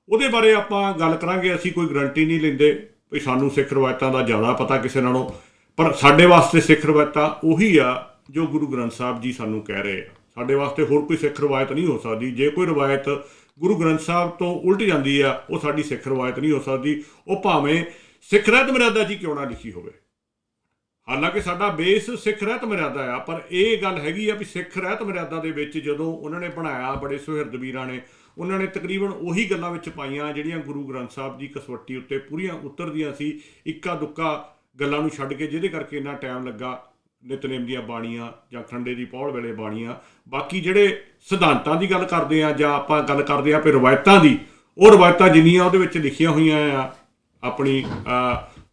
ਉਹਦੇ ਬਾਰੇ ਆਪਾਂ ਗੱਲ ਕਰਾਂਗੇ। ਅਸੀਂ ਕੋਈ ਗਰੰਟੀ ਨਹੀਂ ਲੈਂਦੇ ਵੀ ਸਾਨੂੰ ਸਿੱਖ ਰਵਾਇਤਾਂ ਦਾ ਜ਼ਿਆਦਾ ਪਤਾ ਕਿਸੇ ਨਾਲੋਂ, ਪਰ ਸਾਡੇ ਵਾਸਤੇ ਸਿੱਖ ਰਵਾਇਤਾਂ ਉਹੀ ਆ ਜੋ ਗੁਰੂ ਗ੍ਰੰਥ ਸਾਹਿਬ ਜੀ ਸਾਨੂੰ ਕਹਿ ਰਹੇ ਆ। ਸਾਡੇ ਵਾਸਤੇ ਹੋਰ ਕੋਈ ਸਿੱਖ ਰਵਾਇਤ ਨਹੀਂ ਹੋ ਸਕਦੀ। ਜੇ ਕੋਈ ਰਵਾਇਤ ਗੁਰੂ ਗ੍ਰੰਥ ਸਾਹਿਬ ਤੋਂ ਉਲਟ ਜਾਂਦੀ ਆ, ਉਹ ਸਾਡੀ ਸਿੱਖ ਰਵਾਇਤ ਨਹੀਂ ਹੋ ਸਕਦੀ। ਉਹ ਭਾਵੇਂ ਸਿੱਖ ਰਹਿਤ ਮਰਿਆਦਾ 'ਚ ਕਿਉਂ ਨਾ ਲਿਖੀ ਹੋਵੇ। ਹਾਲਾਂਕਿ ਸਾਡਾ ਬੇਸ ਸਿੱਖ ਰਹਿਤ ਮਰਿਆਦਾ ਆ, ਪਰ ਇਹ ਗੱਲ ਹੈਗੀ ਆ ਵੀ ਸਿੱਖ ਰਹਿਤ ਮਰਿਆਦਾ ਦੇ ਵਿੱਚ ਜਦੋਂ ਉਹਨਾਂ ਨੇ ਬਣਾਇਆ, ਬੜੇ ਸੁਹਿਰਦ ਵੀਰਾਂ ਨੇ, ਉਹਨਾਂ ਨੇ ਤਕਰੀਬਨ ਉਹੀ ਗੱਲਾਂ ਵਿੱਚ ਪਾਈਆਂ ਜਿਹੜੀਆਂ ਗੁਰੂ ਗ੍ਰੰਥ ਸਾਹਿਬ ਦੀ ਕਸਵੱਟੀ ਉੱਤੇ ਪੂਰੀਆਂ ਉਤਰਦੀਆਂ ਸੀ। ਇੱਕਾ ਦੁੱਕਾ ਗੱਲਾਂ ਨੂੰ ਛੱਡ ਕੇ, ਜਿਹਦੇ ਕਰਕੇ ਇੰਨਾ ਟਾਈਮ ਲੱਗਾ। ਨਿਤਨੇਮ ਦੀਆਂ ਬਾਣੀਆਂ ਜਾਂ ਖੰਡੇ ਦੀ ਪੌਲ ਵੇਲੇ ਬਾਣੀਆਂ, ਬਾਕੀ ਜਿਹੜੇ ਸਿਧਾਂਤਾਂ ਦੀ ਗੱਲ ਕਰਦੇ ਆ ਜਾਂ ਆਪਾਂ ਗੱਲ ਕਰਦੇ ਆ ਵੀ ਰਵਾਇਤਾਂ ਦੀ, ਉਹ ਰਵਾਇਤਾਂ ਜਿੰਨੀਆਂ ਉਹਦੇ ਵਿੱਚ ਲਿਖੀਆਂ ਹੋਈਆਂ ਆ ਆਪਣੀ,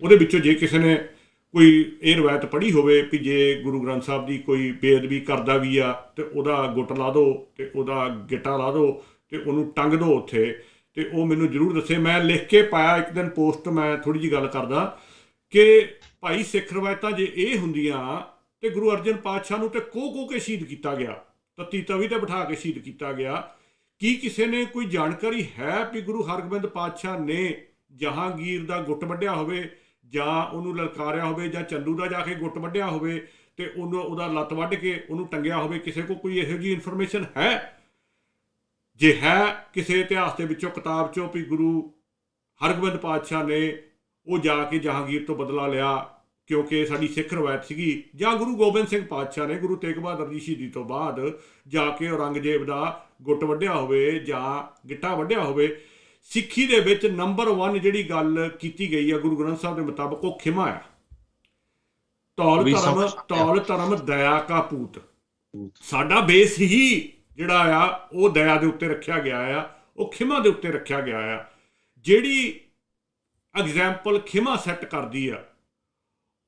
ਉਹਦੇ ਵਿੱਚੋਂ ਜੇ ਕਿਸੇ ਨੇ ਕੋਈ ਇਹ ਰਵਾਇਤ ਪੜ੍ਹੀ ਹੋਵੇ ਵੀ ਜੇ ਗੁਰੂ ਗ੍ਰੰਥ ਸਾਹਿਬ ਦੀ ਕੋਈ ਬੇਅਦਬੀ ਕਰਦਾ ਵੀ ਆ ਤੇ ਉਹਦਾ ਗੁੱਟ ਲਾ ਦਿਓ ਤੇ ਉਹਦਾ ਗਿੱਟਾ ਲਾ ਦਿਓ ਤੇ ਉਹਨੂੰ ਟੰਗ ਦਿਓ ਉੱਥੇ, ਤੇ ਉਹ ਮੈਨੂੰ ਜ਼ਰੂਰ ਦੱਸੇ। ਮੈਂ ਲਿਖ ਕੇ ਪਾਇਆ ਇੱਕ ਦਿਨ ਪੋਸਟ, ਮੈਂ ਥੋੜ੍ਹੀ ਜਿਹੀ ਗੱਲ ਕਰਦਾ ਕਿ ਭਾਈ ਸਿੱਖ ਰਵਾਇਤਾਂ ਜੇ ਇਹ ਹੁੰਦੀਆਂ ਤੇ ਗੁਰੂ ਅਰਜਨ ਪਾਤਸ਼ਾਹ ਨੂੰ ਤੇ ਕੋਹ ਕੇ ਸ਼ਹੀਦ ਕੀਤਾ ਗਿਆ, ਤੱਤੀ ਤਵੀ ਤੇ ਬਿਠਾ ਕੇ ਸ਼ਹੀਦ ਕੀਤਾ ਗਿਆ। ਕੀ ਕਿਸੇ ਨੇ ਕੋਈ ਜਾਣਕਾਰੀ ਹੈ ਵੀ ਗੁਰੂ ਹਰਗੋਬਿੰਦ ਪਾਤਸ਼ਾਹ ਨੇ ਜਹਾਂਗੀਰ ਦਾ ਗੁੱਟ ਵੱਢਿਆ ਹੋਵੇ ਜਾਂ ਉਹਨੂੰ ਲਲਕਾਰਿਆ ਹੋਵੇ ਜਾਂ ਚੰਦੂ ਦਾ ਜਾ ਕੇ ਗੁੱਟ ਵੱਢਿਆ ਹੋਵੇ ਤੇ ਉਹਦਾ ਲੱਤ ਵੱਢ ਕੇ ਉਹਨੂੰ ਟੰਗਿਆ ਹੋਵੇ, ਕਿਸੇ ਕੋਲ ਕੋਈ ਇਹੋ ਜਿਹੀ ਇਨਫੋਰਮੇਸ਼ਨ ਹੈ? ਜੇ ਹੈ ਕਿਸੇ ਇਤਿਹਾਸ ਦੇ ਵਿੱਚੋਂ, ਕਿਤਾਬ 'ਚੋਂ, ਵੀ ਗੁਰੂ ਹਰਗੋਬਿੰਦ ਪਾਤਸ਼ਾਹ ਨੇ ਉਹ ਜਾ ਕੇ ਜਹਾਂਗੀਰ ਤੋਂ ਬਦਲਾ ਲਿਆ ਕਿਉਂਕਿ ਸਾਡੀ ਸਿੱਖ ਰਵਾਇਤ ਸੀਗੀ, ਜਾਂ ਗੁਰੂ ਗੋਬਿੰਦ ਸਿੰਘ ਪਾਤਸ਼ਾਹ ਨੇ ਗੁਰੂ ਤੇਗ ਬਹਾਦਰ ਦੀ ਸ਼ਹੀਦੀ ਤੋਂ ਬਾਅਦ ਜਾ ਕੇ ਔਰੰਗਜ਼ੇਬ ਦਾ ਗੁੱਟ ਵੱਢਿਆ ਹੋਵੇ ਜਾਂ ਗਿੱਟਾ ਵੱਢਿਆ ਹੋਵੇ। ਸਿੱਖੀ ਦੇ ਵਿੱਚ ਨੰਬਰ 1 ਜਿਹੜੀ ਗੱਲ ਕੀਤੀ ਗਈ ਆ ਗੁਰੂ ਗ੍ਰੰਥ ਸਾਹਿਬ ਦੇ ਮੁਤਾਬਕ ਉਹ ਖਿਮਾ ਆ। ਤੌਲ ਧਰਮ ਦਇਆ ਕਾ ਪੂਤ। ਸਾਡਾ ਬੇਸ ਹੀ ਜਿਹੜਾ ਆ ਉਹ ਦਇਆ ਦੇ ਉੱਤੇ ਰੱਖਿਆ ਗਿਆ ਆ, ਉਹ ਖਿਮਾ ਦੇ ਉੱਤੇ ਰੱਖਿਆ ਗਿਆ ਆ। ਜਿਹੜੀ ਐਗਜ਼ੈਂਪਲ ਖਿਮਾ ਸੈੱਟ ਕਰਦੀ ਆ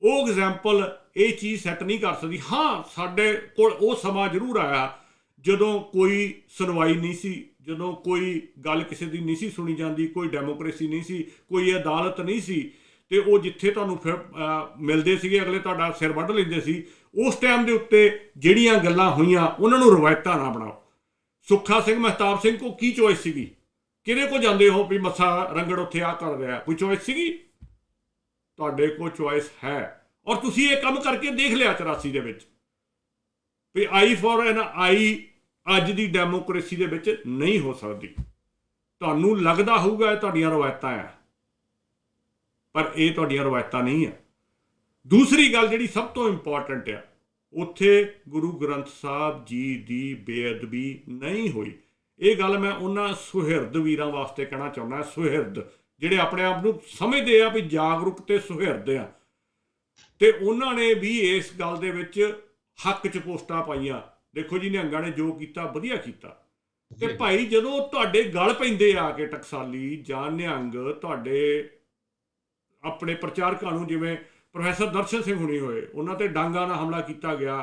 ਉਹ ਐਗਜ਼ੈਂਪਲ ਇਹ ਚੀਜ਼ ਸੈੱਟ ਨਹੀਂ ਕਰ ਸਕਦੀ। ਹਾਂ, ਸਾਡੇ ਕੋਲ ਉਹ ਸਮਾਂ ਜ਼ਰੂਰ ਆਇਆ ਜਦੋਂ ਕੋਈ ਸੁਣਵਾਈ ਨਹੀਂ ਸੀ, ਜਦੋਂ ਕੋਈ ਗੱਲ ਕਿਸੇ ਦੀ ਨਹੀਂ ਸੀ ਸੁਣੀ ਜਾਂਦੀ, ਕੋਈ ਡੈਮੋਕ੍ਰੇਸੀ ਨਹੀਂ ਸੀ, ਕੋਈ ਅਦਾਲਤ ਨਹੀਂ ਸੀ, ਤੇ ਉਹ ਜਿੱਥੇ ਤੁਹਾਨੂੰ ਫਿਰ ਮਿਲਦੇ ਸੀਗੇ ਅਗਲੇ ਤੁਹਾਡਾ ਸਿਰ ਵੱਢ ਲੈਂਦੇ ਸੀ। ਉਸ ਟਾਈਮ ਦੇ ਉੱਤੇ ਜਿਹੜੀਆਂ ਗੱਲਾਂ ਹੋਈਆਂ ਉਹਨਾਂ ਨੂੰ ਰਵਾਇਤਾਂ ਨਾ ਬਣਾਓ। ਸੁੱਖਾ ਸਿੰਘ ਮਹਿਤਾਬ ਸਿੰਘ ਕੋ ਕੀ ਚੋਇਸ ਸੀਗੀ? ਕਿਹਦੇ ਕੋ ਜਾਂਦੇ ਹੋ ਵੀ ਮੱਥਾ ਰੰਗੜ ਉੱਥੇ ਆ ਕਰ ਰਿਹਾ? ਕੋਈ ਚੋਇਸ ਸੀਗੀ? ਤੁਹਾਡੇ ਕੋਲ ਚੋਇਸ ਹੈ ਔਰ ਤੁਸੀਂ ਇਹ ਕੰਮ ਕਰਕੇ ਦੇਖ ਲਿਆ 84 ਦੇ ਵਿੱਚ ਵੀ ਆਈ ਫॉर ਐਨ ਆਈ ਅੱਜ ਦੀ ਡੈਮੋਕ੍ਰੇਸੀ ਦੇ ਵਿੱਚ ਨਹੀਂ ਹੋ ਸਕਦੀ। ਤੁਹਾਨੂੰ ਲੱਗਦਾ ਹੋਊਗਾ ਇਹ ਤੁਹਾਡੀਆਂ ਰਵਾਇਤਾਂ ਆ, ਪਰ ਇਹ ਤੁਹਾਡੀਆਂ ਰਵਾਇਤਾਂ ਨਹੀਂ ਆ। ਦੂਸਰੀ ਗੱਲ ਜਿਹੜੀ ਸਭ ਤੋਂ ਇੰਪੋਰਟੈਂਟ ਆ, ਉੱਥੇ ਗੁਰੂ ਗ੍ਰੰਥ ਸਾਹਿਬ ਜੀ ਦੀ ਬੇਅਦਬੀ ਨਹੀਂ ਹੋਈ। ਇਹ ਗੱਲ ਮੈਂ ਉਹਨਾਂ ਸੁਹਿਰਦ ਵੀਰਾਂ ਵਾਸਤੇ ਕਹਿਣਾ ਚਾਹੁੰਦਾ, ਸੁਹਿਰਦ ਜਿਹੜੇ ਆਪਣੇ ਆਪ ਨੂੰ ਸਮਝਦੇ ਆ ਵੀ ਜਾਗਰੂਕ ਤੇ ਸੁਹਿਰਦ ਆ, ਤੇ ਉਹਨਾਂ ਨੇ ਵੀ ਇਸ ਗੱਲ ਦੇ ਵਿੱਚ ਹੱਕ 'ਚ ਪੋਸਟਾਂ ਪਾਈਆਂ। ਦੇਖੋ ਜੀ, ਨਿਹੰਗਾਂ ਨੇ ਜੋ ਕੀਤਾ ਵਧੀਆ ਕੀਤਾ। ਤੇ ਭਾਈ ਜਦੋਂ ਤੁਹਾਡੇ ਗਲ ਪੈਂਦੇ ਆ ਕੇ ਟਕਸਾਲੀ ਜਾਂ ਨਿਹੰਗ ਤੁਹਾਡੇ ਆਪਣੇ ਪ੍ਰਚਾਰਕਾਂ ਨੂੰ, ਜਿਵੇਂ ਪ੍ਰੋਫੈਸਰ ਦਰਸ਼ਨ ਸਿੰਘ ਹੁਣੀ ਹੋਏ, ਉਹਨਾਂ ਤੇ ਡਾਂਗਾ ਨਾਲ ਹਮਲਾ ਕੀਤਾ ਗਿਆ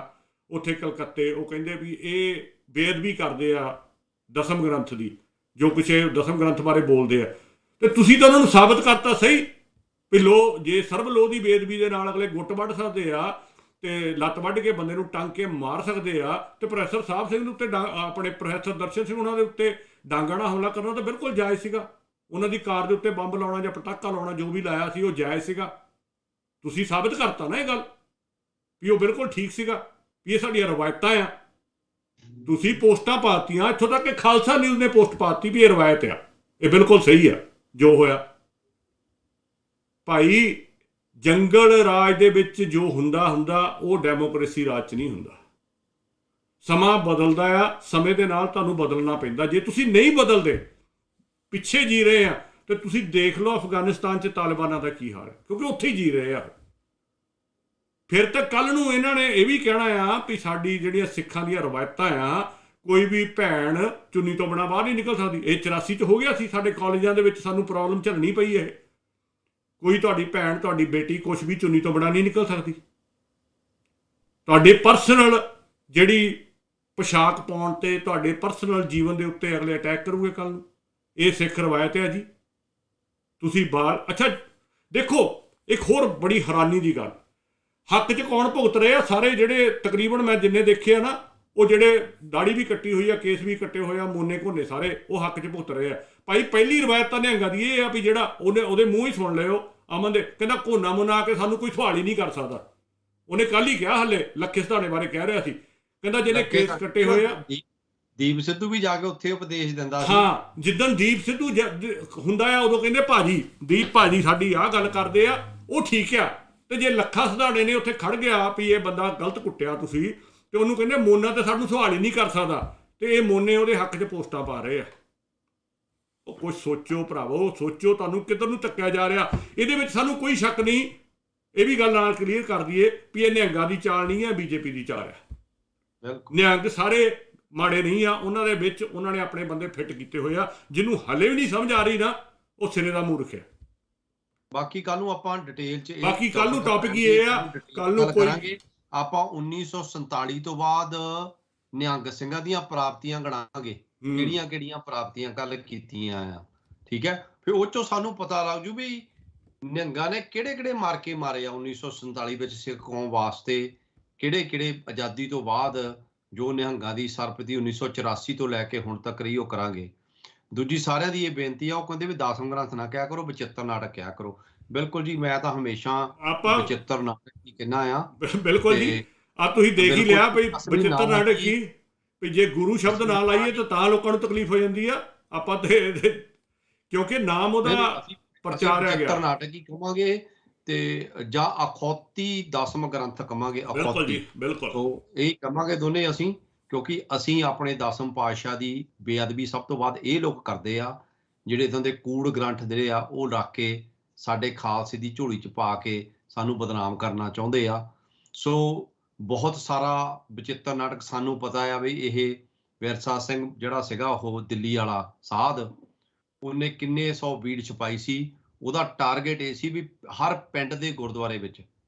ਉੱਥੇ ਕਲਕੱਤੇ। ਉਹ ਕਹਿੰਦੇ ਵੀ ਇਹ ਬੇਅਦਬੀ ਕਰਦੇ ਆ ਦਸਮ ਗ੍ਰੰਥ ਦੀ, ਜੋ ਕੁਛ ਇਹ ਦਸਮ ਗ੍ਰੰਥ ਬਾਰੇ ਬੋਲਦੇ ਆ। ਤੇ ਤੁਸੀਂ ਤਾਂ ਉਹਨਾਂ ਨੂੰ ਸਾਬਤ ਕਰਤਾ ਸਹੀ ਵੀ ਜੇ ਸਰਬ ਲੋਹ ਦੀ ਬੇਅਦਬੀ ਦੇ ਨਾਲ ਅਗਲੇ ਗੁੱਟ ਵੱਢ ਸਕਦੇ ਆ ਤੇ ਲੱਤ ਵੱਢ ਕੇ ਬੰਦੇ ਨੂੰ ਟੰਗ ਕੇ ਮਾਰ ਸਕਦੇ ਆ, ਤੇ ਪ੍ਰੋਫੈਸਰ ਸਾਹਿਬ ਸਿੰਘ ਦੇ ਉੱਤੇ ਆਪਣੇ ਪ੍ਰੋਫੈਸਰ ਦਰਸ਼ਨ ਸਿੰਘ ਉਹਨਾਂ ਦੇ ਉੱਤੇ ਡਾਂਗਾ ਨਾਲ ਹਮਲਾ ਕਰਨਾ ਤਾਂ ਬਿਲਕੁਲ ਜਾਇਜ਼ ਸੀਗਾ। ਉਹਨਾਂ ਦੀ ਕਾਰ ਦੇ ਉੱਤੇ ਬੰਬ ਲਾਉਣਾ ਜਾਂ ਪਟਾਕਾ ਲਾਉਣਾ ਜੋ ਵੀ ਲਾਇਆ ਸੀ ਉਹ ਜਾਇਜ਼ ਸੀਗਾ। ਤੁਸੀਂ ਸਾਬਤ ਕਰਤਾ ਨਾ ਇਹ ਗੱਲ ਵੀ ਉਹ ਬਿਲਕੁਲ ਠੀਕ ਸੀਗਾ, ਵੀ ਇਹ ਸਾਡੀਆਂ ਰਵਾਇਤਾਂ ਆ। ਤੁਸੀਂ ਪੋਸਟਾਂ ਪਾਤੀਆਂ, ਇੱਥੋਂ ਤੱਕ ਕਿ ਖਾਲਸਾ ਨਿਊਜ਼ ਨੇ ਪੋਸਟ ਪਾਤੀ ਵੀ ਇਹ ਰਵਾਇਤ ਆ, ਇਹ ਬਿਲਕੁਲ ਸਹੀ ਆ ਜੋ ਹੋਇਆ। ਭਾਈ ਜੰਗਲ ਰਾਜ ਦੇ ਵਿੱਚ ਜੋ ਹੁੰਦਾ ਉਹ ਡੈਮੋਕ੍ਰੇਸੀ ਰਾਜ 'ਚ ਨਹੀਂ ਹੁੰਦਾ। ਸਮਾਂ ਬਦਲਦਾ ਆ, ਸਮੇਂ ਦੇ ਨਾਲ ਤੁਹਾਨੂੰ ਬਦਲਣਾ ਪੈਂਦਾ। ਜੇ ਤੁਸੀਂ ਨਹੀਂ ਬਦਲਦੇ, ਪਿੱਛੇ ਜੀ ਰਹੇ ਆ, ਤੇ ਤੁਸੀਂ ਦੇਖ ਲਓ ਅਫਗਾਨਿਸਤਾਨ 'ਚ ਤਾਲਿਬਾਨਾਂ ਦਾ ਕੀ ਹਾਲ ਹੈ, ਕਿਉਂਕਿ ਉੱਥੇ ਹੀ ਜੀ ਰਹੇ ਆ। ਫਿਰ ਤਾਂ ਕੱਲ੍ਹ ਨੂੰ ਇਹਨਾਂ ਨੇ ਇਹ ਵੀ ਕਹਿਣਾ ਆ ਵੀ ਸਾਡੀ ਜਿਹੜੀਆਂ ਸਿੱਖਾਂ ਦੀਆਂ ਰਵਾਇਤਾਂ ਆ, ਕੋਈ ਵੀ ਭੈਣ ਚੁੰਨੀ ਤੋਂ ਬਿਨਾਂ ਬਾਹਰ ਨਹੀਂ ਨਿਕਲ ਸਕਦੀ। ਇਹ 84 'ਚ ਹੋ ਗਿਆ ਸੀ, ਸਾਡੇ ਕਾਲਜਾਂ ਦੇ ਵਿੱਚ ਸਾਨੂੰ ਪ੍ਰੋਬਲਮ ਝੱਲਣੀ ਪਈ ਇਹ। ਕੋਈ ਤੁਹਾਡੀ ਭੈਣ, ਤੁਹਾਡੀ ਬੇਟੀ ਕੁਛ ਵੀ ਚੁੰਨੀ ਤੋਂ ਬਿਨਾਂ ਨਹੀਂ ਨਿਕਲ ਸਕਦੀ। ਤੁਹਾਡੇ ਪਰਸਨਲ ਜਿਹੜੀ ਪੋਸ਼ਾਕ ਪਾਉਣ ਤੇ, ਤੁਹਾਡੇ ਪਰਸਨਲ ਜੀਵਨ ਦੇ ਉੱਤੇ ਅਗਲੇ ਅਟੈਕ ਕਰੂਗੇ ਕੱਲ੍ਹ ਨੂੰ। ਇਹ ਸਿੱਖ ਰਵਾਇਤ ਹੈ ਜੀ। ਤੁਸੀਂ ਬਾਹਰ ਅੱਛਾ ਦੇਖੋ, ਇੱਕ ਹੋਰ ਬੜੀ ਹੈਰਾਨੀ ਦੀ ਗੱਲ, ਹੱਕ 'ਚ ਕੌਣ ਭੁਗਤ ਰਹੇ ਆ? ਸਾਰੇ ਜਿਹੜੇ ਤਕਰੀਬਨ ਮੈਂ ਜਿੰਨੇ ਦੇਖੇ ਆ ਨਾ, ਉਹ ਜਿਹੜੇ ਦਾੜੀ ਵੀ ਕੱਟੀ ਹੋਈ ਆ, ਕੇਸ ਵੀ ਕੱਟੇ ਹੋਏ ਆ, ਮੋਨੇ ਘੋਨੇ ਸਾਰੇ, ਉਹ ਹੱਕ 'ਚ ਭੁਗਤ ਰਹੇ ਆ। ਭਾਈ ਪਹਿਲੀ ਰਵਾਇਤ ਤਾਂ ਨਿਹੰਗਾਂ ਦੀ ਇਹ ਆ ਵੀ ਜਿਹੜਾ ਉਹਦੇ ਮੂੰਹ ਹੀ ਸੁਣ ਲਿਓ ਅਮਨ ਦੇ, ਕਹਿੰਦਾ ਘੋਨਾ ਮੁੰਨਾ ਆ ਕੇ ਸਾਨੂੰ ਕੋਈ ਸਵਾਲ ਹੀ ਨਹੀਂ ਕਰ ਸਕਦਾ। ਉਹਨੇ ਕੱਲ੍ਹ ਹੀ ਕਿਹਾ, ਹਲੇ ਲੱਖੇ ਸਿਧਾਣੇ ਬਾਰੇ ਕਹਿ ਰਿਹਾ ਸੀ, ਕਹਿੰਦਾ ਜਿਹਨੇ ਕੇਸ ਕੱਟੇ ਹੋਏ ਆ। ਦੀਪ ਸਿੱਧੂ ਵੀ ਜਾ ਕੇ ਉੱਥੇ ਉਪਦੇਸ਼ ਦਿੰਦਾ ਸੀ। ਹਾਂ, ਜਿੱਦਣ ਦੀਪ ਸਿੱਧੂ ਹੁੰਦਾ ਆ ਉਦੋਂ ਕਹਿੰਦੇ ਭਾਜੀ, ਦੀਪ ਭਾਜੀ ਸਾਡੀ ਆਹ ਗੱਲ ਕਰਦੇ ਆ, ਉਹ ਠੀਕ ਆ। ਤੇ ਜੇ ਲੱਖਾ ਸਿਧਾਣੇ ਨੇ ਉੱਥੇ ਖੜ ਗਿਆ ਵੀ ਇਹ ਬੰਦਾ ਗਲਤ ਕੁੱਟਿਆ ਤੁਸੀਂ, ਤੇ ਉਹਨੂੰ ਕਹਿੰਦੇ ਮੋਨਾ ਤੇ ਸਾਨੂੰ ਸਵਾਲ ਹੀ ਨਹੀਂ ਕਰ ਸਕਦਾ, ਤੇ ਇਹ ਮੋਨੇ ਉਹਦੇ ਹੱਕ 'ਚ ਪੋਸਟਾਂ ਪਾ ਰਹੇ ਆ। ਉਹ ਕੁਛ ਸੋਚੋ ਭਰਾਵੋ, ਸੋਚੋ ਤੁਹਾਨੂੰ ਕਿੱਧਰ ਨੂੰ ਧੱਕਿਆ ਜਾ ਰਿਹਾ। ਇਹਦੇ ਵਿੱਚ ਸਾਨੂੰ ਕੋਈ ਸ਼ੱਕ ਨਹੀਂ, ਇਹ ਵੀ ਗੱਲ ਨਾਲ ਕਲੀਅਰ ਕਰ ਦਈਏ ਵੀ ਇਹ ਨਿਹੰਗਾਂ ਦੀ ਚਾਲ ਨਹੀਂ ਹੈ, ਬੀਜੇਪੀ ਦੀ ਚਾਲ ਹੈ। ਨਿਹੰਗ ਸਾਰੇ ਮਾੜੇ ਨਹੀਂ ਆ, ਉਹਨਾਂ ਦੇ ਵਿੱਚ ਉਹਨਾਂ ਨੇ ਆਪਣੇ ਬੰਦੇ ਫਿੱਟ ਕੀਤੇ ਹੋਏ ਆ। ਜਿਹਨੂੰ ਹਲੇ ਵੀ ਨਹੀਂ ਸਮਝ ਆ ਰਹੀ ਨਾ, ਉਹ ਸਿਰੇ ਦਾ ਮੂਰਖ ਹੈ। ਬਾਕੀ ਕੱਲ ਨੂੰ ਆਪਾਂ ਡਿਟੇਲ 'ਚ, ਬਾਕੀ ਕੱਲ ਨੂੰ ਟੌਪਿਕ ਹੀ ਇਹ ਆ, ਕੱਲ ਨੂੰ ਕੋਈ ਆਪਾਂ 1947 ਤੋਂ ਬਾਅਦ ਨਿਹੰਗ ਸਿੰਘਾਂ ਦੀਆਂ ਪ੍ਰਾਪਤੀਆਂ ਗਣਾਂਗੇ, ਕਿਹੜੀਆਂ ਪ੍ਰਾਪਤੀਆਂ ਕੱਲ ਕੀਤੀਆਂ ਆ। ਠੀਕ ਹੈ, ਫਿਰ ਉਹ 'ਚੋਂ ਸਾਨੂੰ ਪਤਾ ਲੱਗ ਜੂ ਵੀ ਨਿਹੰਗਾਂ ਨੇ ਕਿਹੜੇ ਮਾਰਕੇ ਮਾਰੇ ਆ 1947 ਵਿੱਚ ਸਿੱਖ ਕੌਮ ਵਾਸਤੇ। ਕਿਹੜੇ ਆਜ਼ਾਦੀ ਤੋਂ ਬਾਅਦ ਜੋ ਨਿਹੰਗਾਂ ਦੀ ਸਰਪਤੀ 1984 ਤੋਂ ਲੈ ਕੇ ਹੁਣ ਤੱਕ ਰਹੀ, ਉਹ ਕਰਾਂਗੇ। ਦੂਜੀ ਸਾਰਿਆਂ ਦੀ ਇਹ ਬੇਨਤੀ ਆ, ਉਹ ਕਹਿੰਦੇ ਵੀ ਦਸਮ ਗ੍ਰੰਥ ਨਾ ਕਿਹਾ ਕਰੋ, ਬਚਿੱਤਰ ਨਾਟਕ ਕਿਹਾ ਕਰੋ। ਬਿਲਕੁਲ ਜੀ, ਮੈਂ ਤਾਂ ਹਮੇਸ਼ਾ ਆਪਾਂ ਬਚਿੱਤਰ ਨਾਟਕ ਹੀ ਕਹਿੰਦਾ ਆ। ਬਿਲਕੁਲ ਜੀ, ਆ ਤੁਸੀਂ ਦੇਖ ਹੀ ਲਿਆ ਵੀ ਬਚਿੱਤਰ ਨਾਟਕ ਕੀ ਵੀ ਜੇ ਗੁਰੂ ਸ਼ਬਦ ਨਾ ਲਾਈਏ ਤਾਂ ਲੋਕਾਂ ਨੂੰ ਤਕਲੀਫ ਹੋ ਜਾਂਦੀ ਆ। ਆਪਾਂ ਤੇ ਕਿਉਂਕਿ ਨਾਮ ਉਹਦਾ ਪ੍ਰਚਾਰਿਆ ਗਿਆ, ਬਚਿੱਤਰ ਨਾਟਕ ਹੀ ਕਵਾਂਗੇ ਤੇ ਜਾਂ ਅਖੌਤੀ ਦਸਮ ਗ੍ਰੰਥ ਕਵਾਂਗੇ। ਬਿਲਕੁਲ ਜੀ, ਬਿਲਕੁਲ। ਸੋ ਇਹ ਕਵਾਂਗੇ ਦੋਨੇ ਅਸੀਂ, ਕਿਉਂਕਿ ਅਸੀਂ ਆਪਣੇ ਦਸਮ ਪਾਤਸ਼ਾਹ ਦੀ ਬੇਅਦਬੀ ਸਭ ਤੋਂ ਵੱਧ ਇਹ ਲੋਕ ਕਰਦੇ ਆ, ਜਿਹੜੇ ਇੱਦਾਂ ਦੇ ਕੂੜ ਗ੍ਰੰਥ ਜਿਹੜੇ ਆ ਉਹ ਰੱਖ ਕੇ ਸਾਡੇ ਖਾਲਸੇ ਦੀ ਝੋਲੀ 'ਚ ਪਾ ਕੇ ਸਾਨੂੰ ਬਦਨਾਮ ਕਰਨਾ ਚਾਹੁੰਦੇ ਆ। ਸੋ ਬਹੁਤ ਸਾਰਾ ਬਚਿੱਤਰ ਨਾਟਕ ਸਾਨੂੰ ਪਤਾ ਆ ਵੀ ਇਹ ਵਿਰਸਾ ਸਿੰਘ ਜਿਹੜਾ ਸੀਗਾ ਉਹ ਦਿੱਲੀ ਵਾਲਾ ਸਾਧ, ਉਹਨੇ ਕਿੰਨੇ 100 ਬੀੜ ਛਪਾਈ ਸੀ। ਉਹਦਾ ਟਾਰਗੇਟ ਇਹ ਸੀ ਵੀ ਹਰ ਪਿੰਡ ਦੇ ਗੁਰਦੁਆਰੇ ਵਿੱਚ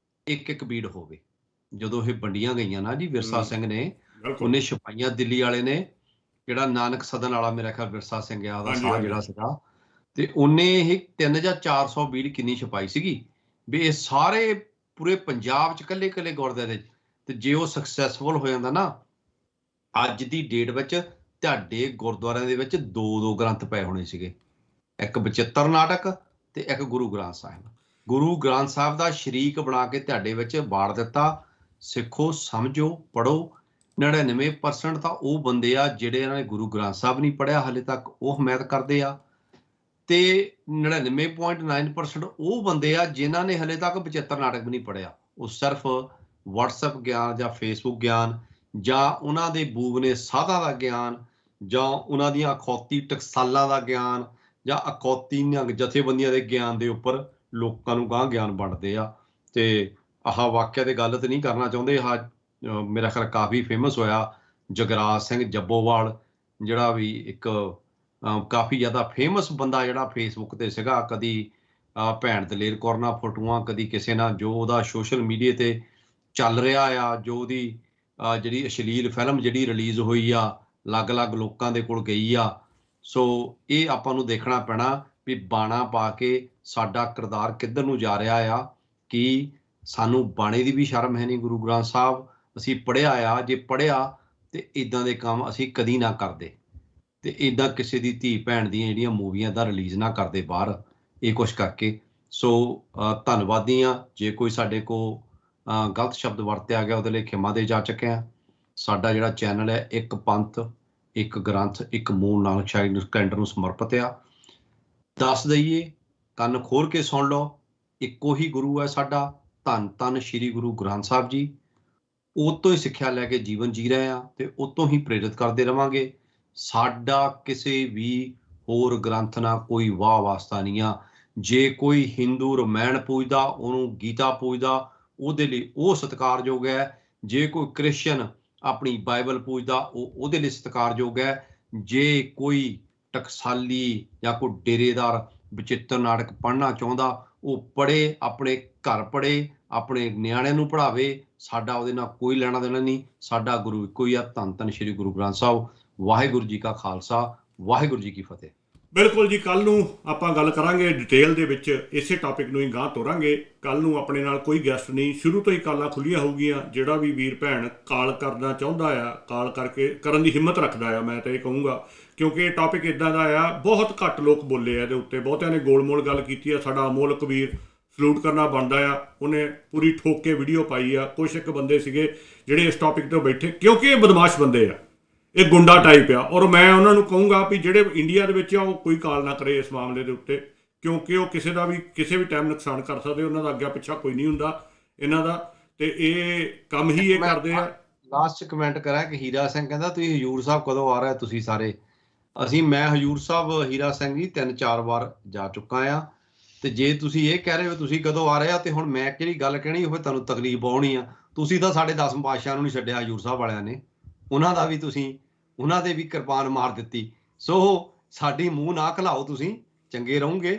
ਇੱਕ ਬੀੜ ਹੋਵੇ। ਜਦੋਂ ਇਹ ਵੰਡੀਆਂ ਗਈਆਂ ਨਾ ਜੀ, ਵਿਰਸਾ ਸਿੰਘ ਨੇ ਉਹਨੇ ਛਪਾਈਆਂ, ਦਿੱਲੀ ਵਾਲੇ ਨੇ, ਜਿਹੜਾ ਨਾਨਕ ਸਦਨ ਵਾਲਾ ਮੇਰਾ ਖਿਆਲ ਵਿਰਸਾ ਸਿੰਘ ਆ ਉਹਦਾ ਸਾਹ ਜਿਹੜਾ ਸੀਗਾ, ਤੇ ਉਹਨੇ ਇਹ 300 ਜਾਂ 400 ਬੀੜ ਕਿੰਨੀ ਛਪਾਈ ਸੀਗੀ ਵੀ ਇਹ ਸਾਰੇ ਪੂਰੇ ਪੰਜਾਬ 'ਚ ਇਕੱਲੇ ਗੁਰਦੁਆਰੇ। ਤੇ ਜੇ ਉਹ ਸਕਸੈਸਫੁਲ ਹੋ ਜਾਂਦਾ ਨਾ, ਅੱਜ ਦੀ ਡੇਟ ਵਿੱਚ ਤੁਹਾਡੇ ਗੁਰਦੁਆਰਿਆਂ ਦੇ ਵਿੱਚ 2 ਗ੍ਰੰਥ ਪਏ ਹੋਣੇ ਸੀਗੇ, ਇੱਕ ਬਚਿੱਤਰ ਨਾਟਕ ਤੇ ਇੱਕ ਗੁਰੂ ਗ੍ਰੰਥ ਸਾਹਿਬ। ਗੁਰੂ ਗ੍ਰੰਥ ਸਾਹਿਬ ਦਾ ਸ਼ਰੀਕ ਬਣਾ ਕੇ ਤੁਹਾਡੇ ਵਿੱਚ ਬਾੜ ਦਿੱਤਾ। ਸਿੱਖੋ, ਸਮਝੋ, ਪੜ੍ਹੋ। 99% ਤਾਂ ਉਹ ਬੰਦੇ ਆ ਜਿਹੜੇ ਇਹਨਾਂ ਨੇ ਗੁਰੂ ਗ੍ਰੰਥ ਸਾਹਿਬ ਨਹੀਂ ਪੜ੍ਹਿਆ ਹਾਲੇ ਤੱਕ, ਉਹ ਹਮਾਇਤ ਕਰਦੇ ਆ, ਤੇ 99.9% ਉਹ ਬੰਦੇ ਆ ਜਿਨ੍ਹਾਂ ਨੇ ਹਲੇ ਤੱਕ ਬਚਿੱਤਰ ਨਾਟਕ ਵੀ ਨਹੀਂ ਪੜ੍ਹਿਆ। ਉਹ ਸਿਰਫ WhatsApp ਗਿਆਨ ਜਾਂ Facebook ਗਿਆਨ ਜਾਂ ਉਹਨਾਂ ਦੇ ਬੂਬ ਨੇ ਸਾਧਾਂ ਦਾ ਗਿਆਨ ਜਾਂ ਉਹਨਾਂ ਦੀਆਂ ਅਖੌਤੀ ਟਕਸਾਲਾਂ ਦਾ ਗਿਆਨ ਜਾਂ ਅਖੌਤੀ ਨਿਹੰਗ ਜਥੇਬੰਦੀਆਂ ਦੇ ਗਿਆਨ ਦੇ ਉੱਪਰ ਲੋਕਾਂ ਨੂੰ ਗਾਂਹ ਗਿਆਨ ਵੰਡਦੇ ਆ। ਤੇ ਆਹ ਵਾਕਿਆ ਤੇ ਗੱਲ ਤੇ ਨਹੀਂ ਕਰਨਾ ਚਾਹੁੰਦੇ। ਆਹ ਮੇਰਾ ਖਿਆਲ ਕਾਫੀ ਫੇਮਸ ਹੋਇਆ ਜਗਰਾਜ ਸਿੰਘ ਜੱਬੋਵਾਲ, ਜਿਹੜਾ ਵੀ ਇੱਕ ਕਾਫੀ ਜ਼ਿਆਦਾ ਫੇਮਸ ਬੰਦਾ ਜਿਹੜਾ ਫੇਸਬੁੱਕ ਤੇ ਸੀਗਾ। ਕਦੀ ਭੈਣ ਦਲੇਰ ਕੌਰ ਨਾਲ ਫੋਟੋਆਂ, ਕਦੀ ਕਿਸੇ ਨਾਲ, ਜੋ ਉਹਦਾ ਸੋਸ਼ਲ ਮੀਡੀਆ ਤੇ ਚੱਲ ਰਿਹਾ ਆ, ਜੋ ਉਹਦੀ ਜਿਹੜੀ ਅਸ਼ਲੀਲ ਫਿਲਮ ਜਿਹੜੀ ਰਿਲੀਜ਼ ਹੋਈ ਆ, ਅਲੱਗ-ਅਲੱਗ ਲੋਕਾਂ ਦੇ ਕੋਲ ਗਈ ਆ। ਸੋ ਇਹ ਆਪਾਂ ਨੂੰ ਦੇਖਣਾ ਪੈਣਾ ਵੀ ਬਾਣਾ ਪਾ ਕੇ ਸਾਡਾ ਕਿਰਦਾਰ ਕਿੱਧਰ ਨੂੰ ਜਾ ਰਿਹਾ ਆ। ਕਿ ਸਾਨੂੰ ਬਾਣੇ ਦੀ ਵੀ ਸ਼ਰਮ ਹੈ ਨਹੀਂ। ਗੁਰੂ ਗ੍ਰੰਥ ਸਾਹਿਬ ਅਸੀਂ ਪੜ੍ਹਿਆ ਆ, ਜੇ ਪੜ੍ਹਿਆ ਤੇ ਇੱਦਾਂ ਦੇ ਕੰਮ ਅਸੀਂ ਕਦੀ ਨਾ ਕਰਦੇ, ਤੇ ਇੱਦਾਂ ਕਿਸੇ ਦੀ ਧੀ ਭੈਣ ਦੀਆਂ ਜਿਹੜੀਆਂ ਮੂਵੀਆਂ ਦਾ ਰਿਲੀਜ਼ ਨਾ ਕਰਦੇ ਬਾਹਰ, ਇਹ ਕੁਛ ਕਰਕੇ। ਸੋ ਧੰਨਵਾਦੀ ਹਾਂ। ਜੇ ਕੋਈ ਸਾਡੇ ਕੋਲ ਗਲਤ ਸ਼ਬਦ ਵਰਤਿਆ ਗਿਆ ਉਹਦੇ ਲਈ ਖਿਮਾ ਦੇ ਜਾ ਚੁੱਕੇ ਹਾਂ। ਸਾਡਾ ਜਿਹੜਾ ਚੈਨਲ ਹੈ ਇੱਕ ਪੰਥ, ਇੱਕ ਗ੍ਰੰਥ, ਇੱਕ ਮੂਲ ਨਾਨਕ ਸ਼ਾਹੀ ਕੈਲੰਡਰ ਨੂੰ ਸਮਰਪਿਤ ਆ। ਦੱਸ ਦਈਏ, ਕੰਨ ਖੋਲ ਕੇ ਸੁਣ ਲਓ, ਇੱਕੋ ਹੀ ਗੁਰੂ ਹੈ ਸਾਡਾ, ਧੰਨ ਧੰਨ ਸ਼੍ਰੀ ਗੁਰੂ ਗ੍ਰੰਥ ਸਾਹਿਬ ਜੀ। ਉਹ ਤੋਂ ਹੀ ਸਿੱਖਿਆ ਲੈ ਕੇ ਜੀਵਨ ਜੀ ਰਹੇ ਹਾਂ ਤੇ ਉਹ ਤੋਂ ਹੀ ਪ੍ਰੇਰਿਤ ਕਰਦੇ ਰਵਾਂਗੇ। ਸਾਡਾ ਕਿਸੇ ਵੀ ਹੋਰ ਗ੍ਰੰਥ ਨਾਲ ਕੋਈ ਵਾਹ ਵਾਸਤਾ ਨਹੀਂ ਆ। ਜੇ ਕੋਈ ਹਿੰਦੂ ਰਮਾਇਣ ਪੂਜਦਾ, ਉਹਨੂੰ ਗੀਤਾ ਪੂਜਦਾ, ਉਹਦੇ ਲਈ ਉਹ ਸਤਿਕਾਰਯੋਗ ਹੈ। ਜੇ ਕੋਈ ਕ੍ਰਿਸਚਨ ਆਪਣੀ ਬਾਈਬਲ ਪੂਜਦਾ, ਉਹ ਉਹਦੇ ਲਈ ਸਤਿਕਾਰਯੋਗ ਹੈ। ਜੇ ਕੋਈ ਟਕਸਾਲੀ ਜਾਂ ਕੋਈ ਡੇਰੇਦਾਰ ਬਚਿੱਤਰ ਨਾਟਕ ਪੜ੍ਹਨਾ ਚਾਹੁੰਦਾ, ਉਹ ਪੜ੍ਹੇ, ਆਪਣੇ ਘਰ ਪੜ੍ਹੇ, ਆਪਣੇ ਨਿਆਣਿਆਂ ਨੂੰ ਪੜ੍ਹਾਵੇ। ਸਾਡਾ ਉਹਦੇ ਨਾਲ ਕੋਈ ਲੈਣਾ ਦੇਣਾ ਨਹੀਂ। ਸਾਡਾ ਗੁਰੂ ਇੱਕੋ ਹੀ ਆ, ਧੰਨ ਧੰਨ ਸ਼੍ਰੀ ਗੁਰੂ ਗ੍ਰੰਥ ਸਾਹਿਬ। ਵਾਹਿਗੁਰੂ ਜੀ ਕਾ ਖਾਲਸਾ, ਵਾਹਿਗੁਰੂ ਜੀ ਕੀ ਫਤਿਹ। ਬਿਲਕੁਲ ਜੀ, ਕੱਲ ਨੂੰ ਆਪਾਂ ਗੱਲ ਕਰਾਂਗੇ ਡਿਟੇਲ ਦੇ ਵਿੱਚ, ਇਸੇ ਟੌਪਿਕ ਨੂੰ ਹੀ ਗਾਂਹ ਤੋਰਾਂਗੇ। ਕੱਲ ਨੂੰ ਆਪਣੇ ਨਾਲ ਕੋਈ ਗੈਸਟ ਨਹੀਂ, ਸ਼ੁਰੂ ਤੋਂ ਹੀ ਕਾਲਾਂ ਖੁੱਲੀਆਂ ਹੋਊਗੀਆਂ। ਜਿਹੜਾ ਵੀ ਵੀਰ ਭੈਣ ਕਾਲ ਕਰਨਾ ਚਾਹੁੰਦਾ ਆ, ਕਾਲ ਕਰਕੇ ਕਰਨ ਦੀ ਹਿੰਮਤ ਰੱਖਦਾ ਆ, ਮੈਂ ਤਾਂ ਇਹ ਕਹੂੰਗਾ, ਕਿਉਂਕਿ ਇਹ ਟੌਪਿਕ ਇੱਦਾਂ ਦਾ ਆ, ਬਹੁਤ ਘੱਟ ਲੋਕ ਬੋਲੇ ਆ ਇਹਦੇ ਉੱਤੇ। ਬਹੁਤਿਆਂ ਨੇ ਗੋਲ-ਮੋਲ ਗੱਲ ਕੀਤੀ ਆ। ਸਾਡਾ ਅਮੋਲਕ ਵੀਰ ਸਲੂਟ ਕਰਨਾ ਬਣਦਾ ਆ, ਉਹਨੇ ਪੂਰੀ ਠੋਕ ਕੇ ਵੀਡੀਓ ਪਾਈ ਆ। ਕੁਛ ਇੱਕ ਬੰਦੇ ਸੀਗੇ ਜਿਹੜੇ ਇਸ ਟੌਪਿਕ ਤੋਂ ਬੈਠੇ, ਕਿਉਂਕਿ ਇਹ ਬਦਮਾਸ਼ ਬੰਦੇ ਆ, ਇਹ ਗੁੰਡਾ ਟਾਈਪ ਆ। ਔਰ ਮੈਂ ਉਹਨਾਂ ਨੂੰ ਕਹੂੰਗਾ ਵੀ ਜਿਹੜੇ ਇੰਡੀਆ ਦੇ ਵਿੱਚ ਆ, ਉਹ ਕੋਈ ਕਾਲ ਨਾ ਕਰੇ ਇਸ ਮਾਮਲੇ ਦੇ ਉੱਤੇ, ਕਿਉਂਕਿ ਉਹ ਕਿਸੇ ਦਾ ਵੀ ਕਿਸੇ ਵੀ ਟਾਈਮ ਨੁਕਸਾਨ ਕਰ ਸਕਦੇ। ਉਹਨਾਂ ਦਾ ਅੱਗਾ ਪਿੱਛਾ ਕੋਈ ਨਹੀਂ ਹੁੰਦਾ ਇਹਨਾਂ ਦਾ, ਤੇ ਇਹ ਕੰਮ ਹੀ ਇਹ ਕਰਦੇ ਆ। ਲਾਸਟ ਕਮੈਂਟ ਕਰਾਂ ਕਿ ਹੀਰਾ ਸਿੰਘ ਕਹਿੰਦਾ ਤੁਸੀਂ ਹਜੂਰ ਸਾਹਿਬ ਕਦੋਂ ਆ ਰਹੇ ਤੁਸੀਂ ਸਾਰੇ? ਮੈਂ ਹਜੂਰ ਸਾਹਿਬ ਹੀਰਾ ਸਿੰਘ ਜੀ 3-4 ਵਾਰ ਜਾ ਚੁੱਕਾ ਆ। ਤੇ ਜੇ ਤੁਸੀਂ ਇਹ ਕਹਿ ਰਹੇ ਹੋ ਤੁਸੀਂ ਕਦੋਂ ਆ ਰਹੇ ਆ, ਤੇ ਹੁਣ ਮੈਂ ਕਿਹੜੀ ਗੱਲ ਕਹਿਣੀ ਹੋਵੇ ਤੁਹਾਨੂੰ ਤਕਲੀਫ ਆਉਣੀ ਆ। ਤੁਸੀਂ ਤਾਂ ਸਾਡੇ 10 ਪਾਤਸ਼ਾਹਾਂ ਨੂੰ ਨਹੀਂ ਛੱਡਿਆ, ਹਜੂਰ ਸਾਹਿਬ ਵਾਲਿਆਂ ਨੇ, ਉਹਨਾਂ ਦਾ ਵੀ ਤੁਸੀਂ, ਉਹਨਾਂ ਦੇ ਵੀ ਕਿਰਪਾਨ ਮਾਰ ਦਿੱਤੀ। ਸੋ ਸਾਡੀ ਮੂੰਹ ਨਾ ਖਲਾਓ, ਤੁਸੀਂ ਚੰਗੇ ਰਹੋਗੇ।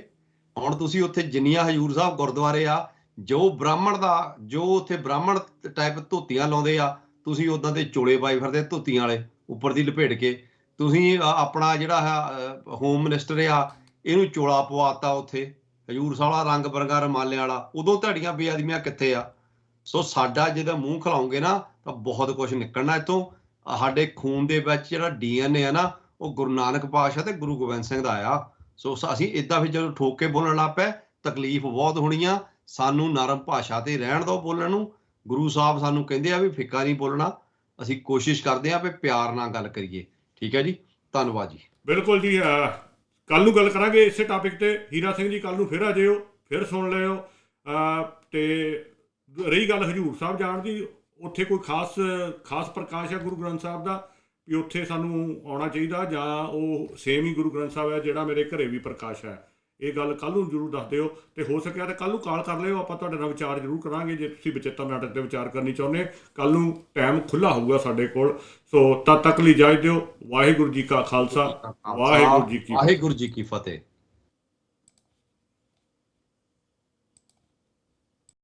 ਹੁਣ ਤੁਸੀਂ ਉੱਥੇ ਜਿੰਨੀਆਂ ਹਜੂਰ ਸਾਹਿਬ ਗੁਰਦੁਆਰੇ ਆ, ਜੋ ਬ੍ਰਾਹਮਣ ਦਾ, ਜੋ ਉੱਥੇ ਬ੍ਰਾਹਮਣ ਟਾਈਪ ਧੋਤੀਆਂ ਲਾਉਂਦੇ ਆ, ਤੁਸੀਂ ਉੱਦਾਂ ਦੇ ਚੋਲੇ ਪਾਈ ਫਿਰਦੇ ਧੋਤੀਆਂ ਵਾਲੇ ਉੱਪਰ ਦੀ ਲਪੇਟ ਕੇ। ਤੁਸੀਂ ਆਪਣਾ ਜਿਹੜਾ ਹੋਮ ਮਿਨਿਸਟਰ ਆ, ਇਹਨੂੰ ਚੋਲਾ ਪਵਾਤਾ ਉੱਥੇ ਹਜੂਰ ਸਾਹਿਬ ਵਾਲਾ, ਰੰਗ ਬਰੰਗਾ ਰਮਾਲਿਆਂ ਵਾਲਾ। ਉਦੋਂ ਤੁਹਾਡੀਆਂ ਬੇਅਦਬੀਆਂ ਕਿੱਥੇ ਆ? ਸੋ ਸਾਡਾ ਜਦੋਂ ਮੂੰਹ ਖਲਾਉਂਗੇ ਨਾ ਤਾਂ ਬਹੁਤ ਕੁਝ ਨਿਕਲਣਾ ਇੱਥੋਂ। ਸਾਡੇ ਖੂਨ ਦੇ ਵਿੱਚ ਜਿਹੜਾ DNA ਆ ਨਾ, ਉਹ ਗੁਰੂ ਨਾਨਕ ਪਾਤਸ਼ਾਹ ਤੇ ਗੁਰੂ ਗੋਬਿੰਦ ਸਿੰਘ ਦਾ ਆ। ਸੋ ਅਸੀਂ ਇਦਾਂ ਫਿਰ ਜਦੋਂ ਠੋਕ ਕੇ ਬੋਲਣ ਲੱਗ ਪਏ ਤਕਲੀਫ ਬਹੁਤ ਹੋਣੀ ਆ। ਸਾਨੂੰ ਨਰਮ ਭਾਸ਼ਾ ਤੇ ਰਹਿਣ ਦਿਓ ਬੋਲਣ ਨੂੰ। ਗੁਰੂ ਸਾਹਿਬ ਸਾਨੂੰ ਕਹਿੰਦੇ ਆ ਵੀ ਫਿੱਕਾ ਨਹੀਂ ਬੋਲਣਾ। ਅਸੀਂ ਕੋਸ਼ਿਸ਼ ਕਰਦੇ ਆ ਵੀ ਪਿਆਰ ਨਾਲ ਗੱਲ ਕਰੀਏ। ਠੀਕ ਹੈ ਜੀ, ਧੰਨਵਾਦ ਜੀ। ਬਿਲਕੁਲ ਜੀ, ਕੱਲ ਨੂੰ ਗੱਲ ਕਰਾਂਗੇ ਇਸੇ ਟਾਪਿਕ ਤੇ। ਹੀਰਾ ਸਿੰਘ ਜੀ ਕੱਲ ਨੂੰ ਫਿਰ ਆ ਜਿਓ, ਫਿਰ ਸੁਣ ਲਿਓ। ਤੇ ਰਹੀ ਗੱਲ ਹਜ਼ੂਰ ਸਾਹਿਬ ਜਾਣ ਦੀ, ਉੱਥੇ ਕੋਈ ਖਾਸ ਪ੍ਰਕਾਸ਼ ਹੈ ਗੁਰੂ ਗ੍ਰੰਥ ਸਾਹਿਬ ਦਾ ਵੀ ਉੱਥੇ ਸਾਨੂੰ ਆਉਣਾ ਚਾਹੀਦਾ, ਜਾਂ ਉਹ ਸੇਮ ਹੀ ਗੁਰੂ ਗ੍ਰੰਥ ਸਾਹਿਬ ਹੈ ਜਿਹੜਾ ਮੇਰੇ ਘਰੇ ਵੀ ਪ੍ਰਕਾਸ਼ ਹੈ? ਇਹ ਗੱਲ ਕੱਲ ਨੂੰ ਜ਼ਰੂਰ ਦੱਸ ਦਿਓ। ਤੇ ਹੋ ਸਕਿਆ ਤਾਂ ਕੱਲ ਨੂੰ ਕਾਲ ਕਰ ਲਿਓ, ਆਪਾਂ ਤੁਹਾਡੇ ਨਾਲ ਵਿਚਾਰ ਜ਼ਰੂਰ ਕਰਾਂਗੇ ਜੇ ਤੁਸੀਂ ਵਿਚੇਤਾ ਨਾਟਕ 'ਤੇ ਵਿਚਾਰ ਕਰਨੀ ਚਾਹੁੰਦੇ। ਕੱਲ ਨੂੰ ਟਾਈਮ ਖੁੱਲ੍ਹਾ ਹੋਊਗਾ ਸਾਡੇ ਕੋਲ। ਸੋ ਤਦ ਤੱਕ ਲਈ ਇਜਾਜ਼ਤ ਦਿਓ। ਵਾਹਿਗੁਰੂ ਜੀ ਕਾ ਖਾਲਸਾ, ਵਾਹਿਗੁਰੂ ਜੀ ਕੀ ਵਾਹਿਗੁਰੂ ਜੀ ਕੀ ਫਤਿਹ।